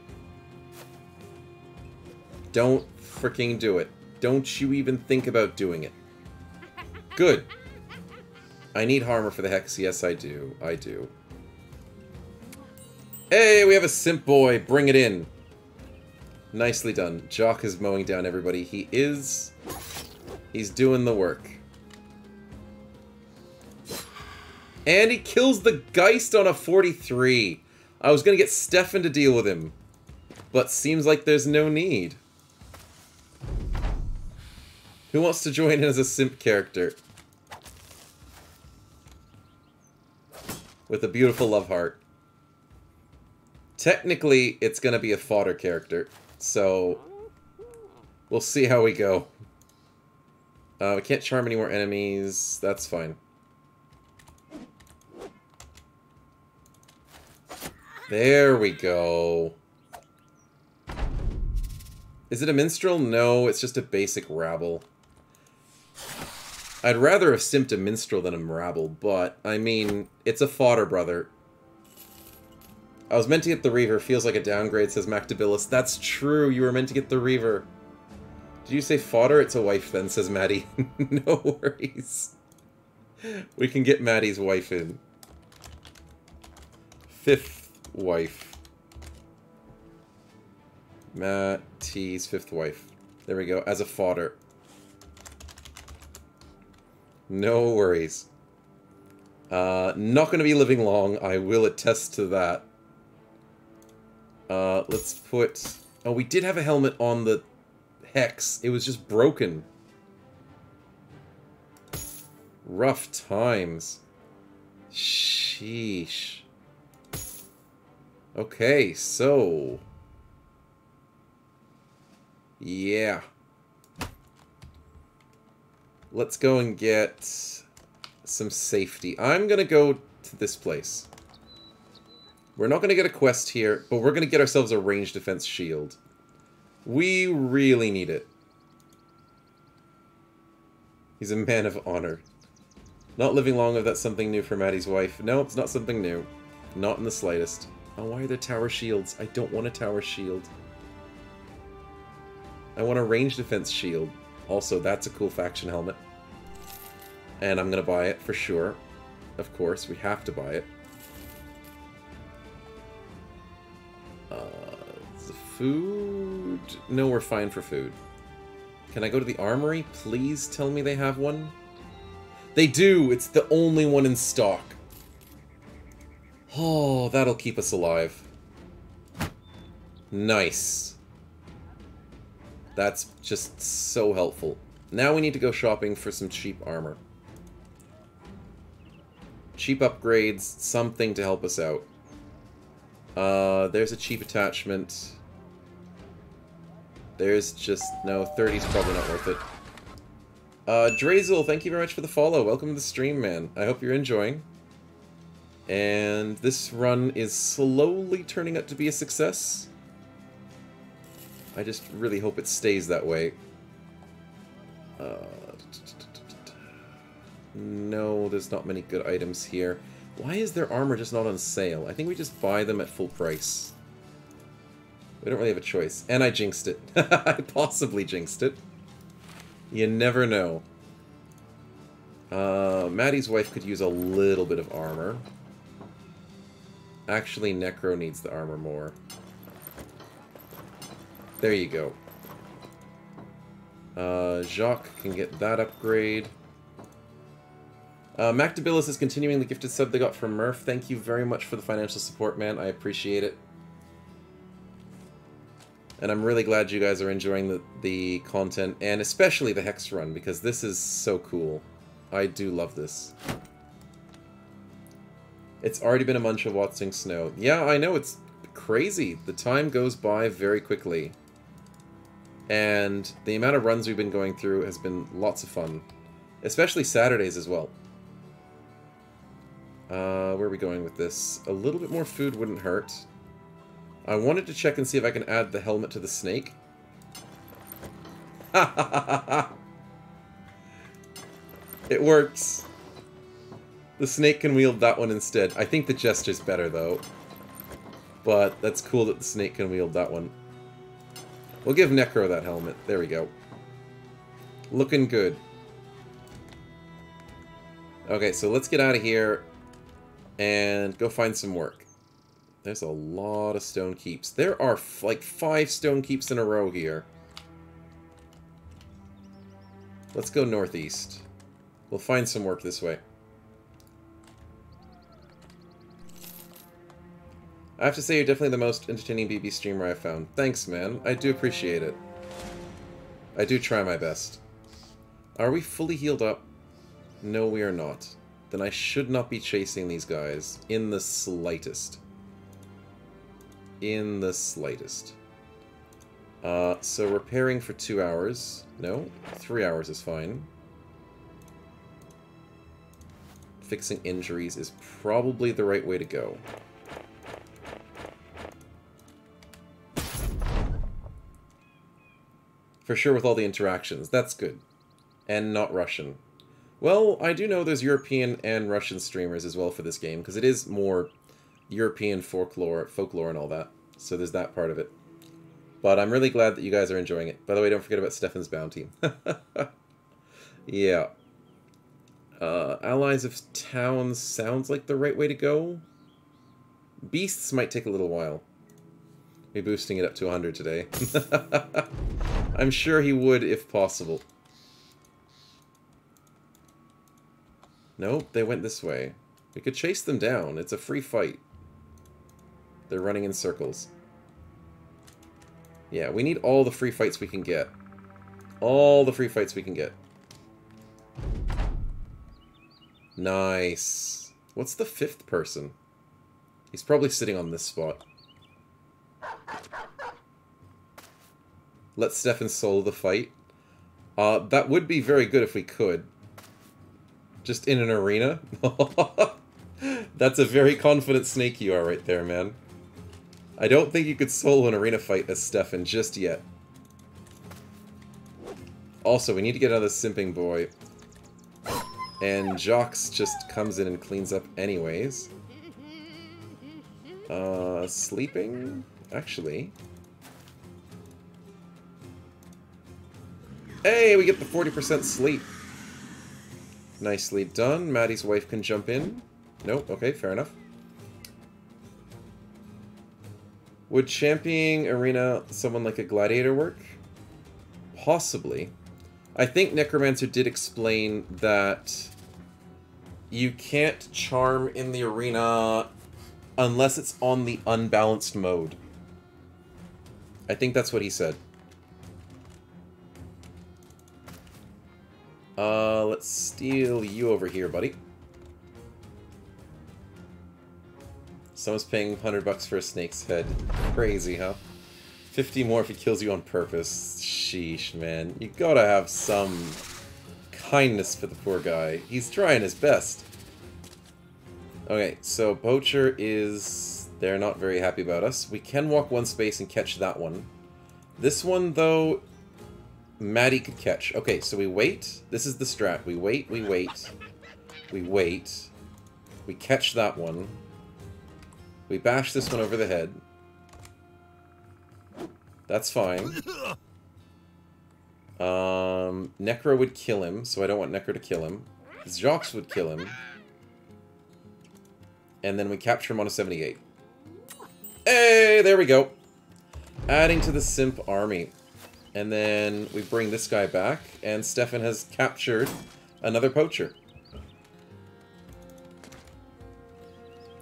A: Don't freaking do it. Don't you even think about doing it. Good. I need armor for the Hex. Yes, I do. I do. Hey, we have a simp boy. Bring it in. Nicely done. Jock is mowing down everybody. He is... He's doing the work. And he kills the Geist on a 43. I was going to get Stefan to deal with him. But seems like there's no need. Who wants to join in as a simp character? With a beautiful love heart. Technically, it's going to be a fodder character. So, we'll see how we go. We can't charm any more enemies. That's fine. There we go. Is it a minstrel? No, it's just a basic rabble. I'd rather have simped a minstrel than a rabble, but, I mean, it's a fodder, brother. I was meant to get the Reaver. Feels like a downgrade, says Mactabilis. That's true, you were meant to get the Reaver. Did you say fodder? It's a wife then, says Maddie. No worries. We can get Maddie's wife in. Fifth wife. Mattie's fifth wife. There we go, as a fodder. No worries. Not going to be living long, I will attest to that. Let's put... Oh, we did have a helmet on the Hex. It was just broken. Rough times. Sheesh. Okay, so... Yeah. Let's go and get some safety. I'm going to go to this place. We're not going to get a quest here, but we're going to get ourselves a ranged defense shield. We really need it. He's a man of honor. Not living long if that's something new for Maddie's wife. No, it's not something new. Not in the slightest. Oh, why are there tower shields? I don't want a tower shield. I want a ranged defense shield. Also, that's a cool faction helmet. And I'm going to buy it for sure. Of course, we have to buy it. Food? No, we're fine for food. Can I go to the armory? Please tell me they have one. They do! It's the only one in stock. Oh, that'll keep us alive. Nice. That's just so helpful. Now we need to go shopping for some cheap armor. Cheap upgrades, something to help us out. There's a cheap attachment. There's just... no, 30's probably not worth it. Drazel, thank you very much for the follow. Welcome to the stream, man. I hope you're enjoying. And this run is slowly turning out to be a success. I just really hope it stays that way. No, there's not many good items here. Why is their armor just not on sale? I think we just buy them at full price. We don't really have a choice. And I jinxed it. I possibly jinxed it. You never know. Maddie's wife could use a little bit of armor. Actually, Necro needs the armor more. There you go. Jacques can get that upgrade. Mactabilis is continuing the gifted sub they got from Murph. Thank you very much for the financial support, man. I appreciate it. And I'm really glad you guys are enjoying the content, and especially the Hex run, because this is so cool. I do love this. It's already been a month of watching snow. Yeah, I know, it's crazy. The time goes by very quickly. And the amount of runs we've been going through has been lots of fun. Especially Saturdays as well. Where are we going with this? A little bit more food wouldn't hurt. I wanted to check and see if I can add the helmet to the snake. It works. The snake can wield that one instead. I think the gesture's better, though. But that's cool that the snake can wield that one. We'll give Necro that helmet. There we go. Looking good. Okay, so let's get out of here and go find some work. There's a lot of stone keeps. There are like 5 stone keeps in a row here. Let's go northeast. We'll find some work this way. I have to say, you're definitely the most entertaining BB streamer I've found. Thanks, man. I do appreciate it. I do try my best. Are we fully healed up? No, we are not. Then I should not be chasing these guys in the slightest. In the slightest. So repairing for 2 hours. No, 3 hours is fine. Fixing injuries is probably the right way to go. For sure with all the interactions. That's good. And not Russian. Well, I do know there's European and Russian streamers as well for this game, because it is more European folklore and all that. So there's that part of it. But I'm really glad that you guys are enjoying it. By the way, don't forget about Stefan's bounty. Yeah. Allies of Towns sounds like the right way to go. Beasts might take a little while. Be boosting it up to 100 today. I'm sure he would if possible. Nope, they went this way. We could chase them down. It's a free fight. They're running in circles. Yeah, we need all the free fights we can get. All the free fights we can get. Nice. What's the 5th person? He's probably sitting on this spot. Let Stefan solo the fight. That would be very good if we could. Just in an arena. That's a very confident snake you are right there, man. I don't think you could solo an arena fight as Stefan just yet. Also, we need to get another simping boy. And Jacques just comes in and cleans up anyways. Sleeping? Actually. Hey, we get the 40% sleep. Nicely done. Maddie's wife can jump in. Nope, okay, fair enough. Would championing arena someone like a gladiator work? Possibly. I think Necromancer did explain that you can't charm in the arena unless it's on the unbalanced mode. I think that's what he said. Let's steal you over here, buddy. Someone's paying $100 for a snake's head. Crazy, huh? 50 more if he kills you on purpose. Sheesh, man. You gotta have some kindness for the poor guy. He's trying his best. Okay, so Poacher is... They're not very happy about us. We can walk one space and catch that one. This one, though, Maddie could catch. Okay, so we wait. This is the strat. We wait, we wait. We wait. We catch that one. We bash this one over the head. That's fine. Necro would kill him, so I don't want Necro to kill him. Jacques would kill him. And then we capture him on a 78. Hey, there we go. Adding to the Simp army. And then we bring this guy back, and Stefan has captured another poacher.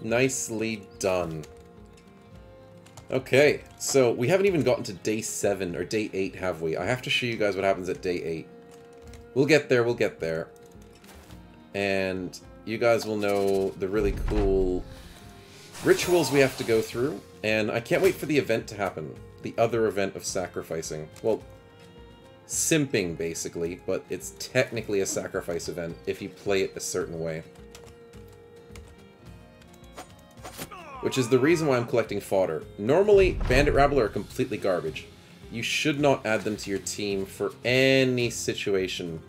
A: Nicely done. Okay, so we haven't even gotten to day 7 or day 8, have we? I have to show you guys what happens at day 8. We'll get there, we'll get there. And you guys will know the really cool rituals we have to go through. And I can't wait for the event to happen. The other event of sacrificing. Well, simping, basically, but it's technically a sacrifice event if you play it a certain way. Which is the reason why I'm collecting fodder. Normally, Bandit Rabble are completely garbage. You should not add them to your team for any situation.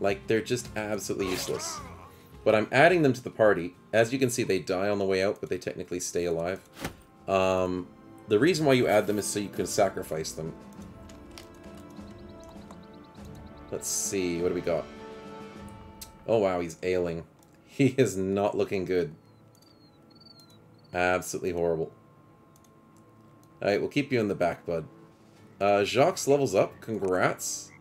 A: Like, they're just absolutely useless. But I'm adding them to the party. As you can see, they die on the way out, but they technically stay alive. The reason why you add them is so you can sacrifice them. Let's see, what do we got? Oh wow, he's ailing. He is not looking good. Absolutely horrible. Alright, we'll keep you in the back, bud. Jacques levels up. Congrats.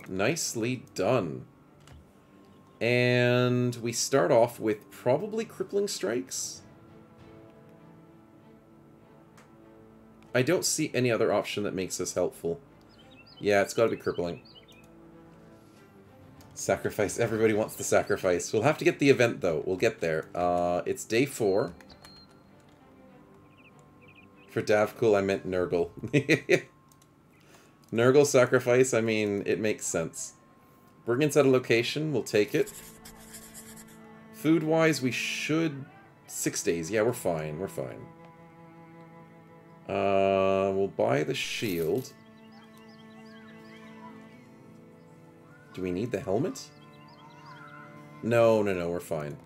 A: Nicely done. And we start off with probably Crippling Strikes. I don't see any other option that makes us helpful. Yeah, it's gotta be Crippling. Sacrifice. Everybody wants the sacrifice. We'll have to get the event, though. We'll get there. It's day 4. For Davcool, I meant Nurgle. Nurgle sacrifice, I mean, it makes sense. Bring inside a location. We'll take it. Food-wise, we should... 6 days. Yeah, we're fine. We're fine. We'll buy the shield. Do we need the helmet? No, no, no, we're fine.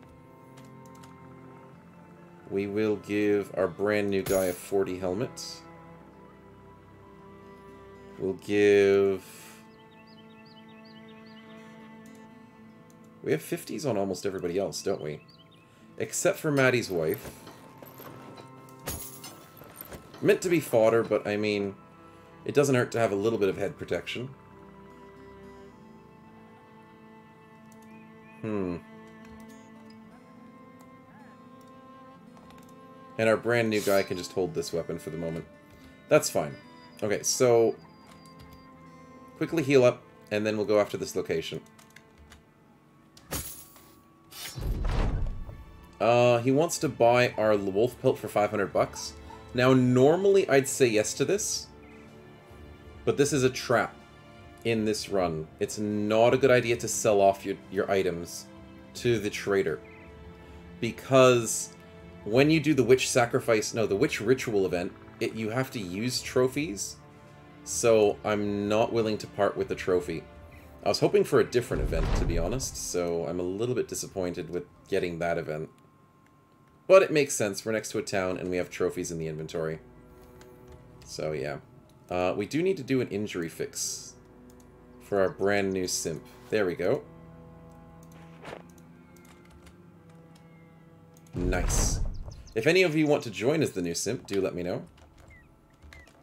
A: We will give our brand new guy a 40 helmet. We'll give... We have 50s on almost everybody else, don't we? Except for Maddie's wife. Meant to be fodder, but I mean, it doesn't hurt to have a little bit of head protection. And our brand new guy can just hold this weapon for the moment. That's fine. Okay, so... quickly heal up, and then we'll go after this location. He wants to buy our wolf pelt for $500. Now, normally I'd say yes to this. But this is a trap in this run. It's not a good idea to sell off your items to the trader. Because when you do the witch sacrifice, no, the witch ritual event, you have to use trophies. So I'm not willing to part with the trophy. I was hoping for a different event, to be honest, so I'm a little bit disappointed with getting that event. But it makes sense. We're next to a town and we have trophies in the inventory. So yeah. We do need to do an injury fix for our brand new simp. There we go. Nice. If any of you want to join as the new simp, do let me know.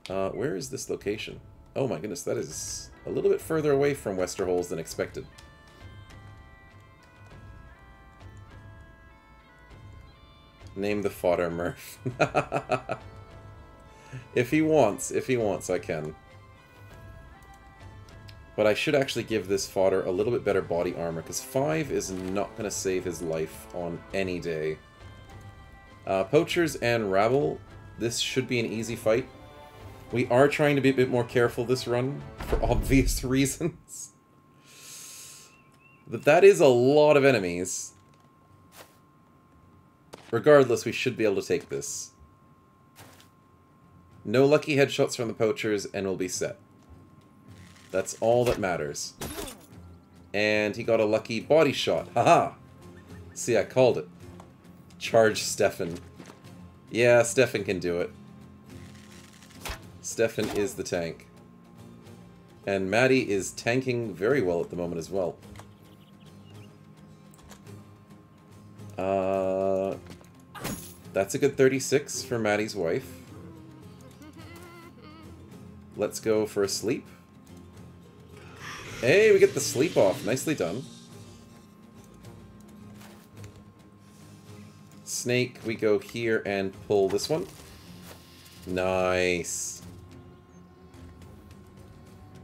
A: Where is this location? Oh my goodness, that is a little bit further away from Westerholz than expected. Name the fodder Murph. If he wants, I can. But I should actually give this fodder a little bit better body armor, because 5 is not going to save his life on any day. Poachers and rabble, this should be an easy fight. We are trying to be a bit more careful this run, for obvious reasons. But that is a lot of enemies. Regardless, we should be able to take this. No lucky headshots from the poachers, and we'll be set. That's all that matters. And he got a lucky body shot. Haha! See, I called it. Charge Stefan. Yeah, Stefan can do it. Stefan is the tank. And Maddie is tanking very well at the moment as well. That's a good 36 for Maddie's wife. Let's go for a sleep. Hey, we get the sleep off. Nicely done. Snake, we go here and pull this one. Nice.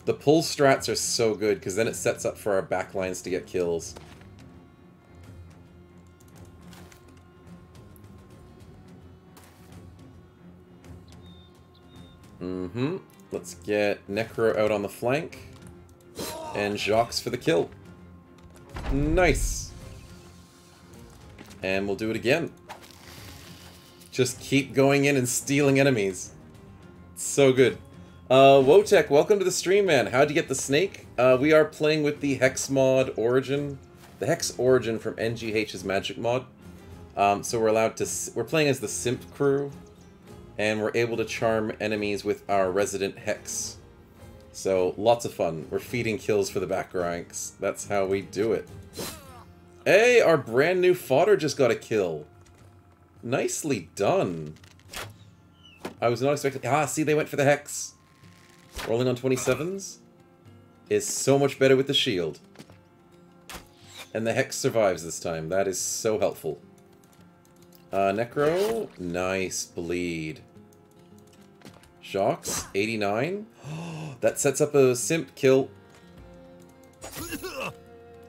A: The pull strats are so good, because then it sets up for our backlines to get kills. Let's get Necro out on the flank. And Jacques for the kill. Nice. And we'll do it again. Just keep going in and stealing enemies. It's so good. Wotek, welcome to the stream, man. How'd you get the snake? We are playing with the Hex mod origin. The Hex origin from NgGH's magic mod. So we're allowed to... We're playing as the Simp crew. And we're able to charm enemies with our resident Hex. So, lots of fun. We're feeding kills for the back ranks. That's how we do it. Hey, our brand new fodder just got a kill. Nicely done. I was not expecting... Ah, see, they went for the Hex. Rolling on 27s is so much better with the shield. And the Hex survives this time. That is so helpful. Necro. Nice bleed. Jacques, 89. That sets up a Simp kill.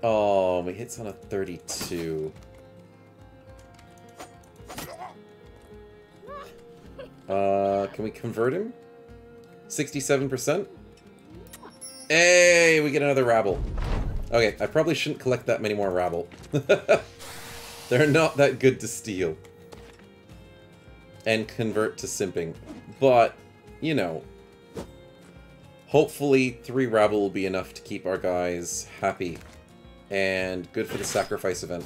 A: Oh, he hits on a 32. Can we convert him? 67%? Hey, we get another rabble. Okay, I probably shouldn't collect that many more rabble. They're not that good to steal. And convert to simping. But, you know, hopefully 3 rabble will be enough to keep our guys happy. And good for the sacrifice event.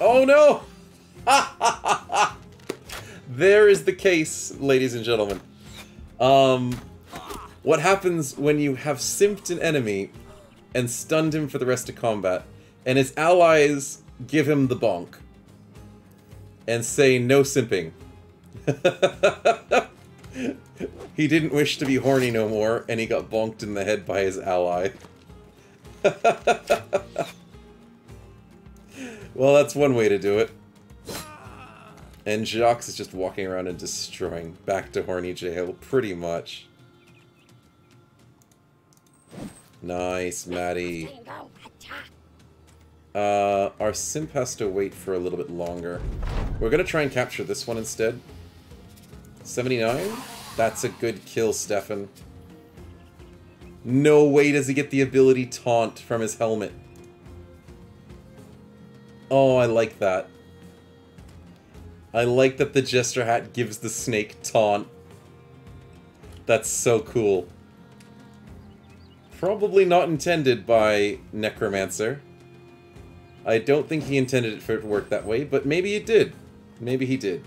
A: Oh no! There is the case, ladies and gentlemen. What happens when you have simped an enemy and stunned him for the rest of combat, and his allies give him the bonk and say no simping. He didn't wish to be horny no more, and he got bonked in the head by his ally. Well, that's one way to do it. And Jacques is just walking around and destroying back to horny jail, pretty much. Nice, Maddie. Our simp has to wait for a little bit longer. We're gonna try and capture this one instead. 79? That's a good kill, Stefan. No way does he get the ability Taunt from his helmet. Oh, I like that. I like that the Jester Hat gives the snake Taunt. That's so cool. Probably not intended by Necromancer. I don't think he intended it for it to work that way, but maybe it did. Maybe he did.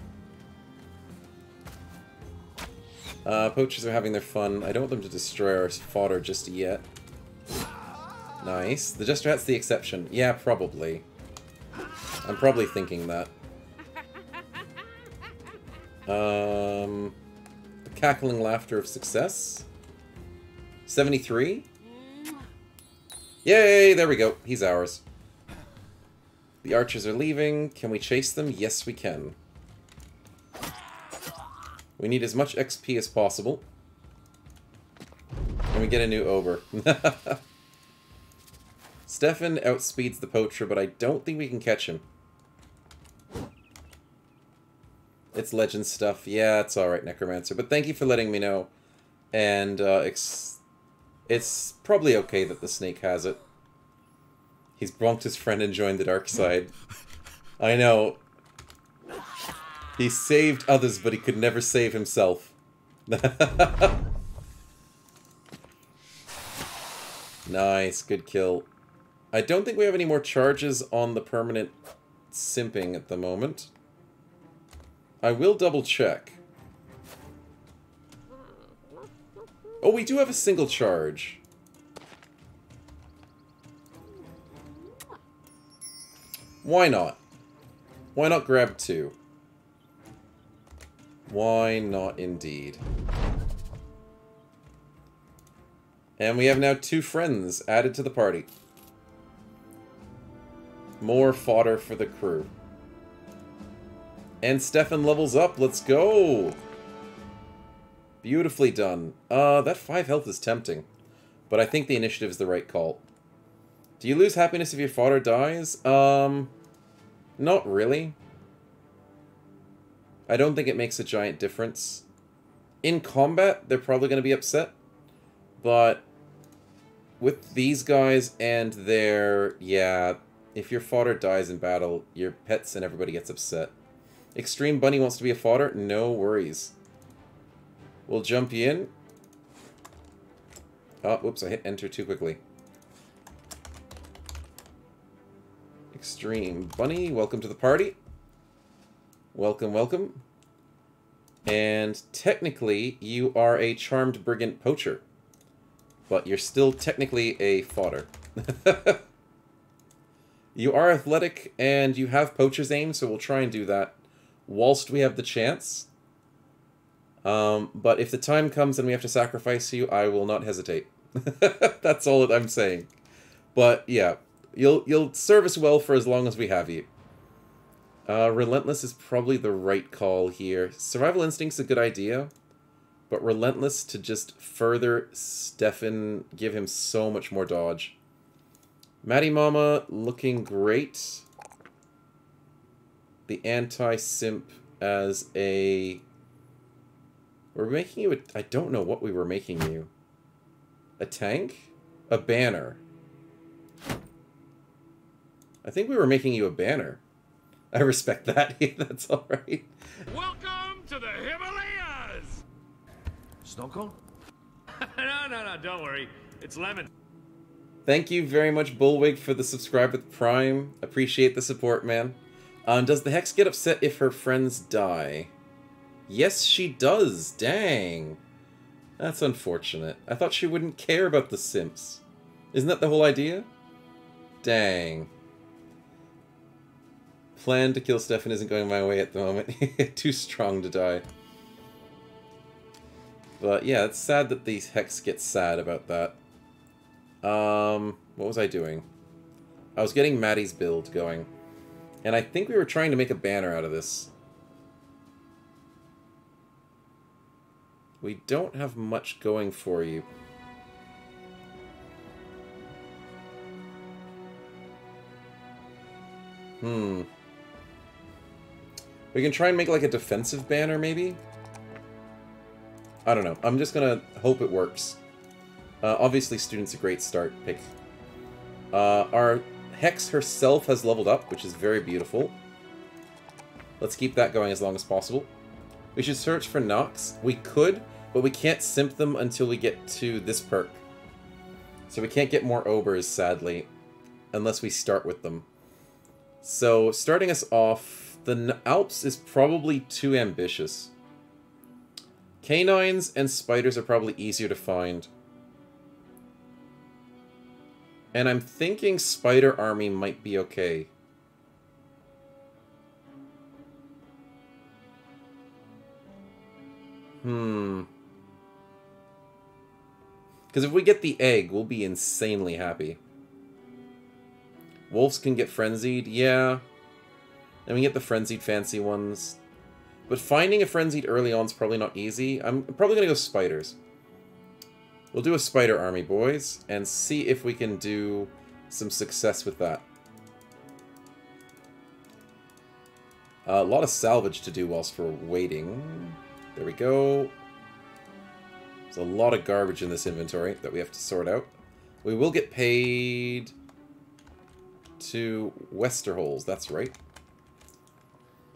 A: Poachers are having their fun. I don't want them to destroy our fodder just yet. Nice. The Jester Hat's the exception. Yeah, probably. I'm probably thinking that. The cackling laughter of success. 73? Yay! There we go. He's ours. The archers are leaving. Can we chase them? Yes, we can. We need as much XP as possible. And we get a new Ober. Stefan outspeeds the Poacher, but I don't think we can catch him. It's legend stuff. Yeah, it's alright, Necromancer. But thank you for letting me know. And it's probably okay that the snake has it. He's bonked his friend and joined the dark side. I know. He saved others, but he could never save himself. Nice, good kill. I don't think we have any more charges on the permanent simping at the moment. I will double check. Oh, we do have a single charge. Why not? Why not grab two? Why not indeed? And we have now 2 friends added to the party. More fodder for the crew. And Stefan levels up. Let's go! Beautifully done. That 5 health is tempting. But I think the initiative is the right call. Do you lose happiness if your fodder dies? Not really. I don't think it makes a giant difference. In combat, they're probably going to be upset. But with these guys and their... Yeah, if your fodder dies in battle, your pets and everybody gets upset. Extreme Bunny wants to be a fodder? No worries. We'll jump you in. Oh, whoops, I hit enter too quickly. Extreme Bunny, welcome to the party. Welcome, welcome. And technically, you are a Charmed Brigand Poacher. But you're still technically a fodder. You are athletic, and you have Poacher's aim, so we'll try and do that whilst we have the chance. But if the time comes and we have to sacrifice you, I will not hesitate. That's all that I'm saying. But, yeah. You'll serve us well for as long as we have you. Relentless is probably the right call here. Survival Instinct's a good idea. But Relentless to just further Stefan, give him so much more dodge. Maddie Mama looking great. The anti-simp as a... We're making you a... I don't know what we were making you. A tank? A banner. I think we were making you a banner. I respect that. That's alright.
B: Welcome to the Himalayas! Snow cone? No, don't worry. It's lemon.
A: Thank you very much, Bullwig, for the subscribe with Prime. Appreciate the support, man. Does the Hex get upset if her friends die? Yes, she does. Dang. That's unfortunate. I thought she wouldn't care about the simps. Isn't that the whole idea? Dang. Plan to kill Stefan isn't going my way at the moment. Too strong to die. But yeah, it's sad that the Hex gets sad about that. What was I doing? I was getting Maddie's build going. And I think we were trying to make a banner out of this. We don't have much going for you. We can try and make like a defensive banner, maybe? I don't know. I'm just gonna hope it works. Obviously, student's a great start pick. Our Hex herself has leveled up, which is very beautiful. Let's keep that going as long as possible. We should search for Nox. We could, but we can't simp them until we get to this perk. So we can't get more Obers, sadly, unless we start with them. So, starting us off, the Alps is probably too ambitious. Canines and spiders are probably easier to find. And I'm thinking Spider Army might be okay. Because if we get the egg, we'll be insanely happy. Wolves can get frenzied, yeah. And we get the frenzied fancy ones. But finding a frenzied early on is probably not easy. I'm probably going to go spiders. We'll do a spider army, boys, and see if we can do some success with that. A lot of salvage to do whilst we're waiting. There we go. There's a lot of garbage in this inventory that we have to sort out. We will get paid to Westerholz, that's right.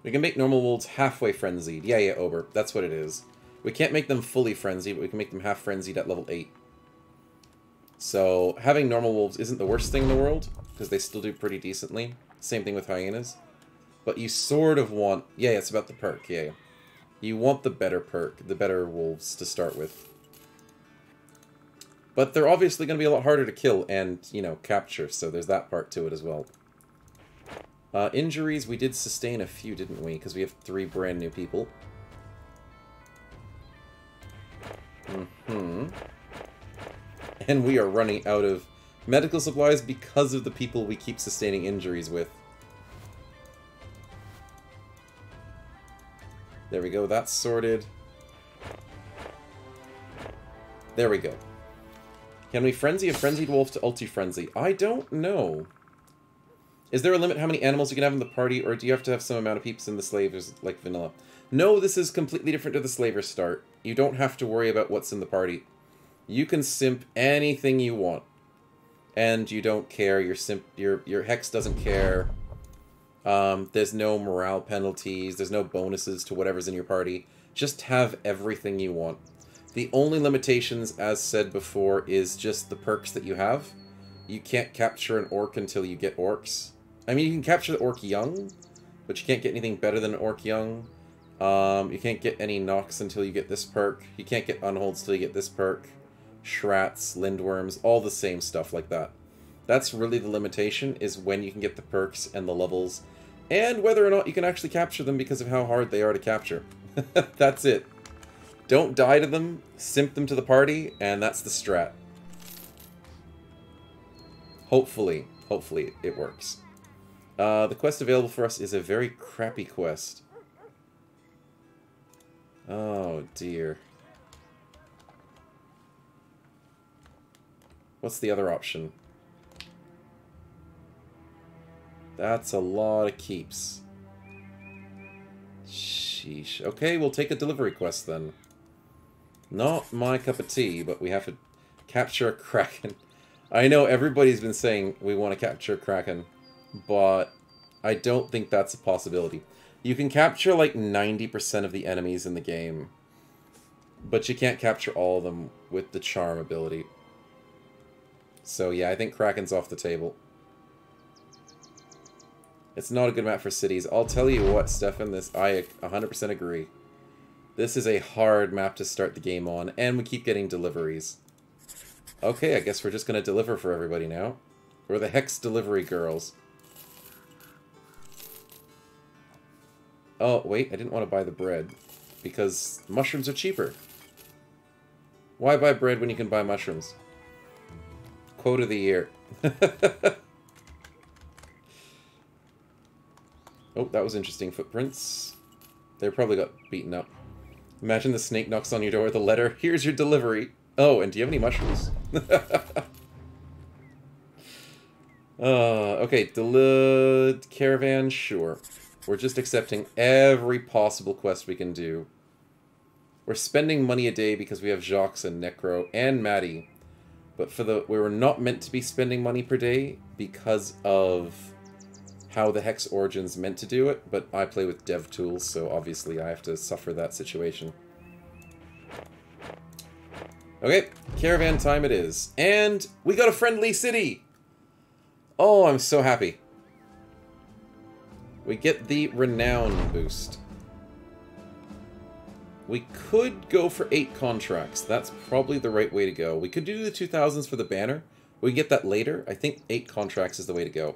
A: We can make normal wolves halfway frenzied. Yeah, Ober, that's what it is. We can't make them fully frenzied, but we can make them half frenzied at level 8. So, having normal wolves isn't the worst thing in the world, because they still do pretty decently. Same thing with hyenas. But you sort of want... Yeah, it's about the perk, yeah. You want the better perk, the better wolves to start with. But they're obviously going to be a lot harder to kill and, you know, capture, so there's that part to it as well. Injuries, we did sustain a few, didn't we? Because we have 3 brand new people. And we are running out of medical supplies because of the people we keep sustaining injuries with. There we go, that's sorted. There we go. Can we frenzy a frenzied wolf to ulti-frenzy? I don't know. Is there a limit how many animals you can have in the party, or do you have to have some amount of peeps in the slavers like vanilla? No, this is completely different to the slaver start. You don't have to worry about what's in the party. You can simp anything you want. And you don't care, your Hex doesn't care. There's no morale penalties, there's no bonuses to whatever's in your party. Just have everything you want. The only limitations, as said before, is just the perks that you have. You can't capture an orc until you get orcs. I mean, you can capture the orc young, but you can't get anything better than an orc young. You can't get any Nox until you get this perk. You can't get unholds until you get this perk. Shrats, lindworms, all the same stuff like that. That's really the limitation, is when you can get the perks and the levels, and whether or not you can actually capture them because of how hard they are to capture. That's it. Don't die to them, simp them to the party, and that's the strat. Hopefully it works. The quest available for us is a very crappy quest. Oh dear. What's the other option? That's a lot of keeps. Sheesh. Okay, we'll take a delivery quest then. Not my cup of tea, but we have to capture a kraken. I know everybody's been saying we want to capture a kraken, but I don't think that's a possibility. You can capture like 90% of the enemies in the game, but you can't capture all of them with the charm ability. So yeah, I think kraken's off the table. It's not a good map for cities. I'll tell you what, Stefan, I 100% agree. This is a hard map to start the game on, and we keep getting deliveries. Okay, I guess we're just going to deliver for everybody now. We're the Hex delivery girls. Oh, wait, I didn't want to buy the bread, because mushrooms are cheaper. Why buy bread when you can buy mushrooms? Quote of the year. Oh, that was interesting. Footprints. They probably got beaten up. Imagine the snake knocks on your door with a letter. Here's your delivery. Oh, and do you have any mushrooms? Okay, caravan, sure. We're just accepting every possible quest we can do. We're spending money a day because we have Jacques and Necro and Maddie. But we were not meant to be spending money per day because of how the Hex Origin's meant to do it. But I play with dev tools, so obviously I have to suffer that situation. Okay, caravan time it is. And we got a friendly city! Oh, I'm so happy. We get the renown boost. We could go for 8 contracts. That's probably the right way to go. We could do the 2000s for the banner. We can get that later. I think 8 contracts is the way to go.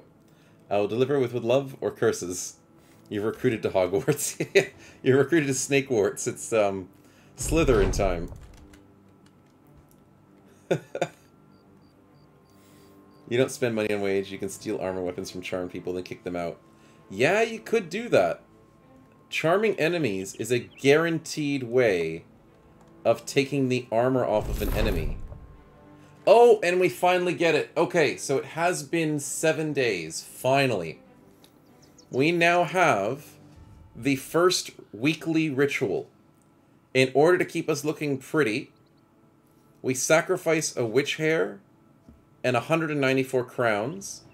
A: I will deliver with love or curses. You're recruited to Hogwarts. You're recruited to Snakewarts. It's Slytherin time. You don't spend money on wage. You can steal armor weapons from charmed people and kick them out. Yeah, you could do that. Charming enemies is a guaranteed way of taking the armor off of an enemy. Oh, and we finally get it. Okay, so it has been 7 days. Finally. We now have the first weekly ritual. In order to keep us looking pretty, we sacrifice a witch hair and 194 crowns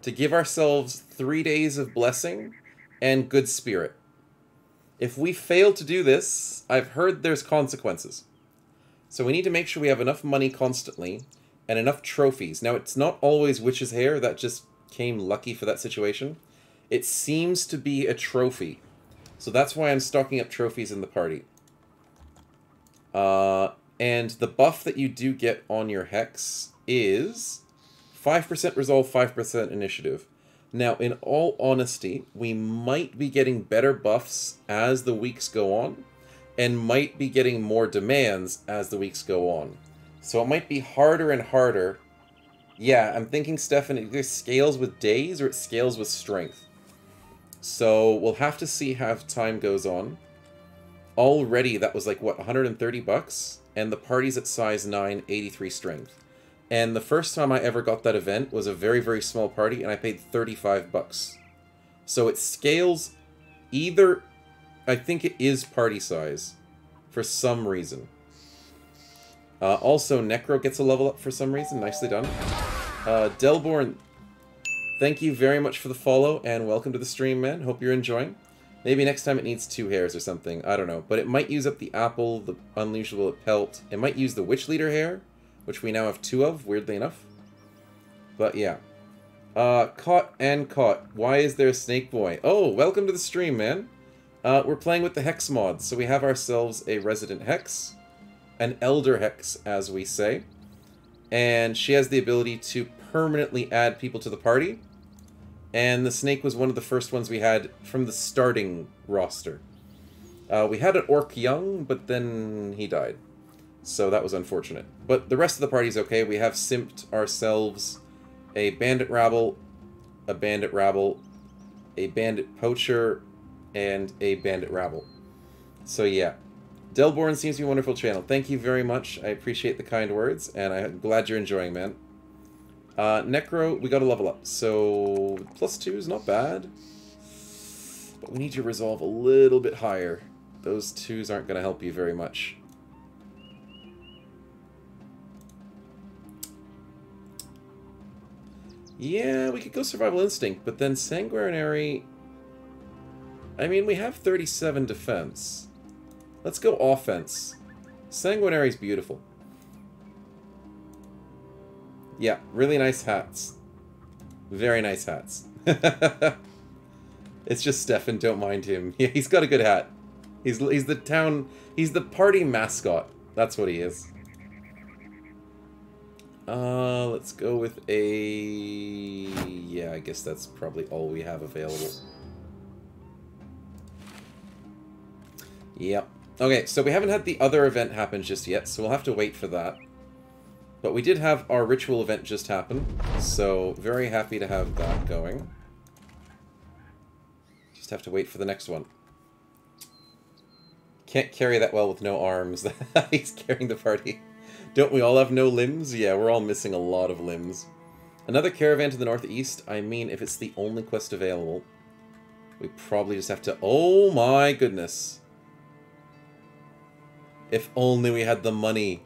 A: to give ourselves 3 days of blessing and good spirit. If we fail to do this, I've heard there's consequences. So we need to make sure we have enough money constantly and enough trophies. Now, it's not always witch's hair. That just came lucky for that situation. It seems to be a trophy. So that's why I'm stocking up trophies in the party. And the buff that you do get on your Hex is 5% resolve, 5% initiative. Now, in all honesty, we might be getting better buffs as the weeks go on, and might be getting more demands as the weeks go on. So it might be harder and harder. Yeah, I'm thinking, Stefan, it either scales with days or it scales with strength. So we'll have to see how time goes on. Already, that was like, what, 130 bucks? And the party's at size 9, 83 strength. And the first time I ever got that event was a very, very small party, and I paid 35 bucks. So it scales either... I think it is party size, for some reason. Also, Necro gets a level up for some reason. Nicely done. Delborn, thank you very much for the follow, and welcome to the stream, man. Hope you're enjoying. Maybe next time it needs 2 hairs or something. I don't know. But it might use up the apple, the unusual pelt. It might use the witch leader hair, which we now have 2 of, weirdly enough. But yeah. Caught and caught. Why is there a snake boy? Oh, welcome to the stream, man. We're playing with the Hex mods, so we have ourselves a resident Hex. An Elder Hex, as we say. And she has the ability to permanently add people to the party. And the snake was one of the first ones we had from the starting roster. We had an Orc young, but then he died. So that was unfortunate. But the rest of the party's okay. We have simped ourselves a bandit rabble, a bandit rabble, a bandit poacher, and a bandit rabble. So yeah. Delborn seems to be a wonderful channel. Thank you very much. I appreciate the kind words, and I'm glad you're enjoying, man. Necro, we got to level up. So, +2 is not bad. But we need to resolve a little bit higher. Those 2s aren't going to help you very much. Yeah, we could go Survival Instinct, but then Sanguinary... I mean, we have 37 defense. Let's go offense. Sanguinary's beautiful. Yeah, really nice hats. Very nice hats. It's just Stefan, don't mind him. Yeah, he's got a good hat. He's the town... He's the party mascot. That's what he is. Let's go with a... Yeah, I guess that's probably all we have available. Yep. Okay, so we haven't had the other event happen just yet, so we'll have to wait for that. But we did have our ritual event just happen, so very happy to have that going. Just have to wait for the next one. Can't carry that well with no arms. He's carrying the party. Don't we all have no limbs? Yeah, we're all missing a lot of limbs. Another caravan to the northeast. I mean, if it's the only quest available, we probably just have to... Oh my goodness. If only we had the money.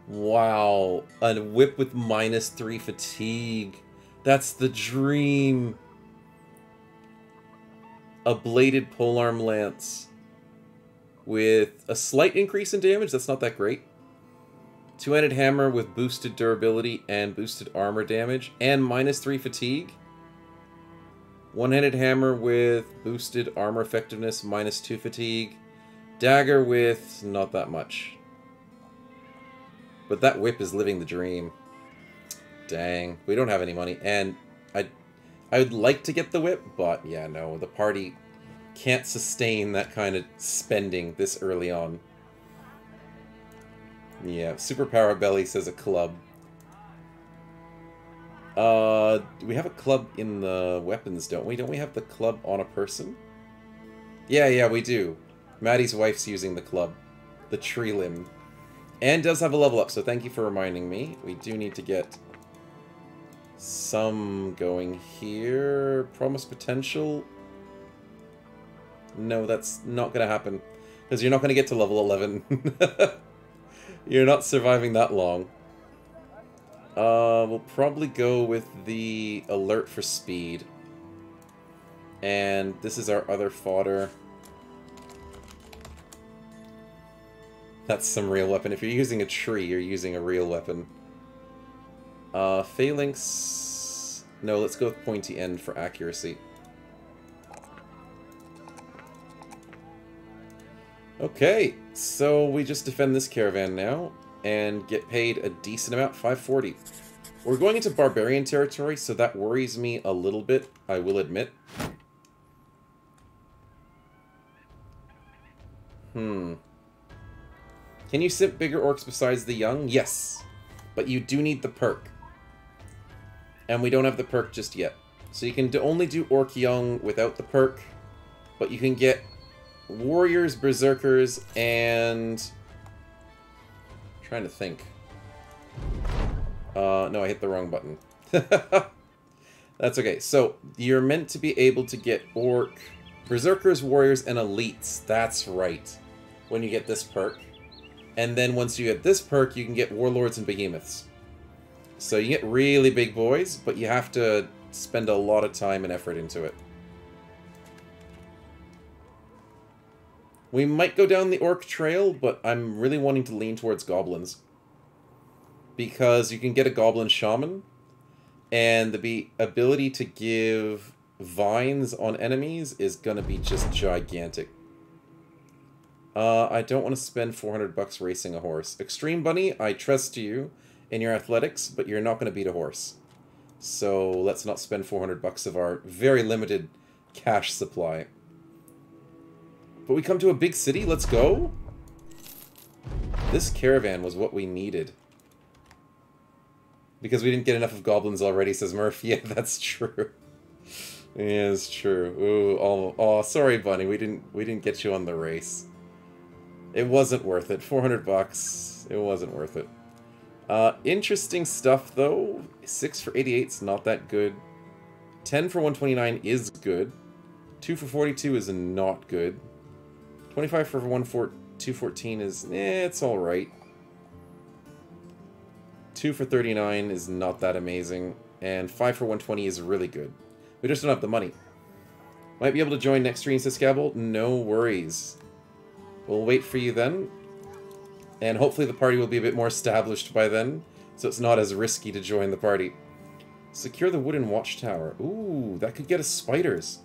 A: Wow. A whip with -3 fatigue. That's the dream. A bladed polearm lance. With a slight increase in damage. That's not that great. Two-handed hammer with boosted durability and boosted armor damage. And -3 fatigue. One-handed hammer with boosted armor effectiveness, -2 fatigue. Dagger with not that much. But that whip is living the dream. Dang. We don't have any money. And I would like to get the whip, but yeah, no. The party can't sustain that kind of spending this early on. Yeah, Superpower Belly says a club. We have a club in the weapons, don't we? Don't we have the club on a person? Yeah, we do. Maddie's wife's using the club. The tree limb. And does have a level up, so thank you for reminding me. We do need to get some going here. Promise potential. No, that's not going to happen. Because you're not going to get to level 11. You're not surviving that long. We'll probably go with the alert for speed. And this is our other fodder. That's some real weapon. If you're using a tree, you're using a real weapon. Phalanx... No, let's go with pointy end for accuracy. Okay, so we just defend this caravan now, and get paid a decent amount, 540. We're going into barbarian territory, so that worries me a little bit, I will admit. Can you simp bigger orcs besides the young? Yes, but you do need the perk. And we don't have the perk just yet. So you can only do orc young without the perk, but you can get warriors, berserkers, and... I'm trying to think. No, I hit the wrong button. That's okay. So, you're meant to be able to get orc, berserkers, warriors, and elites. That's right. When you get this perk. And then once you get this perk, you can get warlords and behemoths. So you get really big boys, but you have to spend a lot of time and effort into it. We might go down the orc trail, but I'm really wanting to lean towards goblins. Because you can get a goblin shaman, and the ability to give vines on enemies is going to be just gigantic. I don't want to spend 400 bucks racing a horse. Extreme Bunny, I trust you in your athletics, but you're not going to beat a horse. So let's not spend 400 bucks of our very limited cash supply. But we come to a big city, let's go. This caravan was what we needed. Because we didn't get enough of goblins already, says Murph. Yeah, that's true. Yeah, it's true. Ooh, oh, sorry, Bunny. We didn't get you on the race. It wasn't worth it. 400 bucks. It wasn't worth it. Interesting stuff, though. 6 for 88 is not that good. 10 for 129 is good. 2 for 42 is not good. 25 for 214 is... it's alright. 2 for 39 is not that amazing. And 5 for 120 is really good. We just don't have the money. Might be able to join next stream, says Scabble. No worries. We'll wait for you then. And hopefully the party will be a bit more established by then, so it's not as risky to join the party. Secure the wooden watchtower. Ooh, that could get us spiders.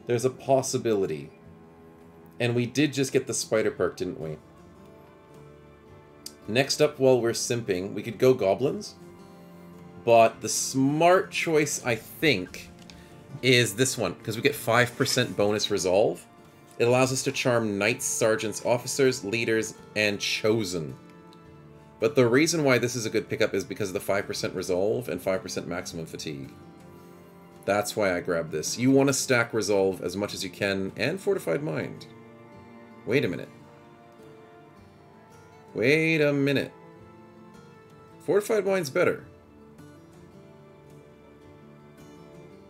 A: There's a possibility. And we did just get the spider perk, didn't we? Next up, while we're simping, we could go goblins. But the smart choice, I think, is this one, because we get 5% bonus resolve. It allows us to charm knights, sergeants, officers, leaders, and chosen. But the reason why this is a good pickup is because of the 5% resolve and 5% maximum fatigue. That's why I grabbed this. You want to stack resolve as much as you can, and fortified mind. Wait a minute. Wait a minute. Fortified mind's better.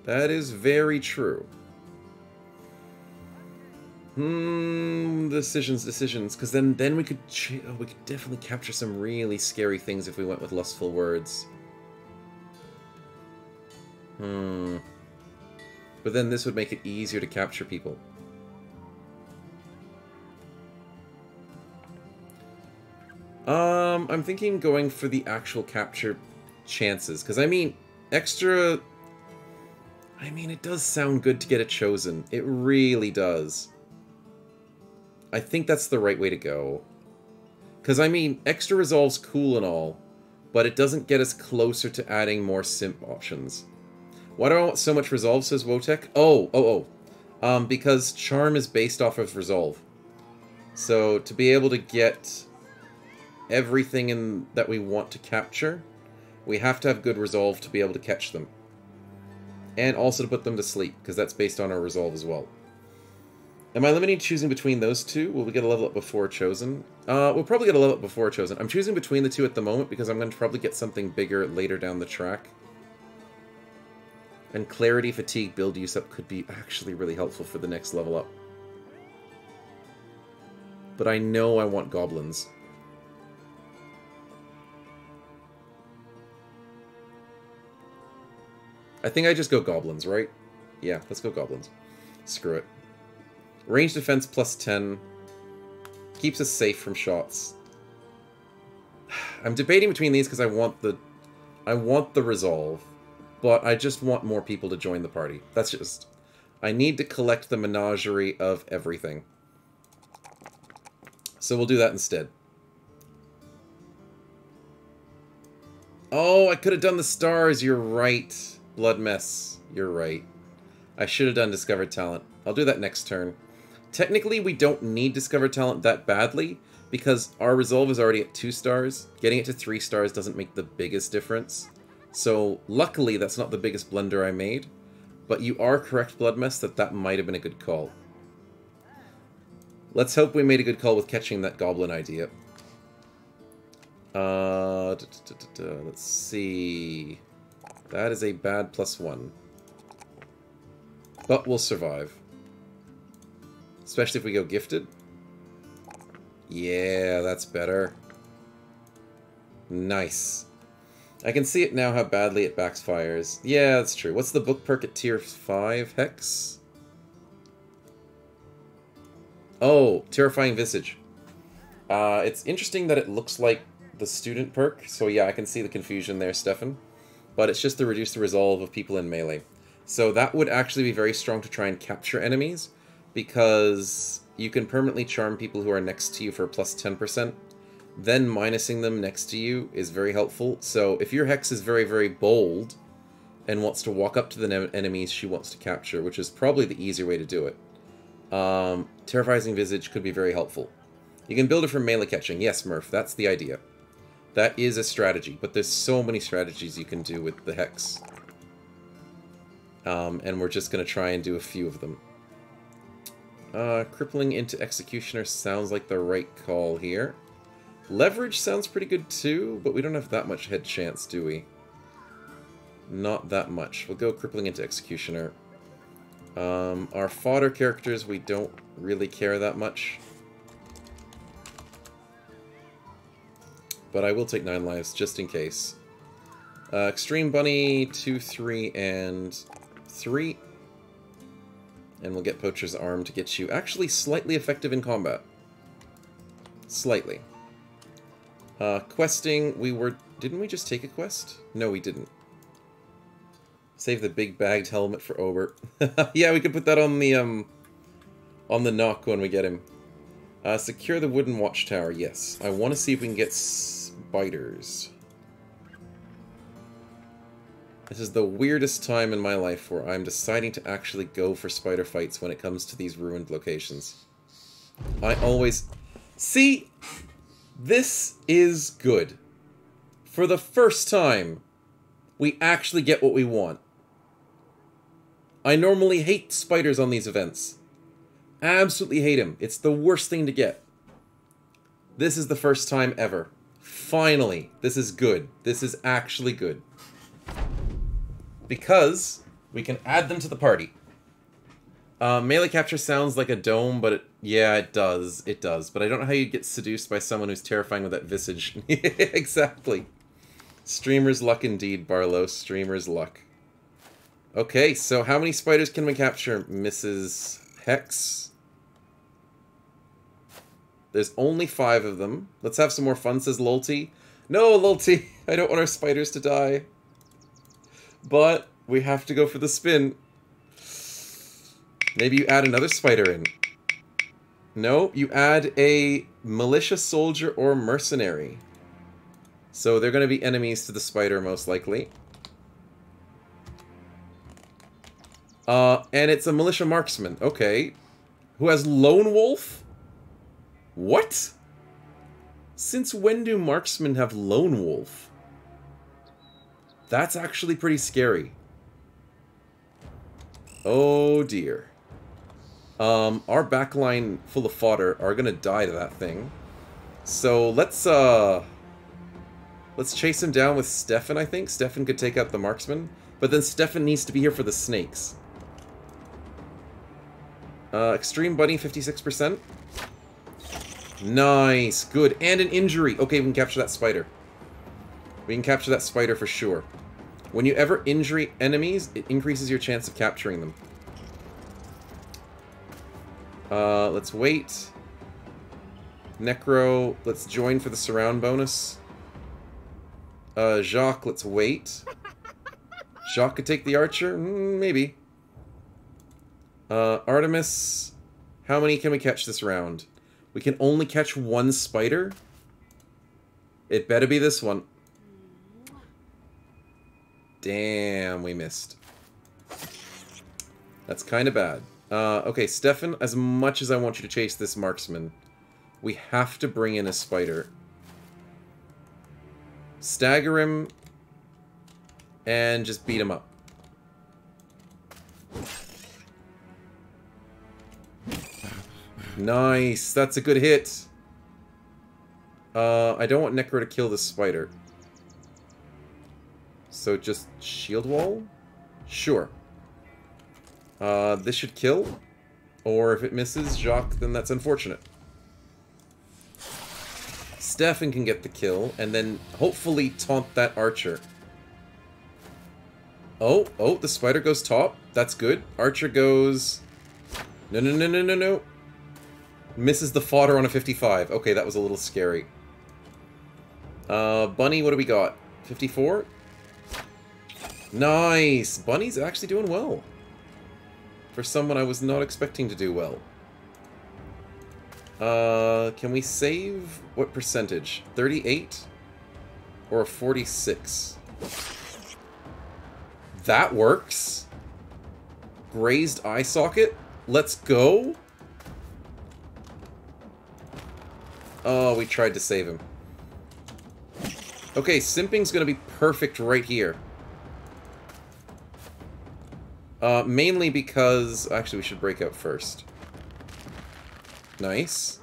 A: That is very true. Decisions. Because then we could definitely capture some really scary things if we went with lustful words. But then this would make it easier to capture people. I'm thinking going for the actual capture chances. Because, I mean, extra... I mean, it does sound good to get it chosen. It really does. I think that's the right way to go. Because, I mean, extra resolve's cool and all, but it doesn't get us closer to adding more simp options. Why do I want so much resolve, says Wotek? Because charm is based off of resolve. So, to be able to get everything that we want to capture, we have to have good resolve to be able to catch them. And also to put them to sleep, because that's based on our resolve as well. Am I limiting choosing between those two? Will we get a level up before chosen? We'll probably get a level up before chosen. I'm choosing between the two at the moment because I'm going to probably get something bigger later down the track. And clarity, fatigue, build use up could be actually really helpful for the next level up. But I know I want goblins. I think I just go goblins, right? Yeah, let's go goblins. Screw it. Range defense plus 10. Keeps us safe from shots. I'm debating between these because I want the resolve, but I just want more people to join the party. That's just... I need to collect the menagerie of everything. So we'll do that instead. Oh, I could have done the stars. You're right. Blood mess. You're right. I should have done Discovered Talent. I'll do that next turn. Technically, we don't need Discovered Talent that badly, because our resolve is already at 2 stars. Getting it to 3 stars doesn't make the biggest difference. So, luckily, that's not the biggest blunder I made. But you are correct, Blood mess, that might have been a good call. Let's hope we made a good call with catching that goblin idea. Let's see... That is a bad +1. But we'll survive. Especially if we go gifted. Yeah, that's better. Nice. I can see it now how badly it backfires. Yeah, that's true. What's the book perk at tier 5, Hex? Oh, Terrifying Visage. It's interesting that it looks like the student perk. So yeah, I can see the confusion there, Stefan. But it's just to reduce the resolve of people in melee. So that would actually be very strong to try and capture enemies, because you can permanently charm people who are next to you for a plus 10%. Then minusing them next to you is very helpful. So if your Hex is very, very bold and wants to walk up to the enemies she wants to capture, which is probably the easier way to do it, Terrifying Visage could be very helpful. You can build it from melee catching. Yes, Murph, that's the idea. That is a strategy, but there's so many strategies you can do with the Hex. And we're just going to try and do a few of them. Crippling into Executioner sounds like the right call here. Leverage sounds pretty good too, but we don't have that much head chance, do we? Not that much. We'll go Crippling into Executioner. Our fodder characters, we don't really care that much. But I will take 9 lives, just in case. Extreme Bunny, 2, 3, and 3. And we'll get Poacher's Arm to get you actually slightly effective in combat. Slightly. Questing, we were... Didn't we just take a quest? No, we didn't. Save the big bagged helmet for Ober. Yeah, we could put that on the knock when we get him. Secure the wooden watchtower, yes. I want to see if we can get spiders. This is the weirdest time in my life where I'm deciding to actually go for spider fights when it comes to these ruined locations. I always... See? This is good. For the first time, we actually get what we want. I normally hate spiders on these events. Absolutely hate him. It's the worst thing to get. This is the first time ever. Finally, this is good. This is actually good. Because we can add them to the party. Melee capture sounds like a dome, but yeah, it does. It does. But I don't know how you'd get seduced by someone who's terrifying with that visage. Exactly. Streamer's luck indeed, Barlow. Streamer's luck. Okay, so how many spiders can we capture, Mrs. Hex? There's only 5 of them. Let's have some more fun, says Lolty. No, Lolty! I don't want our spiders to die. But we have to go for the spin. Maybe you add another spider in. No, you add a militia soldier or mercenary. So they're going to be enemies to the spider, most likely. And it's a militia marksman. Okay. Who has lone wolf? What? Since when do marksmen have lone wolf? That's actually pretty scary. Oh dear. Our backline full of fodder are gonna die to that thing. So let's chase him down with Stefan, I think. Stefan could take out the marksman. But then Stefan needs to be here for the snakes. Extreme Bunny, 56%. Nice, good. And an injury. Okay, we can capture that spider. We can capture that spider for sure. When you ever injure enemies, it increases your chance of capturing them. Let's wait. Necro, let's join for the surround bonus. Jacques, let's wait. Jacques could take the archer? Maybe. Artemis, how many can we catch this round? We can only catch 1 spider? It better be this one. Damn, we missed. That's kind of bad. Okay, Stefan, as much as I want you to chase this marksman, we have to bring in a spider. Stagger him, and just beat him up. Nice, that's a good hit. I don't want Necro to kill the spider. So just shield wall? Sure. This should kill. Or if it misses Jacques, then that's unfortunate. Stefan can get the kill, and then hopefully taunt that archer. Oh, the spider goes top. That's good. Archer goes... No. Misses the fodder on a 55. Okay, that was a little scary. Bunny, what do we got? 54? Nice! Bunny's actually doing well. For someone I was not expecting to do well. Can we save... what percentage? 38? Or a 46? That works! Grazed eye socket? Let's go! Oh, we tried to save him. Okay, simping's gonna be perfect right here. Mainly because... actually, we should break out first. Nice.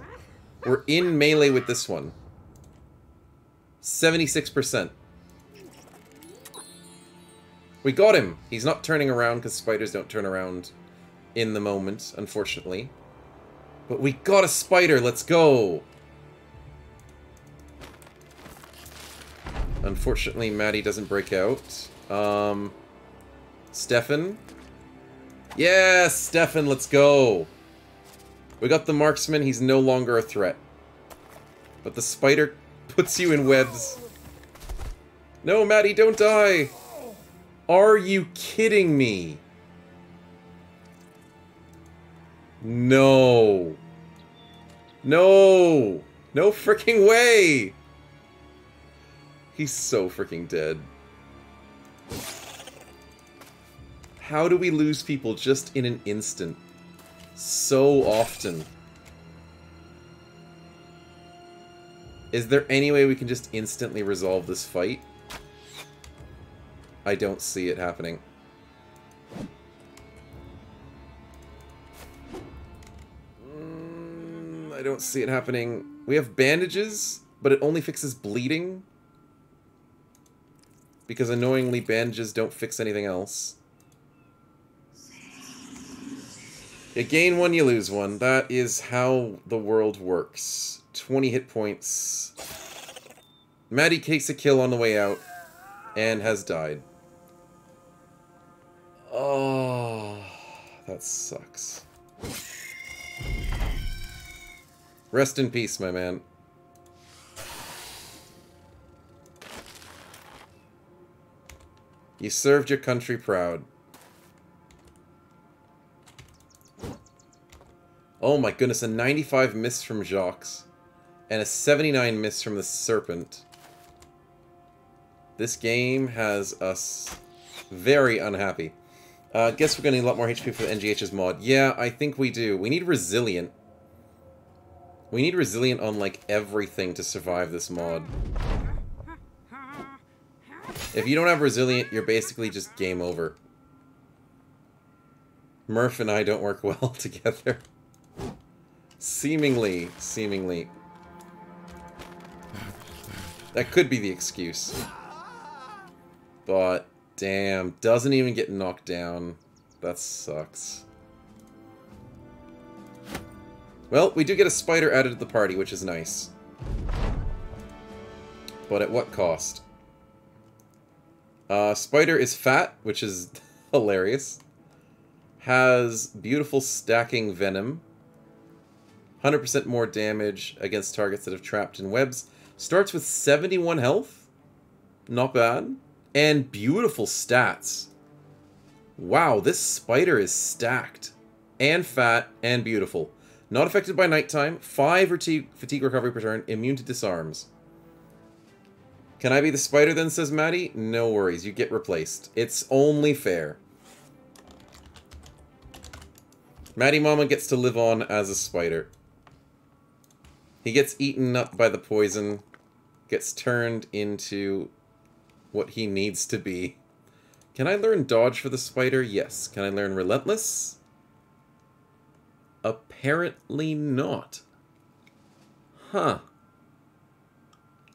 A: We're in melee with this one. 76%. We got him! He's not turning around because spiders don't turn around in the moment, unfortunately. But we got a spider! Let's go! Unfortunately, Maddie doesn't break out. Stefan? Yes, Stefan, let's go! We got the marksman, he's no longer a threat. But the spider puts you in webs. No, Maddie, don't die! Are you kidding me? No. No! No freaking way! He's so freaking dead. How do we lose people just in an instant? So often. Is there any way we can just instantly resolve this fight? I don't see it happening. I don't see it happening. We have bandages, but it only fixes bleeding. Because annoyingly, bandages don't fix anything else. You gain one, you lose one. That is how the world works. 20 hit points. Maddie takes a kill on the way out and has died. Oh, that sucks. Rest in peace, my man. You served your country proud. Oh my goodness, a 95 miss from Jacques. And a 79 miss from the Serpent. This game has us very unhappy. Guess we're going to need a lot more HP for the NgGH's mod. Yeah, I think we do. We need Resilient. We need Resilient on, like, everything to survive this mod. If you don't have Resilient, you're basically just game over. Murph and I don't work well together. Seemingly. That could be the excuse. But, damn, doesn't even get knocked down. That sucks. Well, we do get a spider added to the party, which is nice. But at what cost? Spider is fat, which is hilarious. Has beautiful stacking venom. 100% more damage against targets that have trapped in webs. Starts with 71 health. Not bad. And beautiful stats. Wow, this spider is stacked. And fat and beautiful. Not affected by nighttime. 5 fatigue recovery per turn. Immune to disarms. Can I be the spider then, says Maddie? No worries, you get replaced. It's only fair. Maddie Mama gets to live on as a spider. He gets eaten up by the poison. Gets turned into what he needs to be. Can I learn dodge for the spider? Yes. Can I learn relentless? Apparently not. Huh.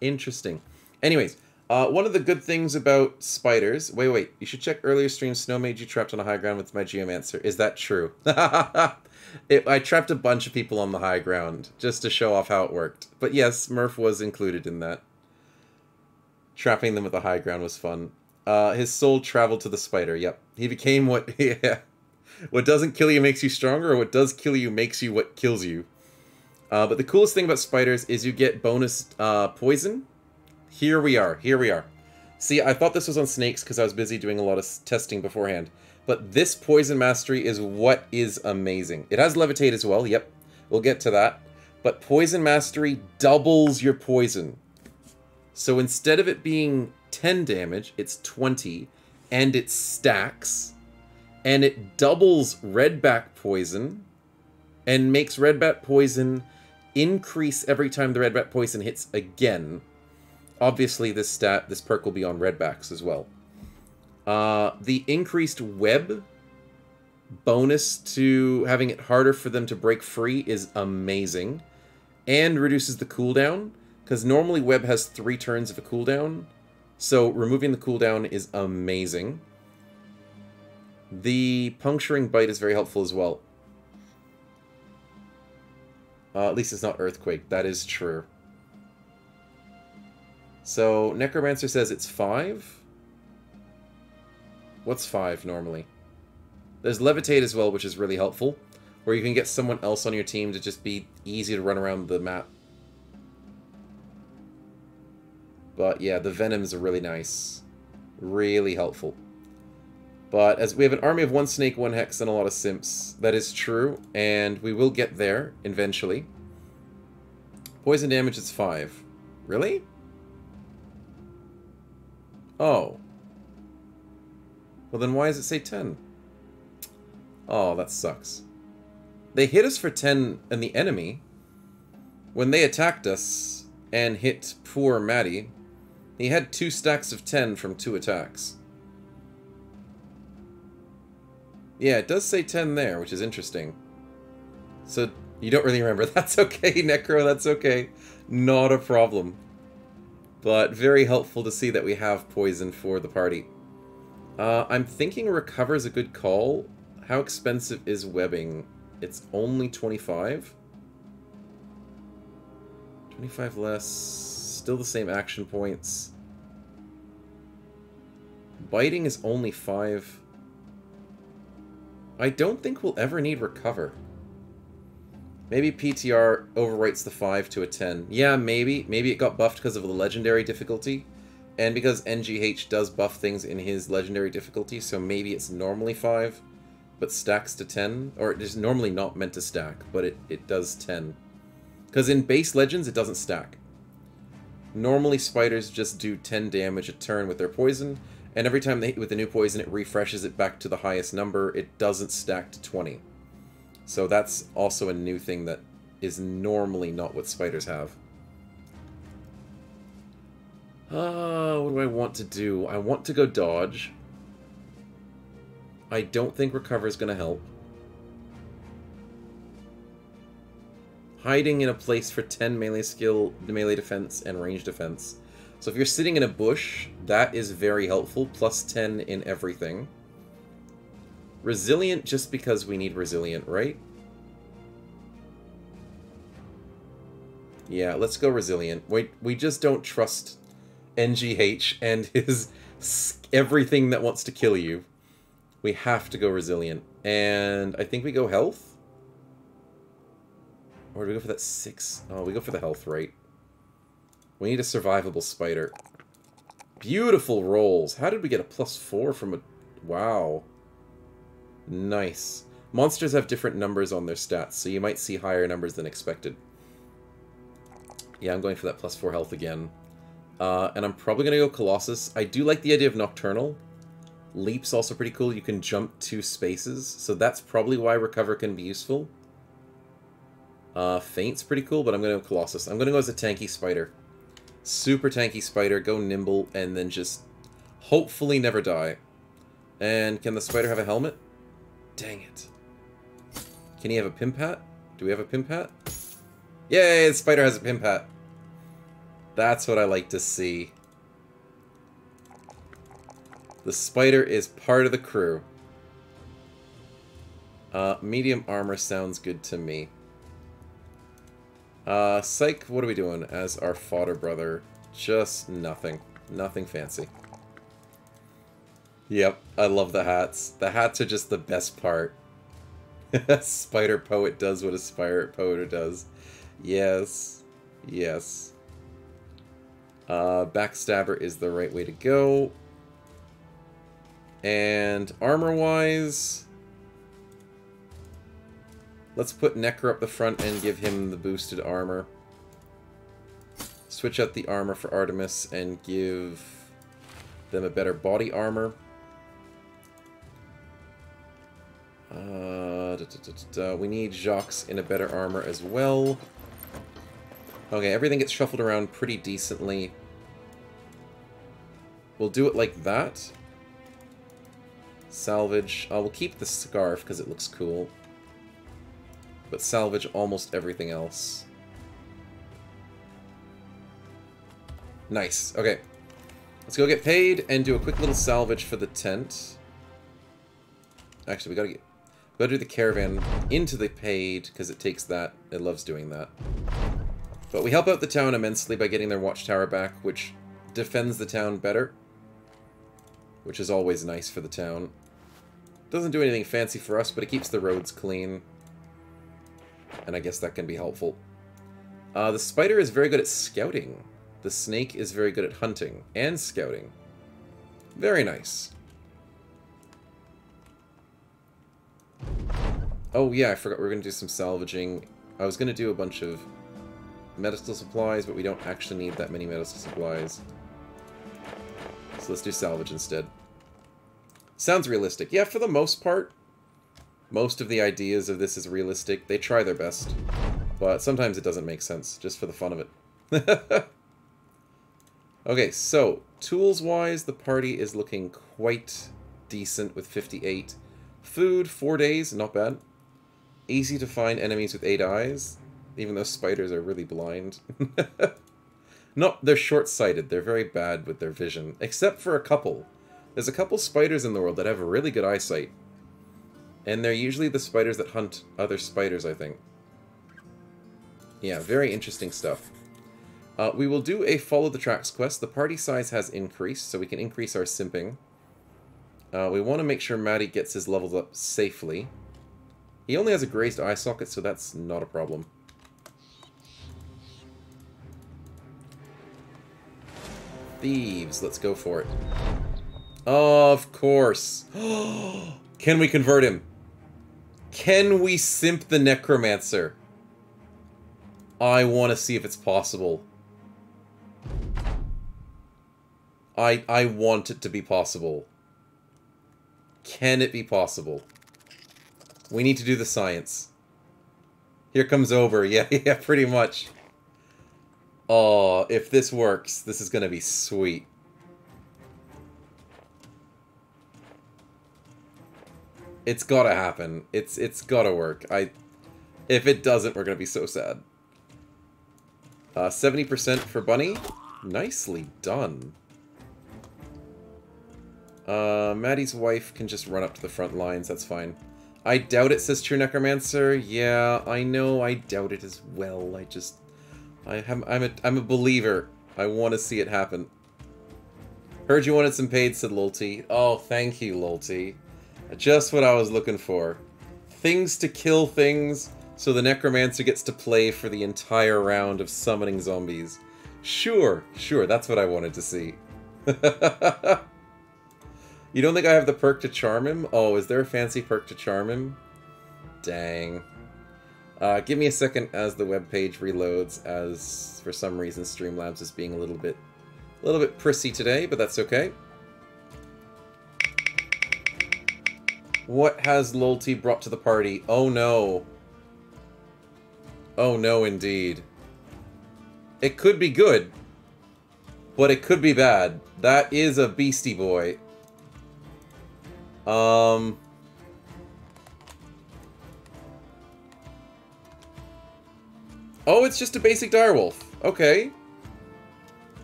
A: Interesting. Anyways, one of the good things about spiders... Wait. You should check earlier stream. Snow made you trapped on a high ground with my geomancer. Is that true? I trapped a bunch of people on the high ground, just to show off how it worked. But yes, Murph was included in that. Trapping them at the high ground was fun. His soul traveled to the spider. Yep. He became what... Yeah. What doesn't kill you makes you stronger, or what does kill you makes you what kills you. But the coolest thing about spiders is you get bonus poison. Here we are. See, I thought this was on snakes because I was busy doing a lot of testing beforehand. But this poison mastery is what is amazing. It has levitate as well. Yep, we'll get to that. But poison mastery doubles your poison. So instead of it being 10 damage, it's 20. And it stacks. And it doubles redback poison. And makes redback poison increase every time the redback poison hits again. Obviously, this perk will be on redbacks as well. The increased web bonus to having it harder for them to break free is amazing. And reduces the cooldown, because normally web has 3 turns of a cooldown. So removing the cooldown is amazing. The puncturing bite is very helpful as well. At least it's not earthquake. That is true. So, Necromancer says it's 5. What's 5 normally? There's Levitate as well, which is really helpful. Where you can get someone else on your team to just be easy to run around the map. But yeah, the Venoms are really nice. Really helpful. But as we have an army of 1 snake, 1 hex, and a lot of simps. That is true, and we will get there eventually. Poison damage is 5. Really? Oh. Well, then why does it say 10? Oh, that sucks. They hit us for 10 and the enemy. When they attacked us and hit poor Maddie, he had 2 stacks of 10 from 2 attacks. Yeah, it does say 10 there, which is interesting. So, you don't really remember. That's okay, Necro, that's okay. Not a problem. But very helpful to see that we have poison for the party. I'm thinking recover is a good call. How expensive is webbing? It's only 25. 25 less. Still the same action points. Biting is only 5. I don't think we'll ever need Recover. Maybe PTR overwrites the 5 to a 10. Yeah, maybe. Maybe it got buffed because of the legendary difficulty. And because NgGH does buff things in his legendary difficulty, so maybe it's normally 5, but stacks to 10. Or it is normally not meant to stack, but it does 10. Because in base Legends, it doesn't stack. Normally, spiders just do 10 damage a turn with their poison, and every time they hit with a new poison, it refreshes it back to the highest number. It doesn't stack to 20. So that's also a new thing that is normally not what spiders have. What do I want to do? I want to go dodge. I don't think Recover is going to help. Hiding in a place for 10 melee skill, melee defense, and range defense. So if you're sitting in a bush, that is very helpful. Plus 10 in everything. Resilient just because we need Resilient, right? Yeah, let's go Resilient. We just don't trust NgGH and his everything that wants to kill you. We have to go Resilient. And I think we go Health? Or do we go for that 6? Oh, we go for the health, right? We need a survivable spider. Beautiful rolls. How did we get a +4 from a... Wow. Nice. Monsters have different numbers on their stats, so you might see higher numbers than expected. Yeah, I'm going for that +4 health again. And I'm probably going to go Colossus. I do like the idea of Nocturnal. Leap's also pretty cool. You can jump 2 spaces, so that's probably why Recover can be useful. Faint's pretty cool, but I'm going to go Colossus. I'm going to go as a tanky spider. Super tanky spider, go nimble, and then just hopefully never die. And can the spider have a helmet? Dang it. Can he have a pimp hat? Do we have a pimp hat? Yay, the spider has a pimp hat. That's what I like to see. The spider is part of the crew. Medium armor sounds good to me. Psych, what are we doing as our fodder brother? Just nothing. Nothing fancy. Yep, I love the hats. The hats are just the best part. Spider Poet does what a Spider Poet does. Yes. Yes. Backstabber is the right way to go. And armor-wise... Let's put Necker up the front and give him the boosted armor. Switch out the armor for Artemis and give them a better body armor. We need Jacques in a better armor as well. Okay, everything gets shuffled around pretty decently. We'll do it like that. Salvage. We'll keep the scarf because it looks cool. But salvage almost everything else. Nice. Okay. Let's go get paid and do a quick little salvage for the tent. Actually, we gotta do the caravan into the paid, because it takes that. It loves doing that. But we help out the town immensely by getting their watchtower back, which defends the town better. Which is always nice for the town. Doesn't do anything fancy for us, but it keeps the roads clean. And I guess that can be helpful. The spider is very good at scouting. The snake is very good at hunting and scouting. Very nice. Oh yeah, I forgot we were going to do some salvaging. I was going to do a bunch of medical supplies, but we don't actually need that many medical supplies. So let's do salvage instead. Sounds realistic. Yeah, for the most part, most of the ideas of this is realistic. They try their best, but sometimes it doesn't make sense, just for the fun of it. Okay, so, tools-wise, the party is looking quite decent with 58. Food, 4 days, not bad. Easy to find enemies with 8 eyes, even though spiders are really blind. No, they're short-sighted. They're very bad with their vision, except for a couple. There's a couple spiders in the world that have really good eyesight. And they're usually the spiders that hunt other spiders, I think. Yeah, very interesting stuff. We will do a Follow the Tracks quest. The party size has increased, so we can increase our simping. We want to make sure Maddie gets his levels up safely. He only has a grazed eye socket, so that's not a problem. Thieves, let's go for it. Of course. Can we convert him? Can we simp the Necromancer? I want to see if it's possible. I want it to be possible. Can it be possible? We need to do the science. Here comes over. Yeah, yeah, pretty much. Oh, if this works, this is going to be sweet. It's got to happen. It's got to work. If it doesn't, we're going to be so sad. 70% for Bunny. Nicely done. Maddie's wife can just run up to the front lines. That's fine. I doubt it, says True Necromancer. Yeah, I know. I doubt it as well. I'm a believer. I want to see it happen. Heard you wanted some paid, said Lolty. Oh, thank you, Lolty. Just what I was looking for. Things to kill things, so the Necromancer gets to play for the entire round of summoning zombies. Sure, that's what I wanted to see. You don't think I have the perk to charm him? Oh, is there a fancy perk to charm him? Dang. Give me a second as the webpage reloads, as for some reason Streamlabs is being a little bit prissy today, but that's okay. What has Lolty brought to the party? Oh no. Oh no, indeed. It could be good, but it could be bad. That is a beastie boy. Oh, it's just a basic direwolf. Okay.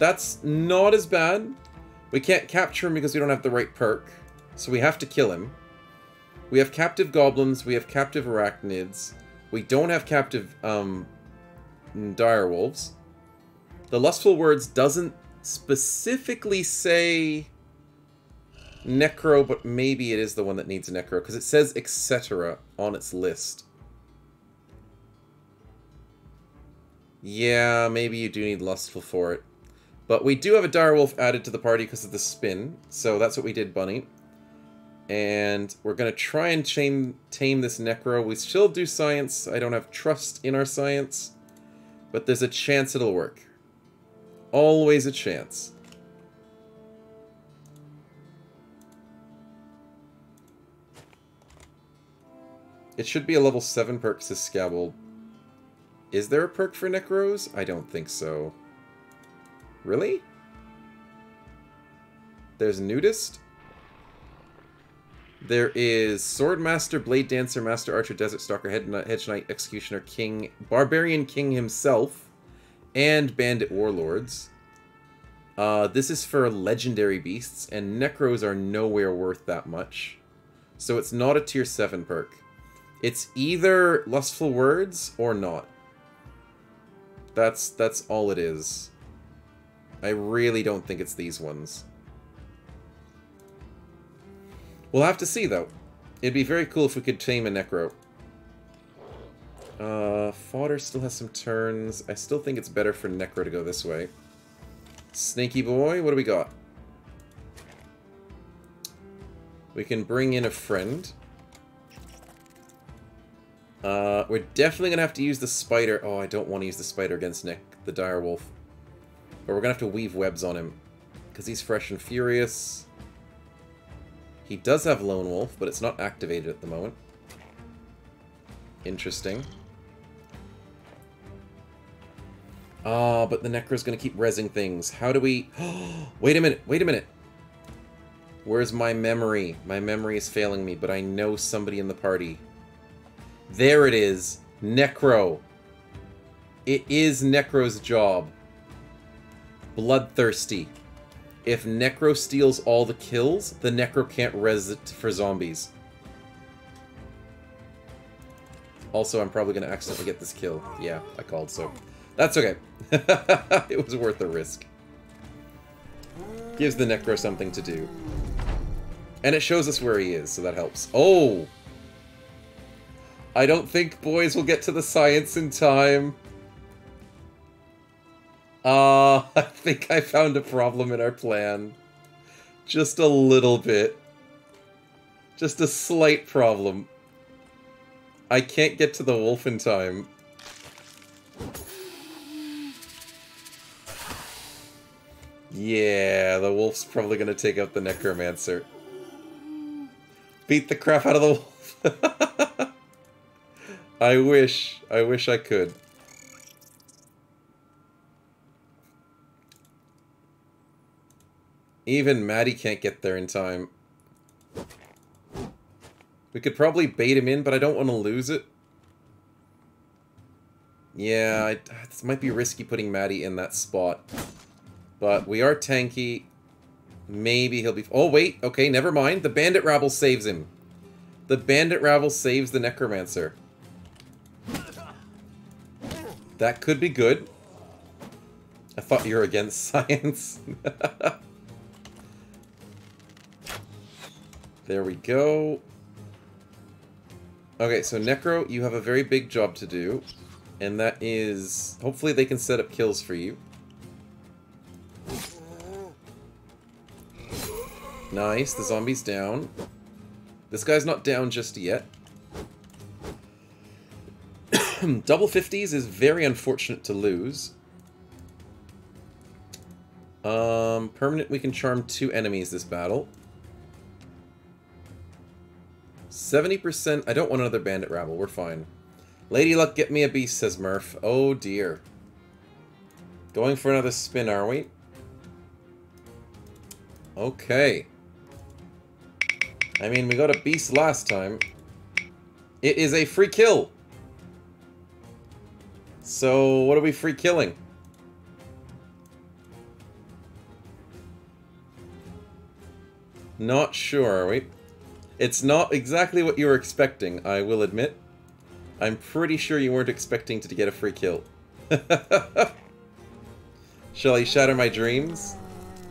A: That's not as bad. We can't capture him because we don't have the right perk, so we have to kill him. We have captive goblins, we have captive arachnids. We don't have captive, direwolves. The Lustful Words doesn't specifically say Necro, but maybe it is the one that needs a Necro, because it says etc. on its list. Yeah, maybe you do need Lustful for it. But we do have a direwolf added to the party because of the spin, so that's what we did, Bunny. And we're going to try and tame this Necro. We still do science. I don't have trust in our science, but there's a chance it'll work. Always a chance. It should be a level 7 perk, says Scabble. Is there a perk for Necros? I don't think so. Really? There's Nudist? There is Swordmaster, Blade Dancer, Master Archer, Desert Stalker, Hedge Knight, Executioner, King, Barbarian King himself, and Bandit Warlords. This is for legendary beasts, and Necros are nowhere worth that much. So it's not a tier 7 perk. It's either Lustful Words or not. That's all it is. I really don't think it's these ones. We'll have to see, though. It'd be very cool if we could tame a Necro. Fodder still has some turns. I still think it's better for Necro to go this way. Snaky boy, what do we got? We can bring in a friend. We're definitely going to have to use the spider. Oh, I don't want to use the spider against Nick, the direwolf. But we're going to have to weave webs on him, because he's fresh and furious. He does have Lone Wolf, but it's not activated at the moment. Interesting. Ah, but the Necro's going to keep rezzing things. How do we... Wait a minute, wait a minute. Where's my memory? My memory is failing me, but I know somebody in the party. There it is. Necro. It is Necro's job. Bloodthirsty. If Necro steals all the kills, the Necro can't res it for zombies. Also, I'm probably going to accidentally get this kill. Yeah, I called, so... That's okay. It was worth the risk. Gives the Necro something to do. And it shows us where he is, so that helps. Oh! I don't think boys will get to the science in time. I think I found a problem in our plan. Just a little bit. Just a slight problem. I can't get to the wolf in time. Yeah, the wolf's probably going to take out the necromancer. Beat the crap out of the wolf. I wish I could. Even Maddie can't get there in time. We could probably bait him in, but I don't want to lose it. Yeah, this might be risky putting Maddie in that spot. But we are tanky. Maybe he'll be... Oh, wait. Okay, never mind. The bandit rabble saves him. The bandit rabble saves the necromancer. That could be good. I thought you were against science. There we go. Okay, so Necro, you have a very big job to do. And that is... Hopefully they can set up kills for you. Nice, the zombie's down. This guy's not down just yet. Double 50s is very unfortunate to lose. Permanent, we can charm 2 enemies this battle. 70%, I don't want another bandit rabble, we're fine. Lady Luck, get me a beast, says Murph. Oh dear. Going for another spin, are we? Okay. I mean, we got a beast last time. It is a free kill. So, what are we free killing? Not sure, are we? It's not exactly what you were expecting, I will admit. I'm pretty sure you weren't expecting to get a free kill. Shall I shatter my dreams?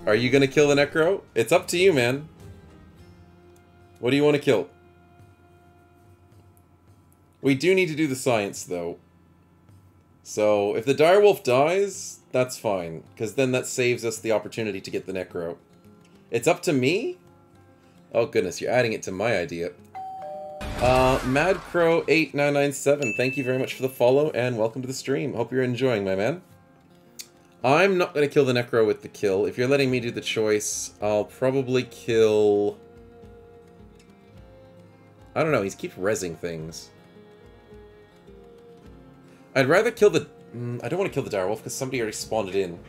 A: Are you gonna kill the Necro? It's up to you, man. What do you want to kill? We do need to do the science, though. So, if the direwolf dies, that's fine. Because then that saves us the opportunity to get the Necro. It's up to me? Oh goodness, you're adding it to my idea. MadCrow8997, thank you very much for the follow, and welcome to the stream. Hope you're enjoying, my man. I'm not going to kill the Necro with the kill. If you're letting me do the choice, I'll probably kill... I don't know, he's keep rezzing things. I'd rather kill the... I don't want to kill the direwolf because somebody already spawned it in.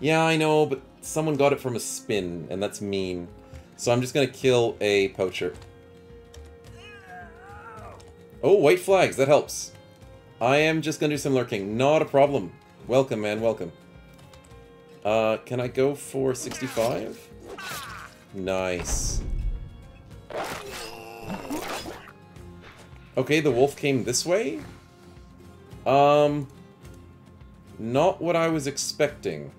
A: Yeah, I know, but someone got it from a spin, and that's mean. So I'm just going to kill a poacher. Oh, white flags, that helps. I am just going to do some lurking. Not a problem. Welcome, man, welcome. Can I go for 65? Nice. Okay, the wolf came this way? Not what I was expecting.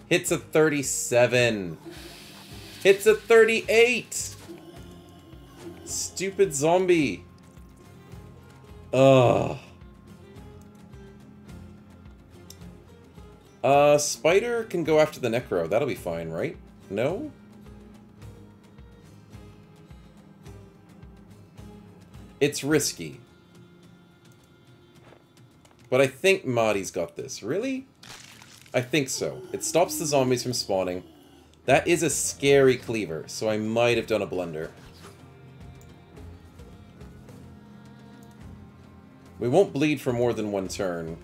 A: Hits a 37. Hits a 38. Stupid zombie. Ugh. Spider can go after the Necro. That'll be fine, right? No? It's risky. But I think Mahdi's got this. Really? I think so. It stops the zombies from spawning. That is a scary cleaver, so I might have done a blunder. We won't bleed for more than one turn.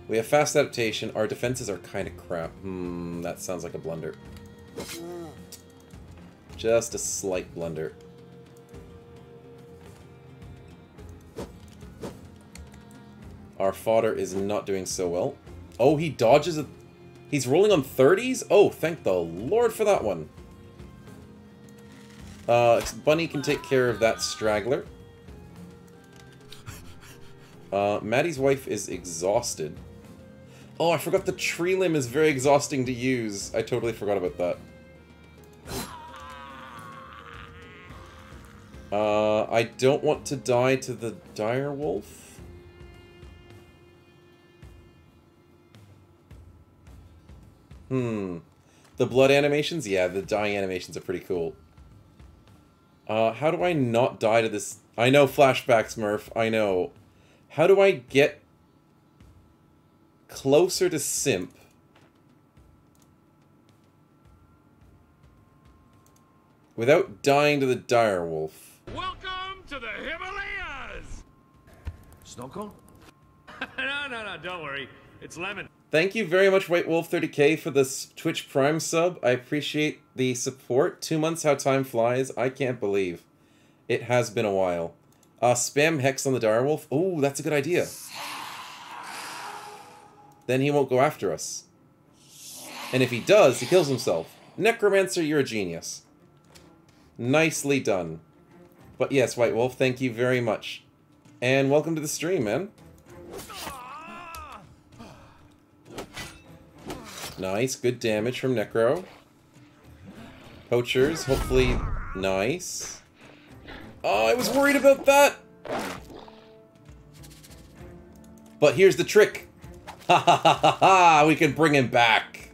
A: We have fast adaptation. Our defenses are kind of crap. That sounds like a blunder. Just a slight blunder. Our fodder is not doing so well. Oh, he dodges a... He's rolling on 30s? Oh, thank the Lord for that one. Bunny can take care of that straggler. Maddie's wife is exhausted. Oh, I forgot the tree limb is very exhausting to use. I totally forgot about that. I don't want to die to the dire wolf. The blood animations? Yeah, the dying animations are pretty cool. How do I not die to this? I know flashbacks, Murph. I know. How do I get closer to Simp without dying to the dire wolf?
B: Welcome to the Himalayas! Snow cone? No, don't worry. It's lemon.
A: Thank you very much, White Wolf 30k, for this Twitch Prime sub. I appreciate the support. 2 months, how time flies. I can't believe. It has been a while. Spam Hex on the direwolf. Oh, that's a good idea. Then he won't go after us. And if he does, he kills himself. Necromancer, you're a genius. Nicely done. But yes, White Wolf, thank you very much. And welcome to the stream, man. Nice, good damage from Necro. Poachers, hopefully nice. Oh, I was worried about that! But here's the trick. Ha ha ha ha ha! We can bring him back!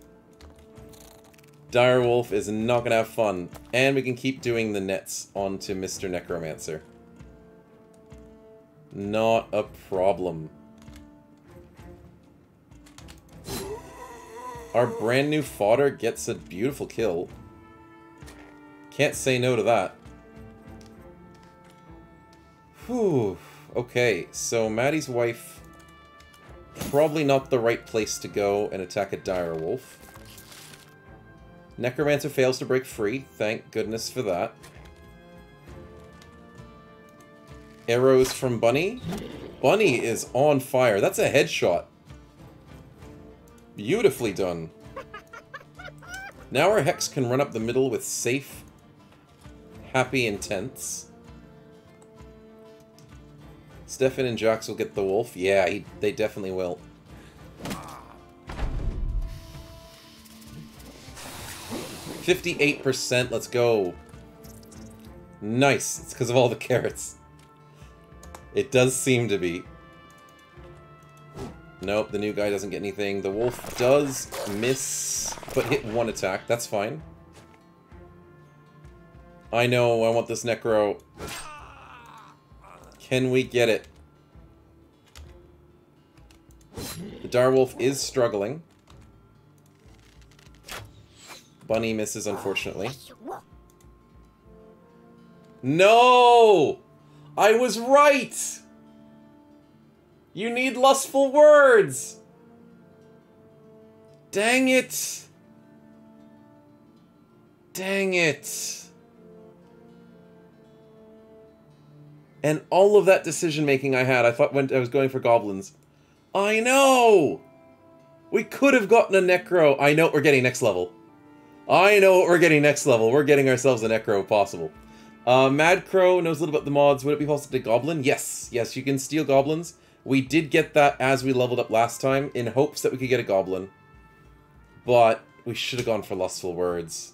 A: Direwolf is not gonna have fun. And we can keep doing the nets onto Mr. Necromancer. Not a problem. Our brand new fodder gets a beautiful kill. Can't say no to that. Whew. Okay, so Maddie's wife... Probably not the right place to go and attack a direwolf. Necromancer fails to break free. Thank goodness for that. Arrows from Bunny. Bunny is on fire. That's a headshot. Beautifully done. Now our Hex can run up the middle with safe, happy intents. Stefan and Jax will get the wolf. Yeah, they definitely will. %58%, let's go. Nice, it's because of all the carrots. It does seem to be. Nope, the new guy doesn't get anything. The wolf does miss, but hit one attack. That's fine. I know, I want this Necro. Can we get it? The direwolf is struggling. Bunny misses, unfortunately. No! I was right! You need lustful words! Dang it! Dang it! And all of that decision-making I had, I thought when I was going for goblins. I know! We could have gotten a Necro. I know what we're getting next level. I know what we're getting next level. We're getting ourselves a Necro if possible. Mad Crow knows a little about the mods. Would it be possible to goblin? Yes. Yes, you can steal goblins. We did get that as we leveled up last time, in hopes that we could get a goblin. But we should have gone for lustful words.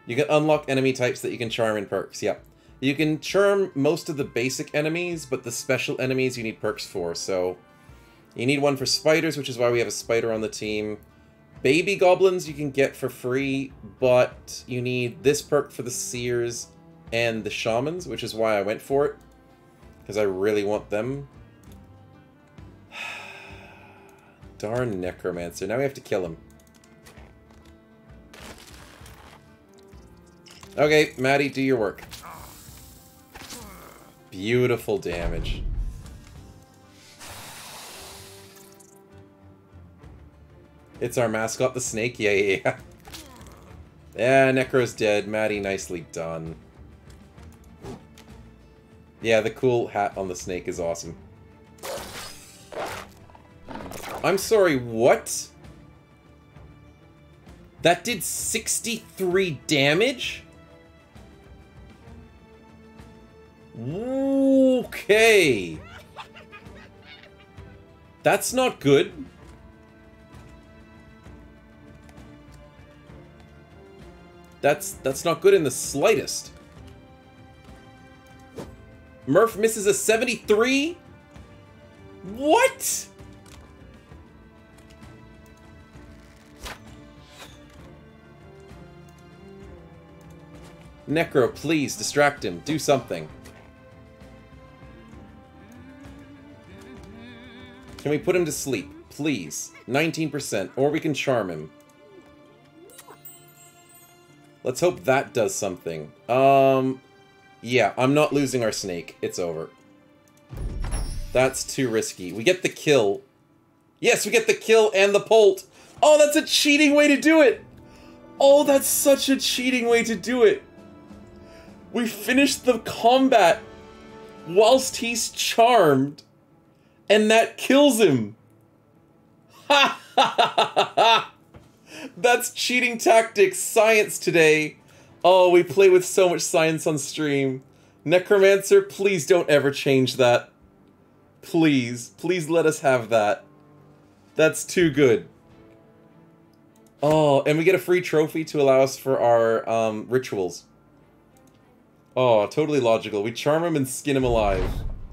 A: You can unlock enemy types that you can charm in perks, yep. You can charm most of the basic enemies, but the special enemies you need perks for, so... You need one for spiders, which is why we have a spider on the team. Baby goblins you can get for free, but you need this perk for the seers and the shamans, which is why I went for it. Because I really want them. Darn Necromancer. Now we have to kill him. Okay, Maddie, do your work. Beautiful damage. It's our mascot, the snake? Yeah. Yeah, Necro's dead. Maddie, nicely done. Yeah, the cool hat on the snake is awesome. I'm sorry, what? That did 63 damage? Okay. That's not good. That's not good in the slightest. Murph misses a 73? What? Necro, please, distract him. Do something. Can we put him to sleep? Please. 19%. Or we can charm him. Let's hope that does something. Yeah, I'm not losing our snake. It's over. That's too risky. We get the kill. Yes, we get the kill and the Polt. Oh, that's a cheating way to do it. Oh, that's such a cheating way to do it. We finished the combat whilst he's charmed, and that kills him. Ha ha ha ha ha! That's cheating tactics, science today. Oh, we play with so much science on stream. Necromancer, please don't ever change that. Please, please let us have that. That's too good. Oh, and we get a free trophy to allow us for our rituals. Oh, totally logical. We charm him and skin him alive.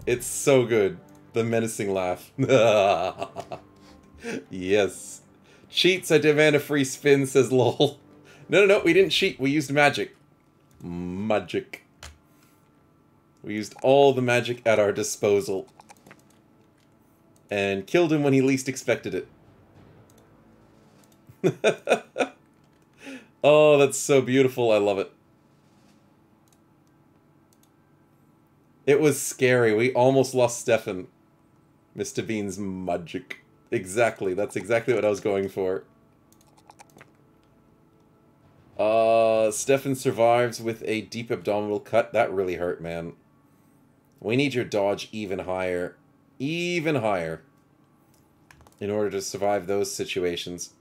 A: It's so good. The menacing laugh. Yes. Cheats, I demand a free spin, says lol. No, we didn't cheat. We used magic. Magic. We used all the magic at our disposal. And killed him when he least expected it. Oh, that's so beautiful. I love it. It was scary. We almost lost Stefan. Mr. Bean's magic. Exactly. That's exactly what I was going for. Stefan survives with a deep abdominal cut. That really hurt, man. We need your dodge even higher. Even higher. In order to survive those situations.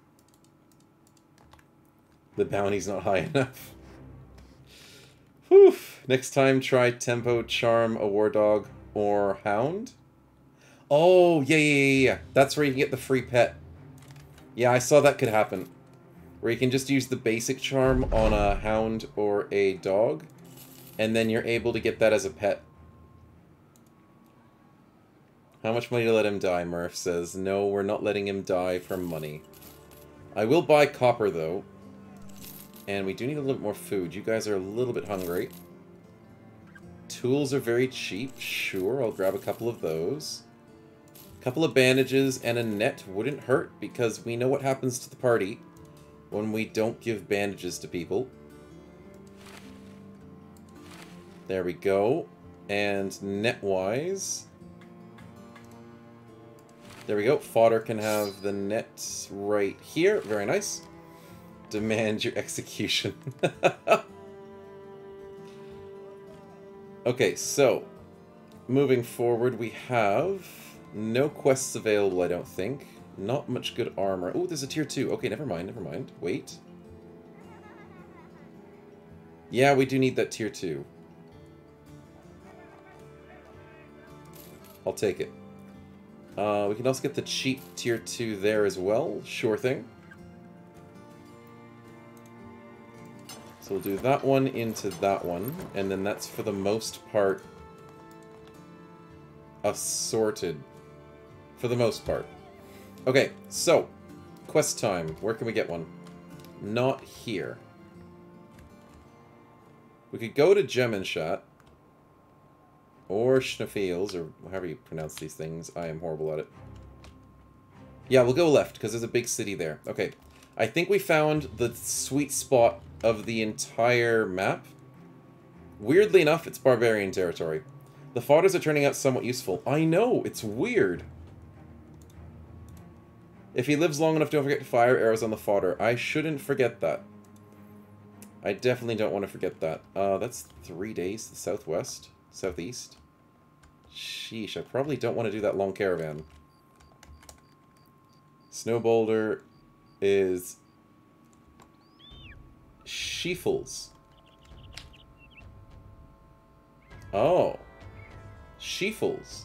A: The bounty's not high enough. Whew. Next time, try Tempo, Charm, a War Dog, or Hound. Oh, yeah. That's where you can get the free pet. Yeah, I saw that could happen. Where you can just use the basic charm on a hound or a dog, and then you're able to get that as a pet. How much money to let him die, Murph says. No, we're not letting him die for money. I will buy copper, though. And we do need a little bit more food. You guys are a little bit hungry. Tools are very cheap. Sure, I'll grab a couple of those. A couple of bandages and a net wouldn't hurt, because we know what happens to the party when we don't give bandages to people. There we go. And net-wise... There we go. Fodder can have the net right here. Very nice. Demand your execution. Okay, so... Moving forward, we have... No quests available, I don't think. Not much good armor. Oh, there's a tier 2. Okay, never mind. Wait. Yeah, we do need that tier 2. I'll take it. We can also get the cheap tier 2 there as well. Sure thing. So we'll do that one into that one. And then that's for the most part assorted. For the most part. Okay, so, quest time. Where can we get one? Not here. We could go to Gemenshat. Or Schnefiels, or however you pronounce these things. I am horrible at it. Yeah, we'll go left, because there's a big city there. Okay, I think we found the sweet spot of the entire map. Weirdly enough, it's barbarian territory. The fodders are turning out somewhat useful. I know, it's weird. If he lives long enough, don't forget to fire arrows on the fodder. I shouldn't forget that. I definitely don't want to forget that. That's 3 days to the southwest. Southeast. Sheesh, I probably don't want to do that long caravan. Snow Boulder is Sheefles. Oh. Sheefles.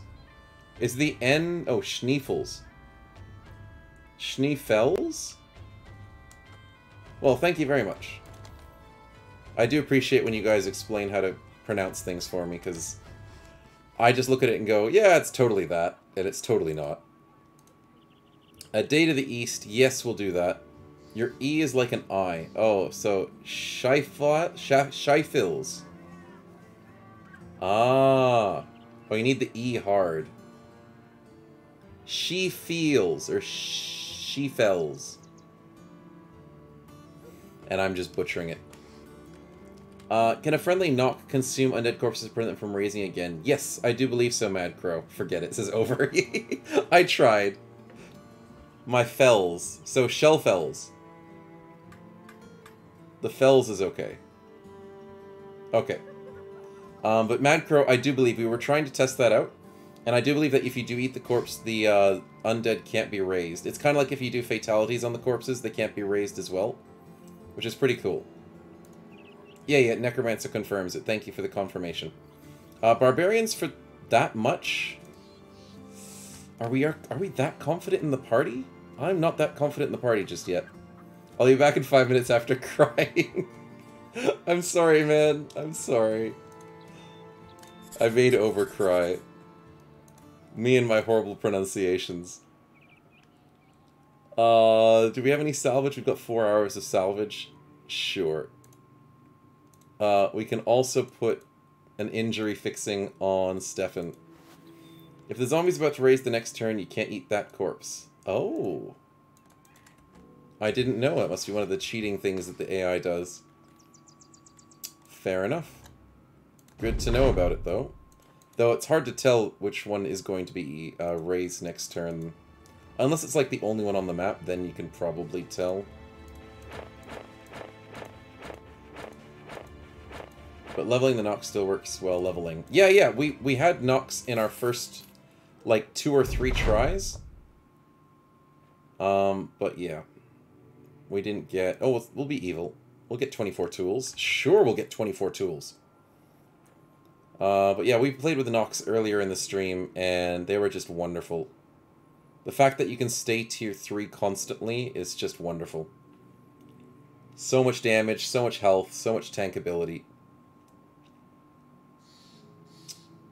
A: Is the N... Oh, Schneefels. Schneefels? Well, thank you very much. I do appreciate when you guys explain how to pronounce things for me, because I just look at it and go, yeah, it's totally that, and it's totally not. A day to the east, yes, we'll do that. Your E is like an I. Oh, so Scheifels. Ah. Oh, you need the E hard. She feels, or she fells. And I'm just butchering it. Can a friendly knock consume undead corpses to prevent them from raising again? Yes, I do believe so, Mad Crow. Forget it. It says over. I tried. My fells. So, shell fells. The fells is okay. Okay. But Mad Crow, I do believe we were trying to test that out. And I do believe that if you do eat the corpse, the undead can't be raised. It's kind of like if you do fatalities on the corpses, they can't be raised as well. Which is pretty cool. Yeah, Necromancer confirms it. Thank you for the confirmation. Barbarians for that much? Are we that confident in the party? I'm not that confident in the party just yet. I'll be back in 5 minutes after crying. I'm sorry, man. I'm sorry. I made overcry. Me and my horrible pronunciations. Do we have any salvage? We've got 4 hours of salvage. Sure. We can also put an injury fixing on Stefan. If the zombie's about to raise the next turn, you can't eat that corpse. Oh. I didn't know. It must be one of the cheating things that the AI does. Fair enough. Good to know about it, though. Though it's hard to tell which one is going to be raised next turn. Unless it's like the only one on the map, then you can probably tell. But leveling the Nox still works well, leveling. Yeah, we had Nox in our first, like, 2 or 3 tries. But yeah. We didn't get... Oh, we'll be evil. We'll get 24 tools. Sure, we'll get 24 tools. But yeah, we played with the Nox earlier in the stream, and they were just wonderful. The fact that you can stay tier 3 constantly is just wonderful. So much damage, so much health, so much tankability.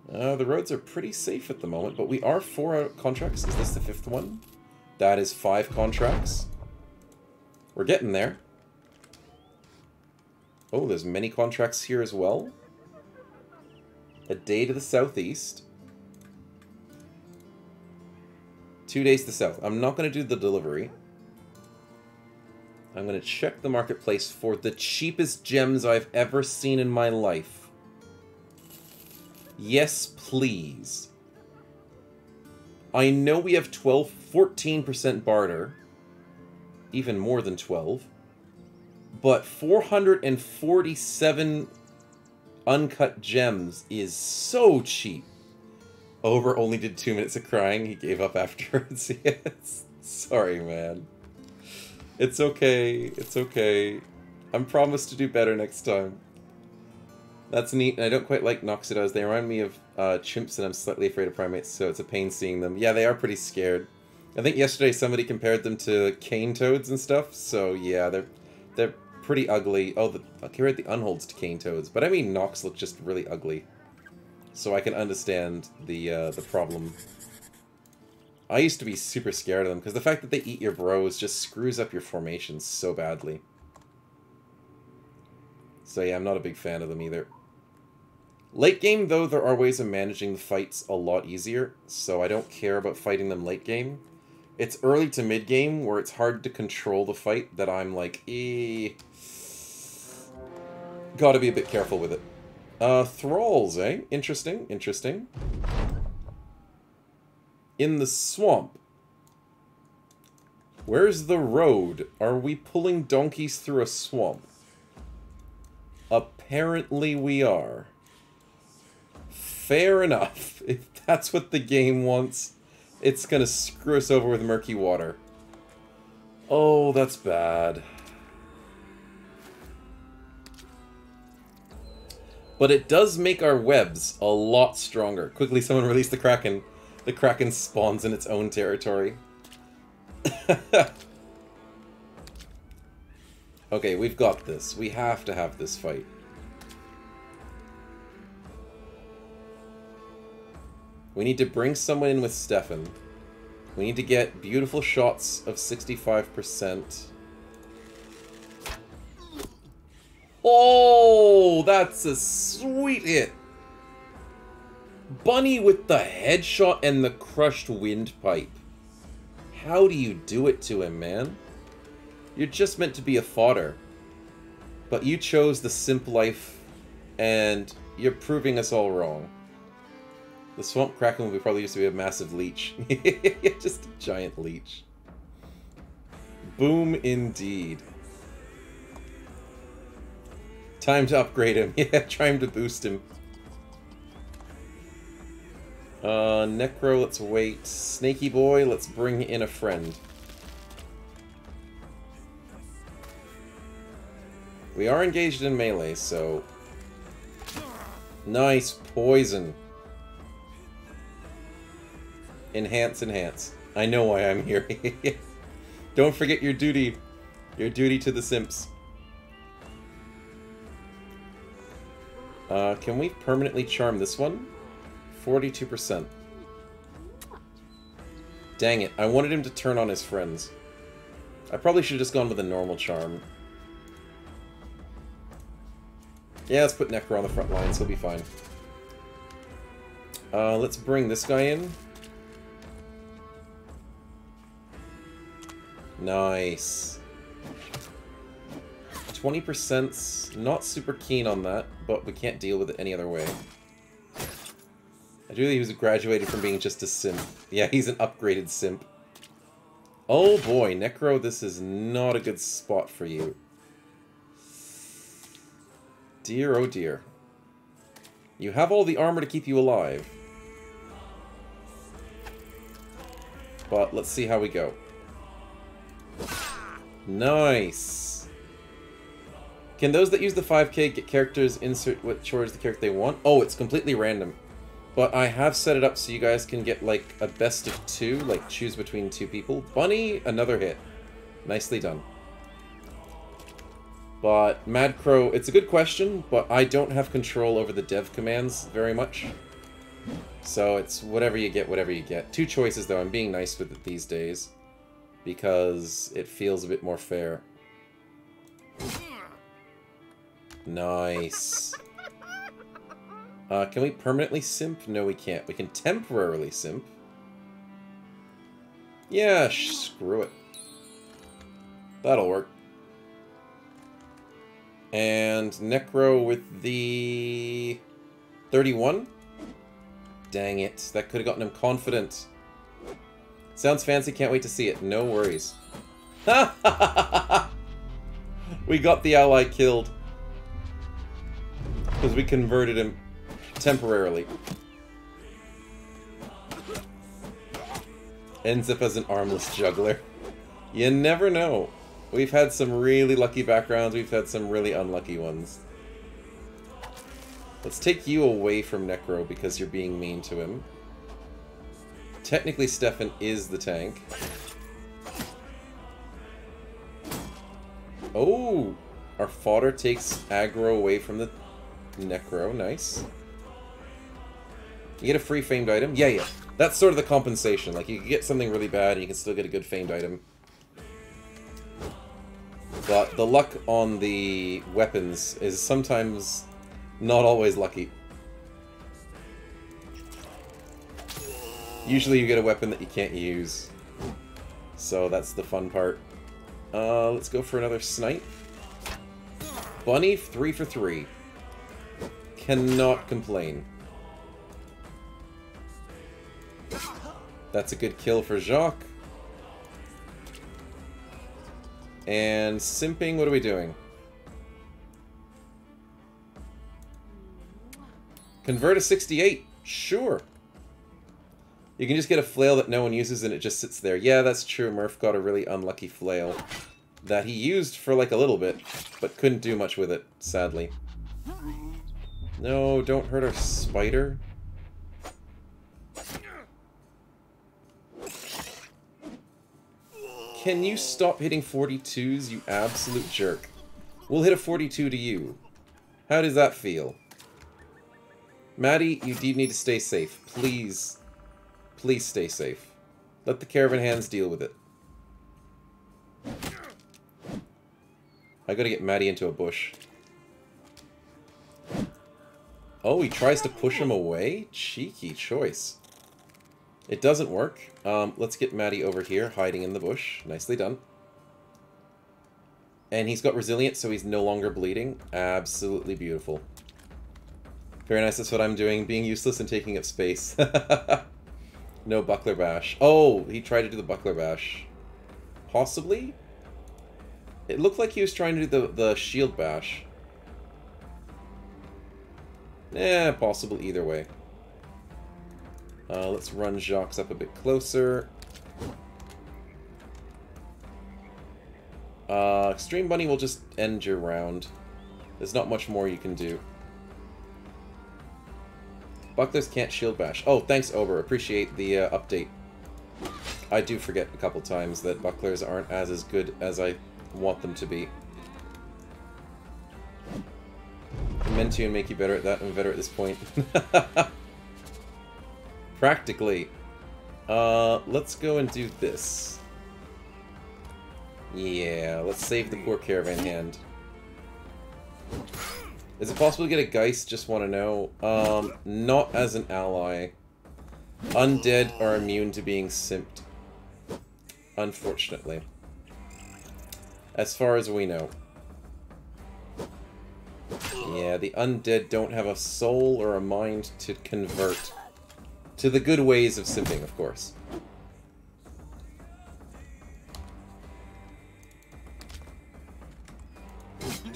A: The roads are pretty safe at the moment, but we are 4 contracts. Is this the 5th one? That is 5 contracts. We're getting there. Oh, there's many contracts here as well. A day to the southeast. 2 days to the south. I'm not going to do the delivery. I'm going to check the marketplace for the cheapest gems I've ever seen in my life. Yes, please. I know we have 14% barter. Even more than 12. But 447 uncut gems is so cheap. Over only did 2 minutes of crying. He gave up afterwards. Yes. Sorry, man. It's okay. It's okay. I'm promised to do better next time. That's neat. And I don't quite like Noxidas. They remind me of chimps, and I'm slightly afraid of primates, so it's a pain seeing them. Yeah, they are pretty scared. I think yesterday somebody compared them to cane toads and stuff, so yeah, they're pretty ugly. Oh, I compared the unholds to cane toads, but I mean Nox look just really ugly. So I can understand the problem. I used to be super scared of them, because the fact that they eat your bros just screws up your formations so badly. So yeah, I'm not a big fan of them either. Late game, though, there are ways of managing the fights a lot easier, so I don't care about fighting them late game. It's early to mid game where it's hard to control the fight that I'm like, gotta be a bit careful with it. Thralls, eh? Interesting, interesting. In the swamp. Where's the road? Are we pulling donkeys through a swamp? Apparently we are. Fair enough. If that's what the game wants, it's gonna screw us over with murky water. Oh, that's bad. But it does make our webs a lot stronger. Quickly, someone release the Kraken. The Kraken spawns in its own territory. Okay, we've got this. We have to have this fight. We need to bring someone in with Stefan. We need to get beautiful shots of 65%. Oh, that's a sweet hit. Bunny with the headshot and the crushed windpipe. How do you do it to him, man? You're just meant to be a fodder. But you chose the simp life, and you're proving us all wrong. The Swamp Kraken would probably used to be a massive leech. Just a giant leech. Boom indeed. Time to upgrade him. Yeah, trying to boost him. Necro, let's wait. Snaky Boy, let's bring in a friend. We are engaged in melee, so... Nice poison. Enhance, enhance. I know why I'm here. Don't forget your duty. Your duty to the simps. Can we permanently charm this one? 42%. Dang it. I wanted him to turn on his friends. I probably should have just gone with a normal charm. Yeah, let's put Necro on the front lines. He'll be fine. Let's bring this guy in. Nice. 20%'s not super keen on that, but we can't deal with it any other way. I do think he was graduated from being just a simp. Yeah, he's an upgraded simp. Oh boy, Necro, this is not a good spot for you. Dear, oh dear. You have all the armor to keep you alive. But let's see how we go. Nice! Can those that use the 5k get characters insert towards the character they want? Oh, it's completely random. But I have set it up so you guys can get, like, a best of 2, like, choose between 2 people. Bunny, another hit. Nicely done. But, Mad Crow, it's a good question, but I don't have control over the dev commands very much. So it's whatever you get, whatever you get. 2 choices, though. I'm being nice with it these days. Because it feels a bit more fair. Nice. Can we permanently simp? No, we can't. We can temporarily simp. Yeah, screw it. That'll work. And Necro with the 31? Dang it. That could have gotten him confident. Sounds fancy, can't wait to see it. No worries. We got the ally killed. Because we converted him temporarily. Ends up as an armless juggler. You never know. We've had some really lucky backgrounds, we've had some really unlucky ones. Let's take you away from Necro because you're being mean to him. Technically, Stefan is the tank. Oh! Our fodder takes aggro away from the Necro. Nice. You get a free famed item? Yeah, yeah. That's sort of the compensation. Like, you can get something really bad and you can still get a good famed item. But the luck on the weapons is sometimes not always lucky. Usually you get a weapon that you can't use. So that's the fun part. Let's go for another snipe. Bunny, 3 for 3. Cannot complain. That's a good kill for Jacques. And simping, what are we doing? Convert a 68. Sure. You can just get a flail that no one uses and it just sits there. Yeah, that's true. Murph got a really unlucky flail that he used for like a little bit, but couldn't do much with it, sadly. No, don't hurt our spider. Can you stop hitting 42s, you absolute jerk? We'll hit a 42 to you. How does that feel? Maddie, you do need to stay safe. Please. Please stay safe. Let the caravan hands deal with it. I gotta get Maddie into a bush. Oh, he tries to push him away? Cheeky choice. It doesn't work. Let's get Maddie over here, hiding in the bush. Nicely done. And he's got resilience, so he's no longer bleeding. Absolutely beautiful. Very nice, that's what I'm doing. Being useless and taking up space. No buckler bash. Oh, he tried to do the buckler bash. Possibly? It looked like he was trying to do the shield bash. Possible either way. Let's run Jacques up a bit closer. Extreme Bunny will just end your round. There's not much more you can do. Bucklers can't shield bash. Oh, thanks, Ober. Appreciate the update. I do forget a couple times that bucklers aren't as good as I want them to be. I'm meant to and make you better at that. I'm better at this point. Practically. Let's go and do this. Yeah, let's save the poor caravan hand. Is it possible to get a Geist? Just want to know. Not as an ally. Undead are immune to being simped. Unfortunately. As far as we know. Yeah, the undead don't have a soul or a mind to convert to the good ways of simping, of course.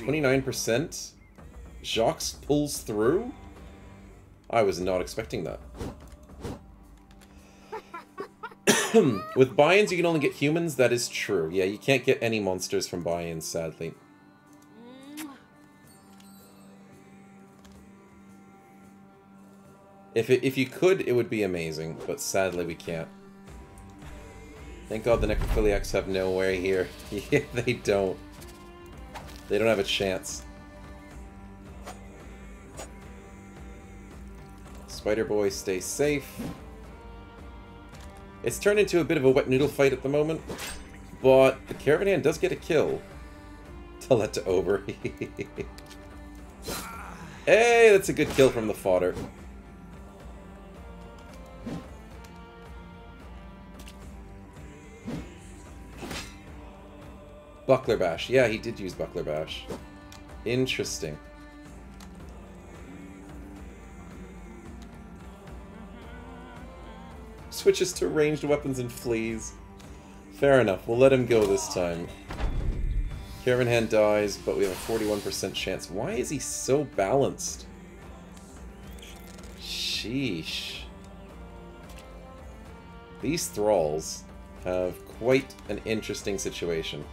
A: %? Jacques pulls through? I was not expecting that. With buy-ins, you can only get humans. That is true. Yeah, you can't get any monsters from buy-ins, sadly. If you could, it would be amazing, but sadly we can't. Thank God the necrophiliacs have no way here. Yeah, they don't. They don't have a chance. Spider Boy, stay safe. It's turned into a bit of a wet noodle fight at the moment, but the caravan hand does get a kill. Tell that to Ober. Hey, that's a good kill from the fodder. Buckler Bash. Yeah, he did use Buckler Bash. Interesting. Switches to ranged weapons and flees. Fair enough. We'll let him go this time. Caravan Hand dies, but we have a 41% chance. Why is he so balanced? Sheesh. These thralls have quite an interesting situation,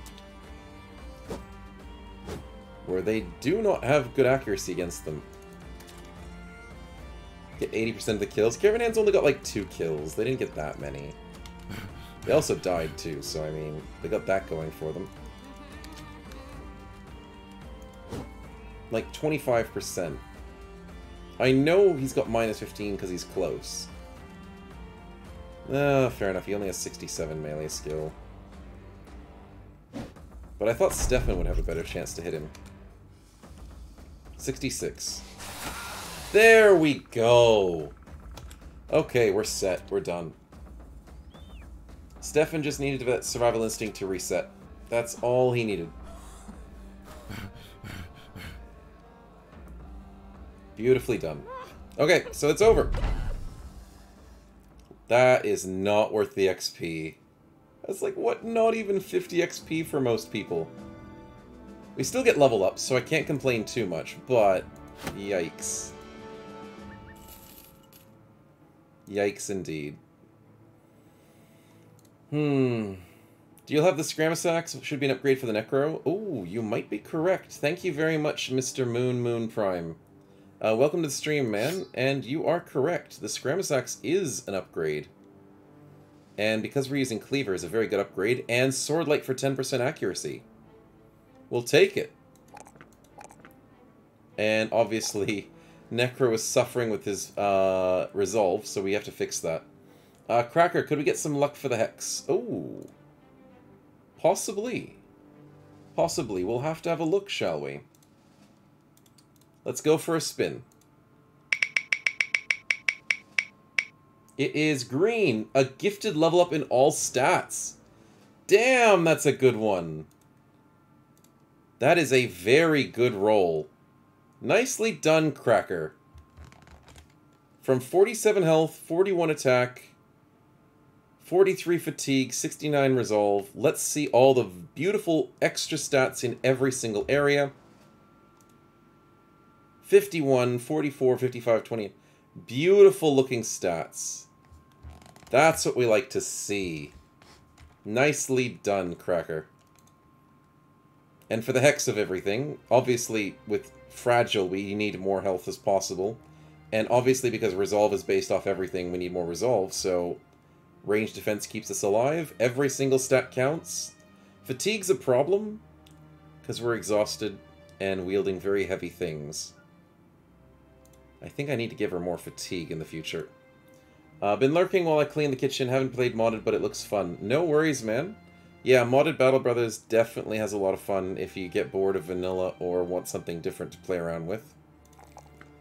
A: where they do not have good accuracy against them. Get 80% of the kills. Caravan Hand's only got like 2 kills. They didn't get that many. They also died too, so I mean, they got that going for them. Like 25%. I know he's got minus 15 because he's close. Fair enough. He only has 67 melee skill. But I thought Stefan would have a better chance to hit him. 66. There we go! Okay, we're set. We're done. Stefan just needed that survival instinct to reset. That's all he needed. Beautifully done. Okay, so it's over. That is not worth the XP. That's like, what? Not even 50 XP for most people. We still get level up, so I can't complain too much, but yikes. Yikes indeed. Do you have the Scramasax? Should be an upgrade for the Necro. Oh, you might be correct. Thank you very much, Mr. Moon Prime. Welcome to the stream, man. And you are correct. The Scaramus Axe is an upgrade. And because we're using Cleaver, is a very good upgrade. And Sword Light for 10% accuracy. We'll take it. And obviously, Necro is suffering with his resolve, so we have to fix that. Cracker, could we get some luck for the Hex? Oh. Possibly. Possibly. We'll have to have a look, shall we? Let's go for a spin. It is green. A gifted level up in all stats. Damn, that's a good one. That is a very good roll. Nicely done, Cracker. From 47 health, 41 attack, 43 fatigue, 69 resolve. Let's see all the beautiful extra stats in every single area. 51, 44, 55, 20. Beautiful looking stats. That's what we like to see. Nicely done, Cracker. And for the Hex of everything, obviously with Fragile we need more health as possible. And obviously because Resolve is based off everything, we need more Resolve, so range defense keeps us alive. Every single stat counts. Fatigue's a problem, because we're exhausted and wielding very heavy things. I think I need to give her more fatigue in the future. Been lurking while I clean the kitchen. Haven't played modded, but it looks fun. No worries, man. Yeah, modded Battle Brothers definitely has a lot of fun if you get bored of vanilla or want something different to play around with.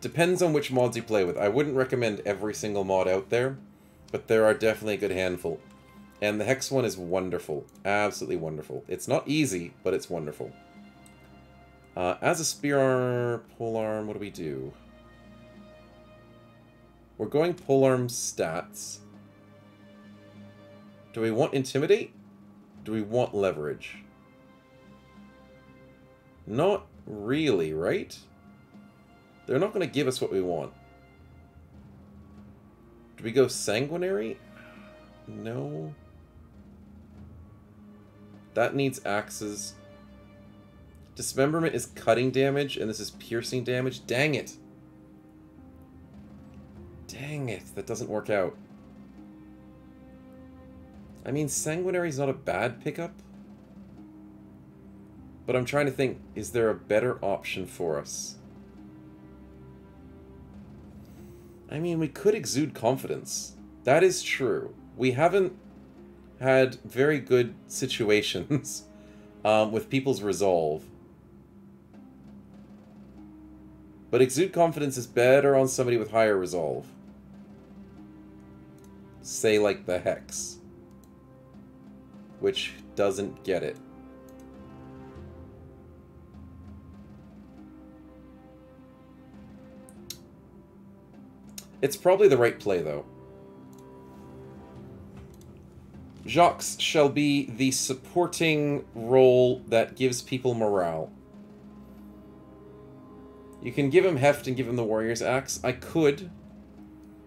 A: Depends on which mods you play with. I wouldn't recommend every single mod out there, but there are definitely a good handful. And the Hex one is wonderful. Absolutely wonderful. It's not easy, but it's wonderful. As a spear polearm, what do we do? We're going polearm stats. Do we want Intimidate? Do we want Leverage? Not really, right? They're not going to give us what we want. Do we go Sanguinary? No. That needs axes. Dismemberment is cutting damage, and this is piercing damage. Dang it. Dang it, that doesn't work out. I mean, Sanguinary's not a bad pickup. But I'm trying to think, is there a better option for us? I mean, we could Exude Confidence. That is true. We haven't had very good situations with people's resolve. But Exude Confidence is better on somebody with higher resolve. Say, like the Hex. Which doesn't get it. It's probably the right play, though. Jacques shall be the supporting role that gives people morale. You can give him Heft and give him the Warrior's Axe. I could,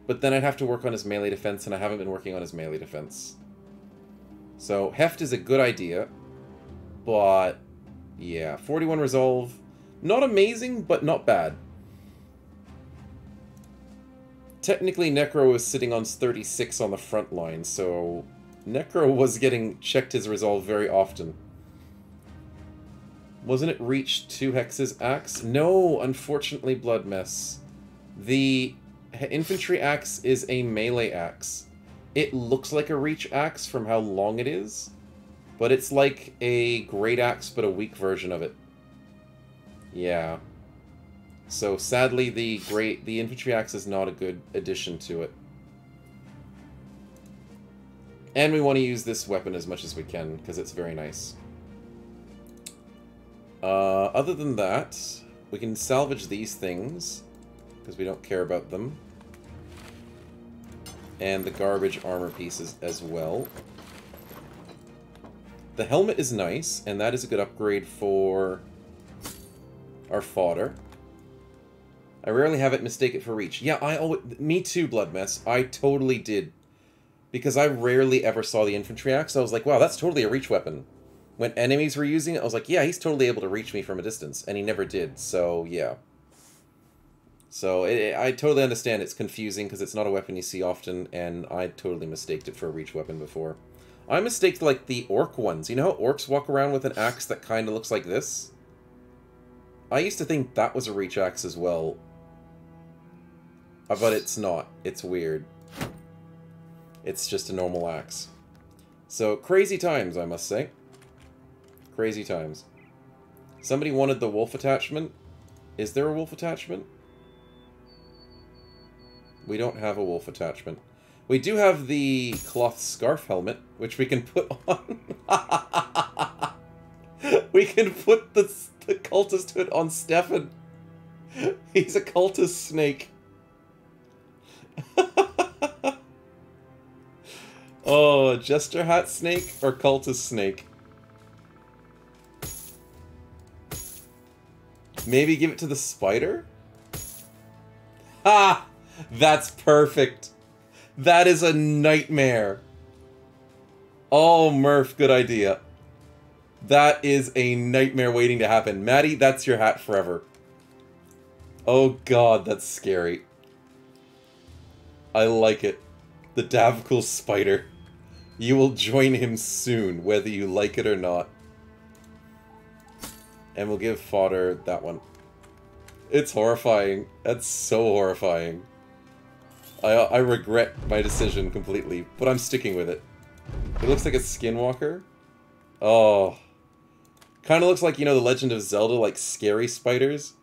A: but then I'd have to work on his melee defense, and I haven't been working on his melee defense. So, Heft is a good idea, but yeah, 41 resolve. Not amazing, but not bad. Technically, Necro was sitting on 36 on the front line, so Necro was getting checked his resolve very often. Wasn't it Reach 2 Hex's axe? No, unfortunately, Blood Mess. The infantry axe is a melee axe. It looks like a Reach axe from how long it is, but it's like a great axe, but a weak version of it. Yeah. So sadly, the infantry axe is not a good addition to it. And we want to use this weapon as much as we can, because it's very nice. Other than that, we can salvage these things, because we don't care about them. And the garbage armor pieces as well. The helmet is nice, and that is a good upgrade for our fodder. I rarely have it mistake it for Reach. Yeah, me too, Blood Mess. I totally did. Because I rarely ever saw the infantry axe. I was like, wow, that's totally a reach weapon. When enemies were using it, I was like, yeah, he's totally able to reach me from a distance. And he never did, so yeah. So I totally understand it's confusing because it's not a weapon you see often, and I totally mistaked it for a reach weapon before. I mistaked, like, the orc ones. You know how orcs walk around with an axe that kind of looks like this? I used to think that was a reach axe as well. But it's not. It's weird. It's just a normal axe. So, crazy times, I must say. Crazy times. Somebody wanted the wolf attachment. Is there a wolf attachment? We don't have a wolf attachment. We do have the cloth scarf helmet, which we can put on. We can put the cultist hood on Stefan. He's a cultist snake. Oh, jester hat snake or cultist snake? Maybe give it to the spider? Ha! That's perfect. That is a nightmare. Oh, Murph, good idea. That is a nightmare waiting to happen. Maddie, that's your hat forever. Oh god, that's scary. I like it. The Davcool spider. You will join him soon, whether you like it or not. And we'll give fodder that one. It's horrifying. That's so horrifying. I regret my decision completely, but I'm sticking with it. It looks like a skinwalker. Oh. Kind of looks like, you know, the Legend of Zelda, like, scary spiders.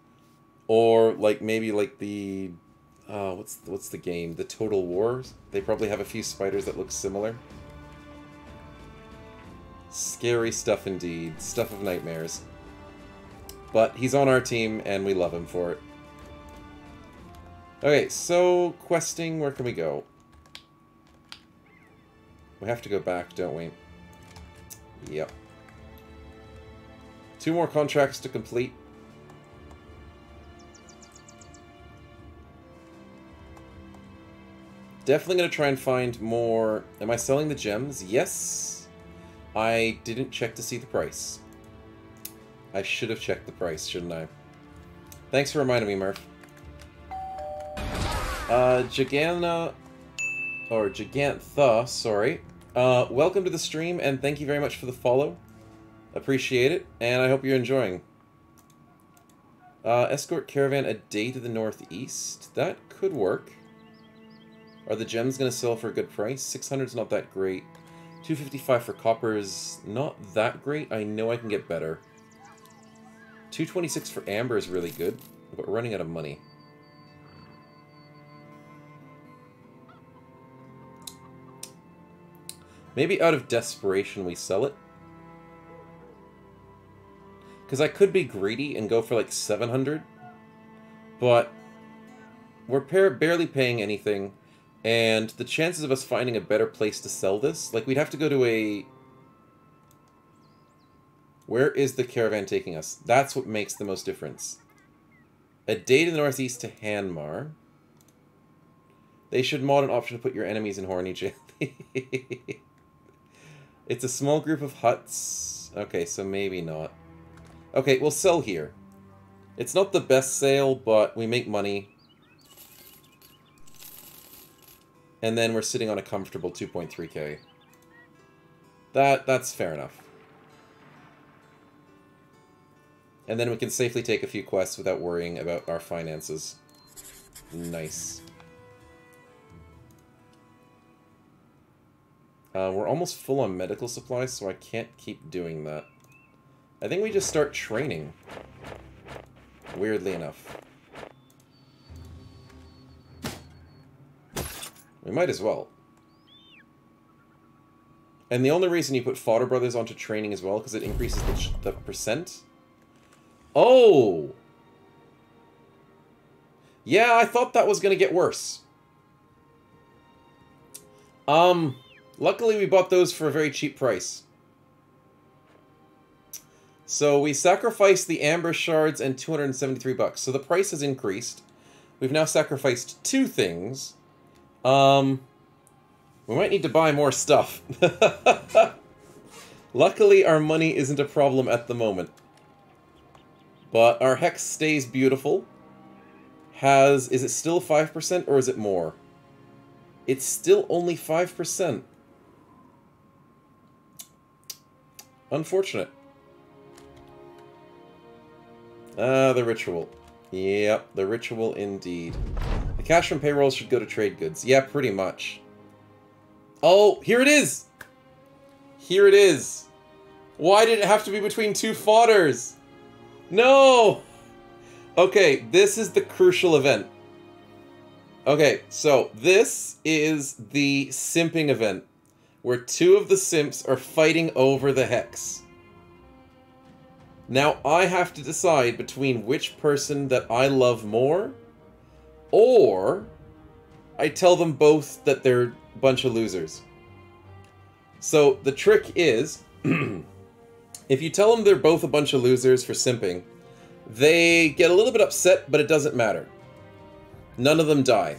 A: Or, like, maybe, like, the... what's the game? The Total Wars? They probably have a few spiders that look similar. Scary stuff indeed. Stuff of nightmares. But he's on our team, and we love him for it. Okay, so, questing, where can we go? We have to go back, don't we? Yep. 2 more contracts to complete. Definitely going to try and find more... Am I selling the gems? Yes. I didn't check to see the price. I should have checked the price, shouldn't I? Thanks for reminding me, Murph. Gigantha, sorry. Welcome to the stream, and thank you very much for the follow. Appreciate it, and I hope you're enjoying. Escort caravan a day to the northeast. That could work. Are the gems going to sell for a good price? 600 is not that great. 255 for copper is not that great. I know I can get better. 226 for amber is really good, but we're running out of money. Maybe out of desperation we sell it. Because I could be greedy and go for like 700. But we're barely paying anything. And the chances of us finding a better place to sell this... Like, we'd have to go to a... Where is the caravan taking us? That's what makes the most difference. A day to the northeast to Hanmar. They should mod an option to put your enemies in horny jail. It's a small group of huts. Okay, so maybe not. Okay, we'll sell here. It's not the best sale, but we make money. And then we're sitting on a comfortable 2.3k. That's fair enough. And then we can safely take a few quests without worrying about our finances. Nice. We're almost full on medical supplies, so I can't keep doing that. I think we just start training. Weirdly enough. We might as well. And the only reason you put Fodder Brothers onto training as well, because it increases the percent. Oh! Yeah, I thought that was going to get worse. Luckily we bought those for a very cheap price. So we sacrificed the Amber Shards and 273 bucks. So the price has increased. We've now sacrificed 2 things. We might need to buy more stuff. Luckily our money isn't a problem at the moment. But our Hex stays beautiful. has... Is it still 5% or is it more? It's still only 5%. Unfortunate. The ritual. Yep, the ritual indeed. The cash from payrolls should go to trade goods. Yeah, pretty much. Oh, here it is! Here it is! Why did it have to be between two fodders? No! Okay, this is the crucial event. Okay, so this is the simping event, where two of the simps are fighting over the hex. Now, I have to decide between which person that I love more, or I tell them both that they're a bunch of losers. So, the trick is, if you tell them they're both a bunch of losers for simping, they get a little bit upset, but it doesn't matter. None of them die.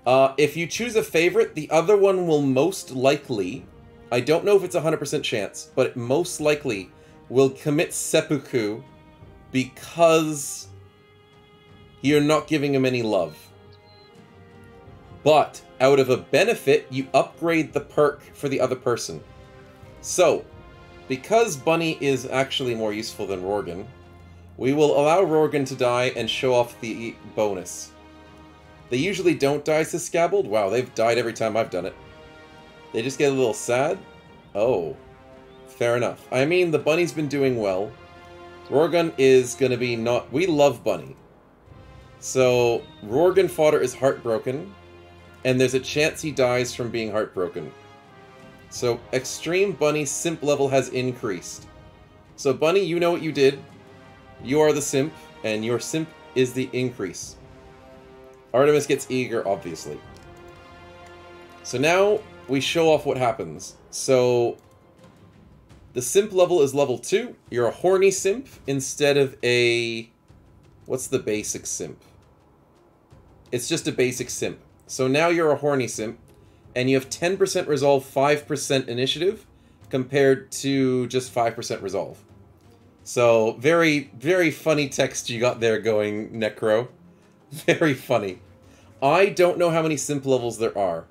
A: If you choose a favorite, the other one will most likely, I don't know if it's a 100% chance, but it most likely will commit seppuku because you're not giving him any love. But, out of a benefit, you upgrade the perk for the other person. So, because Bunny is actually more useful than Rorgan, we will allow Rorgan to die and show off the bonus. They usually don't die to Scabbled. Wow, they've died every time I've done it. They just get a little sad. Oh, fair enough. I mean, the Bunny's been doing well. Rorgan is going to be not... We love Bunny. So, Rorgan fodder is heartbroken, and there's a chance he dies from being heartbroken. So, Extreme Bunny simp level has increased. So, Bunny, you know what you did. You are the simp, and your simp is the increase. Artemis gets eager, obviously. So now, we show off what happens. So, the simp level is level 2. You're a horny simp instead of a... What's the basic simp? It's just a basic simp. So now you're a horny simp, and you have 10% resolve, 5% initiative, compared to just 5% resolve. So, very, very funny text you got there going, Necro. Very funny. I don't know how many simp levels there are,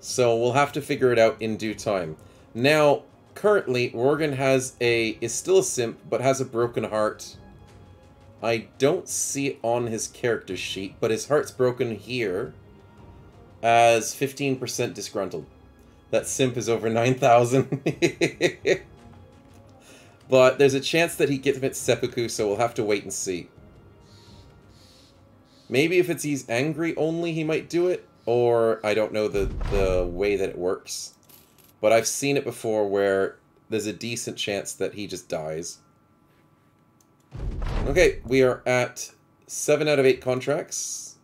A: so we'll have to figure it out in due time. Now, currently, Rorgan is still a simp, but has a broken heart. I don't see it on his character sheet, but his heart's broken here as 15% disgruntled. That simp is over 9,000. But there's a chance that he gets seppuku, so we'll have to wait and see. Maybe if he's angry only, he might do it. Or, I don't know the way that it works. But I've seen it before where there's a decent chance that he just dies. Okay, we are at 7 out of 8 contracts.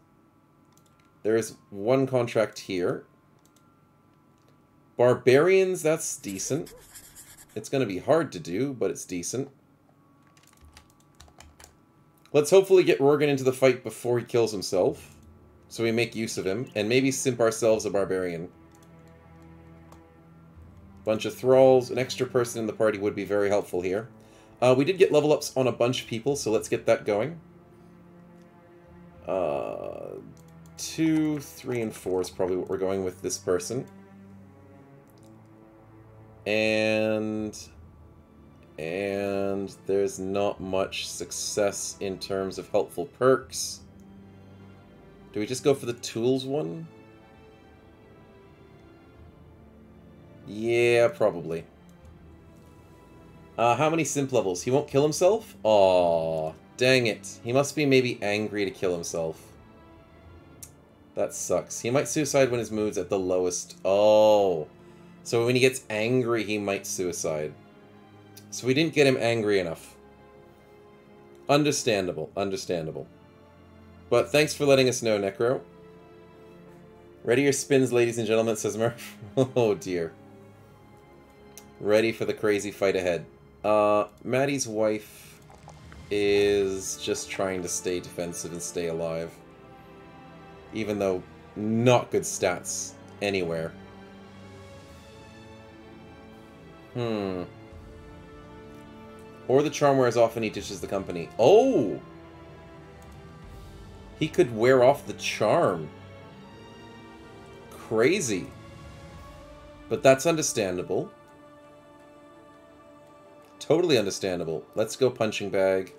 A: There is 1 contract here. Barbarians, that's decent. It's going to be hard to do, but it's decent. Let's hopefully get Rorgan into the fight before he kills himself, so we make use of him, and maybe simp ourselves a barbarian. Bunch of thralls, an extra person in the party would be very helpful here. We did get level ups on a bunch of people, so let's get that going. 2, 3, and 4 is probably what we're going with this person. And there's not much success in terms of helpful perks. Do we just go for the tools one? Yeah, probably. How many simp levels? He won't kill himself? Aw, dang it. He must be maybe angry to kill himself. That sucks. He might suicide when his mood's at the lowest. Oh. So when he gets angry, he might suicide. So we didn't get him angry enough. Understandable. Understandable. But thanks for letting us know, Necro. Ready your spins, ladies and gentlemen, says Murph. Oh, dear. Ready for the crazy fight ahead. Maddie's wife is just trying to stay defensive and stay alive. Even though not good stats anywhere. Or the charm wears off and he ditches the company. Oh! He could wear off the charm. Crazy. But that's understandable. Totally understandable. Let's go punching bag.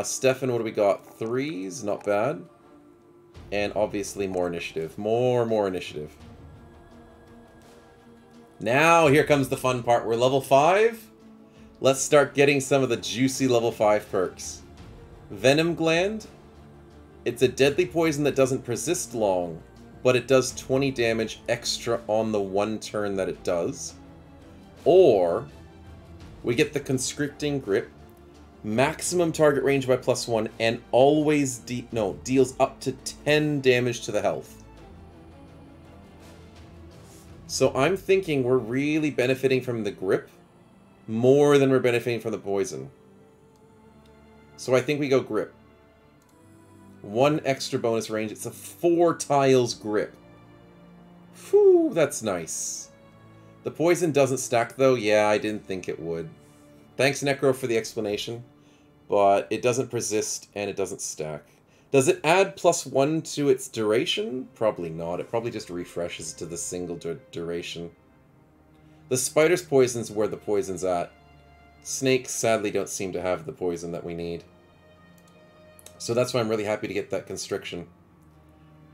A: Stefan, what do we got? 3s, not bad. And obviously more initiative. More initiative. Now, here comes the fun part. We're level 5. Let's start getting some of the juicy level 5 perks. Venom Gland. It's a deadly poison that doesn't persist long, but it does 20 damage extra on the one turn that it does. Or, we get the Constricting Grip. Maximum target range by +1, and always deals up to 10 damage to the health. So I'm thinking we're really benefiting from the grip more than we're benefiting from the poison. So I think we go grip. 1 extra bonus range. It's a 4 tiles grip. Whew, that's nice. The poison doesn't stack though. Yeah, I didn't think it would. Thanks, Necro, for the explanation. But it doesn't persist and it doesn't stack. Does it add +1 to its duration? Probably not. It probably just refreshes to the single duration. The spider's poison's where the poison's at. Snakes sadly don't seem to have the poison that we need. So that's why I'm really happy to get that constriction.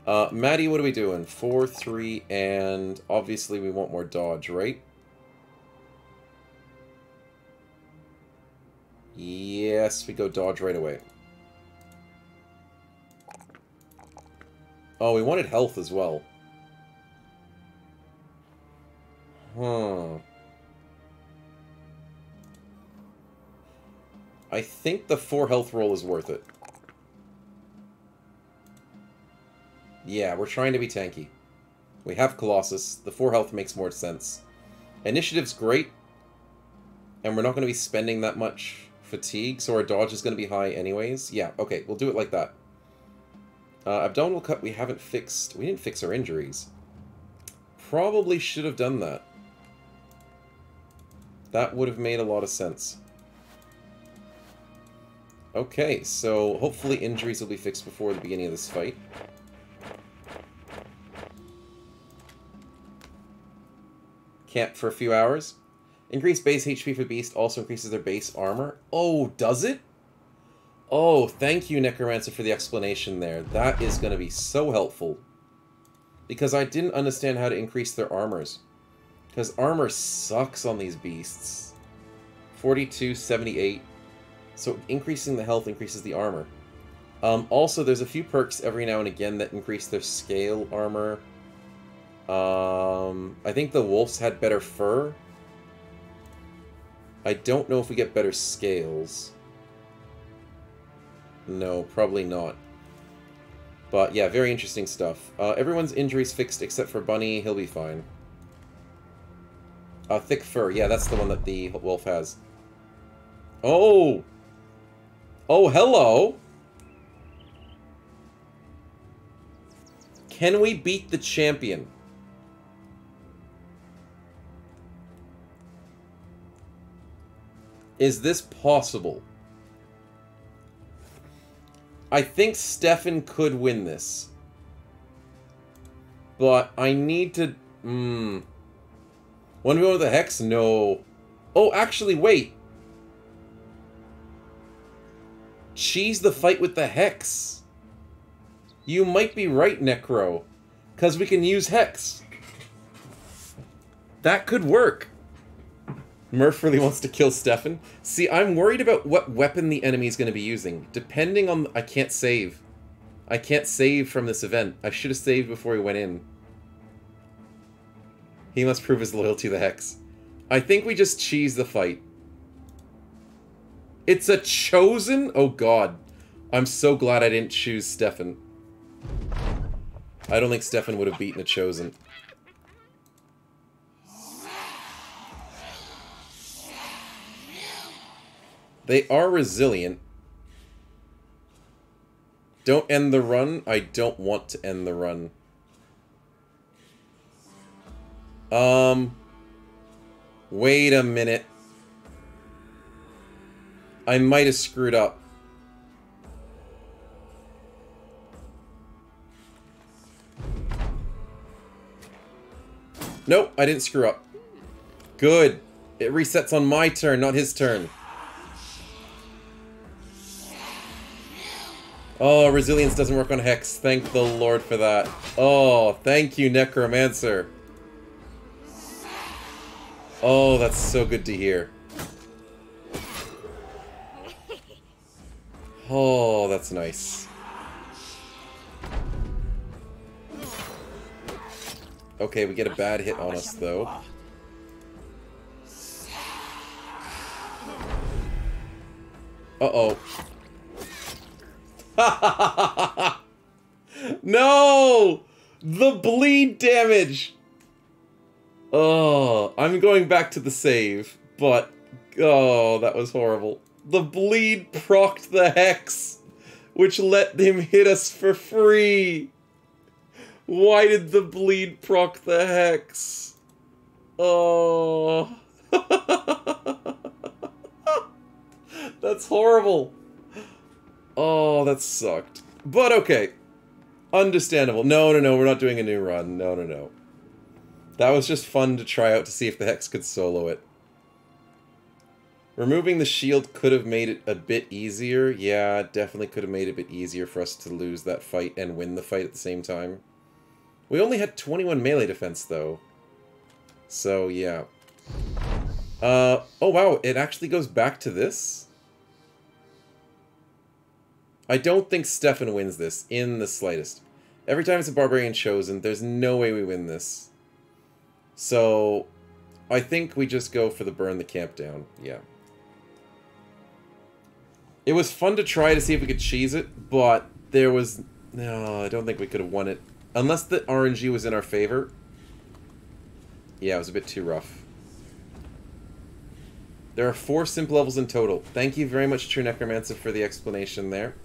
A: Maddie, what are we doing? 4, 3, and obviously we want more dodge, right? Yes, we go dodge right away. Oh, we wanted health as well. I think the 4 health roll is worth it. Yeah, we're trying to be tanky. We have Colossus. The 4 health makes more sense. Initiative's great. And we're not going to be spending that much fatigue, so our dodge is going to be high anyways. Yeah, okay, we'll do it like that. Abdominal cut we haven't fixed. We didn't fix our injuries. Probably should have done that. That would have made a lot of sense. Okay, so hopefully injuries will be fixed before the beginning of this fight. Camp for a few hours. Increased base HP for Beast also increases their base armor. Oh, does it? Oh, thank you, Necromancer, for the explanation there. That is going to be so helpful. Because I didn't understand how to increase their armors. Because armor sucks on these beasts. 42, 78. So increasing the health increases the armor. Also, there's a few perks every now and again that increase their scale armor. I think the wolves had better fur. I don't know if we get better scales. No, probably not. But yeah, very interesting stuff. Everyone's injuries fixed except for Bunny. He'll be fine. Thick fur. Yeah, that's the one that the wolf has. Oh! Oh, hello! Can we beat the champion? Is this possible? I think Stefan could win this. But I need to... Want to go with the Hex? No. Oh, actually, wait. Cheese the fight with the Hex. You might be right, Necro. Because we can use Hex. That could work. Murph really wants to kill Stefan. See, I'm worried about what weapon the enemy is going to be using. Depending on... I can't save. I can't save from this event. I should have saved before he went in. He must prove his loyalty to the Hex. I think we just cheese the fight. It's a chosen? Oh god. I'm so glad I didn't choose Stefan. I don't think Stefan would have beaten a chosen. They are resilient. Don't end the run. I don't want to end the run. Wait a minute. I might have screwed up. Nope, I didn't screw up. Good. It resets on my turn, not his turn. Oh, resilience doesn't work on Hex. Thank the Lord for that. Oh, thank you, Necromancer. Oh, that's so good to hear. Oh, that's nice. Okay, we get a bad hit on us, though. Uh-oh. No! The bleed damage! Oh, I'm going back to the save, but... Oh, that was horrible. The bleed procced the Hex, which let him hit us for free. Why did the bleed proc the Hex? Oh. That's horrible. Oh, that sucked. But okay. Understandable. No, we're not doing a new run. No. That was just fun to try out to see if the Hex could solo it. Removing the shield could have made it a bit easier. Yeah, it definitely could have made it a bit easier for us to lose that fight and win the fight at the same time. We only had 21 melee defense, though. So, yeah. Oh wow, it actually goes back to this? I don't think Stefan wins this, in the slightest. Every time it's a Barbarian chosen, there's no way we win this. So, I think we just go for the burn the camp down, yeah. It was fun to try to see if we could cheese it, but there was... No, I don't think we could have won it. Unless the RNG was in our favor. Yeah, it was a bit too rough. There are 4 simp levels in total. Thank you very much, True Necromancer, for the explanation there.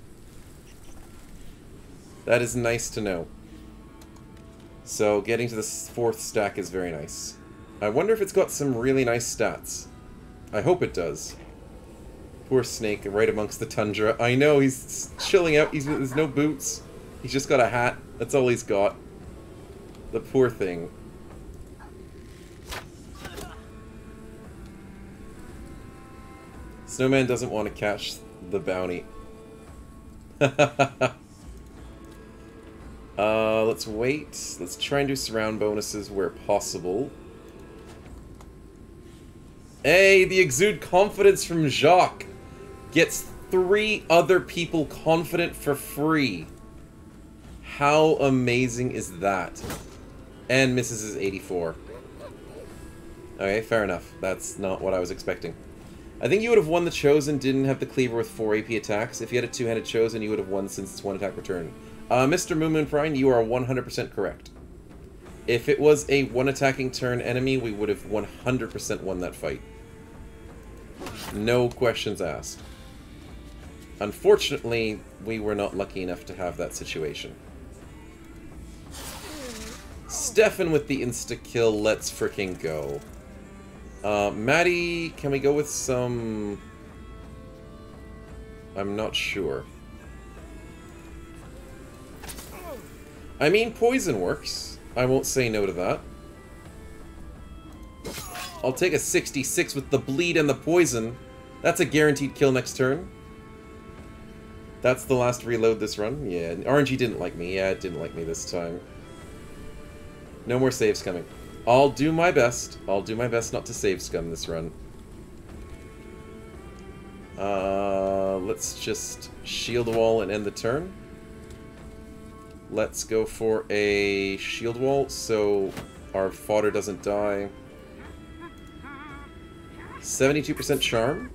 A: That is nice to know. So, getting to the 4th stack is very nice. I wonder if it's got some really nice stats. I hope it does. Poor Snake, right amongst the tundra. I know, he's chilling out. There's no boots. He's just got a hat. That's all he's got. The poor thing. Snowman doesn't want to catch the bounty. Let's wait. Let's try and do surround bonuses where possible. Hey, the Exude Confidence from Jacques gets 3 other people confident for free. How amazing is that? And misses his 84. Okay, fair enough. That's not what I was expecting. I think you would have won the Chosen, didn't have the Cleaver with 4 AP attacks. If you had a 2-handed Chosen, you would have won since it's 1 attack return. Mr. Moon Prime, you are 100% correct. If it was a 1 attacking turn enemy, we would have 100% won that fight. No questions asked. Unfortunately, we were not lucky enough to have that situation. Stefan with the insta-kill, let's fricking go. Maddie, can we go with some... I'm not sure. I mean, poison works. I won't say no to that. I'll take a 66 with the bleed and the poison. That's a guaranteed kill next turn. That's the last reload this run. Yeah, RNG didn't like me. Yeah, it didn't like me this time. No more saves coming. I'll do my best. I'll do my best not to save scum this run. Let's just shield wall and end the turn. Let's go for a shield wall so our fodder doesn't die. 72% charm?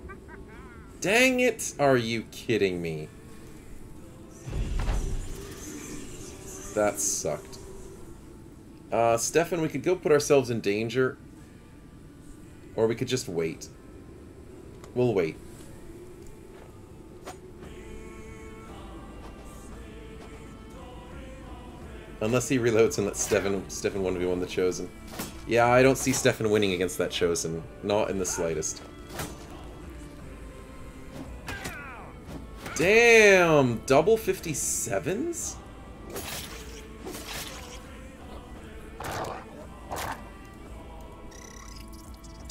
A: Dang it! Are you kidding me? That sucked. Stefan, we could go put ourselves in danger. Or we could just wait. We'll wait. Unless he reloads and lets Stefan 1v1 the Chosen. Yeah, I don't see Stefan winning against that Chosen. Not in the slightest. Damn! Double 57s?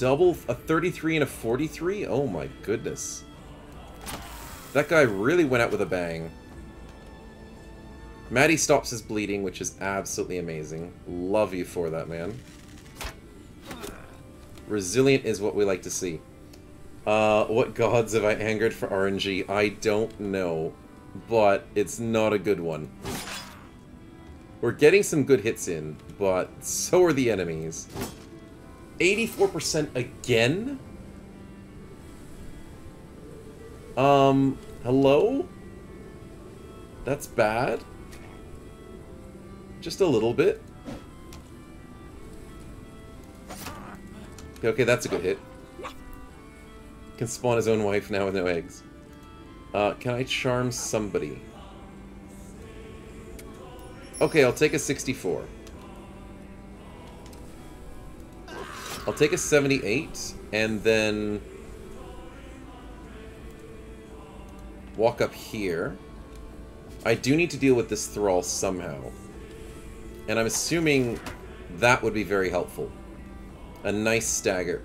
A: a 33 and a 43? Oh my goodness. That guy really went out with a bang. Maddie stops his bleeding, which is absolutely amazing. Love you for that, man. Resilient is what we like to see. What gods have I angered for RNG? I don't know, but it's not a good one. We're getting some good hits in, but so are the enemies. 84% again? Hello? That's bad. Just a little bit. Okay, that's a good hit. Can spawn his own wife now with no eggs. Can I charm somebody? Okay, I'll take a 64. I'll take a 78, and then walk up here. I do need to deal with this thrall somehow. And I'm assuming that would be very helpful. A nice stagger.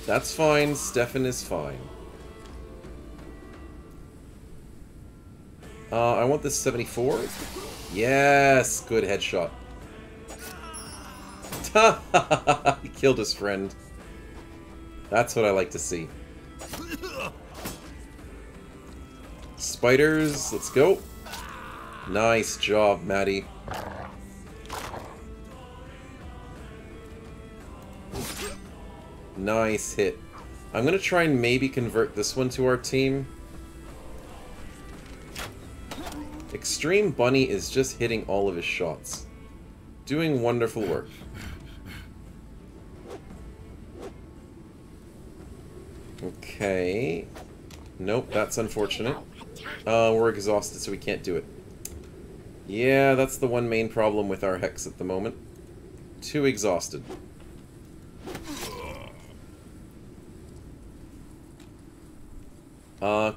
A: That's fine. Stefan is fine. I want this 74. Yes! Good headshot. He killed his friend. That's what I like to see. Spiders, let's go. Nice job, Maddie. Nice hit. I'm gonna try and maybe convert this one to our team. Extreme Bunny is just hitting all of his shots. Doing wonderful work. Okay. Nope, that's unfortunate. We're exhausted, so we can't do it. Yeah, that's the one main problem with our Hex at the moment. Too exhausted.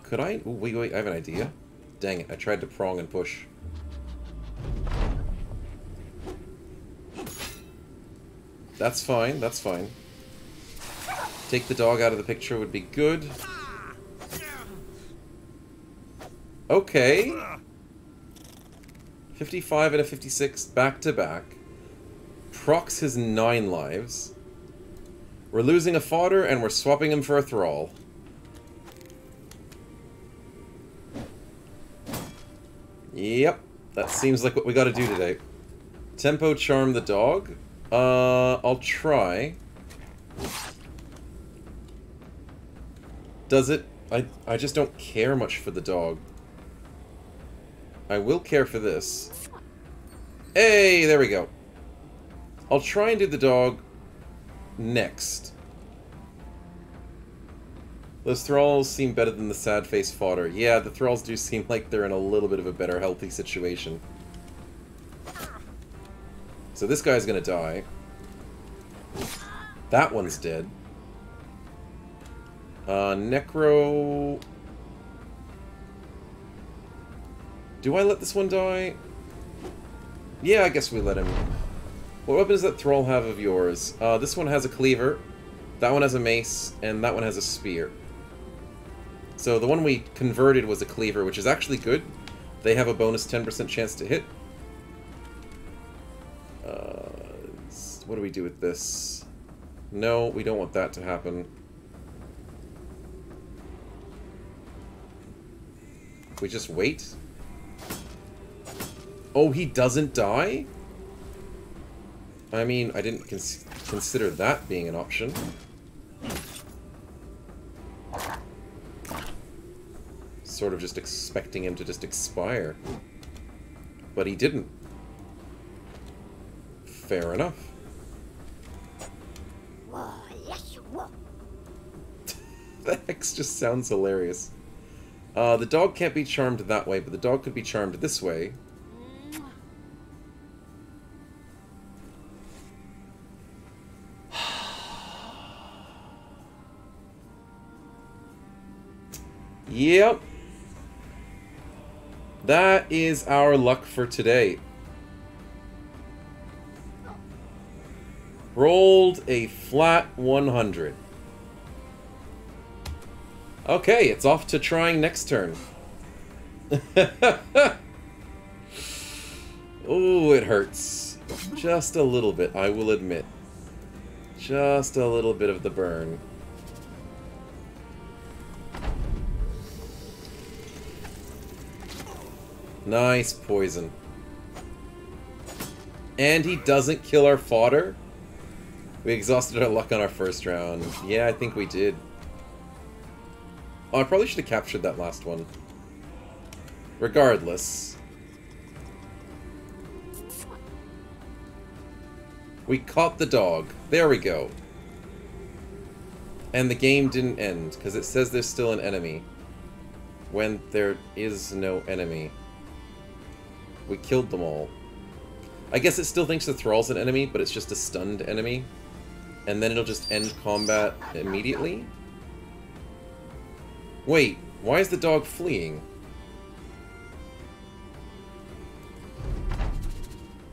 A: Could I... Ooh, wait, I have an idea. Dang it, I tried to prong and push. That's fine, that's fine. Take the dog out of the picture would be good. Okay. 55 and a 56 back to back. Procs his 9 lives. We're losing a fodder and we're swapping him for a thrall. Yep, that seems like what we gotta do today. Tempo charm the dog. I'll try. Does it? I just don't care much for the dog. I will care for this. Hey, there we go. I'll try and do the dog next. Those thralls seem better than the sad face fodder. Yeah, the thralls do seem like they're in a little bit of a better healthy situation. So this guy's gonna die. That one's dead. Necro... Do I let this one die? Yeah, I guess we let him. What weapon does that thrall have of yours? This one has a cleaver, that one has a mace, and that one has a spear. So the one we converted was a cleaver, which is actually good. They have a bonus 10% chance to hit. What do we do with this? No, we don't want that to happen. We just wait? Oh, he doesn't die? I mean, I didn't consider that being an option. Sort of just expecting him to just expire. But he didn't. Fair enough. The Hex just sounds hilarious. The dog can't be charmed that way, but the dog could be charmed this way. Yep. That is our luck for today. rolled a flat 100. Okay, it's off to trying next turn. Oh, it hurts. Just a little bit, I will admit. Just a little bit of the burn. Nice poison. And he doesn't kill our fodder? We exhausted our luck on our first round. Yeah, I think we did. Oh, I probably should have captured that last one. Regardless. We caught the dog. There we go. And the game didn't end, because it says there's still an enemy. When there is no enemy. We killed them all. I guess it still thinks the thrall's an enemy, but it's just a stunned enemy. And then it'll just end combat immediately? Wait, why is the dog fleeing?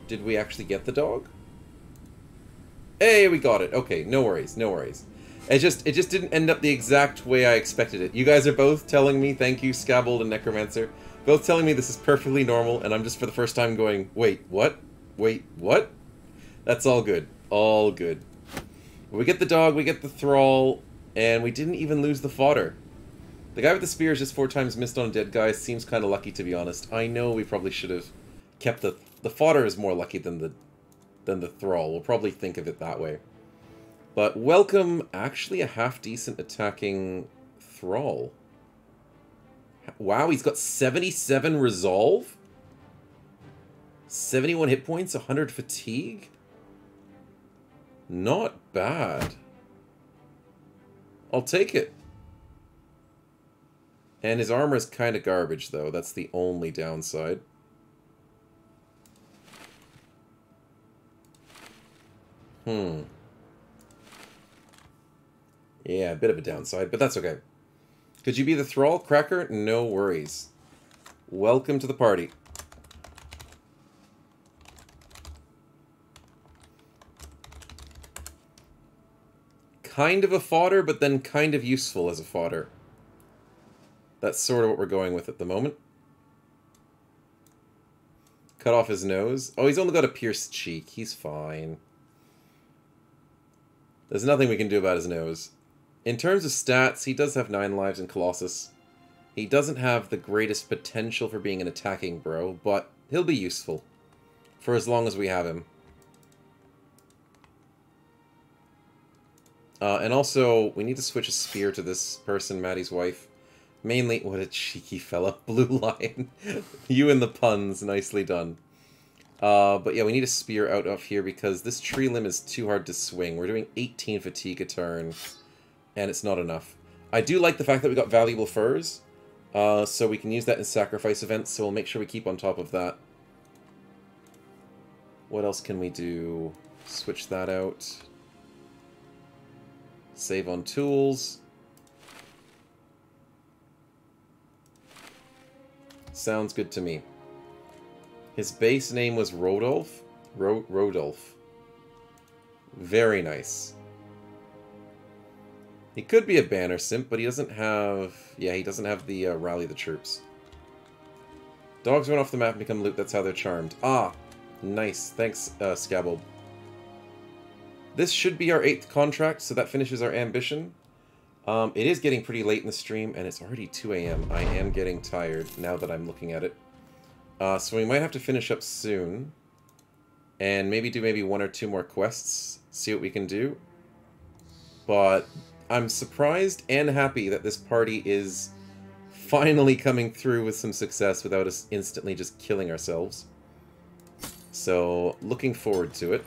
A: Did we actually get the dog? Hey, we got it. Okay, no worries, no worries. It just didn't end up the exact way I expected it. You guys are both telling me, thank you, Scabbold and Necromancer, both telling me this is perfectly normal, and I'm just for the first time going, wait, what? Wait, what? That's all good. All good. We get the dog, we get the thrall, and we didn't even lose the fodder. The guy with the spear is just 4 times missed on a dead guy. Seems kind of lucky, to be honest. I know we probably should have kept the fodder is more lucky than the thrall. We'll probably think of it that way. But welcome, actually a half-decent attacking thrall. Wow, he's got 77 resolve? 71 hit points, 100 fatigue? Not bad. I'll take it. And his armor is kind of garbage, though. That's the only downside. Yeah, a bit of a downside, but that's okay. Could you be the thrall, Cracker? No worries. Welcome to the party. Kind of a fodder, but then kind of useful as a fodder. That's sort of what we're going with at the moment. Cut off his nose. Oh, he's only got a pierced cheek. He's fine. There's nothing we can do about his nose. In terms of stats, he does have 9 lives in Colossus. He doesn't have the greatest potential for being an attacking bro, but he'll be useful. For as long as we have him. And also, we need to switch a spear to this person, Maddie's wife. Mainly, what a cheeky fella. Blue Lion. You and the puns, nicely done. But yeah, we need a spear out of here because this tree limb is too hard to swing. We're doing 18 fatigue a turn, and it's not enough. I do like the fact that we got valuable furs, so we can use that in sacrifice events, so we'll make sure we keep on top of that. What else can we do? Switch that out. Save on tools. Sounds good to me. His base name was Rodolph? Rodolph. Very nice. He could be a banner simp, but he doesn't have... Yeah, he doesn't have the rally the troops. Dogs run off the map and become loot, that's how they're charmed. Ah, nice. Thanks, Scabbold. This should be our 8th contract, so that finishes our ambition. It is getting pretty late in the stream, and it's already 2 AM. I am getting tired now that I'm looking at it. So we might have to finish up soon. And maybe do 1 or 2 more quests. See what we can do. But I'm surprised and happy that this party is finally coming through with some success without us instantly just killing ourselves. So, looking forward to it.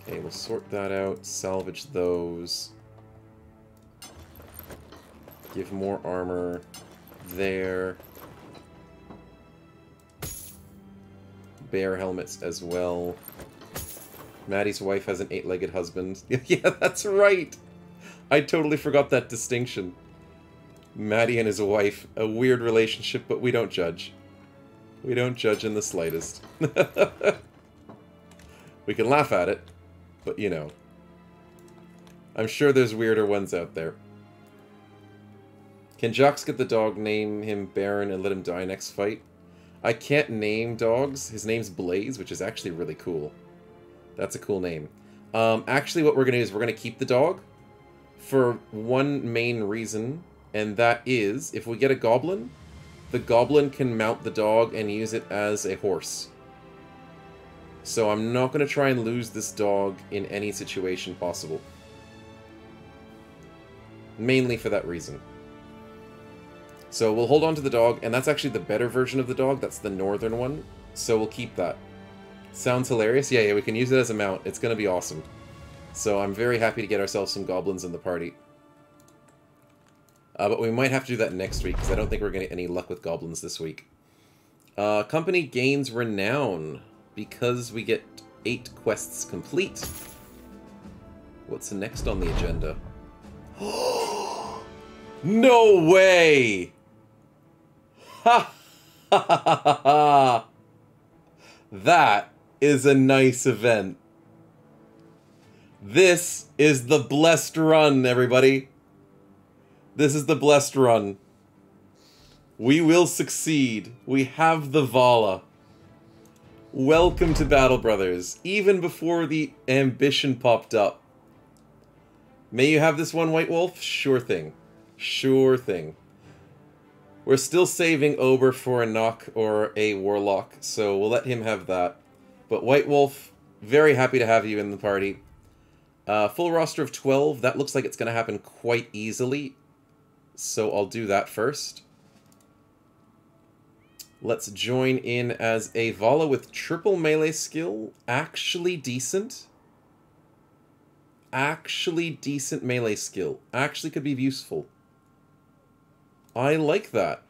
A: Okay, we'll sort that out, salvage those. Give more armor there. Bear helmets as well. Maddie's wife has an 8-legged husband. Yeah, that's right! I totally forgot that distinction. Maddie and his wife, a weird relationship, but we don't judge. We don't judge in the slightest. We can laugh at it, but you know. I'm sure there's weirder ones out there. Can Jocks get the dog, name him Baron, and let him die next fight? I can't name dogs. His name's Blaze, which is actually really cool. That's a cool name. Actually, what we're going to do is we're going to keep the dog for one main reason, and that is, if we get a goblin, the goblin can mount the dog and use it as a horse. So I'm not going to try and lose this dog in any situation possible. Mainly for that reason. So we'll hold on to the dog, and that's actually the better version of the dog. That's the northern one. So we'll keep that. Sounds hilarious? Yeah, we can use it as a mount. It's going to be awesome. So I'm very happy to get ourselves some goblins in the party. But we might have to do that next week, because I don't think we're going to get any luck with goblins this week. Company gains renown, because we get 8 quests complete. What's next on the agenda? No way! Ha ha ha ha ha! That is a nice event. This is the blessed run, everybody. This is the blessed run. We will succeed. We have the Vala. Welcome to Battle Brothers, even before the ambition popped up. May you have this one, White Wolf? Sure thing. Sure thing. We're still saving Ober for a knock or a warlock, so we'll let him have that. But White Wolf, very happy to have you in the party. Full roster of 12, that looks like it's going to happen quite easily. So I'll do that first. Let's join in as a Vala with triple melee skill. Actually decent. Actually decent melee skill. Actually could be useful. I like that.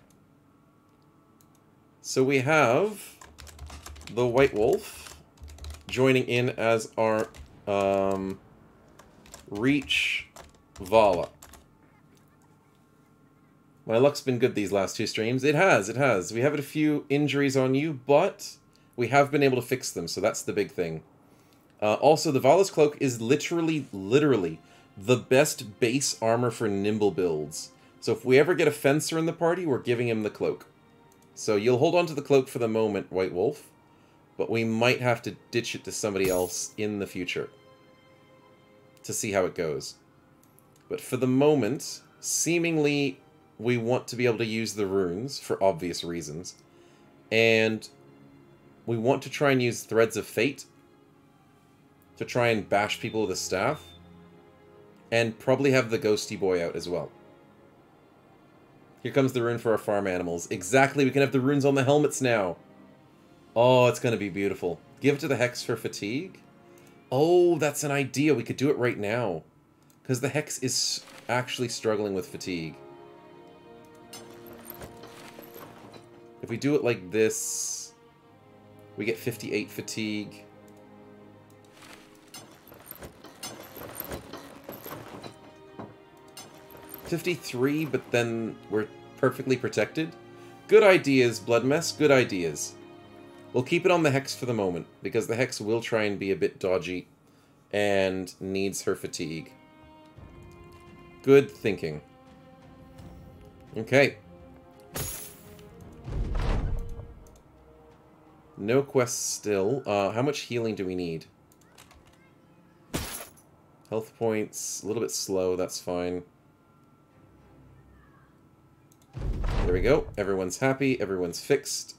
A: So we have the White Wolf joining in as our Reach Vala. My luck's been good these last 2 streams. It has, it has. We have a few injuries on you, but we have been able to fix them, so that's the big thing. Also, the Vala's Cloak is literally the best base armor for nimble builds. So if we ever get a fencer in the party, we're giving him the cloak. So you'll hold on to the cloak for the moment, White Wolf, but we might have to ditch it to somebody else in the future to see how it goes. But for the moment, seemingly we want to be able to use the runes for obvious reasons, and we want to try and use Threads of Fate to try and bash people with a staff, and probably have the Ghosty Boy out as well. Here comes the rune for our farm animals. Exactly, we can have the runes on the helmets now. Oh, it's going to be beautiful. Give it to the Hex for fatigue. Oh, that's an idea. We could do it right now. Because the Hex is actually struggling with fatigue. If we do it like this, we get 58 fatigue. $53, but then we're perfectly protected. Good ideas, Blood Mess, good ideas. We'll keep it on the Hex for the moment, because the Hex will try and be a bit dodgy and needs her fatigue. Good thinking. Okay. No quests still. How much healing do we need? Health points, a little bit slow, that's fine. There we go. Everyone's happy. Everyone's fixed.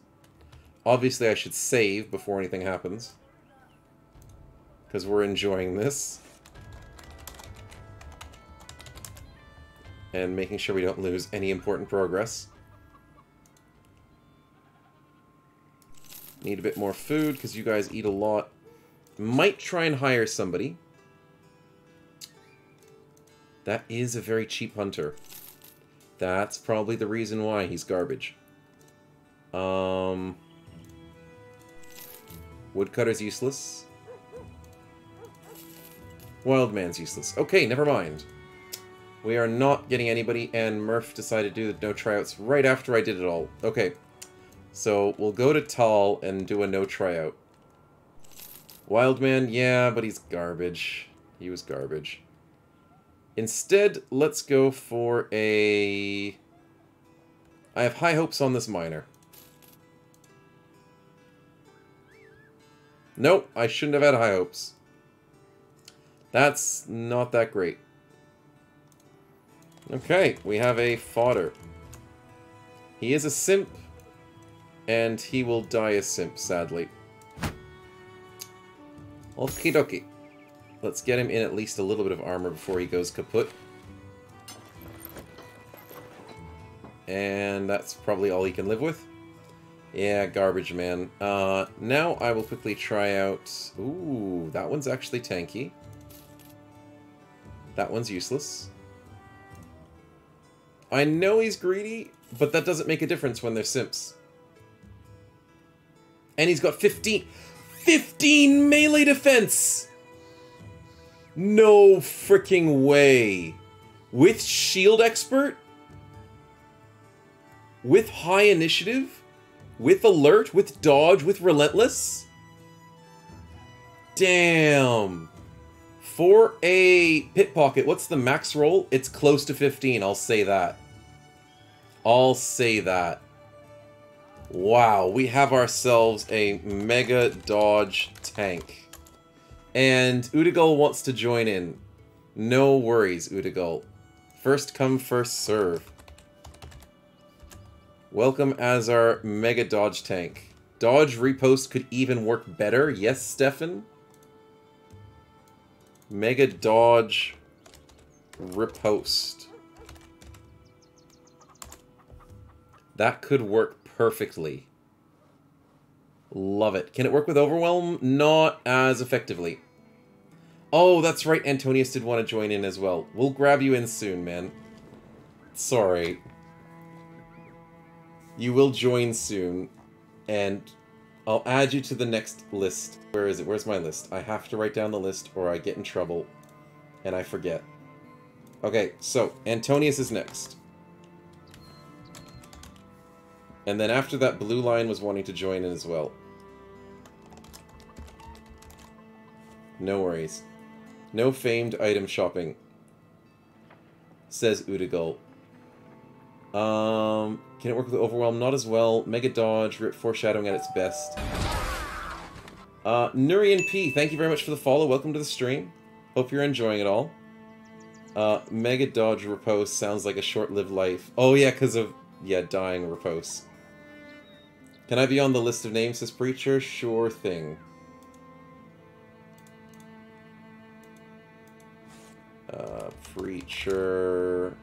A: Obviously, I should save before anything happens, because we're enjoying this. And making sure we don't lose any important progress. Need a bit more food, because you guys eat a lot. Might try and hire somebody. That is a very cheap hunter. That's probably the reason why he's garbage. Woodcutter's useless. Wildman's useless. Okay, never mind. We are not getting anybody, and Murph decided to do the no tryouts right after I did it all. Okay, so we'll go to Tal and do a no tryout. Wildman, yeah, but he's garbage. He was garbage. Instead, let's go for a... I have high hopes on this miner. Nope, I shouldn't have had high hopes. That's not that great. Okay, we have a fodder. He is a simp, and he will die a simp, sadly. Okie dokie. Let's get him in at least a little bit of armor before he goes kaput. And that's probably all he can live with. Yeah, garbage man. Now I will quickly try out... Ooh, that one's actually tanky. That one's useless. I know he's greedy, but that doesn't make a difference when they're simps. And he's got 15 melee defense! No freaking way. With shield expert? With high initiative? With alert? With dodge? With relentless? Damn. For a pickpocket, what's the max roll? It's close to 15, I'll say that. I'll say that. Wow, we have ourselves a mega dodge tank. And Udigal wants to join in. No worries, Udigal. First come, first serve. Welcome as our mega dodge tank. Dodge repost could even work better. Yes, Stefan? Mega dodge riposte. That could work perfectly. Love it. Can it work with overwhelm? Not as effectively. Oh, that's right. Antonius did want to join in as well. We'll grab you in soon, man. Sorry. You will join soon, and I'll add you to the next list. Where is it? Where's my list? I have to write down the list or I get in trouble, and I forget. Okay, so Antonius is next. And then after that, Blue Line was wanting to join in as well. No worries. No famed item shopping, says Udigal. Can it work with Overwhelm? Not as well. Mega Dodge, Rip Foreshadowing at its best. Nurian P, thank you very much for the follow. Welcome to the stream. Hope you're enjoying it all. Mega Dodge Repose sounds like a short-lived life. Oh yeah, because of, yeah, dying Repose. Can I be on the list of names, says Preacher? Sure thing. Preacher...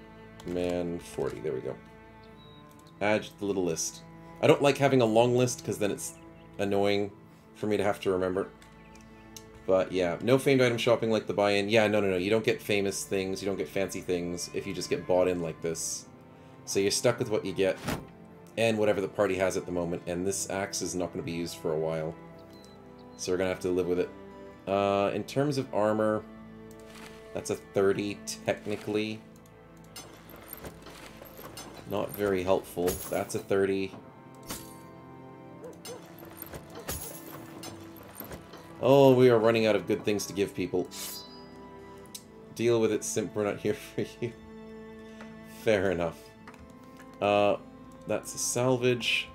A: Man 40, there we go. Add the little list. I don't like having a long list because then it's annoying for me to have to remember. But yeah, no famed item shopping like the buy-in. Yeah, no, you don't get famous things, you don't get fancy things if you just get bought in like this. So you're stuck with what you get and whatever the party has at the moment, and this axe is not going to be used for a while. So we're going to have to live with it. In terms of armor, that's a 30 technically. Not very helpful. That's a 30. Oh, we are running out of good things to give people. Deal with it, Simp. We're not here for you. Fair enough. That's a salvage.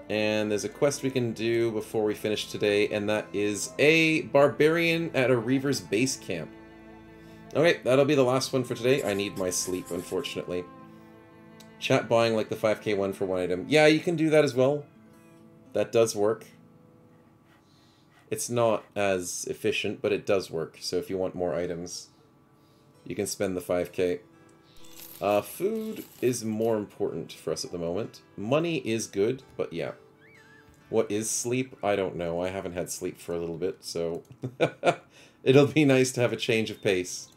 A: And there's a quest we can do before we finish today, and that is a barbarian at a Reaver's base camp. Okay, that'll be the last one for today. I need my sleep, unfortunately. Chat buying like the 5k one for one item. Yeah, you can do that as well. That does work. It's not as efficient, but it does work. So if you want more items, you can spend the 5k. Food is more important for us at the moment. Money is good, but yeah. What is sleep? I don't know. I haven't had sleep for a little bit, so... It'll be nice to have a change of pace.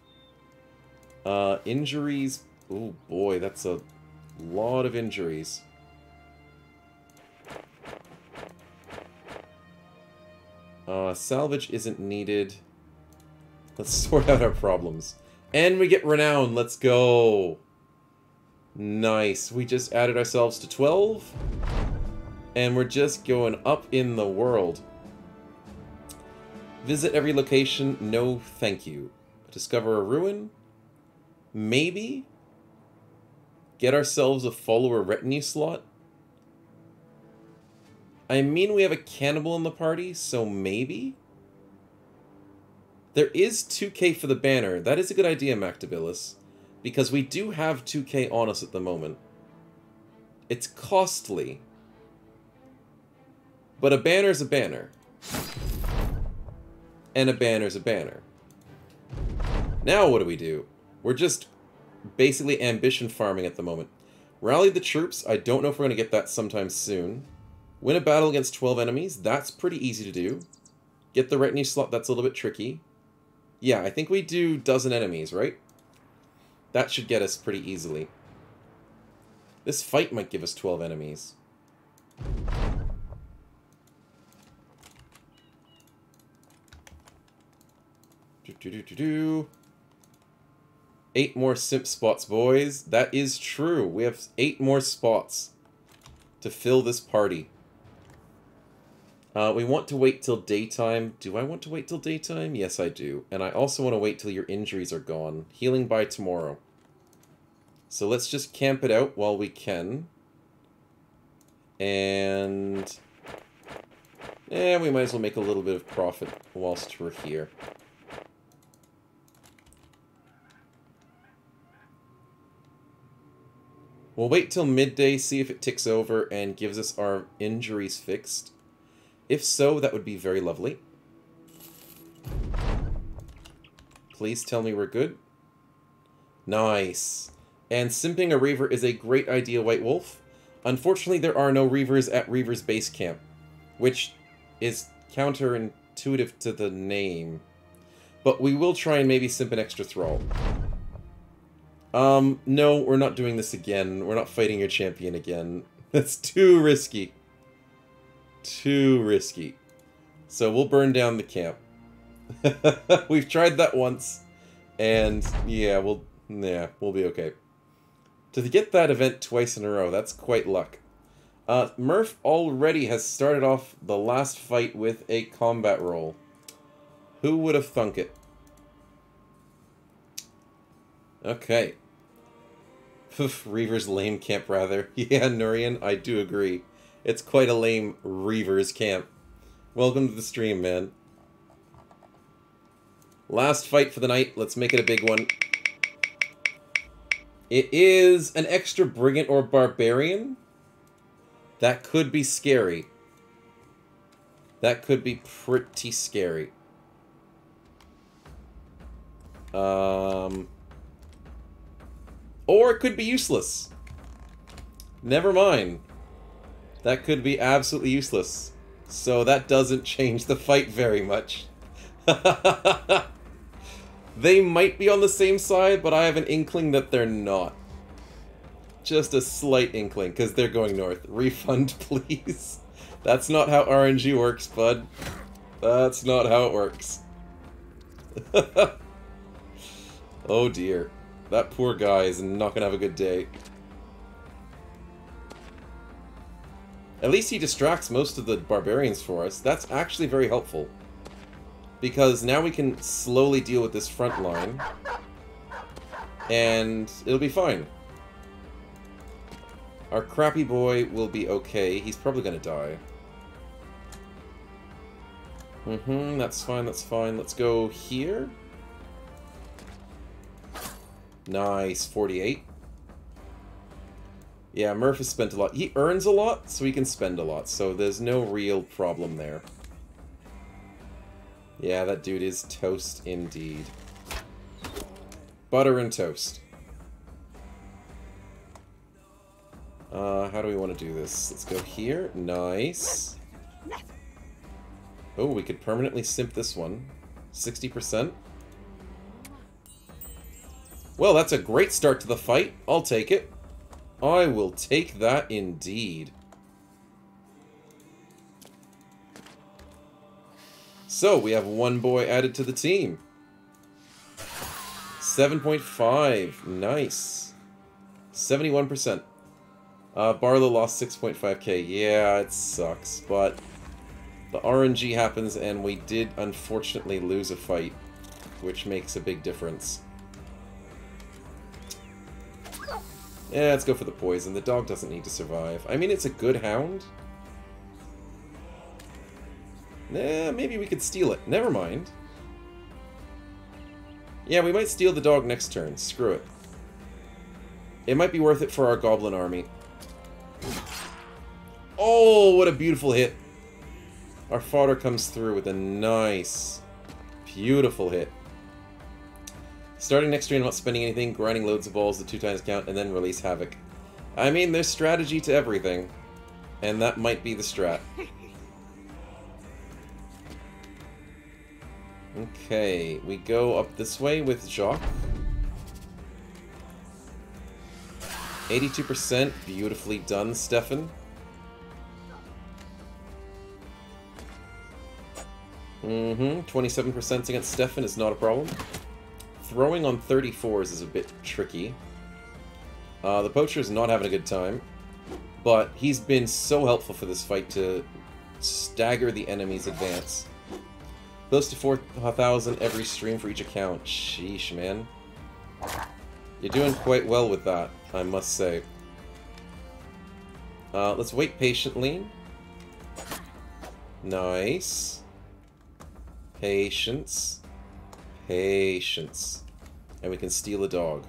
A: Injuries. Oh boy, that's a lot of injuries. Salvage isn't needed. Let's sort out our problems. And we get renown. Let's go. Nice. We just added ourselves to 12. And we're just going up in the world. Visit every location. No, thank you. Discover a ruin. Maybe. Get ourselves a follower retinue slot. I mean, we have a cannibal in the party, so maybe? There is 2k for the banner. That is a good idea, Mactabilis. Because we do have 2k on us at the moment. It's costly. But a banner's a banner. And a banner's a banner. Now what do? We're just basically ambition farming at the moment. Rally the troops. I don't know if we're going to get that sometime soon. Win a battle against 12 enemies. That's pretty easy to do. Get the retinue slot. That's a little bit tricky. Yeah, I think we do dozen enemies, right? That should get us pretty easily. This fight might give us 12 enemies. Do-do-do-do-do. 8 more simp spots, boys. That is true. We have 8 more spots to fill this party. We want to wait till daytime. Do I want to wait till daytime? Yes, I do. And I also want to wait till your injuries are gone. Healing by tomorrow. So let's just camp it out while we can. And... yeah, we might as well make a little bit of profit whilst we're here. We'll wait till midday, see if it ticks over and gives us our injuries fixed. If so, that would be very lovely. Please tell me we're good. Nice. And simping a Reaver is a great idea, White Wolf. Unfortunately, there are no Reavers at Reaver's base camp, which is counterintuitive to the name. But we will try and maybe simp an extra thrall. No, we're not doing this again. We're not fighting your champion again. That's too risky. Too risky. So we'll burn down the camp. We've tried that once. And yeah, we'll be okay. To get that event twice in a row, that's quite luck. Murph already has started off the last fight with a combat roll. Who would have thunk it? Okay. Reaver's lame camp, rather. Yeah, Nurian, I do agree. It's quite a lame Reaver's camp. Welcome to the stream, man. Last fight for the night. Let's make it a big one. It is an extra Brigand or Barbarian. That could be scary. That could be pretty scary. Or it could be useless. Never mind. That could be absolutely useless. So that doesn't change the fight very much. They might be on the same side, but I have an inkling that they're not. Just a slight inkling, because they're going north. Refund, please. That's not how RNG works, bud. That's not how it works. Oh dear. That poor guy is not going to have a good day. At least he distracts most of the barbarians for us. That's actually very helpful. Because now we can slowly deal with this front line. And it'll be fine. Our crappy boy will be okay. He's probably going to die. That's fine, that's fine. Let's go here. Nice, 48. Yeah, Murph has spent a lot. He earns a lot, so he can spend a lot. So there's no real problem there. Yeah, that dude is toast indeed. Butter and toast. How do we want to do this? Let's go here. Nice. Oh, we could permanently simp this one. 60%. Well, that's a great start to the fight. I'll take it. I will take that indeed. So, we have one boy added to the team. 7.5. Nice. 71%. Barlow lost 6.5k. Yeah, it sucks, but the RNG happens, and we did unfortunately lose a fight, which makes a big difference. Yeah, let's go for the poison. The dog doesn't need to survive. I mean, it's a good hound. Nah, maybe we could steal it. Never mind. Yeah, we might steal the dog next turn. Screw it. It might be worth it for our goblin army. Oh, what a beautiful hit. Our fodder comes through with a nice, beautiful hit. Starting next turn, not spending anything, grinding loads of balls, the 2 times count, and then release Havoc. I mean, there's strategy to everything. And that might be the strat. Okay, we go up this way with Jacques. 82%, beautifully done, Stefan. 27% against Stefan is not a problem. Throwing on 34s is a bit tricky. The Poacher's not having a good time, but he's been so helpful for this fight to stagger the enemy's advance. Close to 4,000 every stream for each account. Sheesh, man. You're doing quite well with that, I must say. Let's wait patiently. Nice. Patience. Patience. And we can steal a dog.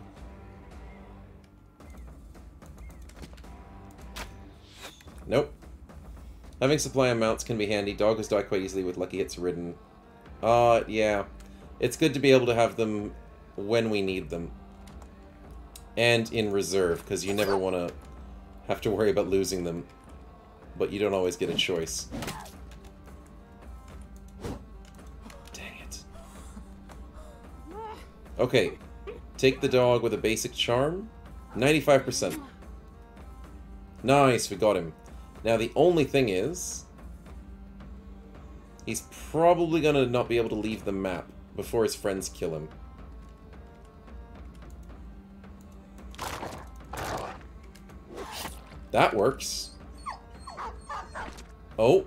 A: Nope. Having supply amounts can be handy. Dog has died quite easily with lucky hits ridden. Yeah. It's good to be able to have them when we need them. And in reserve, because you never want to have to worry about losing them. But you don't always get a choice. Dang it. Okay. Take the dog with a basic charm. 95%. Nice, we got him. Now the only thing is, he's probably gonna not be able to leave the map before his friends kill him. That works. Oh.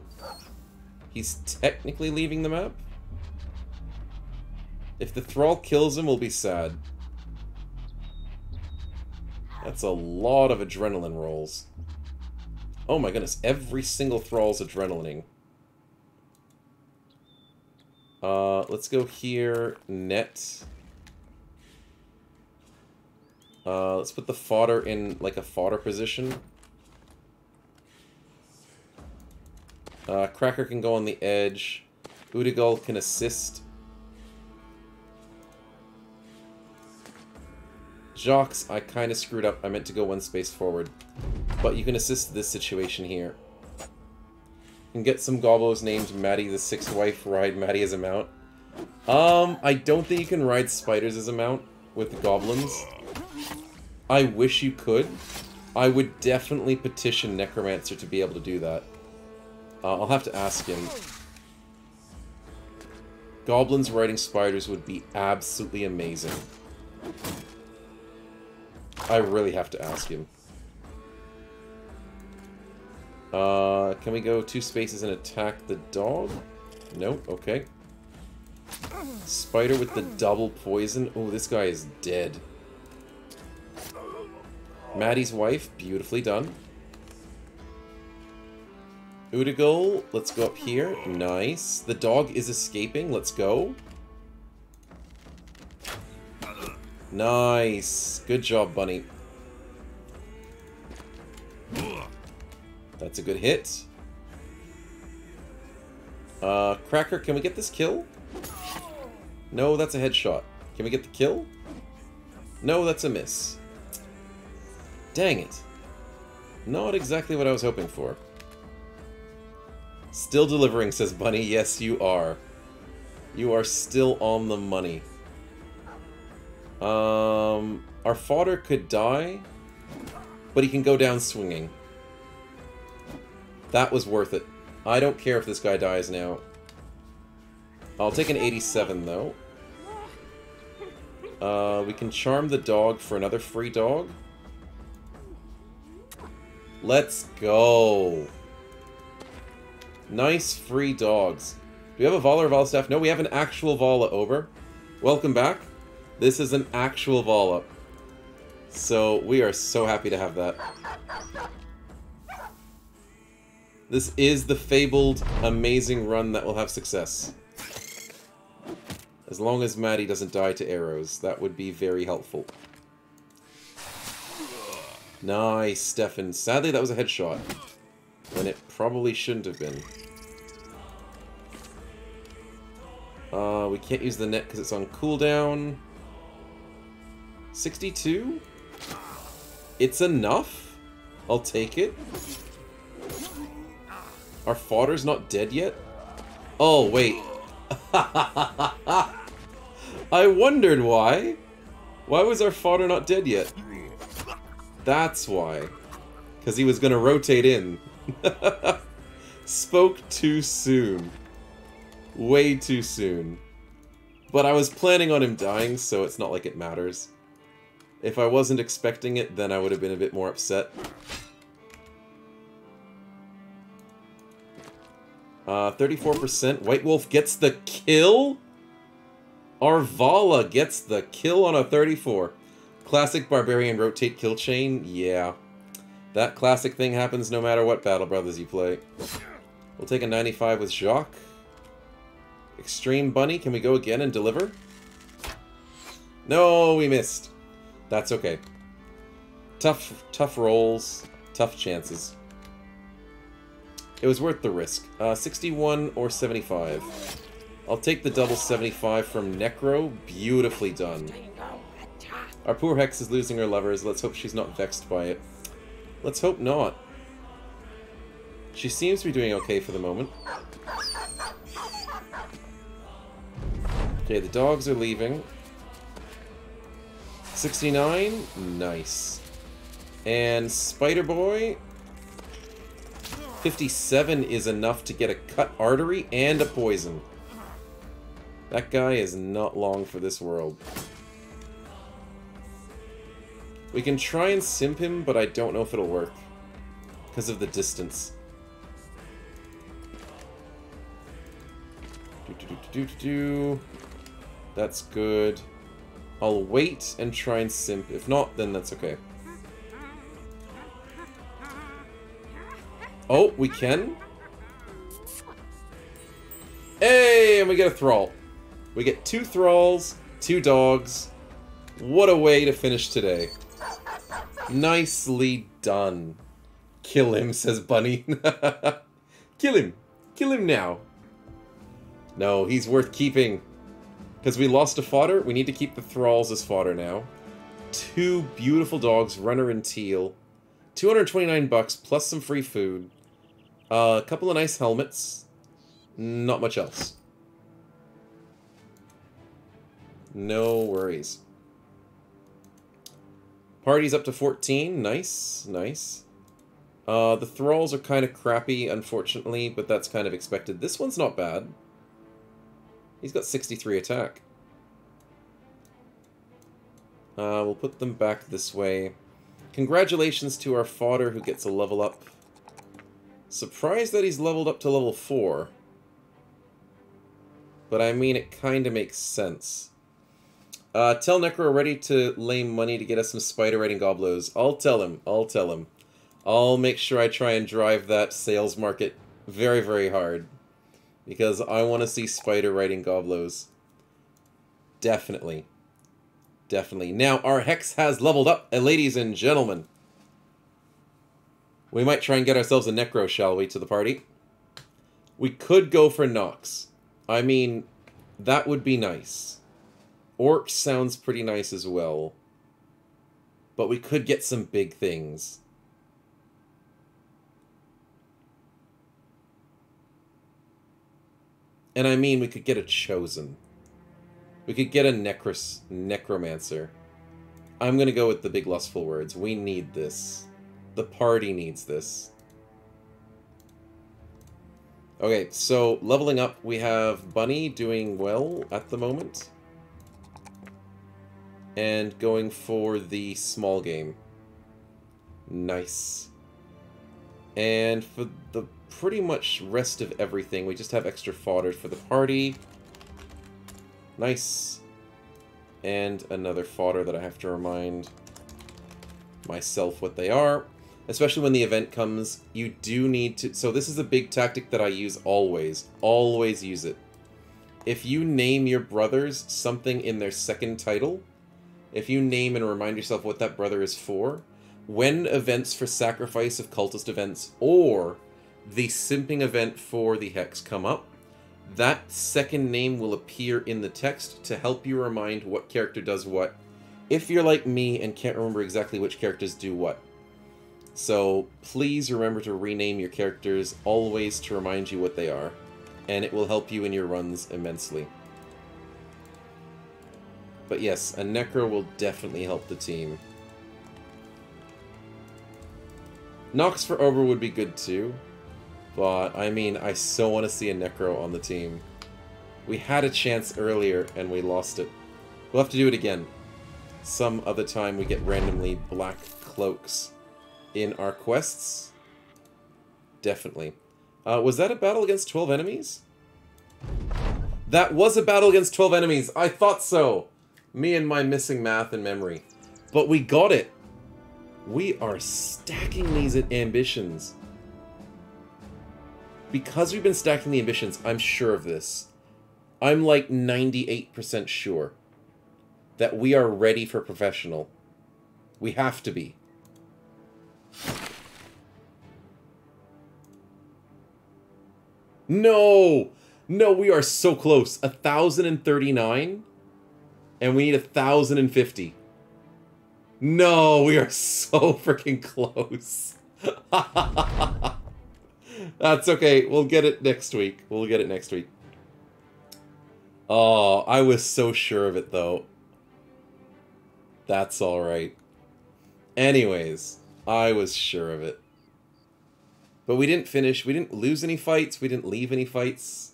A: He's technically leaving the map? If the thrall kills him, we'll be sad. That's a lot of adrenaline rolls. Oh my goodness, every single thrall's adrenalining. Let's go here, net. Let's put the fodder in, like, a fodder position. Cracker can go on the edge. Udigal can assist. Jacques, I kind of screwed up. I meant to go 1 space forward. But you can assist this situation here. And get some gobos named Maddie the Sixth Wife, ride Maddie as a mount. I don't think you can ride spiders as a mount with goblins. I wish you could. I would definitely petition Necromancer to be able to do that. I'll have to ask him. Goblins riding spiders would be absolutely amazing. I really have to ask him. Can we go 2 spaces and attack the dog? Nope, okay. Spider with the double poison. Oh, this guy is dead. Maddie's wife, beautifully done. Udigal, let's go up here. Nice. The dog is escaping, let's go. Nice. Good job, bunny. That's a good hit. Cracker, can we get this kill? No, that's a headshot. Can we get the kill? No, that's a miss. Dang it. Not exactly what I was hoping for. Still delivering, says Bunny. Yes, you are. You are still on the money. Our fodder could die, but he can go down swinging. That was worth it. I don't care if this guy dies now. I'll take an 87, though. We can charm the dog for another free dog. Let's go. Nice free dogs. Do we have a Vala or Vala staff? No, we have an actual Vala over. Welcome back. This is an actual Vala. So we are so happy to have that. This is the fabled, amazing run that will have success. As long as Maddie doesn't die to arrows, that would be very helpful. Nice, Stefan. Sadly, that was a headshot. When it probably shouldn't have been. We can't use the net because it's on cooldown. 62? It's enough? I'll take it. Our fodder's not dead yet? Oh, wait. I wondered why. Why was our fodder not dead yet? That's why. Because he was going to rotate in. Spoke too soon. Way too soon. But I was planning on him dying, so it's not like it matters. If I wasn't expecting it, then I would have been a bit more upset. 34%. White Wolf gets the kill? Our Vala gets the kill on a 34. Classic Barbarian rotate kill chain? Yeah. That classic thing happens no matter what Battle Brothers you play. We'll take a 95 with Jacques. Extreme Bunny, can we go again and deliver? No, we missed. That's okay. Tough rolls, tough chances. It was worth the risk. 61 or 75. I'll take the double 75 from Necro. Beautifully done. Our poor Hex is losing her lovers. Let's hope she's not vexed by it. Let's hope not. She seems to be doing okay for the moment. Okay, the dogs are leaving. 69? Nice. And Spider Boy? 57 is enough to get a cut artery and a poison. That guy is not long for this world. We can try and simp him, but I don't know if it'll work. Because of the distance. That's good. I'll wait and try and simp. If not, then that's okay. Oh, we can? Hey, and we get a thrall. We get 2 thralls, 2 dogs. What a way to finish today. Nicely done. Kill him, says Bunny. Kill him. Kill him now. No, he's worth keeping. Because we lost a fodder, we need to keep the thralls as fodder now. 2 beautiful dogs, Runner and Teal. 229 bucks, plus some free food. A couple of nice helmets. Not much else. No worries. Party's up to 14. Nice, nice. The thralls are kind of crappy, unfortunately, but that's kind of expected. This one's not bad. He's got 63 attack. We'll put them back this way. Congratulations to our fodder who gets a level up. Surprised that he's leveled up to level 4. But I mean, it kind of makes sense. Tell Necro ready to lay money to get us some spider riding goblos. I'll tell him. I'll tell him. I'll make sure I try and drive that sales market very, very hard. Because I want to see spider riding goblos. Definitely. Definitely. Now, our Hex has leveled up, ladies and gentlemen. We might try and get ourselves a Necro, shall we, to the party? We could go for Nox. I mean, that would be nice. Orc sounds pretty nice as well. But we could get some big things. And I mean, we could get a Chosen. We could get a Necromancer. I'm gonna go with the big lustful words. We need this. The party needs this. Okay, so leveling up, we have Bunny doing well at the moment. And going for the small game. Nice. And for the pretty much rest of everything, we just have extra fodder for the party. Nice. And another fodder that I have to remind myself what they are. Especially when the event comes, you do need to... So this is a big tactic that I use always. Always use it. If you name your brothers something in their second title, if you name and remind yourself what that brother is for, when events for Sacrifice of Cultist events or the Simping event for the Hex come up, that second name will appear in the text to help you remind what character does what, if you're like me and can't remember exactly which characters do what. So please remember to rename your characters always to remind you what they are, and it will help you in your runs immensely. But yes, a Necro will definitely help the team. Nox for Ober would be good too, but I mean, I so want to see a Necro on the team. We had a chance earlier and we lost it. We'll have to do it again. Some other time we get randomly black cloaks in our quests. Definitely. Was that a battle against 12 enemies? That was a battle against 12 enemies. I thought so. Me and my missing math and memory. But we got it. We are stacking these ambitions. Because we've been stacking the ambitions, I'm sure of this. I'm like 98% sure that we are ready for professional. We have to be. No! No, we are so close. 1,039? And we need 1,050. No, we are so freaking close. That's okay. We'll get it next week. We'll get it next week. Oh, I was so sure of it, though. That's alright. Anyways, I was sure of it. But we didn't finish. We didn't lose any fights. We didn't leave any fights.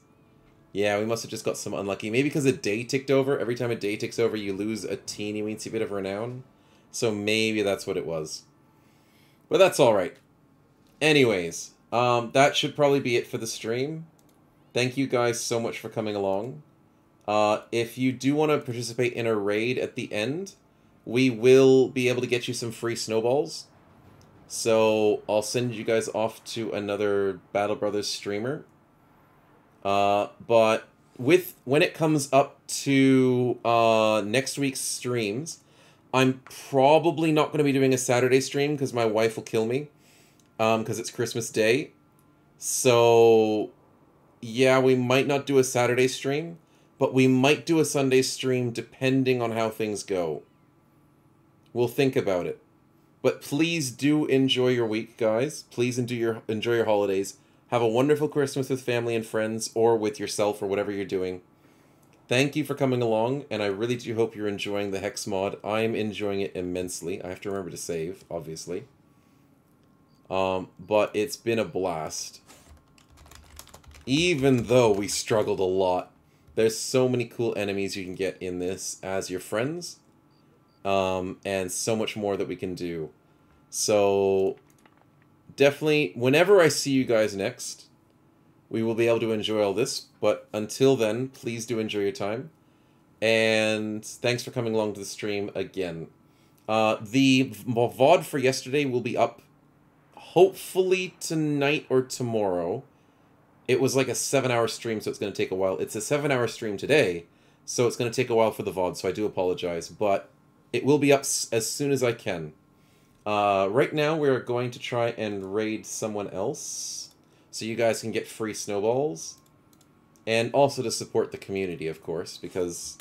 A: Yeah, we must have just got some unlucky. Maybe because a day ticked over. Every time a day ticks over, you lose a teeny weensy bit of renown. So maybe that's what it was. But that's alright. Anyways, that should probably be it for the stream. Thank you guys so much for coming along. If you do want to participate in a raid at the end, we will be able to get you some free snowballs. So I'll send you guys off to another Battle Brothers streamer. But when it comes up to next week's streams, I'm probably not going to be doing a Saturday stream because my wife will kill me. Because it's Christmas Day. So yeah, we might not do a Saturday stream, but we might do a Sunday stream depending on how things go. We'll think about it. But please do enjoy your week, guys. Please enjoy your holidays. Have a wonderful Christmas with family and friends, or with yourself, or whatever you're doing. Thank you for coming along, and I really do hope you're enjoying the Hex mod. I'm enjoying it immensely. I have to remember to save, obviously. But it's been a blast. Even though we struggled a lot. There's so many cool enemies you can get in this as your friends. And so much more that we can do. So, definitely, whenever I see you guys next, we will be able to enjoy all this. But until then, please do enjoy your time. And thanks for coming along to the stream again. The VOD for yesterday will be up hopefully tonight or tomorrow. It was like a 7-hour stream, so it's going to take a while. It's a 7-hour stream today, so it's going to take a while for the VOD, so I do apologize. But it will be up as soon as I can. Right now, we're going to try and raid someone else, so you guys can get free snowballs. And also to support the community, of course, because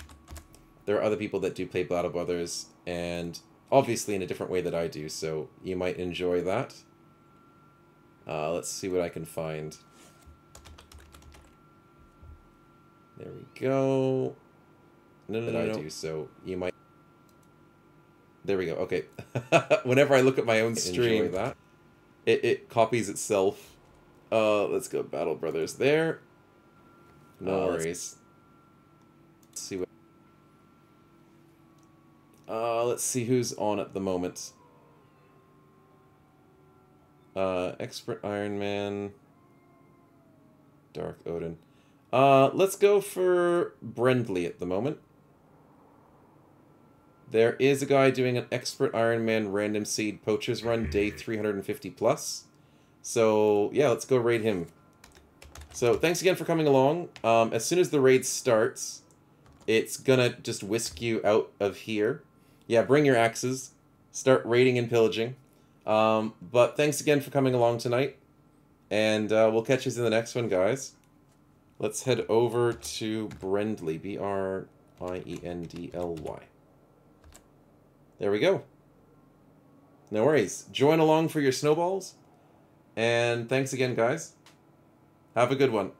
A: there are other people that do play Battle Brothers, and obviously in a different way that I do, so you might enjoy that. Let's see what I can find. There we go. No. I do, so you might... There we go, okay. Whenever I look at my own stream, enjoy that. It copies itself. Let's go Battle Brothers there. No worries. Let's see what... let's see who's on at the moment. Expert Iron Man. Dark Odin. Let's go for Brendley at the moment. There is a guy doing an Expert Iron Man Random Seed Poachers run, day 350 plus. So, yeah, let's go raid him. So, thanks again for coming along. As soon as the raid starts, it's gonna just whisk you out of here. Yeah, bring your axes. Start raiding and pillaging. But thanks again for coming along tonight. And we'll catch you in the next one, guys. Let's head over to Brendley. Briendly. There we go. No worries. Join along for your snowballs. And thanks again, guys. Have a good one.